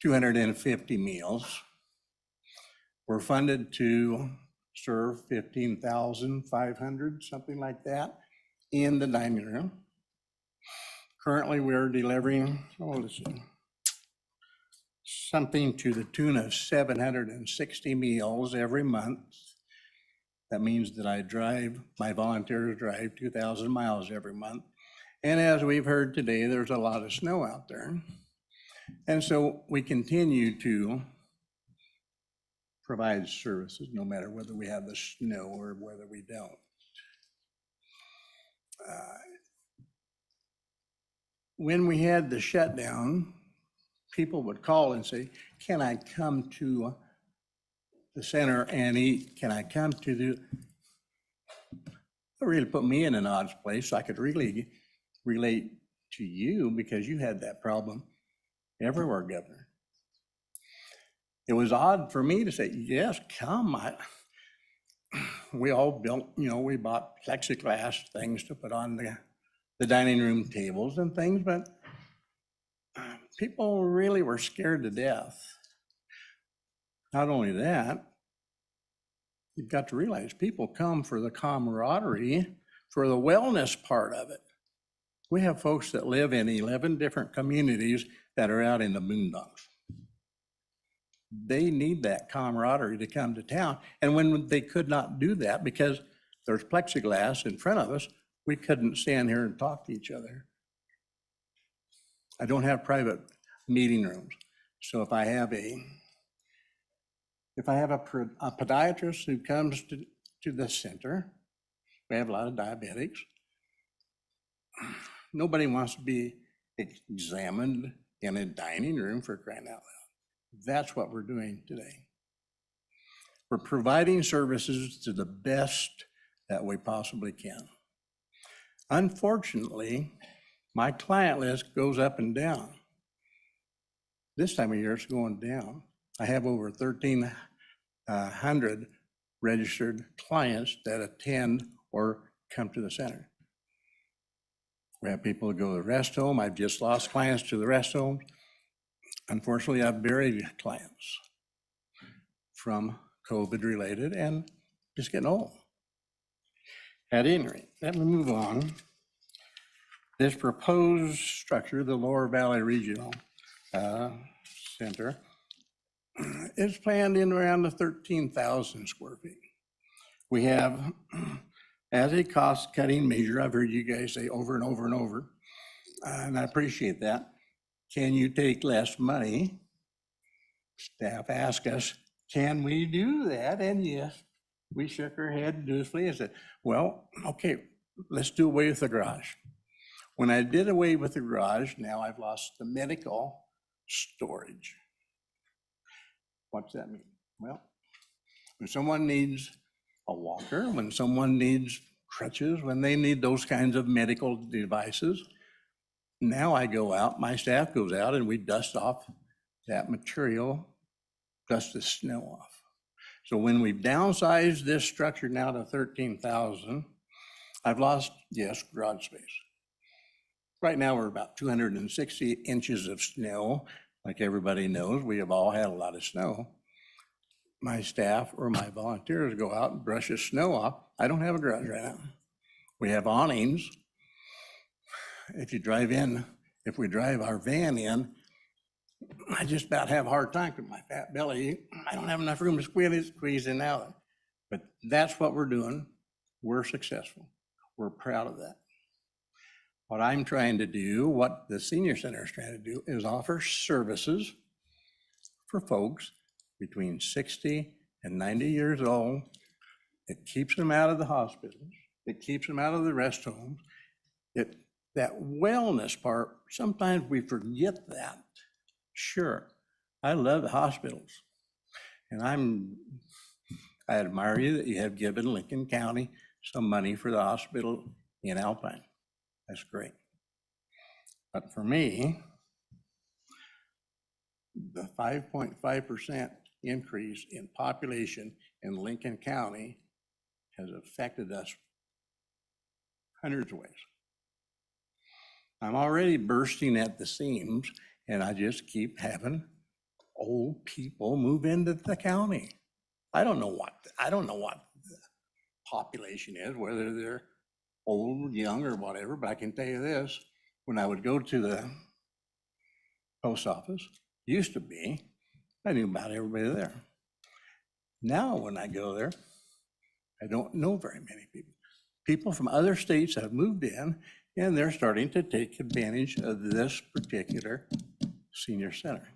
250 meals. We're funded to serve 15,500, something like that, in the dining room. Currently, we're delivering, something to the tune of 760 meals every month. That means that my volunteers drive 2,000 miles every month. And as we've heard today, there's a lot of snow out there. And so we continue to provide services no matter whether we have the snow or whether we don't. When we had the shutdown, people would call and say, can I come to the center and eat? Can I come to the, it really put me in an odd place. So I could really relate to you because you had that problem everywhere, Governor. It was odd for me to say, yes, come. We all built, we bought plexiglass things to put on the dining room tables and things, but people really were scared to death. Not only that, you've got to realize people come for the camaraderie, for the wellness part of it. We have folks that live in 11 different communities that are out in the boondocks. They need that camaraderie to come to town. And when they could not do that because there's plexiglass in front of us, we couldn't stand here and talk to each other. I don't have private meeting rooms. So if I have a podiatrist who comes to the center, we have a lot of diabetics. Nobody wants to be examined in a dining room, for crying out loud. That's what we're doing today. We're providing services to the best that we possibly can. Unfortunately, my client list goes up and down. This time of year, it's going down. I have over 1,300 registered clients that attend or come to the center. We have people who go to the rest home. I've just lost clients to the rest homes. Unfortunately, I've buried clients from COVID related and just getting old. At any rate, let me move on. This proposed structure, the Lower Valley Regional Center, is planned in around the 13,000 square feet. We have, as a cost-cutting measure, I've heard you guys say over and over and over, and I appreciate that. Can you take less money? Staff asked us, can we do that? And yes, we shook our head dutifully and said, well, okay, let's do away with the garage. When I did away with the garage, now I've lost the medical storage. What's that mean? Well, when someone needs a walker, when someone needs crutches, when they need those kinds of medical devices, now I go out, my staff goes out and we dust off that material, dust the snow off. So when we've downsized this structure now to 13,000, I've lost, yes, garage space. Right now, we're about 260 inches of snow. Like everybody knows, we have all had a lot of snow. My staff or my volunteers go out and brush the snow off. I don't have a garage right now. We have awnings. If you drive in, if we drive our van in, I just about have a hard time with my fat belly. I don't have enough room to squeeze in and out. But that's what we're doing. We're successful. We're proud of that. What I'm trying to do, what the senior center is trying to do, is offer services for folks between 60 and 90 years old. It keeps them out of the hospitals. It keeps them out of the rest homes. That wellness part, sometimes we forget that. Sure, I love the hospitals. And I admire you that you have given Lincoln County some money for the hospital in Alpine. That's great. But for me, the 5.5% increase in population in Lincoln County has affected us hundreds of ways. I'm already bursting at the seams, and I just keep having old people move into the county. I don't know what the population is, whether they're old, young, or whatever, but I can tell you this, when I would go to the post office, used to be, I knew about everybody there. Now, when I go there, I don't know very many people. People from other states have moved in, and they're starting to take advantage of this particular senior center.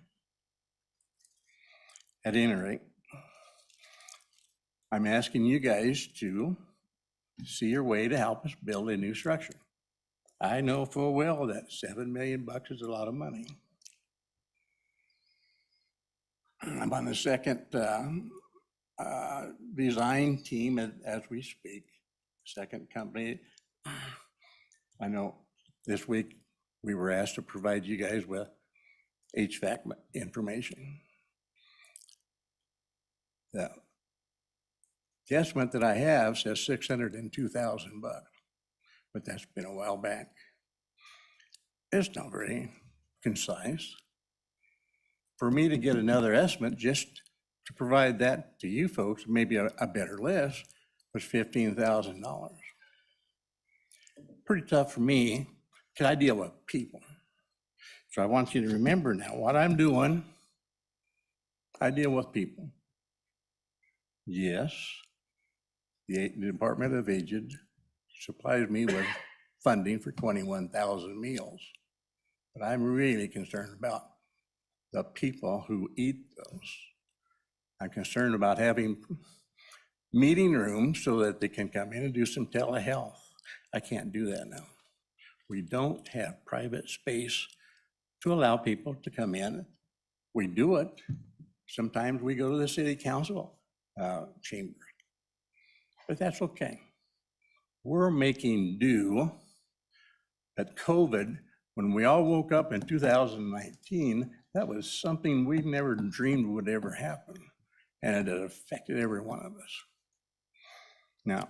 At any rate, I'm asking you guys to see your way to help us build a new structure. I know full well that $7 million is a lot of money. I'm on the second design team as we speak, second company. I know this week we were asked to provide you guys with HVAC information. The estimate that I have says $602,000, but that's been a while back. It's not very concise. For me to get another estimate just to provide that to you folks, maybe a better list, was $15,000. Pretty tough for me because I deal with people. So I want you to remember now what I'm doing. I deal with people. Yes, the Department of Aged supplies me with funding for 21,000 meals. But I'm really concerned about the people who eat those. I'm concerned about having meeting rooms so that they can come in and do some telehealth. I can't do that now. We don't have private space to allow people to come in. We do it. Sometimes we go to the city council chamber, but that's okay. We're making do. At COVID, when we all woke up in 2019, that was something we never dreamed would ever happen. And it affected every one of us. Now,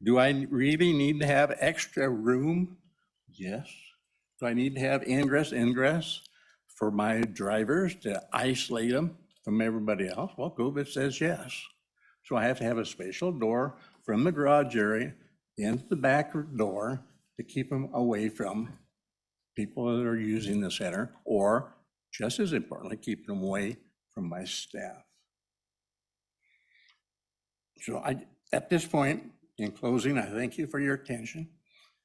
do I really need to have extra room? Yes. Do I need to have ingress for my drivers to isolate them from everybody else? Well, COVID says yes. So I have to have a special door from the garage area into the back door to keep them away from people that are using the center, or just as importantly, keep them away from my staff. So at this point, in closing, I thank you for your attention.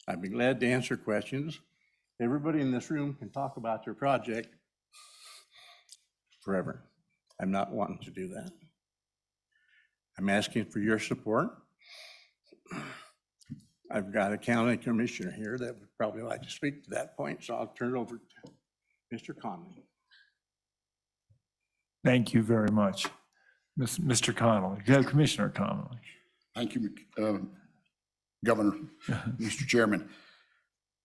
I'd be glad to answer questions. Everybody in this room can talk about their project forever. I'm not wanting to do that. I'm asking for your support. I've got a county commissioner here that would probably like to speak to that point, so I'll turn it over to Mr. Conley. Thank you very much. Mr. Connolly, Commissioner Connolly. Thank you, Governor, Mr. Chairman.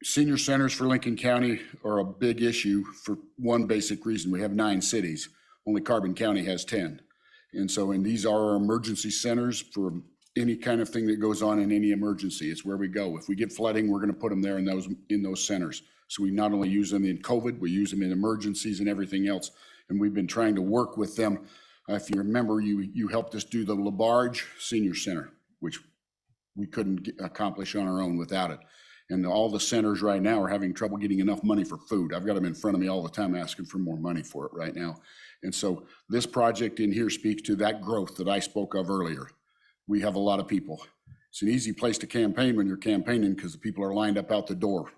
Senior centers for Lincoln County are a big issue for one basic reason. We have 9 cities. Only Carbon County has 10. And these are our emergency centers for any kind of thing that goes on in any emergency. It's where we go. If we get flooding, we're going to put them there in those centers. So we not only use them in COVID, we use them in emergencies and everything else. And we've been trying to work with them. If you remember, you helped us do the LaBarge Senior Center, which we couldn't accomplish on our own without it. And all the centers right now are having trouble getting enough money for food. I've got them in front of me all the time asking for more money for it right now. And so this project in here speaks to that growth that I spoke of earlier. We have a lot of people. It's an easy place to campaign when you're campaigning because the people are lined up out the door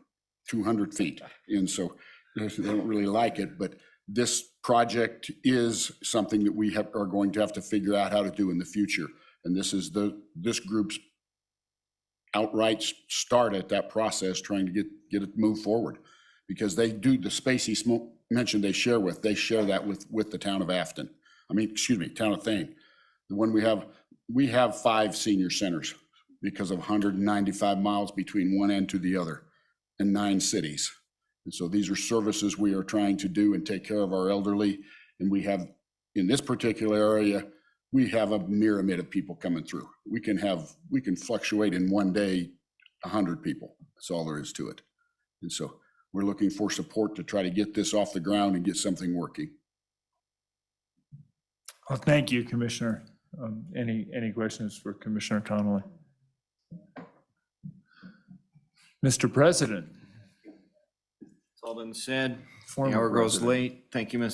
200 feet. And so they don't really like it, but this project is something that we are going to have to figure out how to do in the future. And this is this group's outright start at that process, trying to get it moved forward, because they do the space he mentioned they share that with the town of Afton. Town of Thane. The one we have 5 senior centers because of 195 miles between one end to the other and 9 cities. And so these are services we are trying to do and take care of our elderly. And we have, in this particular area, we have a myriad of people coming through. We can fluctuate in one day 100 people. That's all there is to it. And so we're looking for support to try to get this off the ground and get something working. Well, thank you, Commissioner. Any questions for Commissioner Connolly? Mr. President. It's all been said. The Former hour grows president. late. Thank you,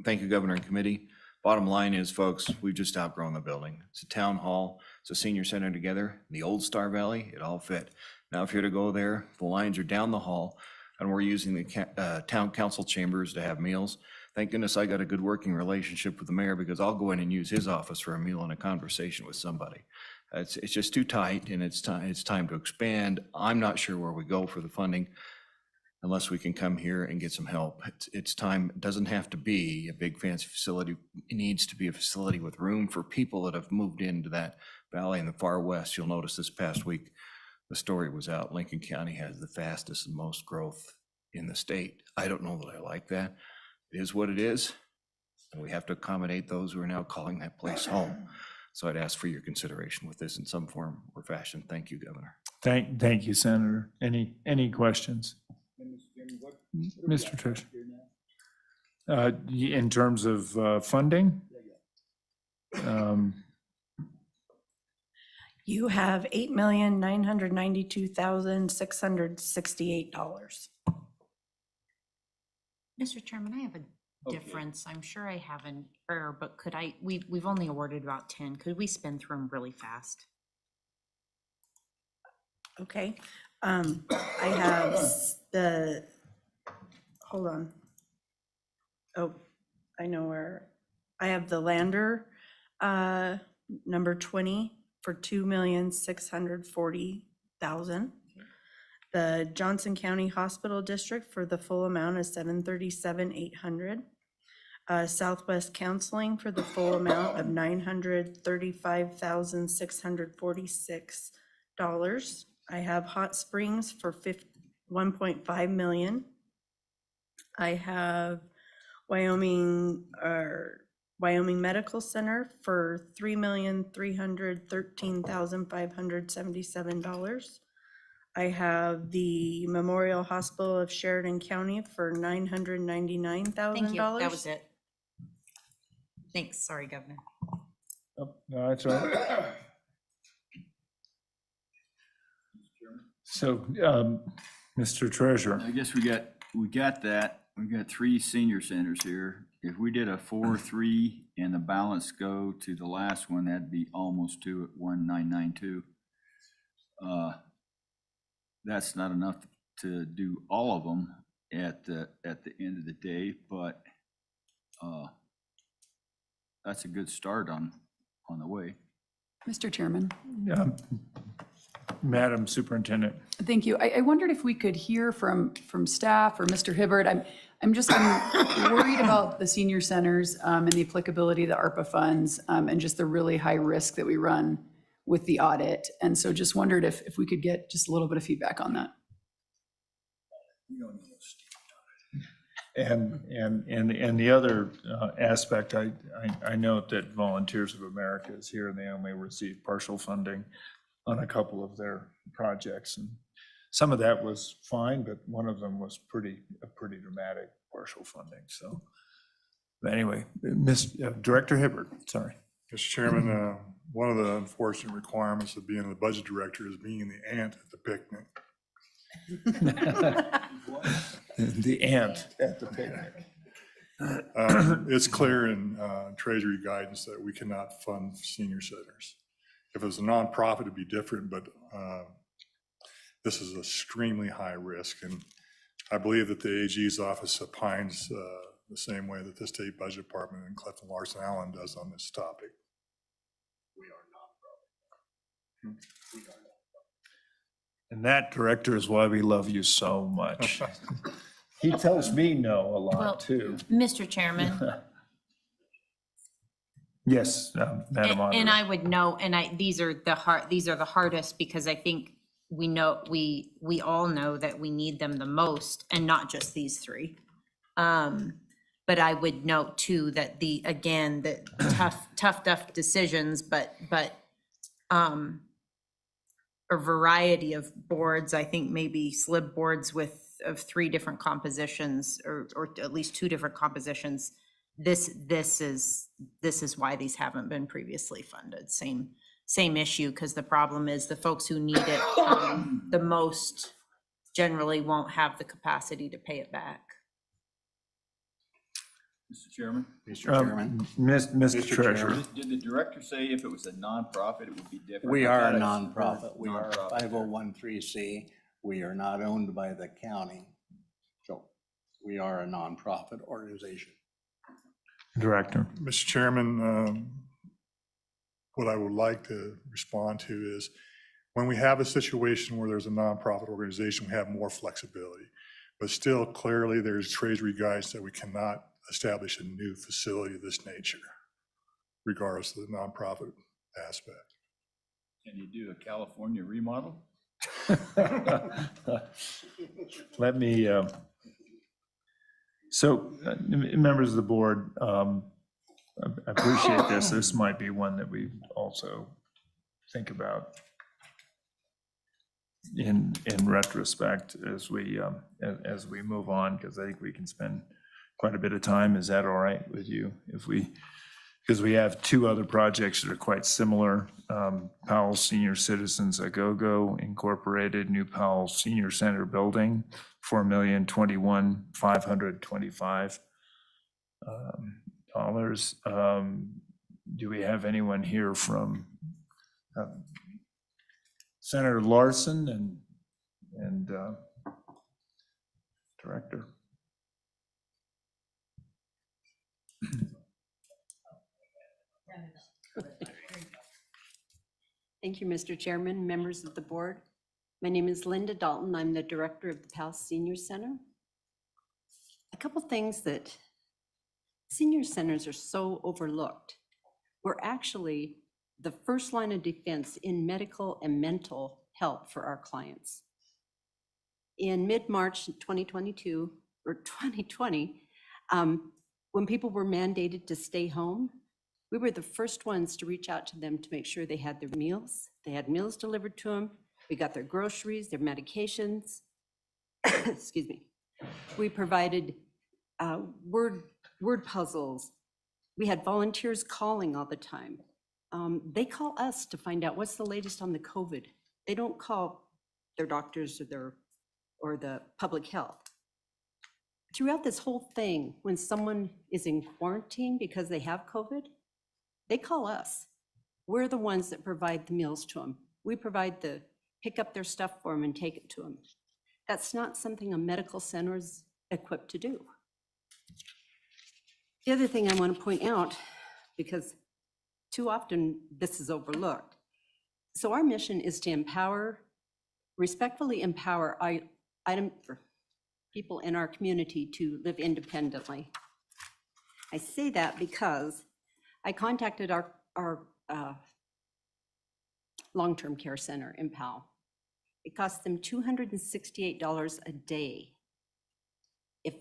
thank you, Governor and committee. Bottom line is, folks, we've just outgrown the building. It's a town hall. It's a senior center together. The old Star Valley, it all fit. Now, if you're to go there, the lines are down the hall, and we're using the town council chambers to have meals. Thank goodness I got a good working relationship with the mayor, because I'll go in and use his office for a meal and a conversation with somebody. It's just too tight, and it's time to expand. I'm not sure where we go for the funding unless we can come here and get some help. It's time. It doesn't have to be a big fancy facility. It needs to be a facility with room for people that have moved into that valley in the far west. You'll notice this past week, the story was out. Lincoln County has the fastest and most growth in the state. I don't know that I like that. It is what it is, and we have to accommodate those who are now calling that place home. So I'd ask for your consideration with this in some form or fashion. Thank you, Governor. Thank you, Senator. Any questions? Mr. Trish. In terms of funding? You have $8,992,668. Mr. Chairman, I have a difference. I'm sure I have an error, but could we've only awarded about 10. Could we spin through them really fast? Okay, I have hold on. Oh, I know where, I have the Lander, number 20 for $2,640,000. The Johnson County Hospital District for the full amount is $737,800. Southwest Counseling for the full amount of $935,646. I have Hot Springs for 1.5 million. I have Wyoming Medical Center for $3,313,577. I have the Memorial Hospital of Sheridan County for $999,000. Thank you. That was it. Thanks. Sorry, Governor. Oh, no, that's all right. So, Mr. Treasurer. I guess we got that. We've got 3 senior centers here. If we did a 4-3 and the balance go to the last one, that'd be almost 2 at 1,992. That's not enough to do all of them at the end of the day, but that's a good start on the way. Mr. Chairman. Madam Superintendent. Thank you. I wondered if we could hear from staff or Mr. Hibbert. I'm worried about the senior centers and the applicability of the ARPA funds and just the really high risk that we run with the audit. And so just wondered if we could get just a little bit of feedback on that. And the other aspect, I note that Volunteers of America is here and they only receive partial funding on a couple of their projects. And some of that was fine, but one of them was pretty dramatic partial funding. So anyway, Director Hibbert, sorry. Mr. Chairman, one of the unfortunate requirements of being the budget director is being the ant at the picnic. The ant at the picnic. It's clear in Treasury guidance that we cannot fund senior centers. If it was a nonprofit, it'd be different, but this is extremely high risk. And I believe that the AG's office opines the same way that the State Budget Department and Clifton Larson Allen does on this topic. We are nonprofit. We are nonprofit. And that, Director, is why we love you so much. He tells me no a lot, too. Mr. Chairman. Yes, Madam Auditor. And I would know, these are the hardest because I think we know, we all know that we need them the most and not just these 3. But I would note too that the tough decisions, but a variety of boards, I think maybe Slib boards of 3 different compositions or at least 2 different compositions. This is why these haven't been previously funded. Same issue, because the problem is the folks who need it the most generally won't have the capacity to pay it back. Mr. Chairman? Mr. Chairman. Mr. Treasurer. Did the director say if it was a nonprofit, it would be different? We are a I thought nonprofit. We are a 501(c)(3). We are not owned by the county. So we are a nonprofit organization. Director. Mr. Chairman, what I would like to respond to is when we have a situation where there's a nonprofit organization, we have more flexibility. But still, clearly, there's Treasury guidance that we cannot establish a new facility of this nature, regardless of the nonprofit aspect. Can you do a California remodel? Let me, so members of the board, I appreciate this. This might be one that we also think about in retrospect as we move on, because I think we can spend quite a bit of time. Is that all right with you if we because we have two other projects that are quite similar. Powell Senior Citizens A-Go-Go Incorporated, New Powell Senior Center Building, $4,021,525. Do we have anyone here from Senator Larson and Director? Thank you, Mr. Chairman, members of the board. My name is Linda Dalton. I'm the director of the Powell Senior Center. A couple things that senior centers are so overlooked. We're actually the first line of defense in medical and mental help for our clients. In mid-March 2022 or 2020, when people were mandated to stay home, we were the first ones to reach out to them to make sure they had their meals. They had meals delivered to them. We got their groceries, their medications. Excuse me. We provided word puzzles. We had volunteers calling all the time. They call us to find out what's the latest on the COVID. They don't call their doctors or the public health. Throughout this whole thing, when someone is in quarantine because they have COVID, they call us. We're the ones that provide the meals to them. We provide pick up their stuff for them and take it to them. That's not something a medical center is equipped to do. The other thing I want to point out, because too often this is overlooked. So our mission is to respectfully empower people in our community to live independently. I say that because I contacted our long-term care center in Powell. It costs them $268 a day. If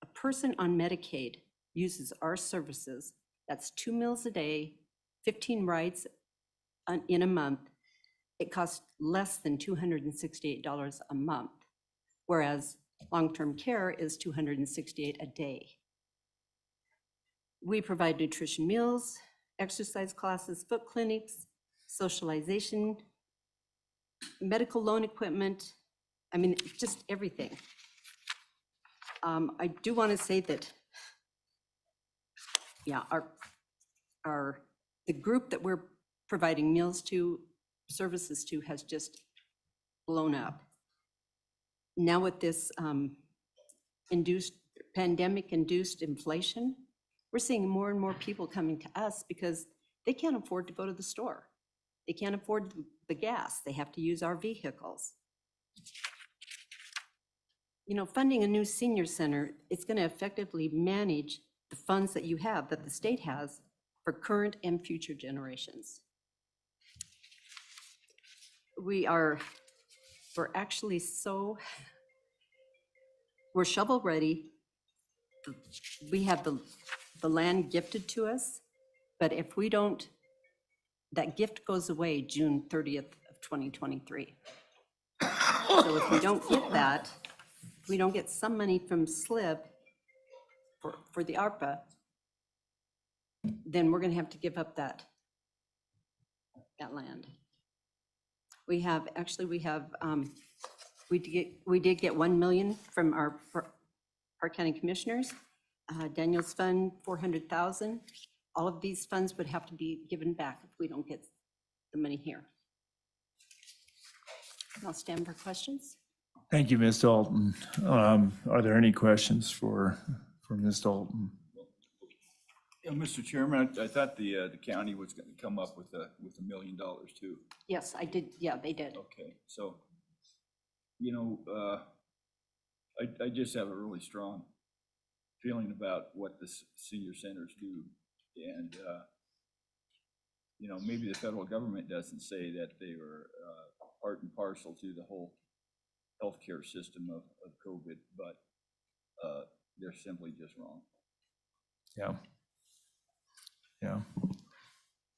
a person on Medicaid uses our services, that's 2 meals a day, 15 rides in a month. It costs less than $268 a month, whereas long-term care is $268 a day. We provide nutrition meals, exercise classes, foot clinics, socialization, medical loan equipment. I mean, just everything. I do want to say that, yeah, the group that we're providing meals to, services to, has just blown up. Now with this pandemic-induced inflation, we're seeing more and more people coming to us because they can't afford to go to the store. They can't afford the gas. They have to use our vehicles. You know, funding a new senior center, it's going to effectively manage the funds that you have, that the state has, for current and future generations. We're actually we're shovel ready. We have the land gifted to us, but if we don't, that gift goes away June 30th of 2023. So if we don't get that, if we don't get some money from Slib for the ARPA, then we're going to have to give up that land. We did get 1 million from our Park County Commissioners. Daniel's fund, 400,000. All of these funds would have to be given back if we don't get the money here. I'll stand for questions. Thank you, Ms. Dalton. Are there any questions for Ms. Dalton? Yeah, Mr. Chairman, I thought the county was going to come up with $1 million too. Yes, I did. Yeah, they did. Okay, so, you know, I just have a really strong feeling about what the senior centers do. And, you know, maybe the federal government doesn't say that they were part and parcel to the whole healthcare system of COVID, but they're simply just wrong. Yeah. Yeah.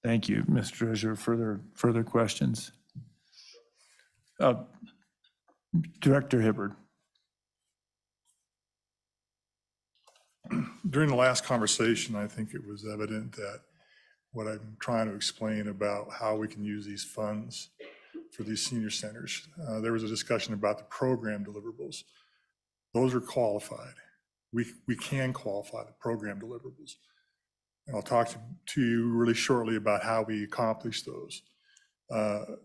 Thank you, Mr. Treasurer. Further questions? Director Hibbard. During the last conversation, I think it was evident that what I'm trying to explain about how we can use these funds for these senior centers. There was a discussion about the program deliverables. Those are qualified. We can qualify the program deliverables. And I'll talk to you really shortly about how we accomplish those.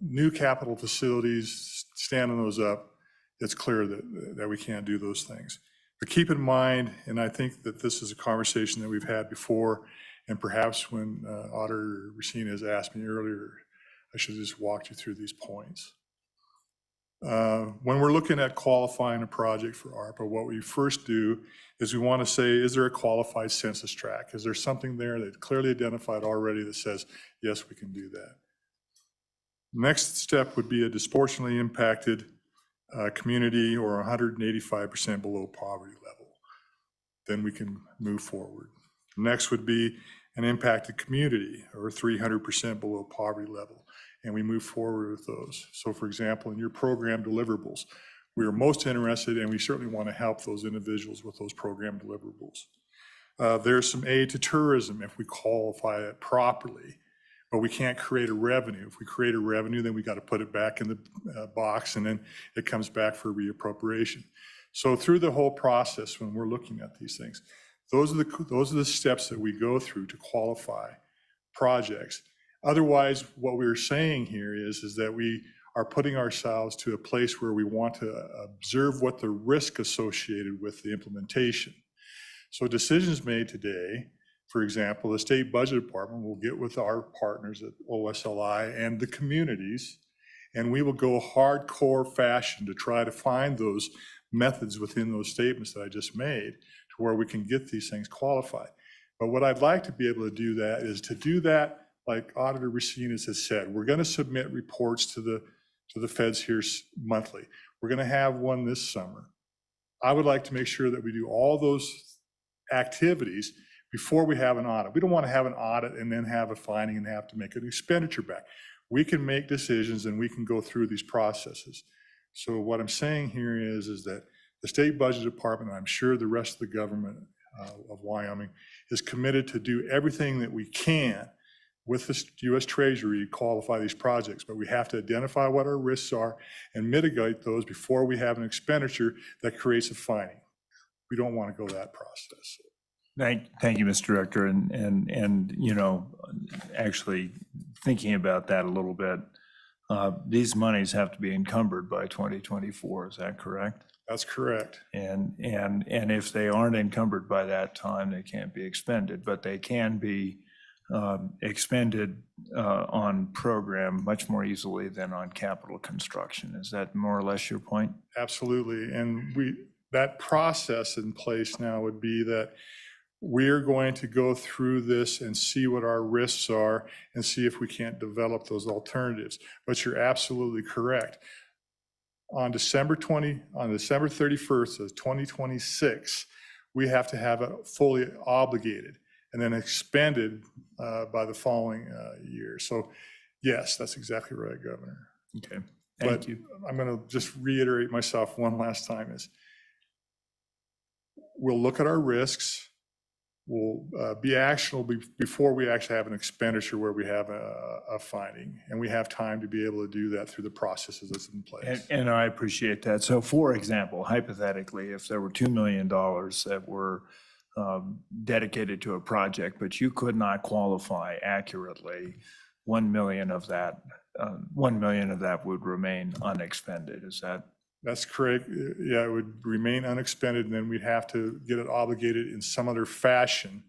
New capital facilities, standing those up, it's clear that we can't do those things. But keep in mind, and I think that this is a conversation that we've had before, and perhaps when Auditor Racine has asked me earlier, I should have just walked you through these points. When we're looking at qualifying a project for ARPA, what we first do is we want to say, is there a qualified census tract? Is there something there that's clearly identified already that says, yes, we can do that? Next step would be a disproportionately impacted community or 185% below poverty level. Then we can move forward. Next would be an impacted community or 300% below poverty level. And we move forward with those. So for example, in your program deliverables, we are most interested, and we certainly want to help those individuals with those program deliverables. There's some aid to tourism if we qualify it properly, but we can't create a revenue. If we create a revenue, then we got to put it back in the box, and then it comes back for reappropriation. So through the whole process, when we're looking at these things, those are the steps that we go through to qualify projects. Otherwise, what we're saying here is that we are putting ourselves to a place where we want to observe what the risk associated with the implementation. So decisions made today, for example, the state budget department will get with our partners at OSLI and the communities, and we will go hardcore fashion to try to find those methods within those statements that I just made to where we can get these things qualified. But what I'd like to be able to do that is to do that like Auditor Racine has said. We're going to submit reports to the feds here monthly. We're going to have one this summer. I would like to make sure that we do all those activities before we have an audit. We don't want to have an audit and then have a finding and have to make an expenditure back. We can make decisions and we can go through these processes. So what I'm saying here is that the state budget department, and I'm sure the rest of the government of Wyoming, is committed to do everything that we can with the U.S. Treasury to qualify these projects, but we have to identify what our risks are and mitigate those before we have an expenditure that creates a finding. We don't want to go that process. Thank you, Mr. Director. And you know, actually thinking about that a little bit, these monies have to be encumbered by 2024. Is that correct? That's correct. And if they aren't encumbered by that time, they can't be expended, but they can be expended on program much more easily than on capital construction. Is that more or less your point? Absolutely. And that process in place now would be that we're going to go through this and see what our risks are and see if we can't develop those alternatives. But you're absolutely correct. On December 31st of 2026, we have to have it fully obligated and then expended by the following year. So yes, that's exactly right, Governor. Okay, thank you. I'm going to just reiterate myself one last time is we'll look at our risks. We'll be actionable before we actually have an expenditure where we have a finding, and we have time to be able to do that through the processes that's in place. And I appreciate that. So for example, hypothetically, if there were $2 million that were dedicated to a project, but you could not qualify accurately, 1 million of that would remain unexpended. Is that? That's correct. Yeah, it would remain unexpended, and then we'd have to get it obligated in some other fashion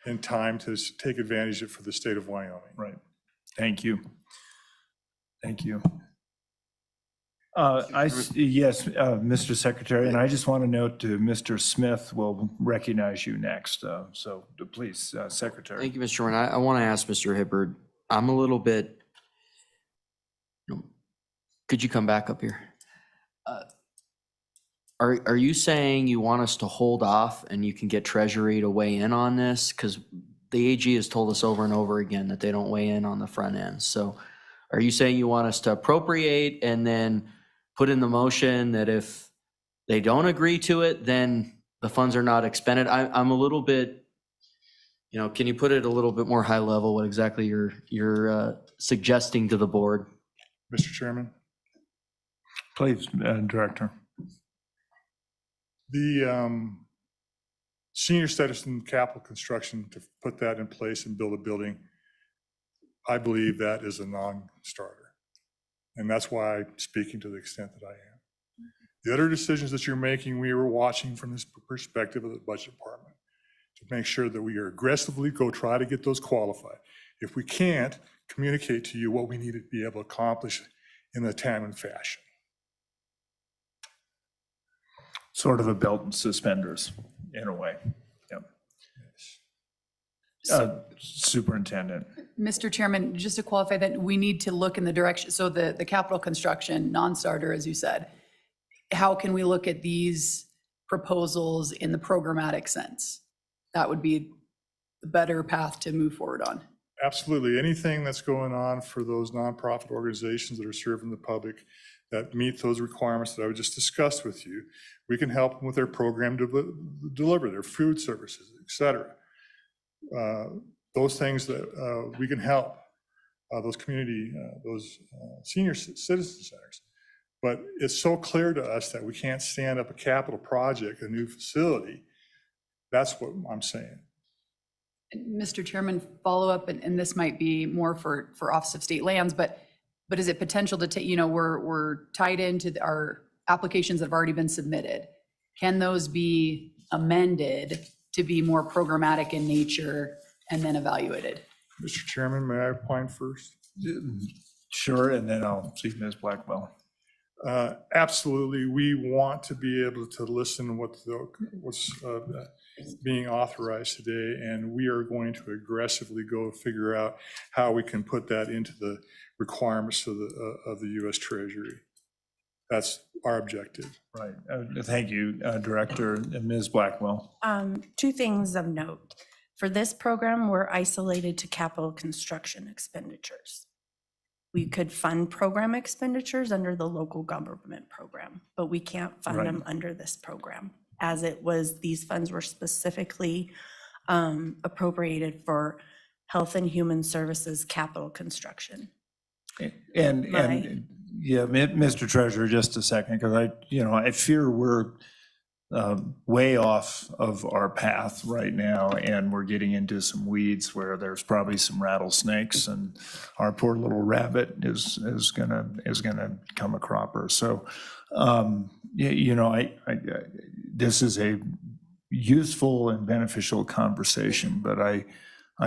in time to take advantage of it for the state of Wyoming. Right. Thank you. Thank you. Yes, Mr. Secretary, and I just want to note to Mr. Smith will recognize you next. So please, Secretary. Thank you, Mr. Chairman. I want to ask Mr. Hibbard, I'm a little bit, could you come back up here? Are you saying you want us to hold off and you can get Treasury to weigh in on this? Because the AG has told us over and over again that they don't weigh in on the front end. So are you saying you want us to appropriate and then put in the motion that if they don't agree to it, then the funds are not expended? I'm a little bit You know, can you put it a little bit more high level, what exactly you're suggesting to the board? Mr. Chairman, Please, Director. the senior citizen capital construction, to put that in place and build a building, I believe that is a non-starter. And that's why I'm speaking to the extent that I am. The other decisions that you're making, we were watching from this perspective of the budget department to make sure that we are aggressively go try to get those qualified. If we can't, communicate to you what we need to be able to accomplish in a timely fashion. Sort of a belt and suspenders in a way. Yep. Superintendent. Mr. Chairman, just to qualify that, we need to look in the direction, so the capital construction, non-starter, as you said, how can we look at these proposals in the programmatic sense? That would be the better path to move forward on. Absolutely. Anything that's going on for those nonprofit organizations that are serving the public that meet those requirements that I just discussed with you, we can help them with their program to deliver their food services, et cetera. Those things that we can help, those community, those senior citizen centers. But it's so clear to us that we can't stand up a capital project, a new facility. That's what I'm saying. Mr. Chairman, follow up, and this might be more for Office of State Lands, but is it potential to take, you know, we're tied into our applications that have already been submitted. Can those be amended to be more programmatic in nature and then evaluated? Mr. Chairman, may I opine first? Sure, and then I'll see Ms. Blackwell. Absolutely. We want to be able to listen what's being authorized today, and we are going to aggressively go figure out how we can put that into the requirements of the U.S. Treasury. That's our objective. Right. Thank you, Director. And Ms. Blackwell. Two things of note. For this program, we're isolated to capital construction expenditures. We could fund program expenditures under the local government program, but we can't fund them under this program. As it was, these funds were specifically appropriated for Health and Human Services capital construction. And yeah, Mr. Treasurer, just a second, because I fear we're way off of our path right now, and we're getting into some weeds where there's probably some rattlesnakes, and our poor little rabbit is gonna come a cropper. So, this is a useful and beneficial conversation, but I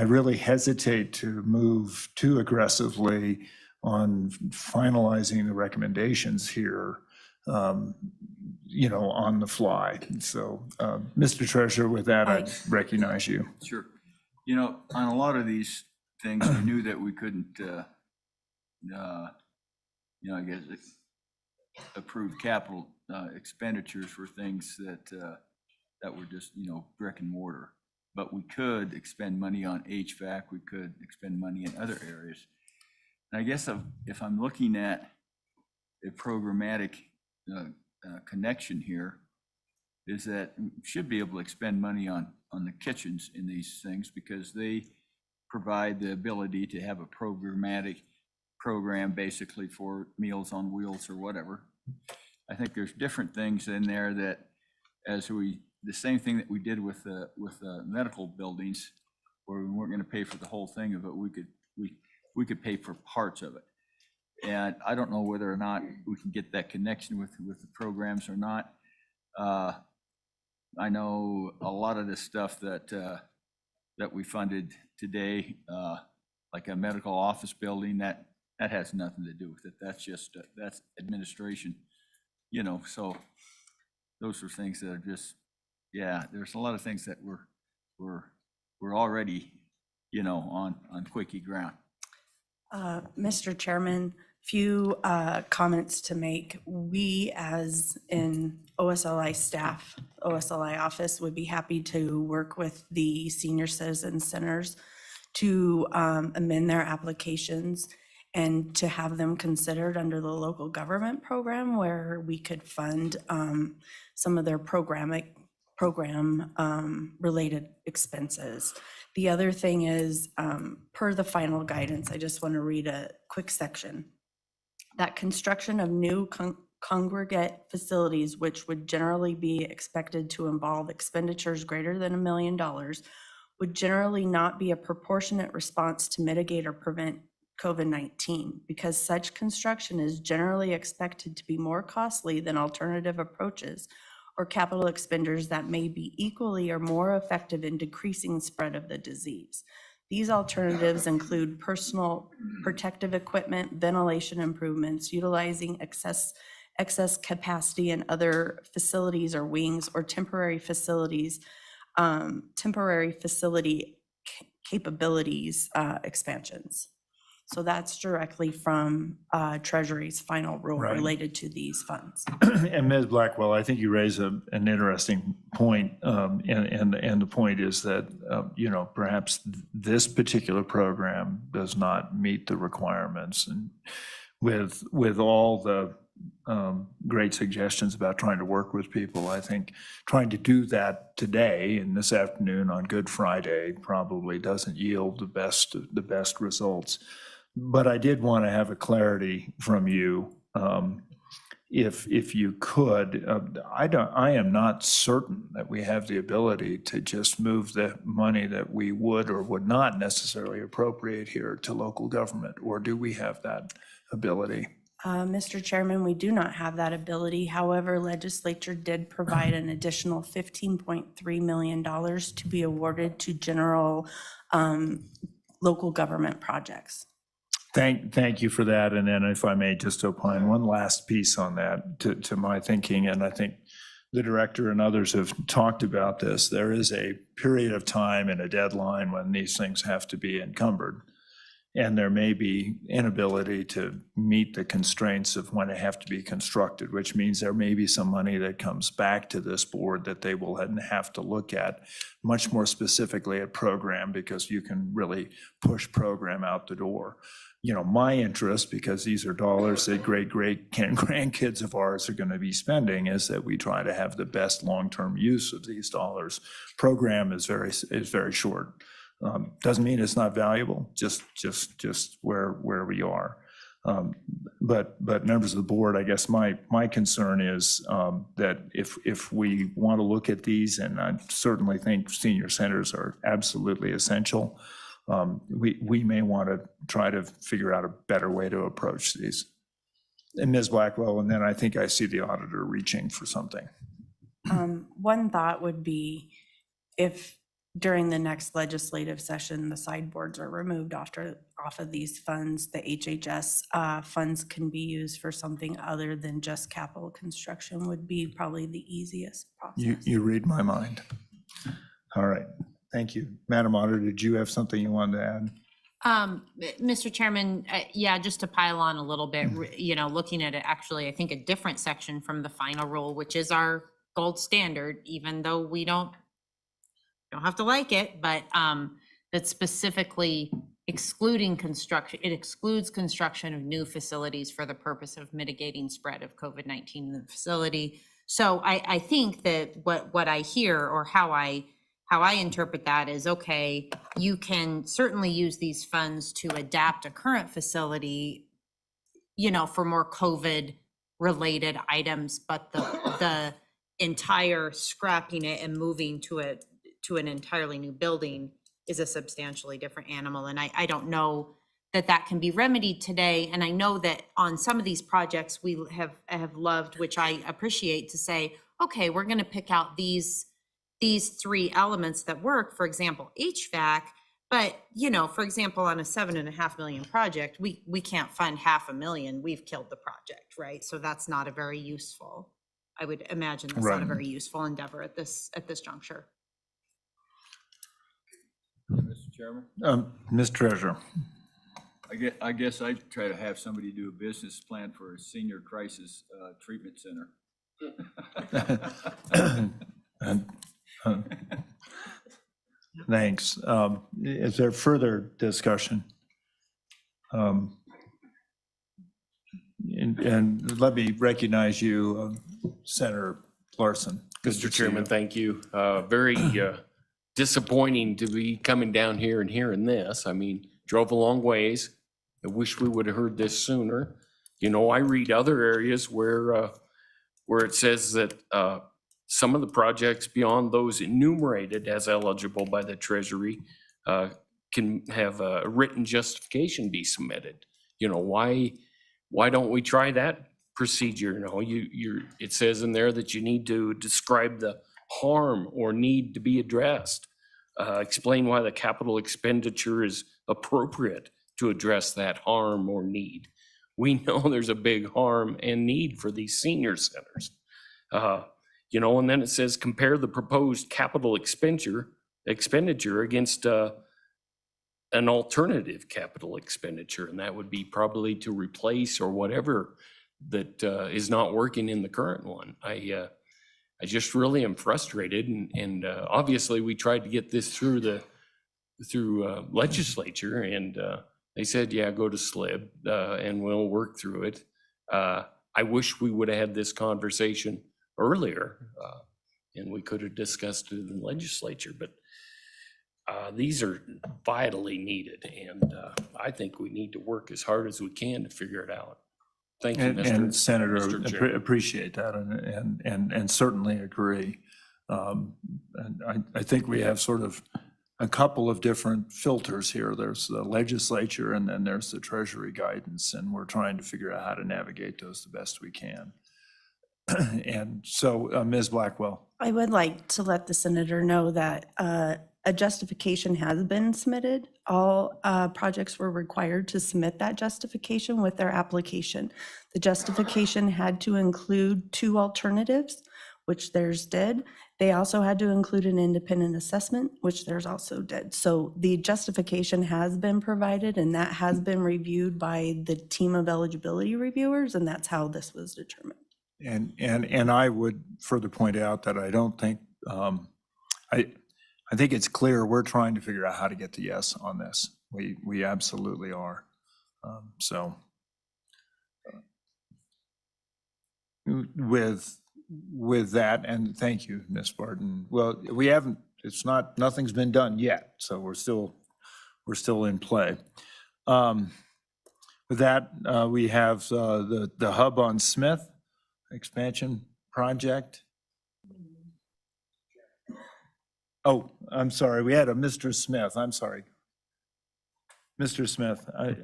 really hesitate to move too aggressively on finalizing the recommendations here, on the fly. So, Mr. Treasurer, with that, I recognize you. Sure. You know, on a lot of these things, we knew that we couldn't, I guess, approve capital expenditures for things that were just, brick and mortar. But we could expend money on HVAC, we could expend money in other areas. And I guess if I'm looking at a programmatic connection here, is that we should be able to expend money on the kitchens in these things, because they provide the ability to have a programmatic program basically for Meals on Wheels or whatever. I think there's different things in there that, the same thing that we did with the medical buildings, where we weren't going to pay for the whole thing of it, we could pay for parts of it. And I don't know whether or not we can get that connection with the programs or not. I know a lot of this stuff that we funded today, like a medical office building, that has nothing to do with it. That's just that's administration, So those are things that are just, there's a lot of things that we're already, on quaky ground. Mr. Chairman, few comments to make. We, as in OSLI staff, OSLI office, would be happy to work with the senior citizen centers to amend their applications and to have them considered under the local government program, where we could fund some of their program related expenses. The other thing is, per the final guidance, I just want to read a quick section. That construction of new congregate facilities, which would generally be expected to involve expenditures greater than $1 million, would generally not be a proportionate response to mitigate or prevent COVID-19, because such construction is generally expected to be more costly than alternative approaches or capital expenditures that may be equally or more effective in decreasing the spread of the disease. These alternatives include personal protective equipment, ventilation improvements, utilizing excess capacity in other facilities or wings, or temporary facility capabilities expansions. So that's directly from Treasury's final rule Right. related to these funds. And Ms. Blackwell, I think you raise an interesting point, and the point is that, perhaps this particular program does not meet the requirements. And with all the great suggestions about trying to work with people, I think trying to do that today and this afternoon on Good Friday probably doesn't yield the best results. But I did want to have a clarity from you, if you could. I am not certain that we have the ability to just move the money that we would or would not necessarily appropriate here to local government, or do we have that ability? Mr. Chairman, we do not have that ability. However, legislature did provide an additional $15.3 million to be awarded to general local government projects. Thank you for that. And then if I may just opine one last piece on that to my thinking, and I think the director and others have talked about this, there is a period of time and a deadline when these things have to be encumbered. And there may be inability to meet the constraints of when they have to be constructed, which means there may be some money that comes back to this board that they will have to look at much more specifically at program, because you can really push program out the door. My interest, because these are dollars that grandkids of ours are going to be spending, is that we try to have the best long-term use of these dollars. Program is very short. Doesn't mean it's not valuable, just where we are. But members of the board, I guess my concern is that if we want to look at these, and I certainly think senior centers are absolutely essential, we may want to try to figure out a better way to approach these. And Ms. Blackwell, and then I think I see the auditor reaching for something. One thought would be, if during the next legislative session, the sideboards are removed off of these funds, the HHS funds can be used for something other than just capital construction, would be probably the easiest process. You read my mind. All right. Thank you. Madam Auditor, did you have something you wanted to add? Mr. Chairman, yeah, just to pile on a little bit, looking at it, actually, I think a different section from the final rule, which is our gold standard, even though we don't have to like it, but that specifically excluding construction, it excludes construction of new facilities for the purpose of mitigating spread of COVID-19 in the facility. So I think that what I hear, or how I interpret that, is, okay, you can certainly use these funds to adapt a current facility, for more COVID related items, but the entire scrapping it and moving to an entirely new building is a substantially different animal. And I don't know that can be remedied today. And I know that on some of these projects we have loved, which I appreciate, to say, okay, we're going to pick out these three elements that work, for example, HVAC, but, for example, on a $7.5 million project, we can't fund $500,000. We've killed the project, right? So that's not a very useful, I would imagine that's not a very useful endeavor at this juncture. Mr. Chairman? Ms. Treasurer. I guess I'd try to have somebody do a business plan for a senior crisis treatment center. Thanks. Is there further discussion? And let me recognize you, Senator Larson. Mr. Chairman, thank you. Very disappointing to be coming down here and hearing this. I mean, drove a long ways. I wish we would have heard this sooner. You know, I read other areas where it says that some of the projects beyond those enumerated as eligible by the Treasury can have a written justification be submitted. You know, why don't we try that procedure? You know, it says in there that you need to describe the harm or need to be addressed. Explain why the capital expenditure is appropriate to address that harm or need. We know there's a big harm and need for these senior centers. You know, and then it says compare the proposed capital expenditure against an alternative capital expenditure, and that would be probably to replace or whatever that is not working in the current one. I just really am frustrated, and obviously we tried to get this through legislature, and they said, yeah, go to Slib and we'll work through it. I wish we would have had this conversation earlier, and we could have discussed it in the legislature, but these are vitally needed, and I think we need to work as hard as we can to figure it out. Thank you, And Senator, Mr. Chair. appreciate that and certainly agree. And I think we have sort of a couple of different filters here. There's the legislature and then there's the Treasury guidance, and we're trying to figure out how to navigate those the best we can. And so, Ms. Blackwell. I would like to let the senator know that a justification has been submitted. All projects were required to submit that justification with their application. The justification had to include 2 alternatives, which theirs did. They also had to include an independent assessment, which theirs also did. So the justification has been provided, and that has been reviewed by the team of eligibility reviewers, and that's how this was determined. And I would further point out that I don't think, I think it's clear we're trying to figure out how to get to yes on this. We absolutely are. So with that, and thank you, Ms. Barton. Well, we haven't, nothing's been done yet, so we're still in play. With that, we have the hub on Smith expansion project. Oh, I'm sorry. We had a Mr. Smith. I'm sorry. Mr. Smith, I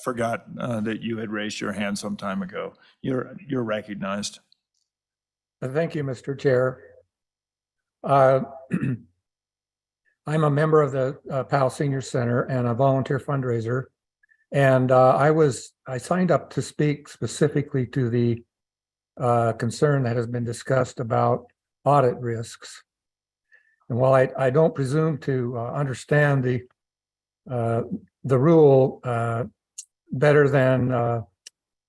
forgot that you had raised your hand some time ago. You're recognized. Thank you, Mr. Chair. I'm a member of the Powell Senior Center and a volunteer fundraiser. And I signed up to speak specifically to the concern that has been discussed about audit risks. And while I don't presume to understand the rule better than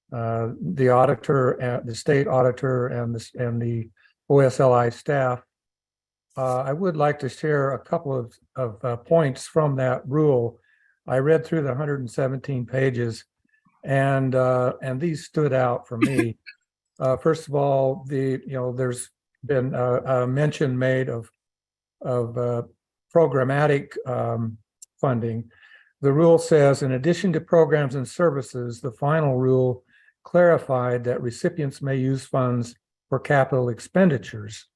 the auditor, the state auditor, and the OSLI staff, I would like to share a couple of points from that rule. I read through the 117 pages, and these stood out for me. First of all, there's been a mention made of programmatic funding. The rule says, in addition to programs and services, the final rule clarified that recipients may use funds for capital expenditures,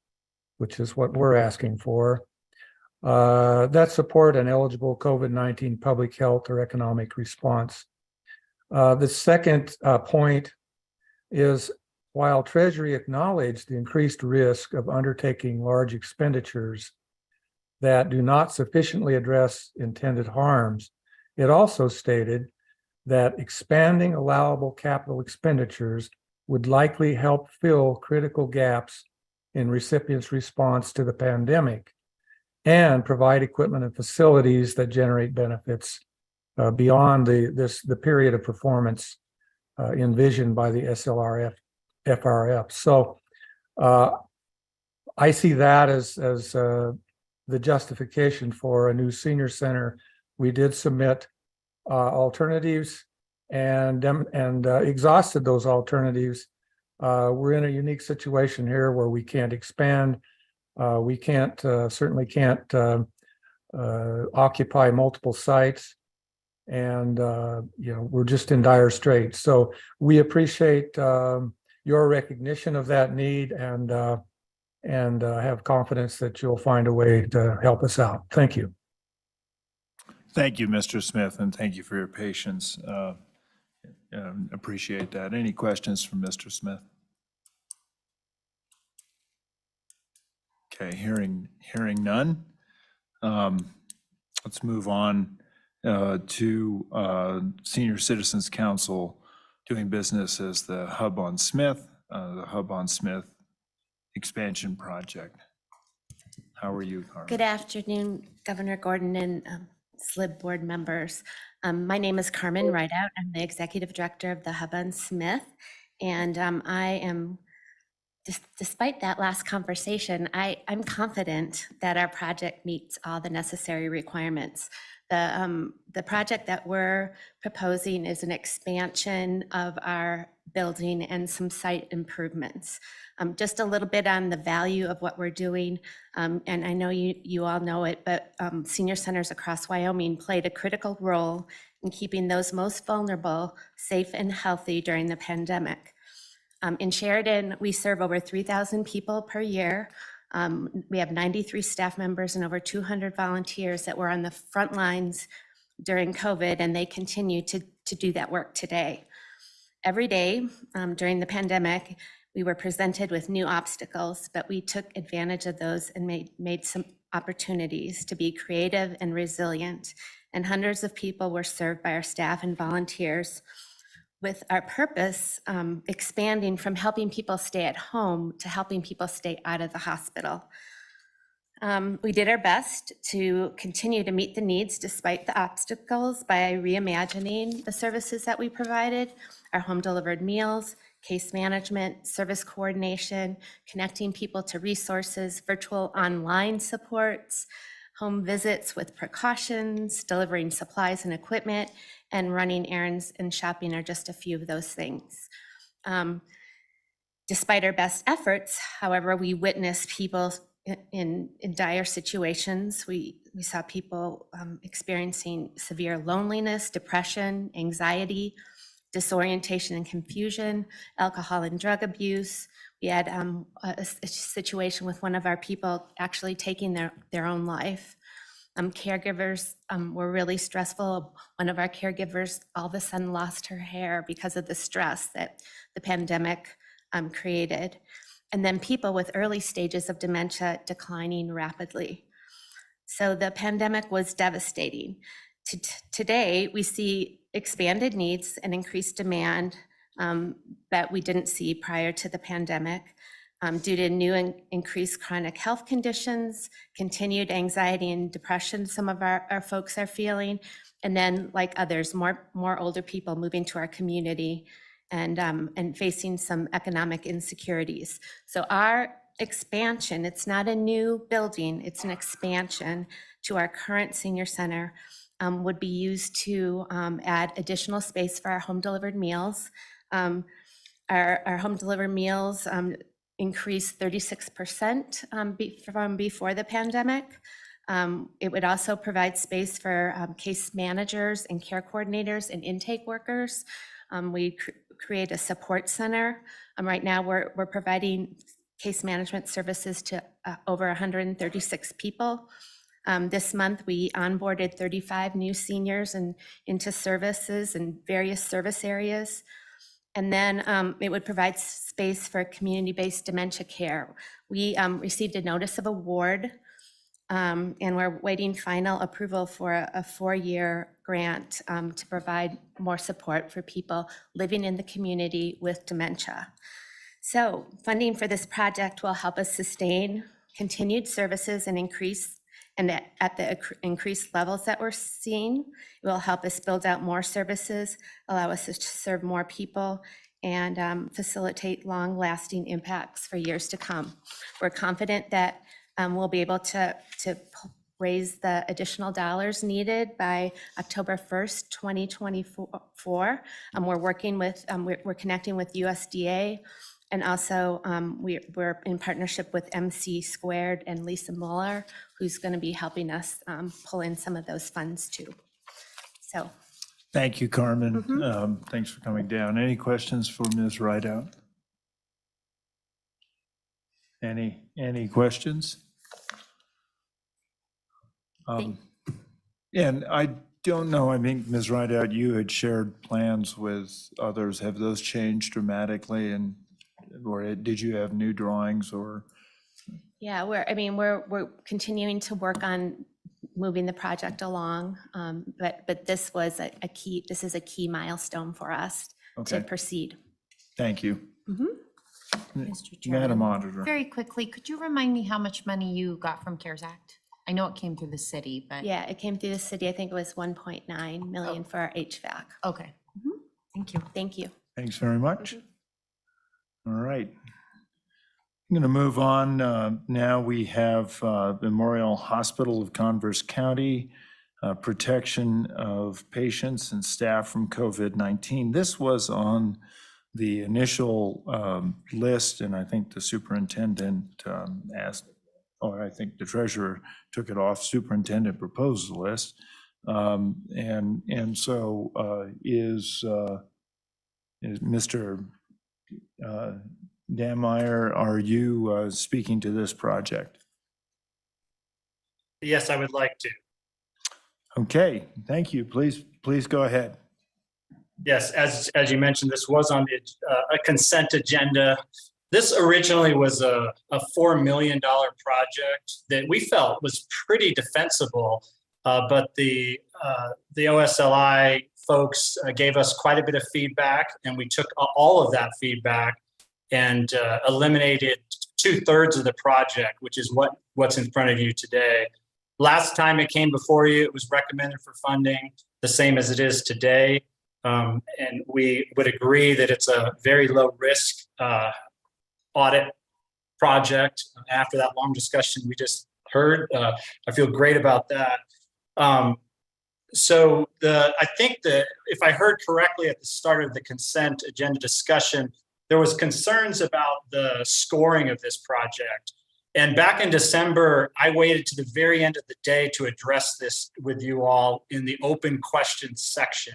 which is what we're asking for, that support an eligible COVID-19 public health or economic response. The second point is, while Treasury acknowledged the increased risk of undertaking large expenditures that do not sufficiently address intended harms, it also stated that expanding allowable capital expenditures would likely help fill critical gaps in recipients' response to the pandemic and provide equipment and facilities that generate benefits beyond the period of performance envisioned by the FRF. So I see that as the justification for a new senior center. We did submit alternatives and exhausted those alternatives. We're in a unique situation here where we can't expand. We certainly can't occupy multiple sites. And, we're just in dire straits. So we appreciate your recognition of that need and have confidence that you'll find a way to help us out. Thank you. Thank you, Mr. Smith, and thank you for your patience. Appreciate that. Any questions from Mr. Smith? Okay, hearing none. Let's move on to Senior Citizens Council doing business as the Hub on Smith expansion project. How are you, Carmen? Good afternoon, Governor Gordon and Slib board members. My name is Carmen Rideout. I'm the Executive Director of the Hub on Smith. And I am, despite that last conversation, I'm confident that our project meets all the necessary requirements. The project that we're proposing is an expansion of our building and some site improvements. Just a little bit on the value of what we're doing, and I know you all know it, but senior centers across Wyoming played a critical role in keeping those most vulnerable safe and healthy during the pandemic. In Sheridan, we serve over 3,000 people per year. We have 93 staff members and over 200 volunteers that were on the front lines during COVID, and they continue to do that work today. Every day during the pandemic, we were presented with new obstacles, but we took advantage of those and made some opportunities to be creative and resilient. And hundreds of people were served by our staff and volunteers, with our purpose expanding from helping people stay at home to helping people stay out of the hospital. We did our best to continue to meet the needs despite the obstacles by reimagining the services that we provided, our home delivered meals, case management, service coordination, connecting people to resources, virtual online supports, home visits with precautions, delivering supplies and equipment, and running errands and shopping are just a few of those things. Despite our best efforts, however, we witnessed people in dire situations. We saw people experiencing severe loneliness, depression, anxiety, disorientation and confusion, alcohol and drug abuse. We had a situation with one of our people actually taking their own life. Caregivers were really stressful. One of our caregivers all of a sudden lost her hair because of the stress that the pandemic created. And then people with early stages of dementia declining rapidly. So the pandemic was devastating. Today, we see expanded needs and increased demand that we didn't see prior to the pandemic due to new and increased chronic health conditions, continued anxiety and depression some of our folks are feeling, and then like others, more older people moving to our community and facing some economic insecurities. So our expansion, it's not a new building, it's an expansion to our current senior center, would be used to add additional space for our home delivered meals. Our home delivered meals increased 36% from before the pandemic. It would also provide space for case managers and care coordinators and intake workers. We create a support center. Right now, we're providing case management services to over 136 people. This month, we onboarded 35 new seniors into services in various service areas. And then it would provide space for community-based dementia care. We received a notice of award, and we're waiting final approval for a 4-year grant to provide more support for people living in the community with dementia. So funding for this project will help us sustain continued services and increase at the increased levels that we're seeing. It will help us build out more services, allow us to serve more people, and facilitate long-lasting impacts for years to come. We're confident that we'll be able to raise the additional dollars needed by October 1st, 2024. We're working with, we're connecting with USDA And also, we're in partnership with MC Squared and Lisa Muller, who's going to be helping us pull in some of those funds too. So, Thank you, Carmen. Thanks for coming down. Any questions for Ms. Rideout? Any questions? And I don't know, I mean, Ms. Rideout, you had shared plans with others. Have those changed dramatically, and or did you have new drawings or? yeah, we're continuing to work on moving the project along. But this was this is a key milestone for us to proceed. Thank you. Mr. Chairman. Madam Auditor. Very quickly, could you remind me how much money you got from CARES Act? I know it came through the city, but. Yeah, it came through the city. I think it was 1.9 million for our HVAC. Okay. Thank you. Thank you. Thanks very much. All right. I'm going to move on. Now we have Memorial Hospital of Converse County, protection of patients and staff from COVID-19. This was on the initial list, and I think the superintendent asked, or I think the treasurer took it off superintendent proposed list. And so is Mr. Dameyer, are you speaking to this project? Yes, I would like to. Okay, thank you. Please go ahead. Yes, as you mentioned, this was on the a consent agenda. This originally was a $4 million project that we felt was pretty defensible, but the OSLI folks gave us quite a bit of feedback, and we took all of that feedback and eliminated 2/3 of the project, which is what's in front of you today. Last time it came before you, it was recommended for funding, the same as it is today. And we would agree that it's a very low risk audit project. After that long discussion we just heard, I feel great about that. So I think that if I heard correctly at the start of the consent agenda discussion, there was concerns about the scoring of this project. And back in December, I waited to the very end of the day to address this with you all in the open questions section.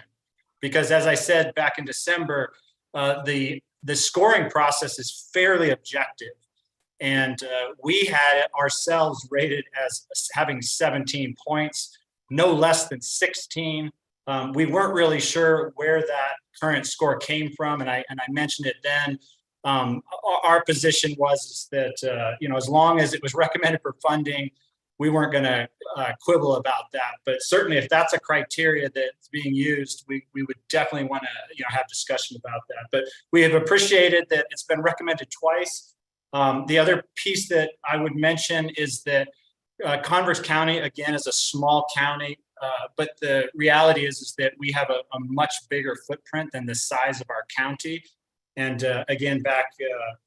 Because as I said back in December, the scoring process is fairly objective. And we had ourselves rated as having 17 points, no less than 16. We weren't really sure where that current score came from, and I mentioned it then. Our position was that as long as it was recommended for funding, we weren't going to quibble about that. But certainly, if that's a criteria that's being used, we would definitely want to have discussion about that. But we have appreciated that it's been recommended twice. The other piece that I would mention is that Converse County, again, is a small county, but the reality is that we have a much bigger footprint than the size of our county. And again, back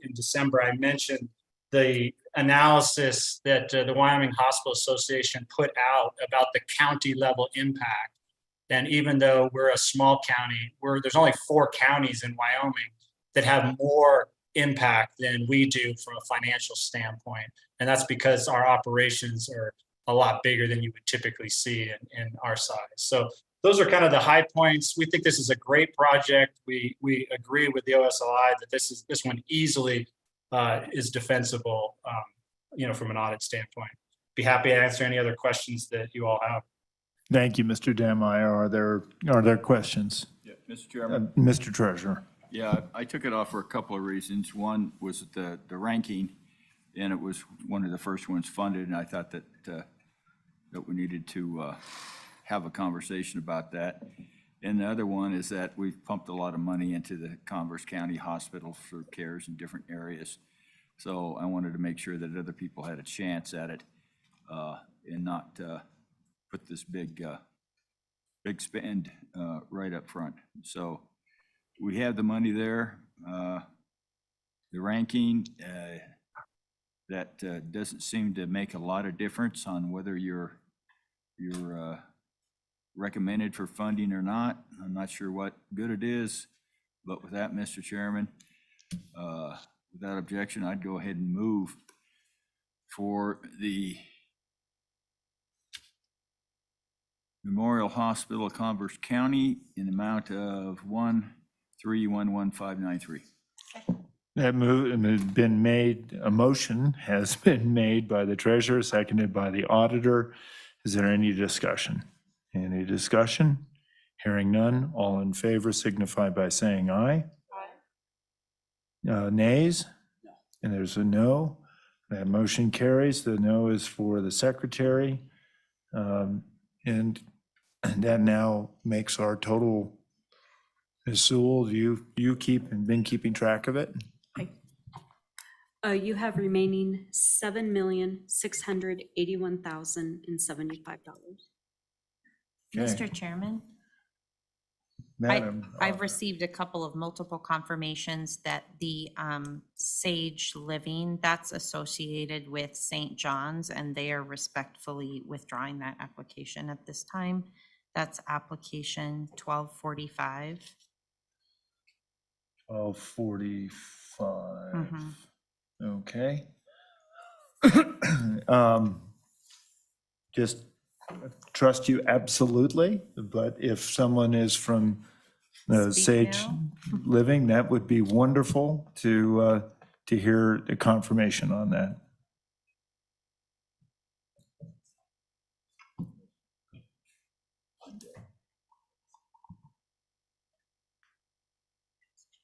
in December, I mentioned the analysis that the Wyoming Hospital Association put out about the county level impact. And even though we're a small county, there's only 4 counties in Wyoming that have more impact than we do from a financial standpoint. And that's because our operations are a lot bigger than you would typically see in our size. So those are kind of the high points. We think this is a great project. We agree with the OSLI that this one easily is defensible, from an audit standpoint. Be happy to answer any other questions that you all have. Thank you, Mr. Dameyer. Are there questions? Yeah, Mr. Chairman. Mr. Treasurer. Yeah, I took it off for a couple of reasons. One was the ranking, and it was one of the first ones funded, and I thought that we needed to have a conversation about that. And the other one is that we've pumped a lot of money into the Converse County Hospital for CARES in different areas. So I wanted to make sure that other people had a chance at it and not put this big spend right up front. So we have the money there. The ranking, that doesn't seem to make a lot of difference on whether you're recommended for funding or not. I'm not sure what good it is, but with that, Mr. Chairman, without objection, I'd go ahead and move for the Memorial Hospital of Converse County in the amount of 1311593. That move has been made, a motion has been made by the treasurer, seconded by the auditor. Is there any discussion? Any discussion? Hearing none, all in favor signify by saying aye. Nays? And there's a no. That motion carries. The no is for the secretary. And that now makes our total. Ms. Sewell, you been keeping track of it? You have remaining $7,681,075. Mr. Chairman, Madam, I've received a couple of multiple confirmations that the Sage Living, that's associated with St. John's, and they are respectfully withdrawing that application at this time. That's application 1245. 1245. Okay. Just trust you absolutely, but if someone is from Sage Living, that would be wonderful to hear the confirmation on that.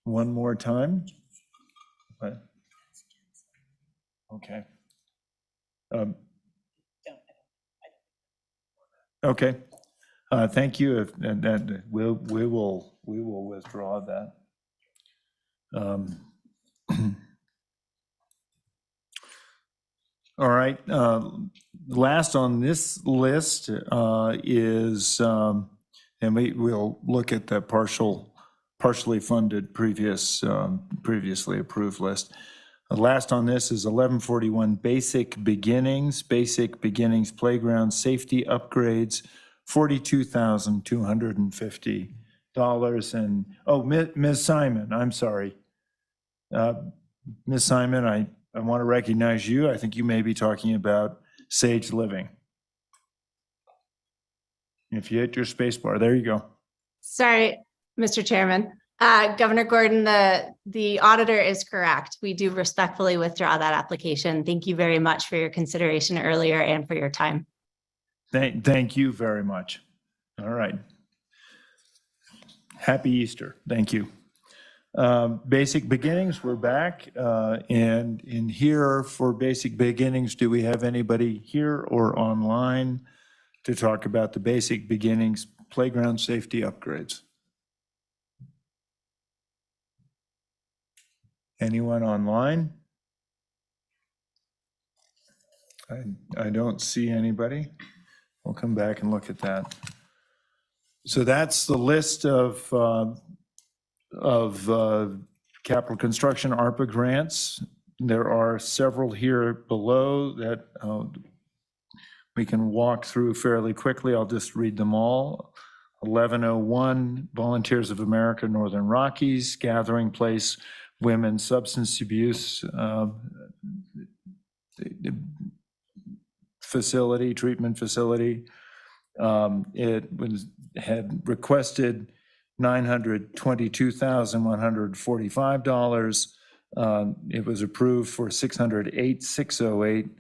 One more time. What? Okay. Okay. Thank you. If that we will withdraw that. All right. Last on this list is, and we'll look at the partially funded previously approved list. Last on this is 1141 Basic Beginnings Playground Safety Upgrades, $42,250. And, oh, Ms. Simon, I'm sorry. Ms. Simon, I want to recognize you. I think you may be talking about Sage Living. If you hit your space bar, there you go. Sorry, Mr. Chairman. Governor Gordon, the auditor is correct. We do respectfully withdraw that application. Thank you very much for your consideration earlier and for your time. Thank you very much. All right. Happy Easter. Thank you. Basic Beginnings, we're back. And in here for Basic Beginnings, do we have anybody here or online to talk about the Basic Beginnings playground safety upgrades? Anyone online? I don't see anybody. We'll come back and look at that. So that's the list of capital construction ARPA grants. There are several here below that we can walk through fairly quickly. I'll just read them all. 1101 Volunteers of America Northern Rockies, Gathering Place Women's Substance Abuse facility, treatment facility. It had requested $922,145. It was approved for $608,608,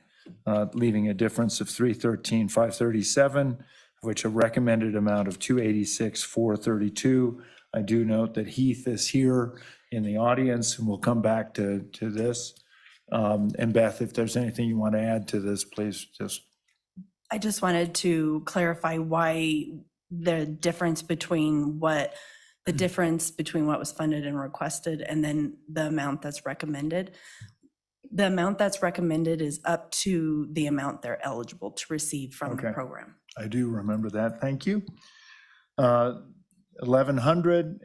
leaving a difference of $313,537, which a recommended amount of $286,432. I do note that Heath is here in the audience, and we'll come back to this. And Beth, if there's anything you want to add to this, please just. I just wanted to clarify why the difference between what was funded and requested and then the amount that's recommended. The amount that's recommended is up to the amount they're eligible to receive from the program. I do remember that. Thank you. 1100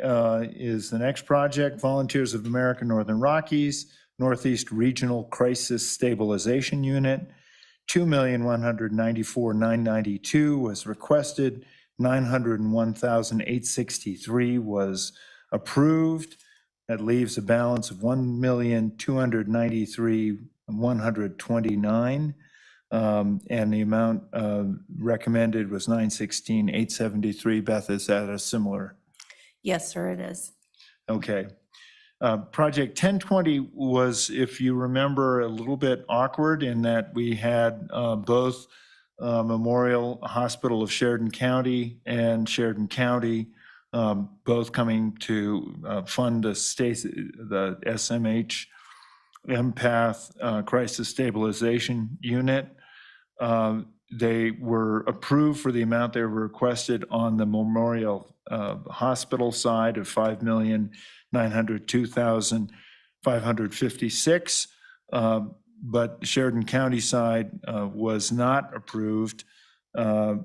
is the next project, Volunteers of America Northern Rockies, Northeast Regional Crisis Stabilization Unit. $2,194,992 was requested. $901,863 was approved. That leaves a balance of $1,293,129. And the amount recommended was $916,873. Beth, is that a similar? Yes, sir, it is. Okay. Project 1020 was, if you remember, a little bit awkward in that we had both Memorial Hospital of Sheridan County and Sheridan County both coming to fund the SMH empath crisis stabilization unit. They were approved for the amount they were requested on the Memorial Hospital side of $5,902,556, but Sheridan County side was not approved, and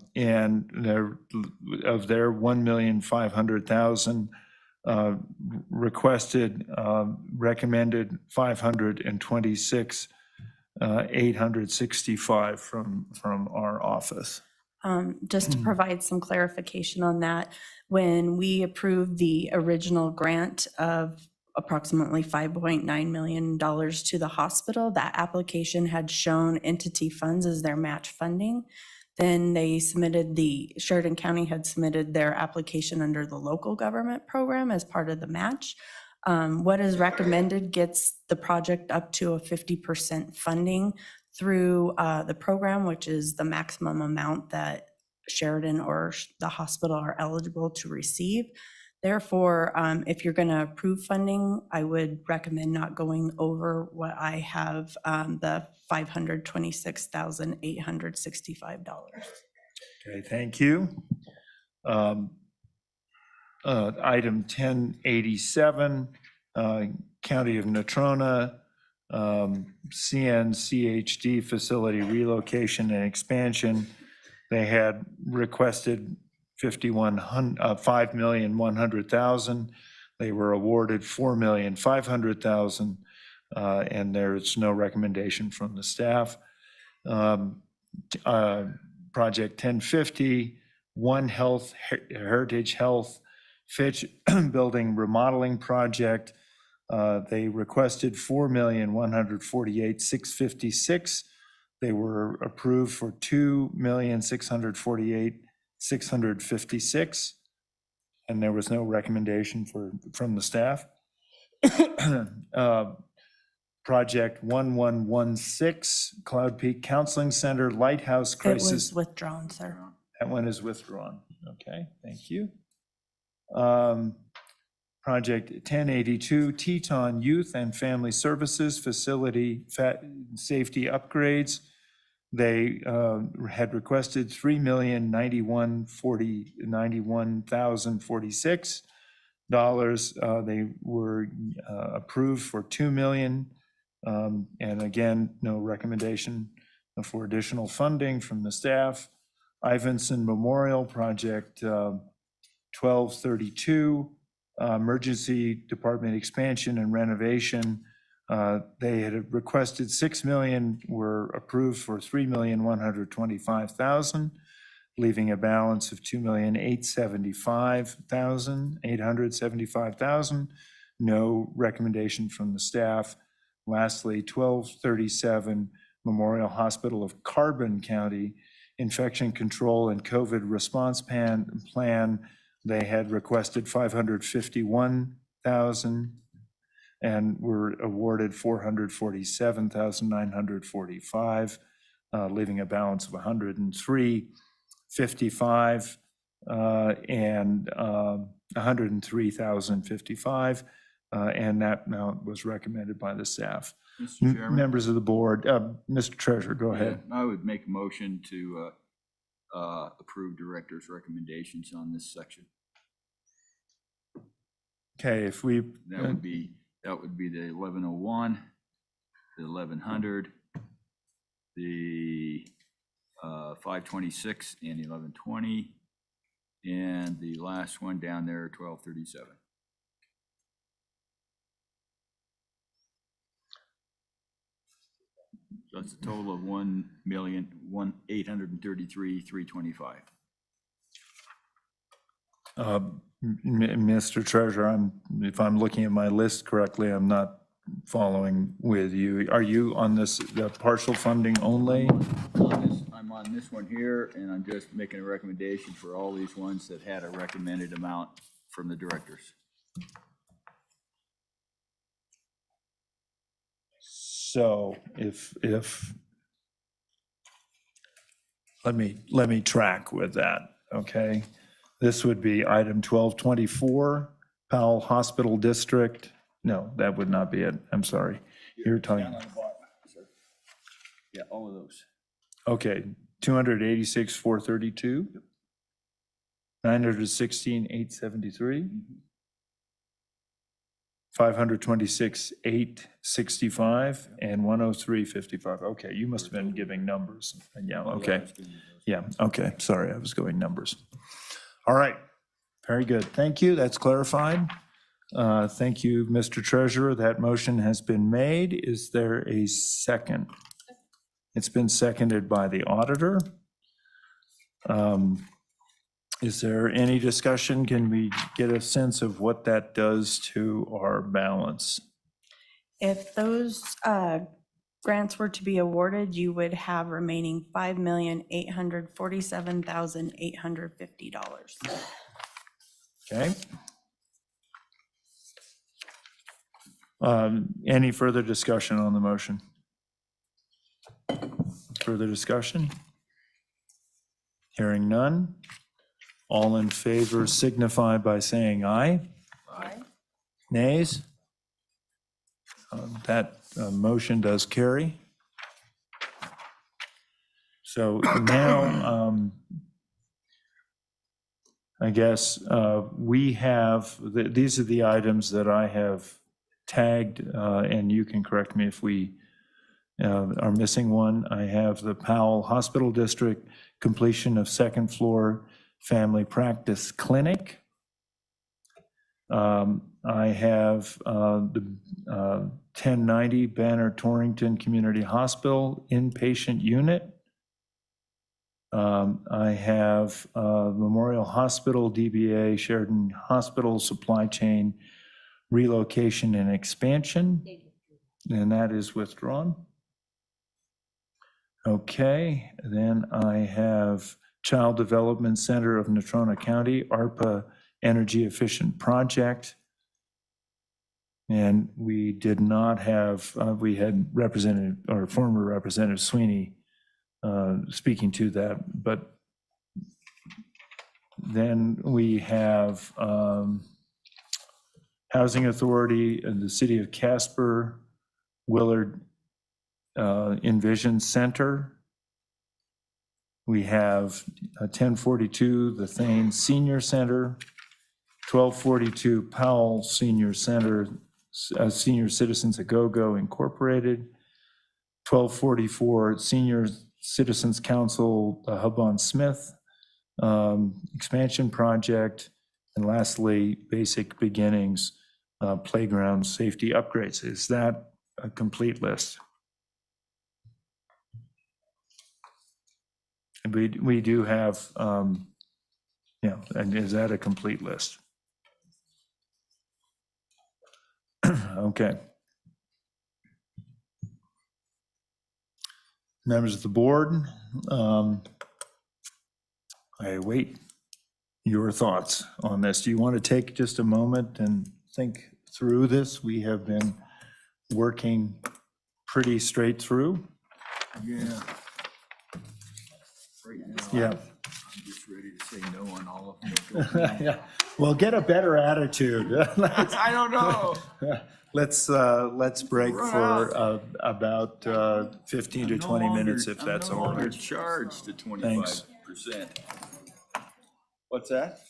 of their $1,500,000 requested, recommended 526. 865 from our office. Just to provide some clarification on that, when we approved the original grant of approximately $5.9 million to the hospital, that application had shown entity funds as their match funding. Then they submitted Sheridan County had submitted their application under the local government program as part of the match. What is recommended gets the project up to a 50% funding through the program, which is the maximum amount that Sheridan or the hospital are eligible to receive. Therefore, if you're going to approve funding, I would recommend not going over what I have, the $526,865. Okay, thank you. Item 1087, County of Natrona, CNCHD facility relocation and expansion. They had requested $5,100,000. They were awarded $4,500,000, and there's no recommendation from the staff. Project 1050, One Health, Heritage Health, Fitch Building Remodeling Project. They requested $4,148,656. They were approved for $2,648,656, and there was no recommendation from the staff. Project 1116, Cloud Peak Counseling Center, Lighthouse It Crisis. was withdrawn, sir. That one is withdrawn. Okay, thank you. Project 1082, Teton Youth and Family Services Facility Safety Upgrades. They had requested $3,091,046. They were approved for $2 million. And again, no recommendation for additional funding from the staff. Ivinson Memorial Project 1232, Emergency Department Expansion and Renovation. They had requested $6 million, were approved for $3,125,000, leaving a balance of $2,875,000. No recommendation from the staff. Lastly, 1237 Memorial Hospital of Carbon County, Infection Control and COVID Response Plan. They had requested $551,000 and were awarded $447,945, leaving a balance of $103,055 and $103,055. And that amount was recommended by the staff. Mr. Chairman? Members of the board, Mr. Treasurer, go ahead. I would make a motion to approve director's recommendations on this section. Okay, if we. That would be the 1101, the 1100, the 526 and 1120, and the last one down there, 1237. So that's a total of $1,833,325. Mr. Treasurer, if I'm looking at my list correctly, I'm not following with you. Are you on this, the partial funding only? I'm on this one here, and I'm just making a recommendation for all these ones that had a recommended amount from the directors. So let me track with that, okay? This would be item 1224, Powell Hospital District. No, that would not be it. I'm sorry. You're talking, Down on the bottom, sir. Yeah, all of those. okay, 286, 432, 916, 873, 526, 865, and 103, 55. Okay, you must have been giving numbers. Yeah, okay. Yeah, okay, sorry, I was going numbers. All right, very good. Thank you, that's clarified. Thank you, Mr. Treasurer. That motion has been made. Is there a second? It's been seconded by the auditor. Is there any discussion? Can we get a sense of what that does to our balance? If those grants were to be awarded, you would have remaining $5,847,850. Okay. Any further discussion on the motion? Further discussion? Hearing none. All in favor signify by saying aye. Aye. Nays? That motion does carry. So now, I guess we have, these are the items that I have tagged, and you can correct me if we are missing one. I have the Powell Hospital District, completion of second floor family practice clinic. I have the 1090 Banner Torrington Community Hospital inpatient unit. I have Memorial Hospital, DBA Sheridan Hospital supply chain relocation and expansion, and that is withdrawn. Okay, then I have Child Development Center of Natrona County, ARPA Energy Efficient Project. And we did not have, we had Representative, or former Representative Sweeney speaking to that, but then we have Housing Authority and the City of Casper, Willard Envision Center. We have 1042, the Thane Senior Center, 1242 Powell Senior Center, Senior Citizens A-Go-Go Incorporated, 1244 Senior Citizens Council, Hub on Smith, expansion project, and lastly, Basic Beginnings, playground safety upgrades. Is that a complete list? We do have, yeah, and is that a complete list? Okay. Members of the board, I await your thoughts on this. Do you want to take just a moment and think through this? We have been working pretty straight through. Yeah. Right now, Yeah. I'm just ready to say no on all of them. Yeah. Well, get a better attitude. I don't know. Let's break for about 15 to 20 minutes, if that's all right. Charged to 25%. Thanks. What's that?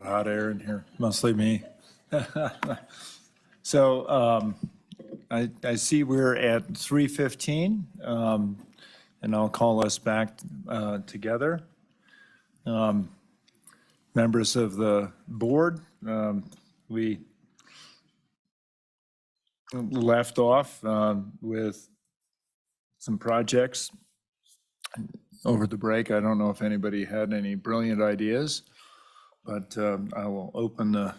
hot air in here, mostly me. So I see we're at 3:15, and I'll call us back together. Members of the board, we left off with some projects over the break. I don't know if anybody had any brilliant ideas, but I will open the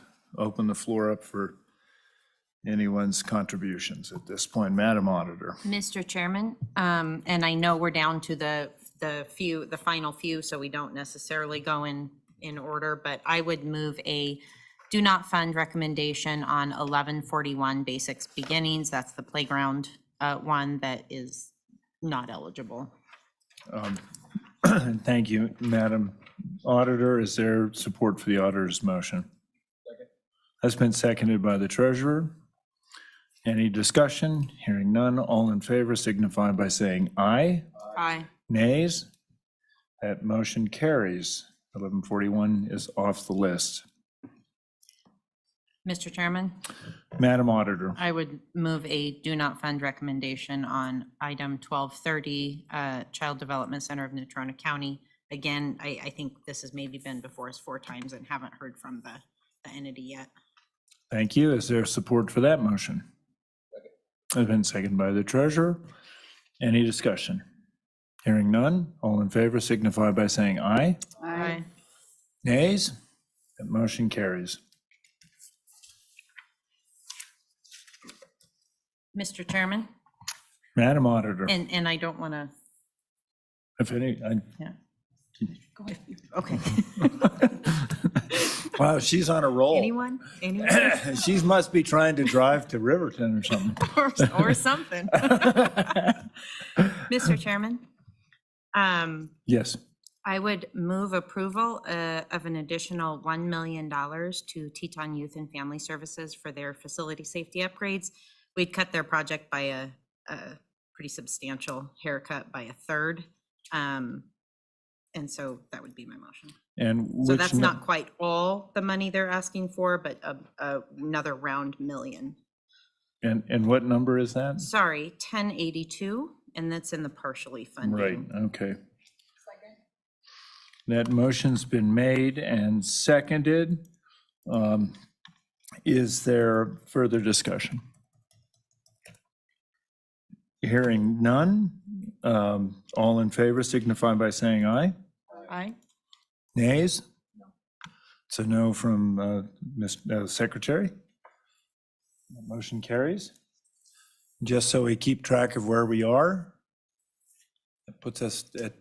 floor up for anyone's contributions at this point. Madam Auditor. Mr. Chairman, and I know we're down to the final few, so we don't necessarily go in order, but I would move a do not fund recommendation on 1141 Basics Beginnings. That's the playground one that is not eligible. Thank you, Madam Auditor. Is there support for the auditor's motion? Second. That's been seconded by the treasurer. Any discussion? Hearing none. All in favor signify by saying aye. Aye. Nays? That motion carries. 1141 is off the list. Mr. Chairman, Madam Auditor. I would move a do not fund recommendation on item 1230, Child Development Center of Natrona County. Again, I think this has maybe been before us 4 times and haven't heard from the entity yet. Thank you. Is there support for that motion? Has been seconded by the treasurer. Any discussion? Hearing none. All in favor signify by saying aye. Aye. Nays? That motion carries. Mr. Chairman, Madam Auditor. and I don't want to, If any, yeah. Go ahead. Okay. Wow, she's on a roll. Anyone? She must be trying to drive to Riverton or something. or something. Mr. Chairman, Yes. I would move approval of an additional $1 million to Teton Youth and Family Services for their facility safety upgrades. We'd cut their project by a pretty substantial haircut by 1/3. And so that would be my motion. And So which that's not quite all the money they're asking for, but another round million. And what number is that? Sorry, 1082, and that's in the partially funding. Right, okay. That motion's been made and seconded. Is there further discussion? Hearing none. All in favor signify by saying aye. Aye. Nays? It's a no from Ms. Secretary. Motion carries. Just so we keep track of where we are, it puts us at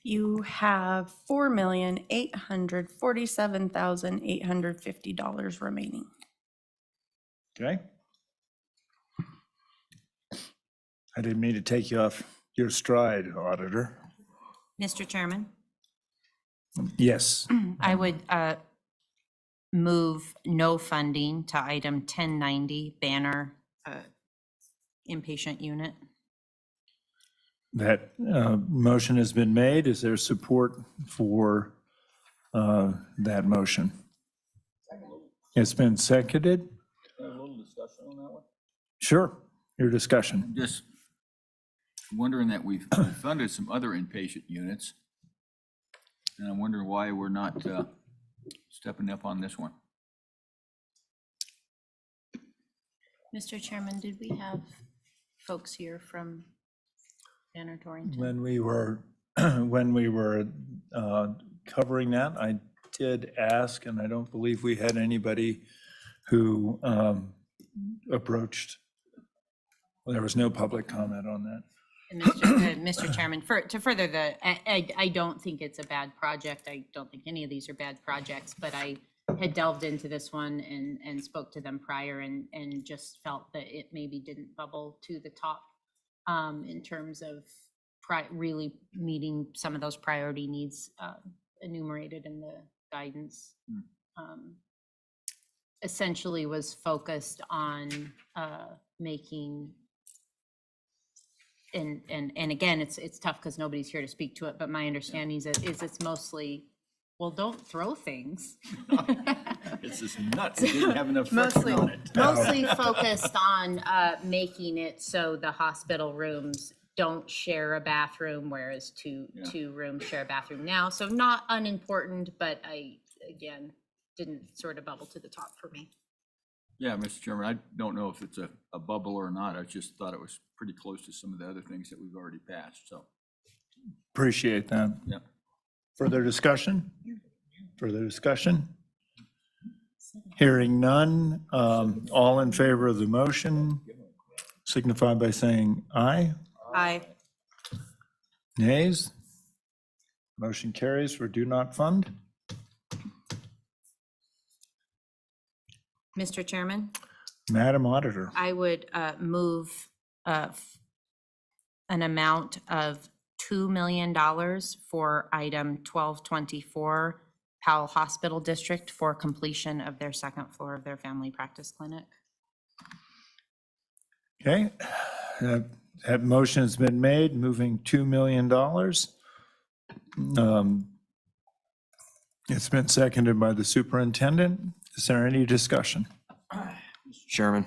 You have $4,847,850 remaining. okay. I didn't mean to take you off your stride, Auditor. Mr. Chairman, Yes. I would move no funding to item 1090, Banner inpatient unit. That motion has been made. Is there support for that motion? It's been seconded. A little discussion on that one? Sure, your discussion. Just wondering that we've funded some other inpatient units. And I'm wondering why we're not stepping up on this one. Mr. Chairman, did we have folks here from Banner Torrington? When we were covering that, I did ask, and I don't believe we had anybody who approached. Well, there was no public comment on that. And Mr. Chairman, to further I don't think it's a bad project. I don't think any of these are bad projects, but I had delved into this one and spoke to them prior and just felt that it maybe didn't bubble to the top in terms of really meeting some of those priority needs enumerated in the guidance. Essentially was focused on making and again, it's tough because nobody's here to speak to it, but my understanding is it's mostly Well, don't throw things. It's just nuts. We didn't have enough friction on it. Mostly focused on making it so the hospital rooms don't share a bathroom, whereas two rooms share a bathroom now. So not unimportant, but again, didn't sort of bubble to the top for me. Yeah, Mr. Chairman, I don't know if it's a bubble or not. I just thought it was pretty close to some of the other things that we've already passed, so. Appreciate that. Yeah. Further discussion? Further discussion? Hearing none, all in favor of the motion signify by saying aye. Aye. Nays? Motion carries for do not fund. Mr. Chairman, Madam Auditor, I would move an amount of $2 million for item 1224, Powell Hospital District, for completion of their second floor of their family practice clinic. okay. That motion has been made, moving $2 million. It's been seconded by the superintendent. Is there any discussion? Mr. Chairman.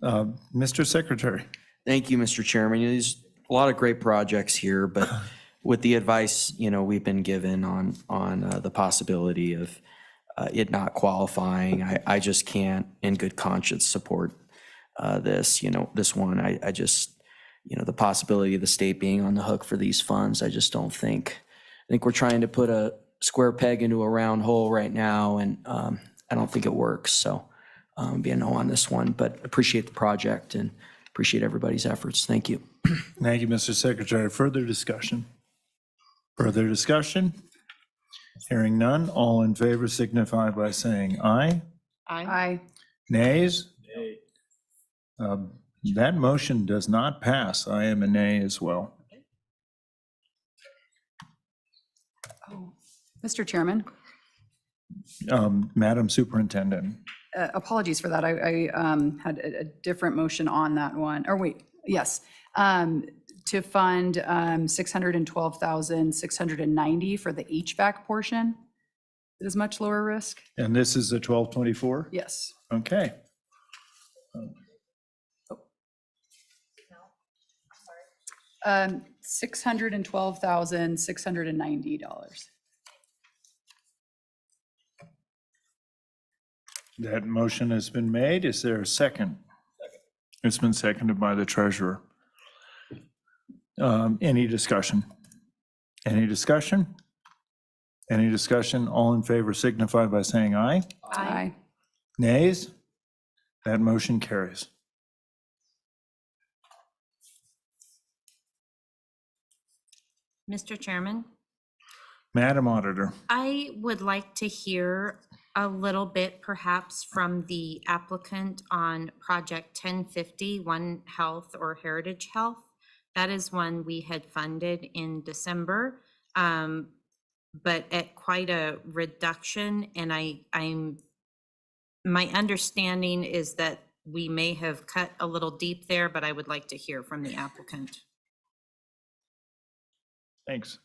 Mr. Secretary. Thank you, Mr. Chairman. There's a lot of great projects here, but with the advice, we've been given on the possibility of it not qualifying, I just can't in good conscience support this, this one. I just, the possibility of the state being on the hook for these funds, I just don't think. I think we're trying to put a square peg into a round hole right now, and I don't think it works. So be a no on this one, but appreciate the project and appreciate everybody's efforts. Thank you. Thank you, Mr. Secretary. Further discussion? Further discussion? Hearing none, all in favor signify by saying aye. Aye. Nays? That motion does not pass. I am a nay as well. Mr. Chairman, Madam Superintendent. apologies for that. I had a different motion on that one. Or wait, yes. To fund $612,690 for the HVAC portion. It is much lower risk. And this is the 1224? Yes. Okay. $612,690. That motion has been made. Is there a second? Second. It's been seconded by the treasurer. Any discussion? Any discussion? Any discussion? All in favor signify by saying aye. Aye. Nays? That motion carries. Mr. Chairman, Madam Auditor. I would like to hear a little bit perhaps from the applicant on project 1050, One Health or Heritage Health. That is one we had funded in December, but at quite a reduction. And my understanding is that we may have cut a little deep there, but I would like to hear from the applicant. Thanks.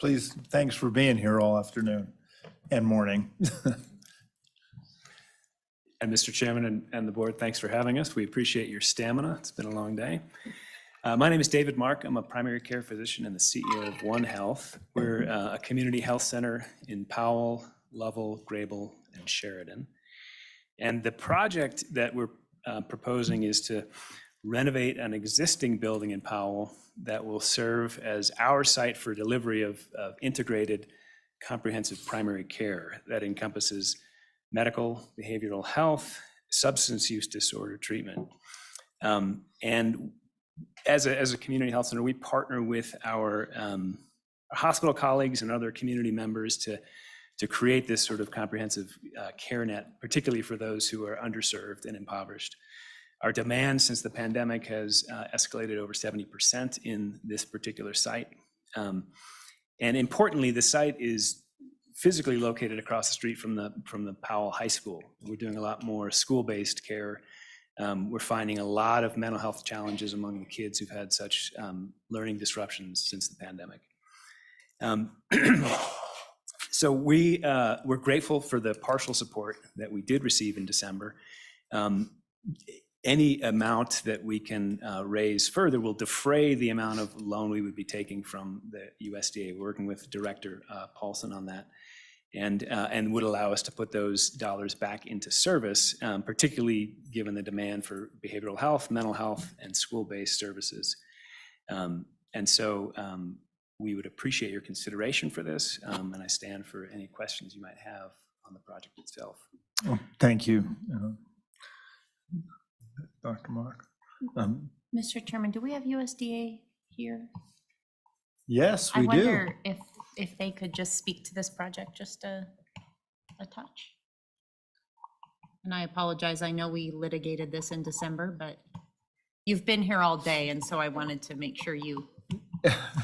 Please, thanks for being here all afternoon and morning. And Mr. Chairman and the board, thanks for having us. We appreciate your stamina. It's been a long day. My name is David Mark. I'm a primary care physician and the CEO of One Health. We're a community health center in Powell, Lovell, Grable, and Sheridan. And the project that we're proposing is to renovate an existing building in Powell that will serve as our site for delivery of integrated comprehensive primary care that encompasses medical, behavioral health, substance use disorder treatment. And as a community health center, we partner with our hospital colleagues and other community members to create this sort of comprehensive care net, particularly for those who are underserved and impoverished. Our demand since the pandemic has escalated over 70% in this particular site. And importantly, the site is physically located across the street from the Powell High School. We're doing a lot more school-based care. We're finding a lot of mental health challenges among the kids who've had such learning disruptions since the pandemic. So we're grateful for the partial support that we did receive in December. Any amount that we can raise further will defray the amount of loan we would be taking from the USDA, working with Director Paulson on that, and would allow us to put those dollars back into service, particularly given the demand for behavioral health, mental health, and school-based services. And so we would appreciate your consideration for this, and I stand for any questions you might have on the project itself. Oh, thank you, Dr. Mark. Mr. Chairman, do we have USDA here? Yes, we I do. wonder if they could just speak to this project just a touch. And I apologize, I know we litigated this in December, but you've been here all day, and so I wanted to make sure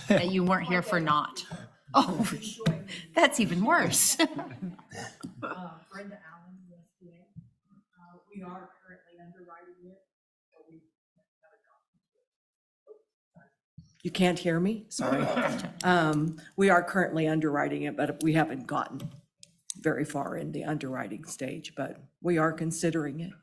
that you weren't here for naught. Oh, that's even worse. Brenda Allen, USDA. We are currently underwriting it. You can't hear me? Sorry. We are currently underwriting it, but we haven't gotten very far in the underwriting stage, but we are considering it.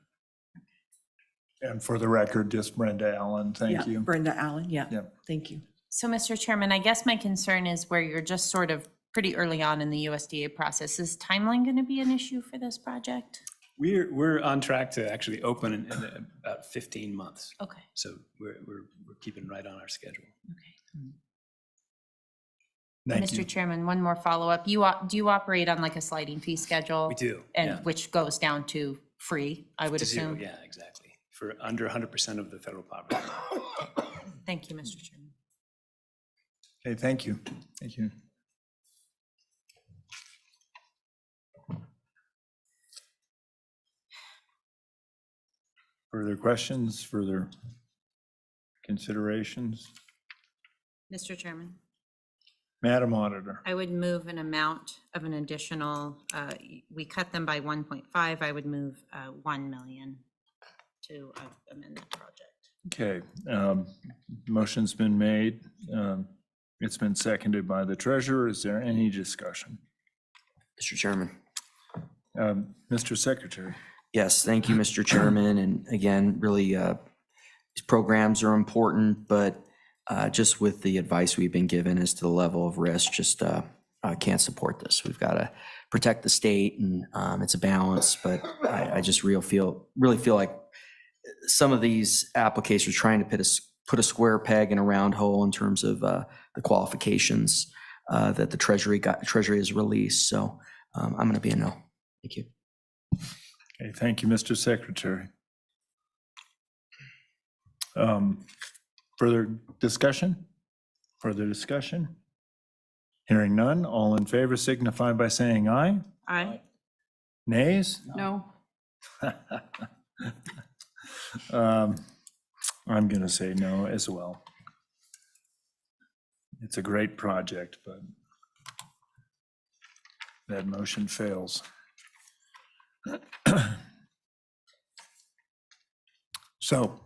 And for the record, just Brenda Allen, thank you. Brenda Allen, yeah. Yep. Thank you. So, Mr. Chairman, I guess my concern is where you're just sort of pretty early on in the USDA process. Is timeline going to be an issue for this project? We're on track to actually open in about 15 months. Okay. So we're keeping right on our schedule. Okay. Thank Mr. you. Chairman, one more follow-up. Do you operate on like a sliding fee schedule? We do, And yeah. which goes down to free, I would To zero, assume? yeah, exactly. For under 100% of the federal poverty. Thank you, Mr. Chairman. Okay, thank you. Thank you. Further questions, further considerations? Mr. Chairman, Madam Auditor. I would move an amount of an additional, we cut them by 1.5. I would move 1 million to amend that project. Okay, motion's been made. It's been seconded by the treasurer. Is there any discussion? Mr. Chairman. Mr. Secretary. Yes, thank you, Mr. Chairman. And again, really, these programs are important, but just with the advice we've been given as to the level of risk, just can't support this. We've got to protect the state, and it's a balance, but I just really feel like some of these applications are trying to put a square peg in a round hole in terms of the qualifications that the Treasury has released. So I'm going to be a no. Thank you. Okay, thank you, Mr. Secretary. Further discussion? Further discussion? Hearing none, all in favor signify by saying aye. Aye. Nays? No. I'm going to say no as well. It's a great project, but that motion fails. So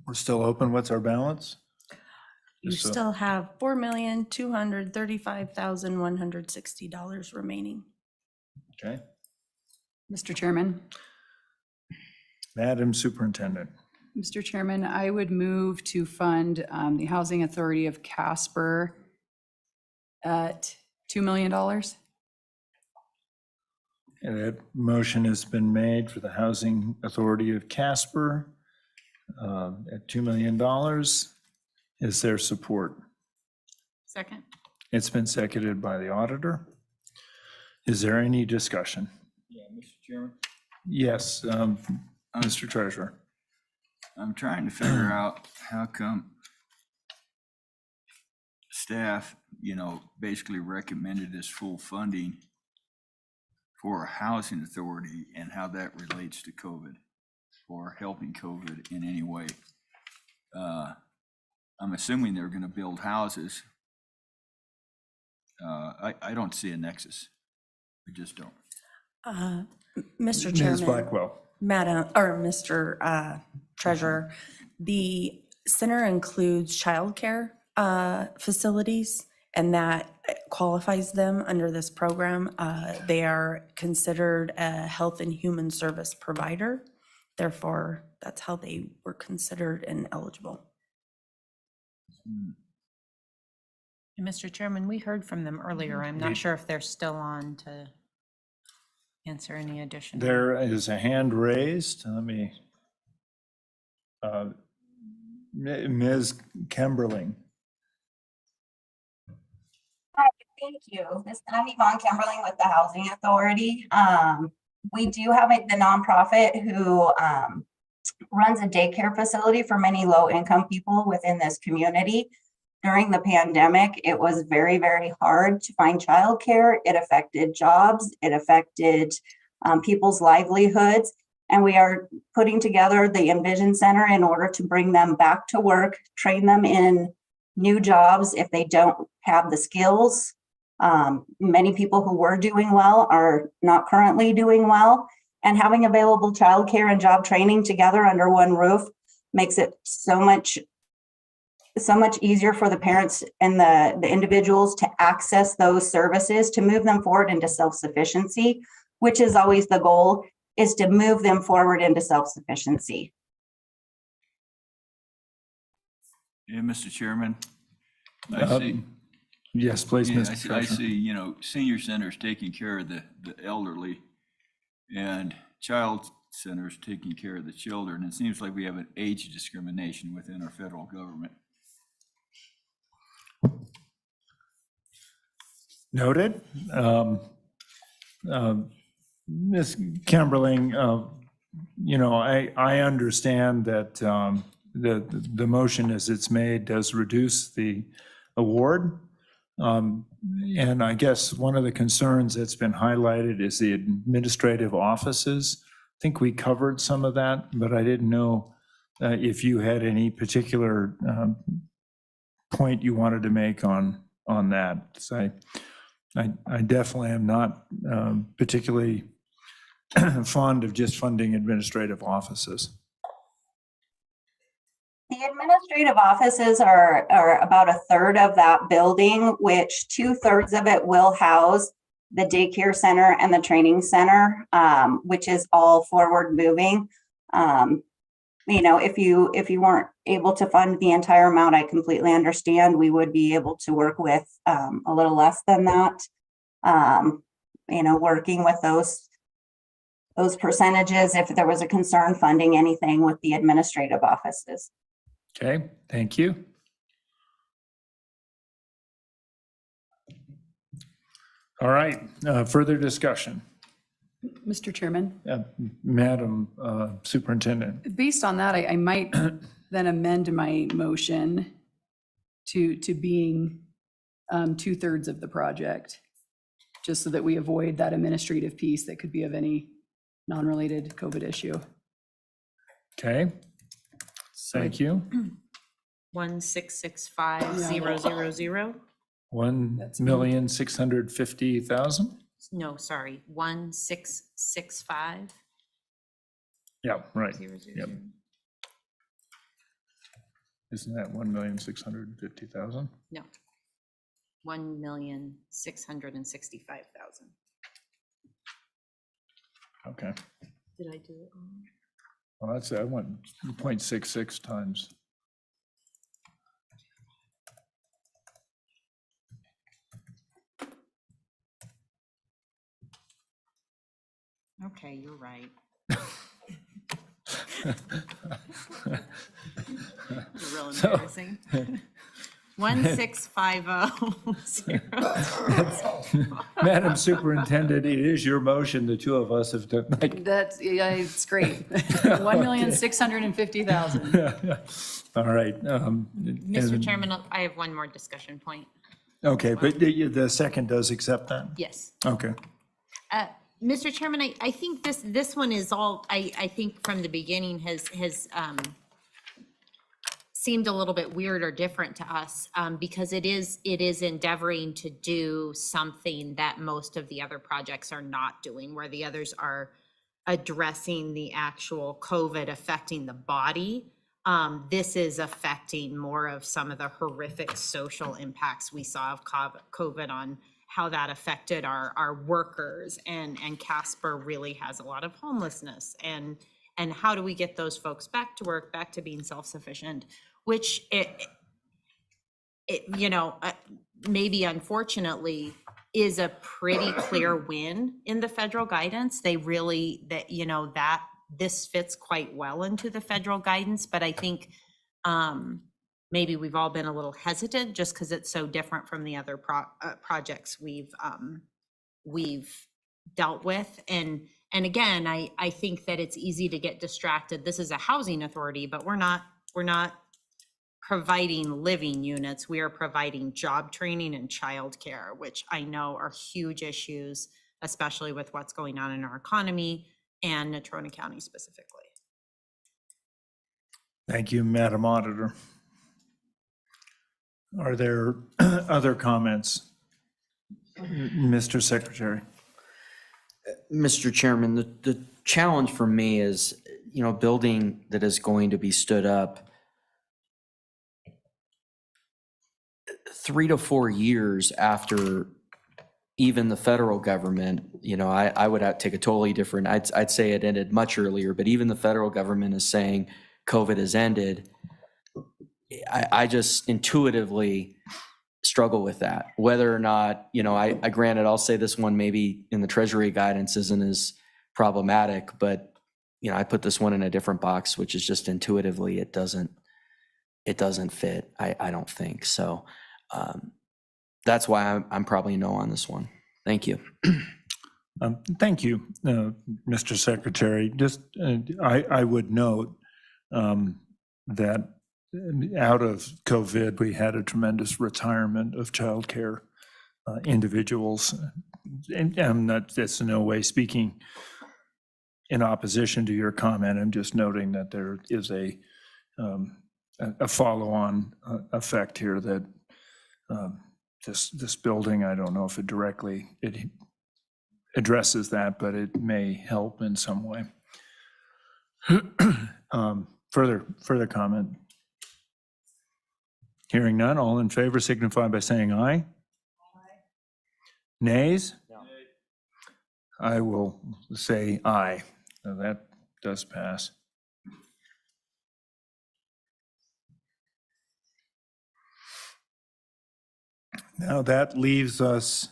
we're still open. What's our balance? You Just so- still have $4,235,160 remaining. Okay. Mr. Chairman. Madam Superintendent. Mr. Chairman, I would move to fund the Housing Authority of Casper at $2 million. And that motion has been made for the Housing Authority of Casper at $2 million. Is there support? Second. It's been seconded by the auditor. Is there any discussion? Yeah, Mr. Chairman. Yes, Mr. Treasurer. I'm trying to figure out how come staff, basically recommended this full funding for a housing authority and how that relates to COVID or helping COVID in any way. I'm assuming they're going to build houses. I don't see a nexus. I just don't. Mr. Ms. Chairman. Blackwell. Madam, or Mr. Treasurer, the center includes childcare facilities, and that qualifies them under this program. They are considered a health and human service provider. Therefore, that's how they were considered and eligible. Mr. Chairman, we heard from them earlier. I'm not sure if they're still on to answer any additional. There is a hand raised. Let me, Ms. Kimberling. Hi, thank you. I'm Yvonne Kimberling with the Housing Authority. We do have the nonprofit who runs a daycare facility for many low-income people within this community. During the pandemic, it was very, very hard to find childcare. It affected jobs. It affected people's livelihoods. And we are putting together the Envision Center in order to bring them back to work, train them in new jobs if they don't have the skills. Many people who were doing well are not currently doing well. And having available childcare and job training together under one roof makes it so much easier for the parents and the individuals to access those services, to move them forward into self-sufficiency, which is always the goal, is to move them forward into self-sufficiency. Yeah, Mr. Chairman, I see. Yes, please, Yeah, Mr. I Treasurer. see, senior centers taking care of the elderly and child centers taking care of the children. It seems like we have an age discrimination within our federal government. Noted. Ms. Kimberling, I understand that the motion as it's made does reduce the award. And I guess one of the concerns that's been highlighted is the administrative offices. I think we covered some of that, but I didn't know if you had any particular point you wanted to make on that. So I definitely am not particularly fond of just funding administrative offices. The administrative offices are about a third of that building, which 2/3 of it will house the daycare center and the training center, which is all forward moving. If you weren't able to fund the entire amount, I completely understand. We would be able to work with a little less than that. Working with those percentages if there was a concern funding anything with the administrative offices. Okay, thank you. All right, further discussion. Mr. Chairman, Madam Superintendent. based on that, I might then amend my motion to being 2/3 of the project, just so that we avoid that administrative piece that could be of any non-related COVID issue. Okay, thank you. 1,665,000. 1,650,000. No, sorry, 1,665. Yeah, right. 000. Yep. Isn't that 1,650,000? No. 1,665,000. Okay. Did I do it wrong? Well, that's, I went 0.66 times. Okay, you're right. Real embarrassing. 1,650,000. Madam Superintendent, it is your motion. The two of us have done. That's, yeah, it's great. 1,650,000. All right. Mr. Chairman, I have one more discussion point. Okay, but the second does accept that? Yes. Okay. Mr. Chairman, I think this one is all, I think from the beginning has seemed a little bit weird or different to us, because it is endeavoring to do something that most of the other projects are not doing, where the others are addressing the actual COVID affecting the body this is affecting more of some of the horrific social impacts we saw of COVID on how that affected our workers, and Casper really has a lot of homelessness, and how do we get those folks back to work, back to being self-sufficient, which maybe unfortunately is a pretty clear win in the federal guidance. They really, that this fits quite well into the federal guidance, but I think maybe we've all been a little hesitant just because it's so different from the other projects we've dealt with. And again, I think that it's easy to get distracted. This is a housing authority, but we're not providing living units. We are providing job training and childcare, which I know are huge issues, especially with what's going on in our economy and Natrona County specifically. Thank you, Madam Auditor. Are there other comments? Mr. Secretary. Mr. Chairman, the challenge for me is, a building that is going to be stood up 3 to 4 years after even the federal government, I would take a totally different, I'd say it ended much earlier, but even the federal government is saying COVID has ended. I just intuitively struggle with that. Whether or not, I granted, I'll say this one maybe in the Treasury guidance isn't as problematic, but, I put this one in a different box, which is just intuitively, it doesn't fit. I don't think so. That's why I'm probably no on this one. Thank you. Thank you, Mr. Secretary. Just, I would note that out of COVID, we had a tremendous retirement of childcare individuals. And that's in no way speaking in opposition to your comment. I'm just noting that there is a follow-on effect here that this building, I don't know if it directly addresses that, but it may help in some way. Further comment? Hearing none, all in favor signify by saying aye. Aye. Nays? No. I will say aye. So that does pass. Now that leaves us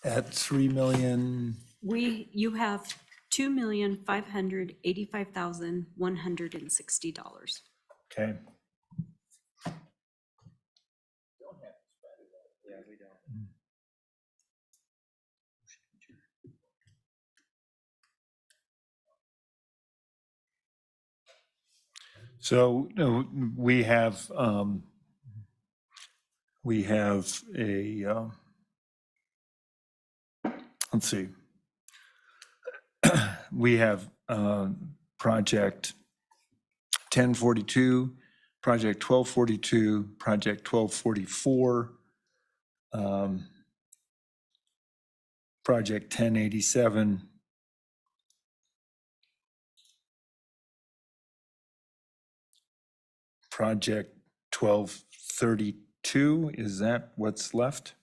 at 3 million. You have $2,585,160. Okay. So we have a let's see. We have project 1042, project 1242, project 1244, project 1087, project 1232. Is that what's left?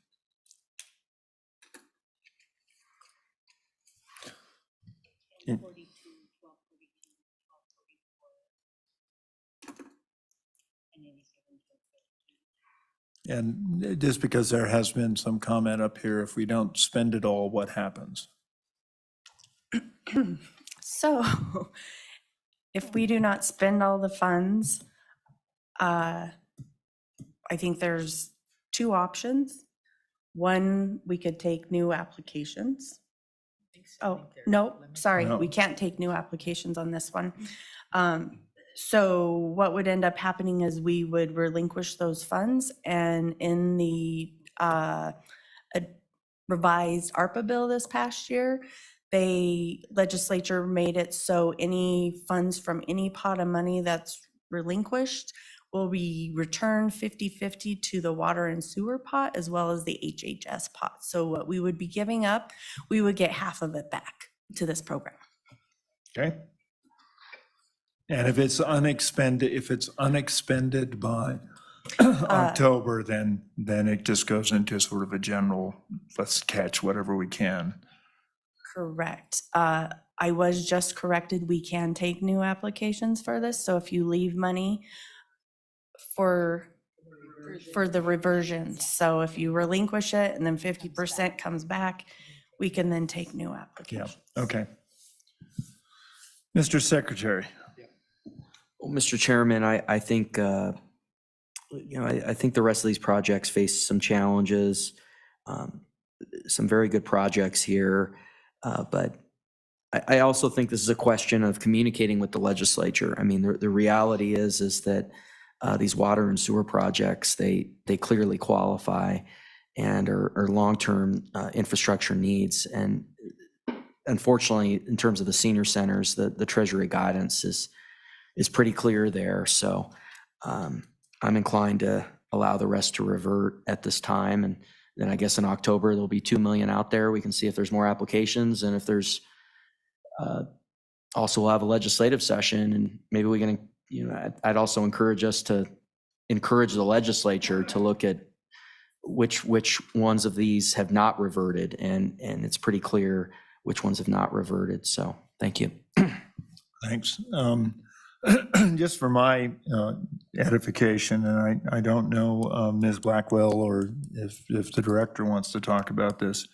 And just because there has been some comment up here, if we don't spend it all, what happens? So if we do not spend all the funds, I think there's two options. One, we could take new applications. Oh, no, sorry, we can't take new applications on this one. So what would end up happening is we would relinquish those funds, and in the revised ARPA bill this past year, legislature made it so any funds from any pot of money that's relinquished will be returned 50-50 to the water and sewer pot as well as the HHS pot. So what we would be giving up, we would get half of it back to this program. Okay. And if it's unexpended by October, then it just goes into sort of a general, let's catch whatever we can. Correct. I was just corrected. We can take new applications for this. So if you leave money for the reversions, so if you relinquish it and then 50% comes back, we can then take new Yeah, applications. okay. Mr. Secretary. Well, Mr. Chairman, I think, I think the rest of these projects face some challenges, some very good projects here, but I also think this is a question of communicating with the legislature. I mean, the reality is that these water and sewer projects, they clearly qualify and are long-term infrastructure needs. And unfortunately, in terms of the senior centers, the Treasury guidance is pretty clear there. So I'm inclined to allow the rest to revert at this time. And then I guess in October, there'll be 2 million out there. We can see if there's more applications, and if there's also we'll have a legislative session, and maybe we can, I'd also encourage us to encourage the legislature to look at which ones of these have not reverted, and it's pretty clear which ones have not reverted. So thank you. Thanks. Just for my edification, and I don't know Ms. Blackwell or if the director wants to talk about this,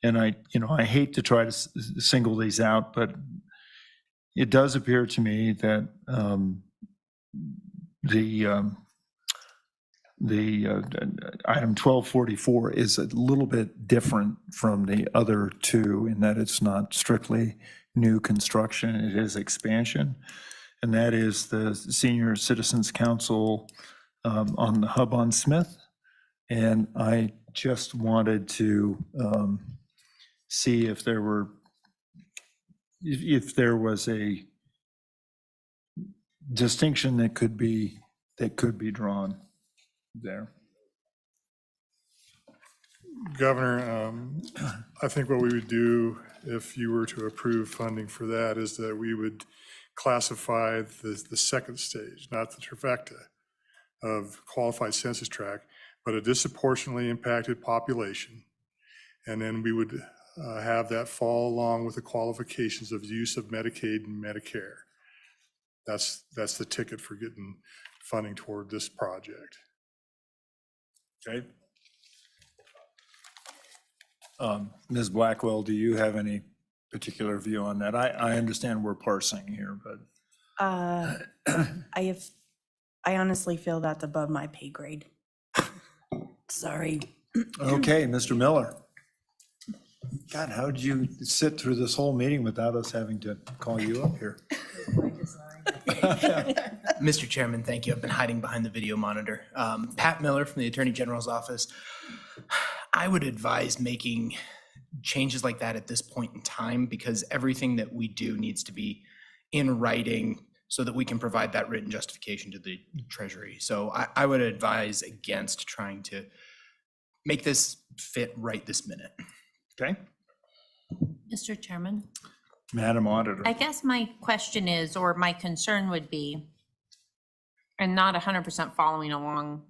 and I hate to try to single these out, but it does appear to me that the item 1244 is a little bit different from the other two in that it's not strictly new construction, it is expansion. And that is the Senior Citizens Council on the hub on Smith. And I just wanted to see if there was a distinction that could be drawn there. Governor, I think what we would do if you were to approve funding for that is that we would classify the second stage, not the trifecta of qualified census tract, but a disproportionately impacted population. And then we would have that fall along with the qualifications of use of Medicaid and Medicare. That's the ticket for getting funding toward this project. Okay. Ms. Blackwell, do you have any particular view on that? I understand we're parsing here, but. I honestly feel that's above my pay grade. Sorry. Okay, Mr. Miller. God, how did you sit through this whole meeting without us having to call you up here? Mr. Chairman, thank you. I've been hiding behind the video monitor. Pat Miller from the Attorney General's office. I would advise making changes like that at this point in time, because everything that we do needs to be in writing so that we can provide that written justification to the Treasury. So I would advise against trying to make this fit right this minute. Okay. Mr. Chairman? Madam Auditor. I guess my question is, or my concern would be, and not 100% following along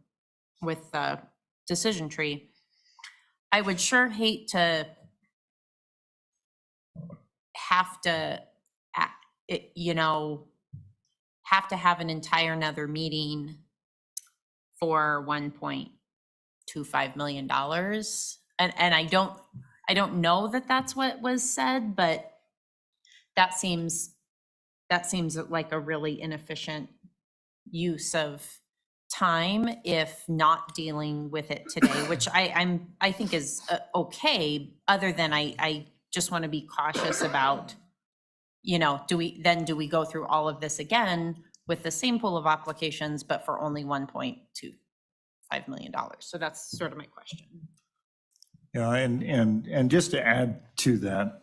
with the decision tree, I would sure hate to have to, have to have an entire another meeting for $1.25 million. And I don't know that that's what was said, but that seems like a really inefficient use of time if not dealing with it today, which I think is okay, other than I just want to be cautious about, do we go through all of this again with the same pool of applications, but for only $1.25 million? So that's sort of my question. Yeah, and just to add to that,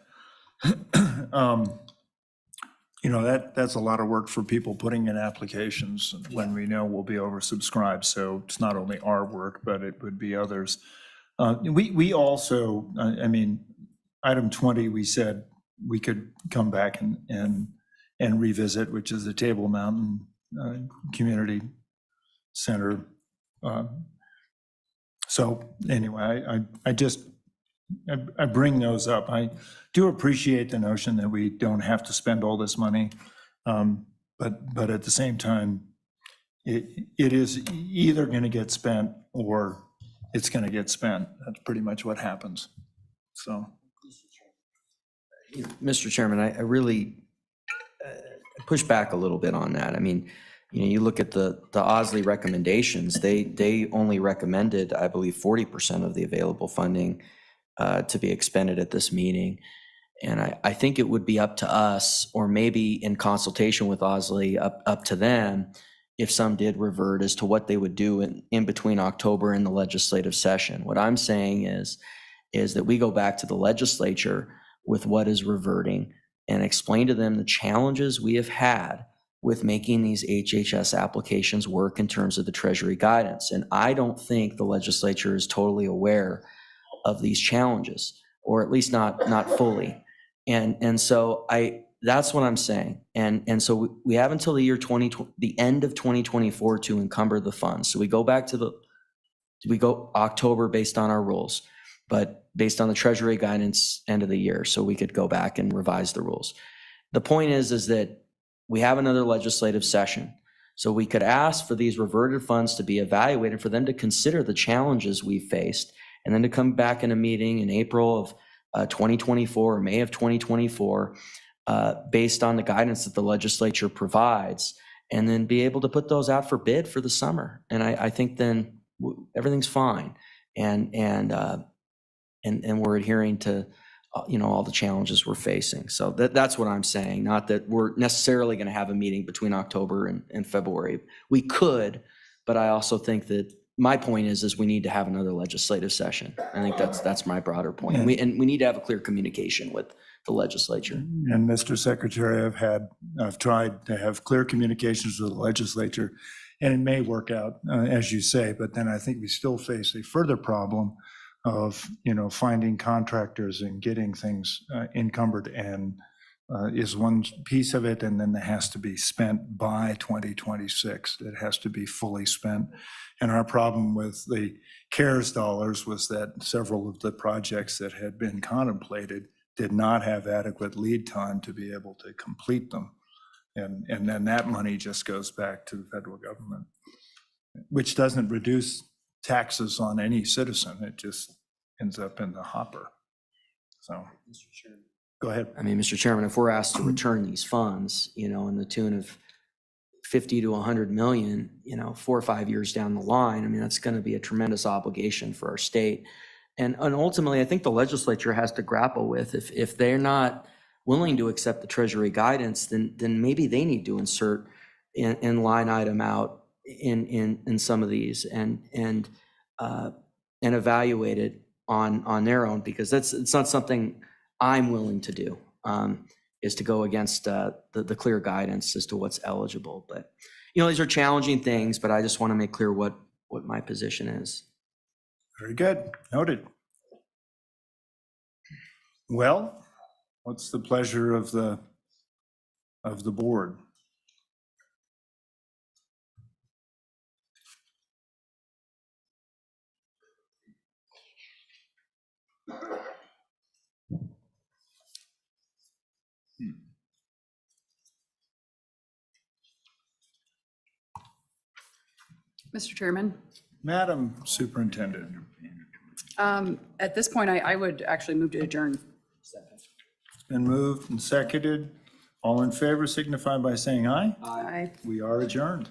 that's a lot of work for people putting in applications when we know we'll be oversubscribed. So it's not only our work, but it would be others. We also, item 20, we said we could come back and and revisit, which is the Table Mountain Community Center. So anyway, I bring those up. I do appreciate the notion that we don't have to spend all this money, but at the same time, it is either going to get spent or it's going to get spent. That's pretty much what happens. So, Mr. Chairman, I really push back a little bit on that. I mean, you look at the Osley recommendations, they only recommended, I believe, 40% of the available funding to be expended at this meeting. And I think it would be up to us, or maybe in consultation with Osley, up to them, if some did revert, as to what they would do in between October and the legislative session. What I'm saying is that we go back to the legislature with what is reverting and explain to them the challenges we have had with making these HHS applications work in terms of the Treasury guidance. And I don't think the legislature is totally aware of these challenges, or at least not fully. And so that's what I'm saying. And so we have until the end of 2024 to encumber the funds. So we go back to we go October based on our rules, but based on the Treasury guidance end of the year, so we could go back and revise the rules. The point is that we have another legislative session. So we could ask for these reverted funds to be evaluated, for them to consider the challenges we faced, and then to come back in a meeting in April of 2024 or May of 2024, based on the guidance that the legislature provides, and then be able to put those out for bid for the summer. And I think then everything's fine. And we're adhering to all the challenges we're facing. So that's what I'm saying. Not that we're necessarily going to have a meeting between October and February. We could, but I also think that my point is we need to have another legislative session. I think that's my broader point. And we need to have a clear communication with the legislature. and Mr. Secretary, I've tried to have clear communications with the legislature, and it may work out, as you say, but then I think we still face a further problem of, finding contractors and getting things encumbered, and is one piece of it, and then it has to be spent by 2026. It has to be fully spent. And our problem with the CARES dollars was that several of the projects that had been contemplated did not have adequate lead time to be able to complete them. And then that money just goes back to the federal government, which doesn't reduce taxes on any citizen. It just ends up in the hopper. So, go ahead. I mean, Mr. Chairman, if we're asked to return these funds, in the tune of 50 to 100 million, 4 or 5 years down the line, I mean, that's going to be a tremendous obligation for our state. And ultimately, I think the legislature has to grapple with, if they're not willing to accept the Treasury guidance, then maybe they need to insert in line item out in some of these and evaluate it on their own, because it's not something I'm willing to do, is to go against the clear guidance as to what's eligible. But these are challenging things, but I just want to make clear what my position is. Very good. Noted. Well, what's the pleasure of the board? Mr. Chairman, Madam Superintendent. at this point, I would actually move to adjourn. It's been moved and seconded. All in favor signify by saying aye. Aye. We are adjourned.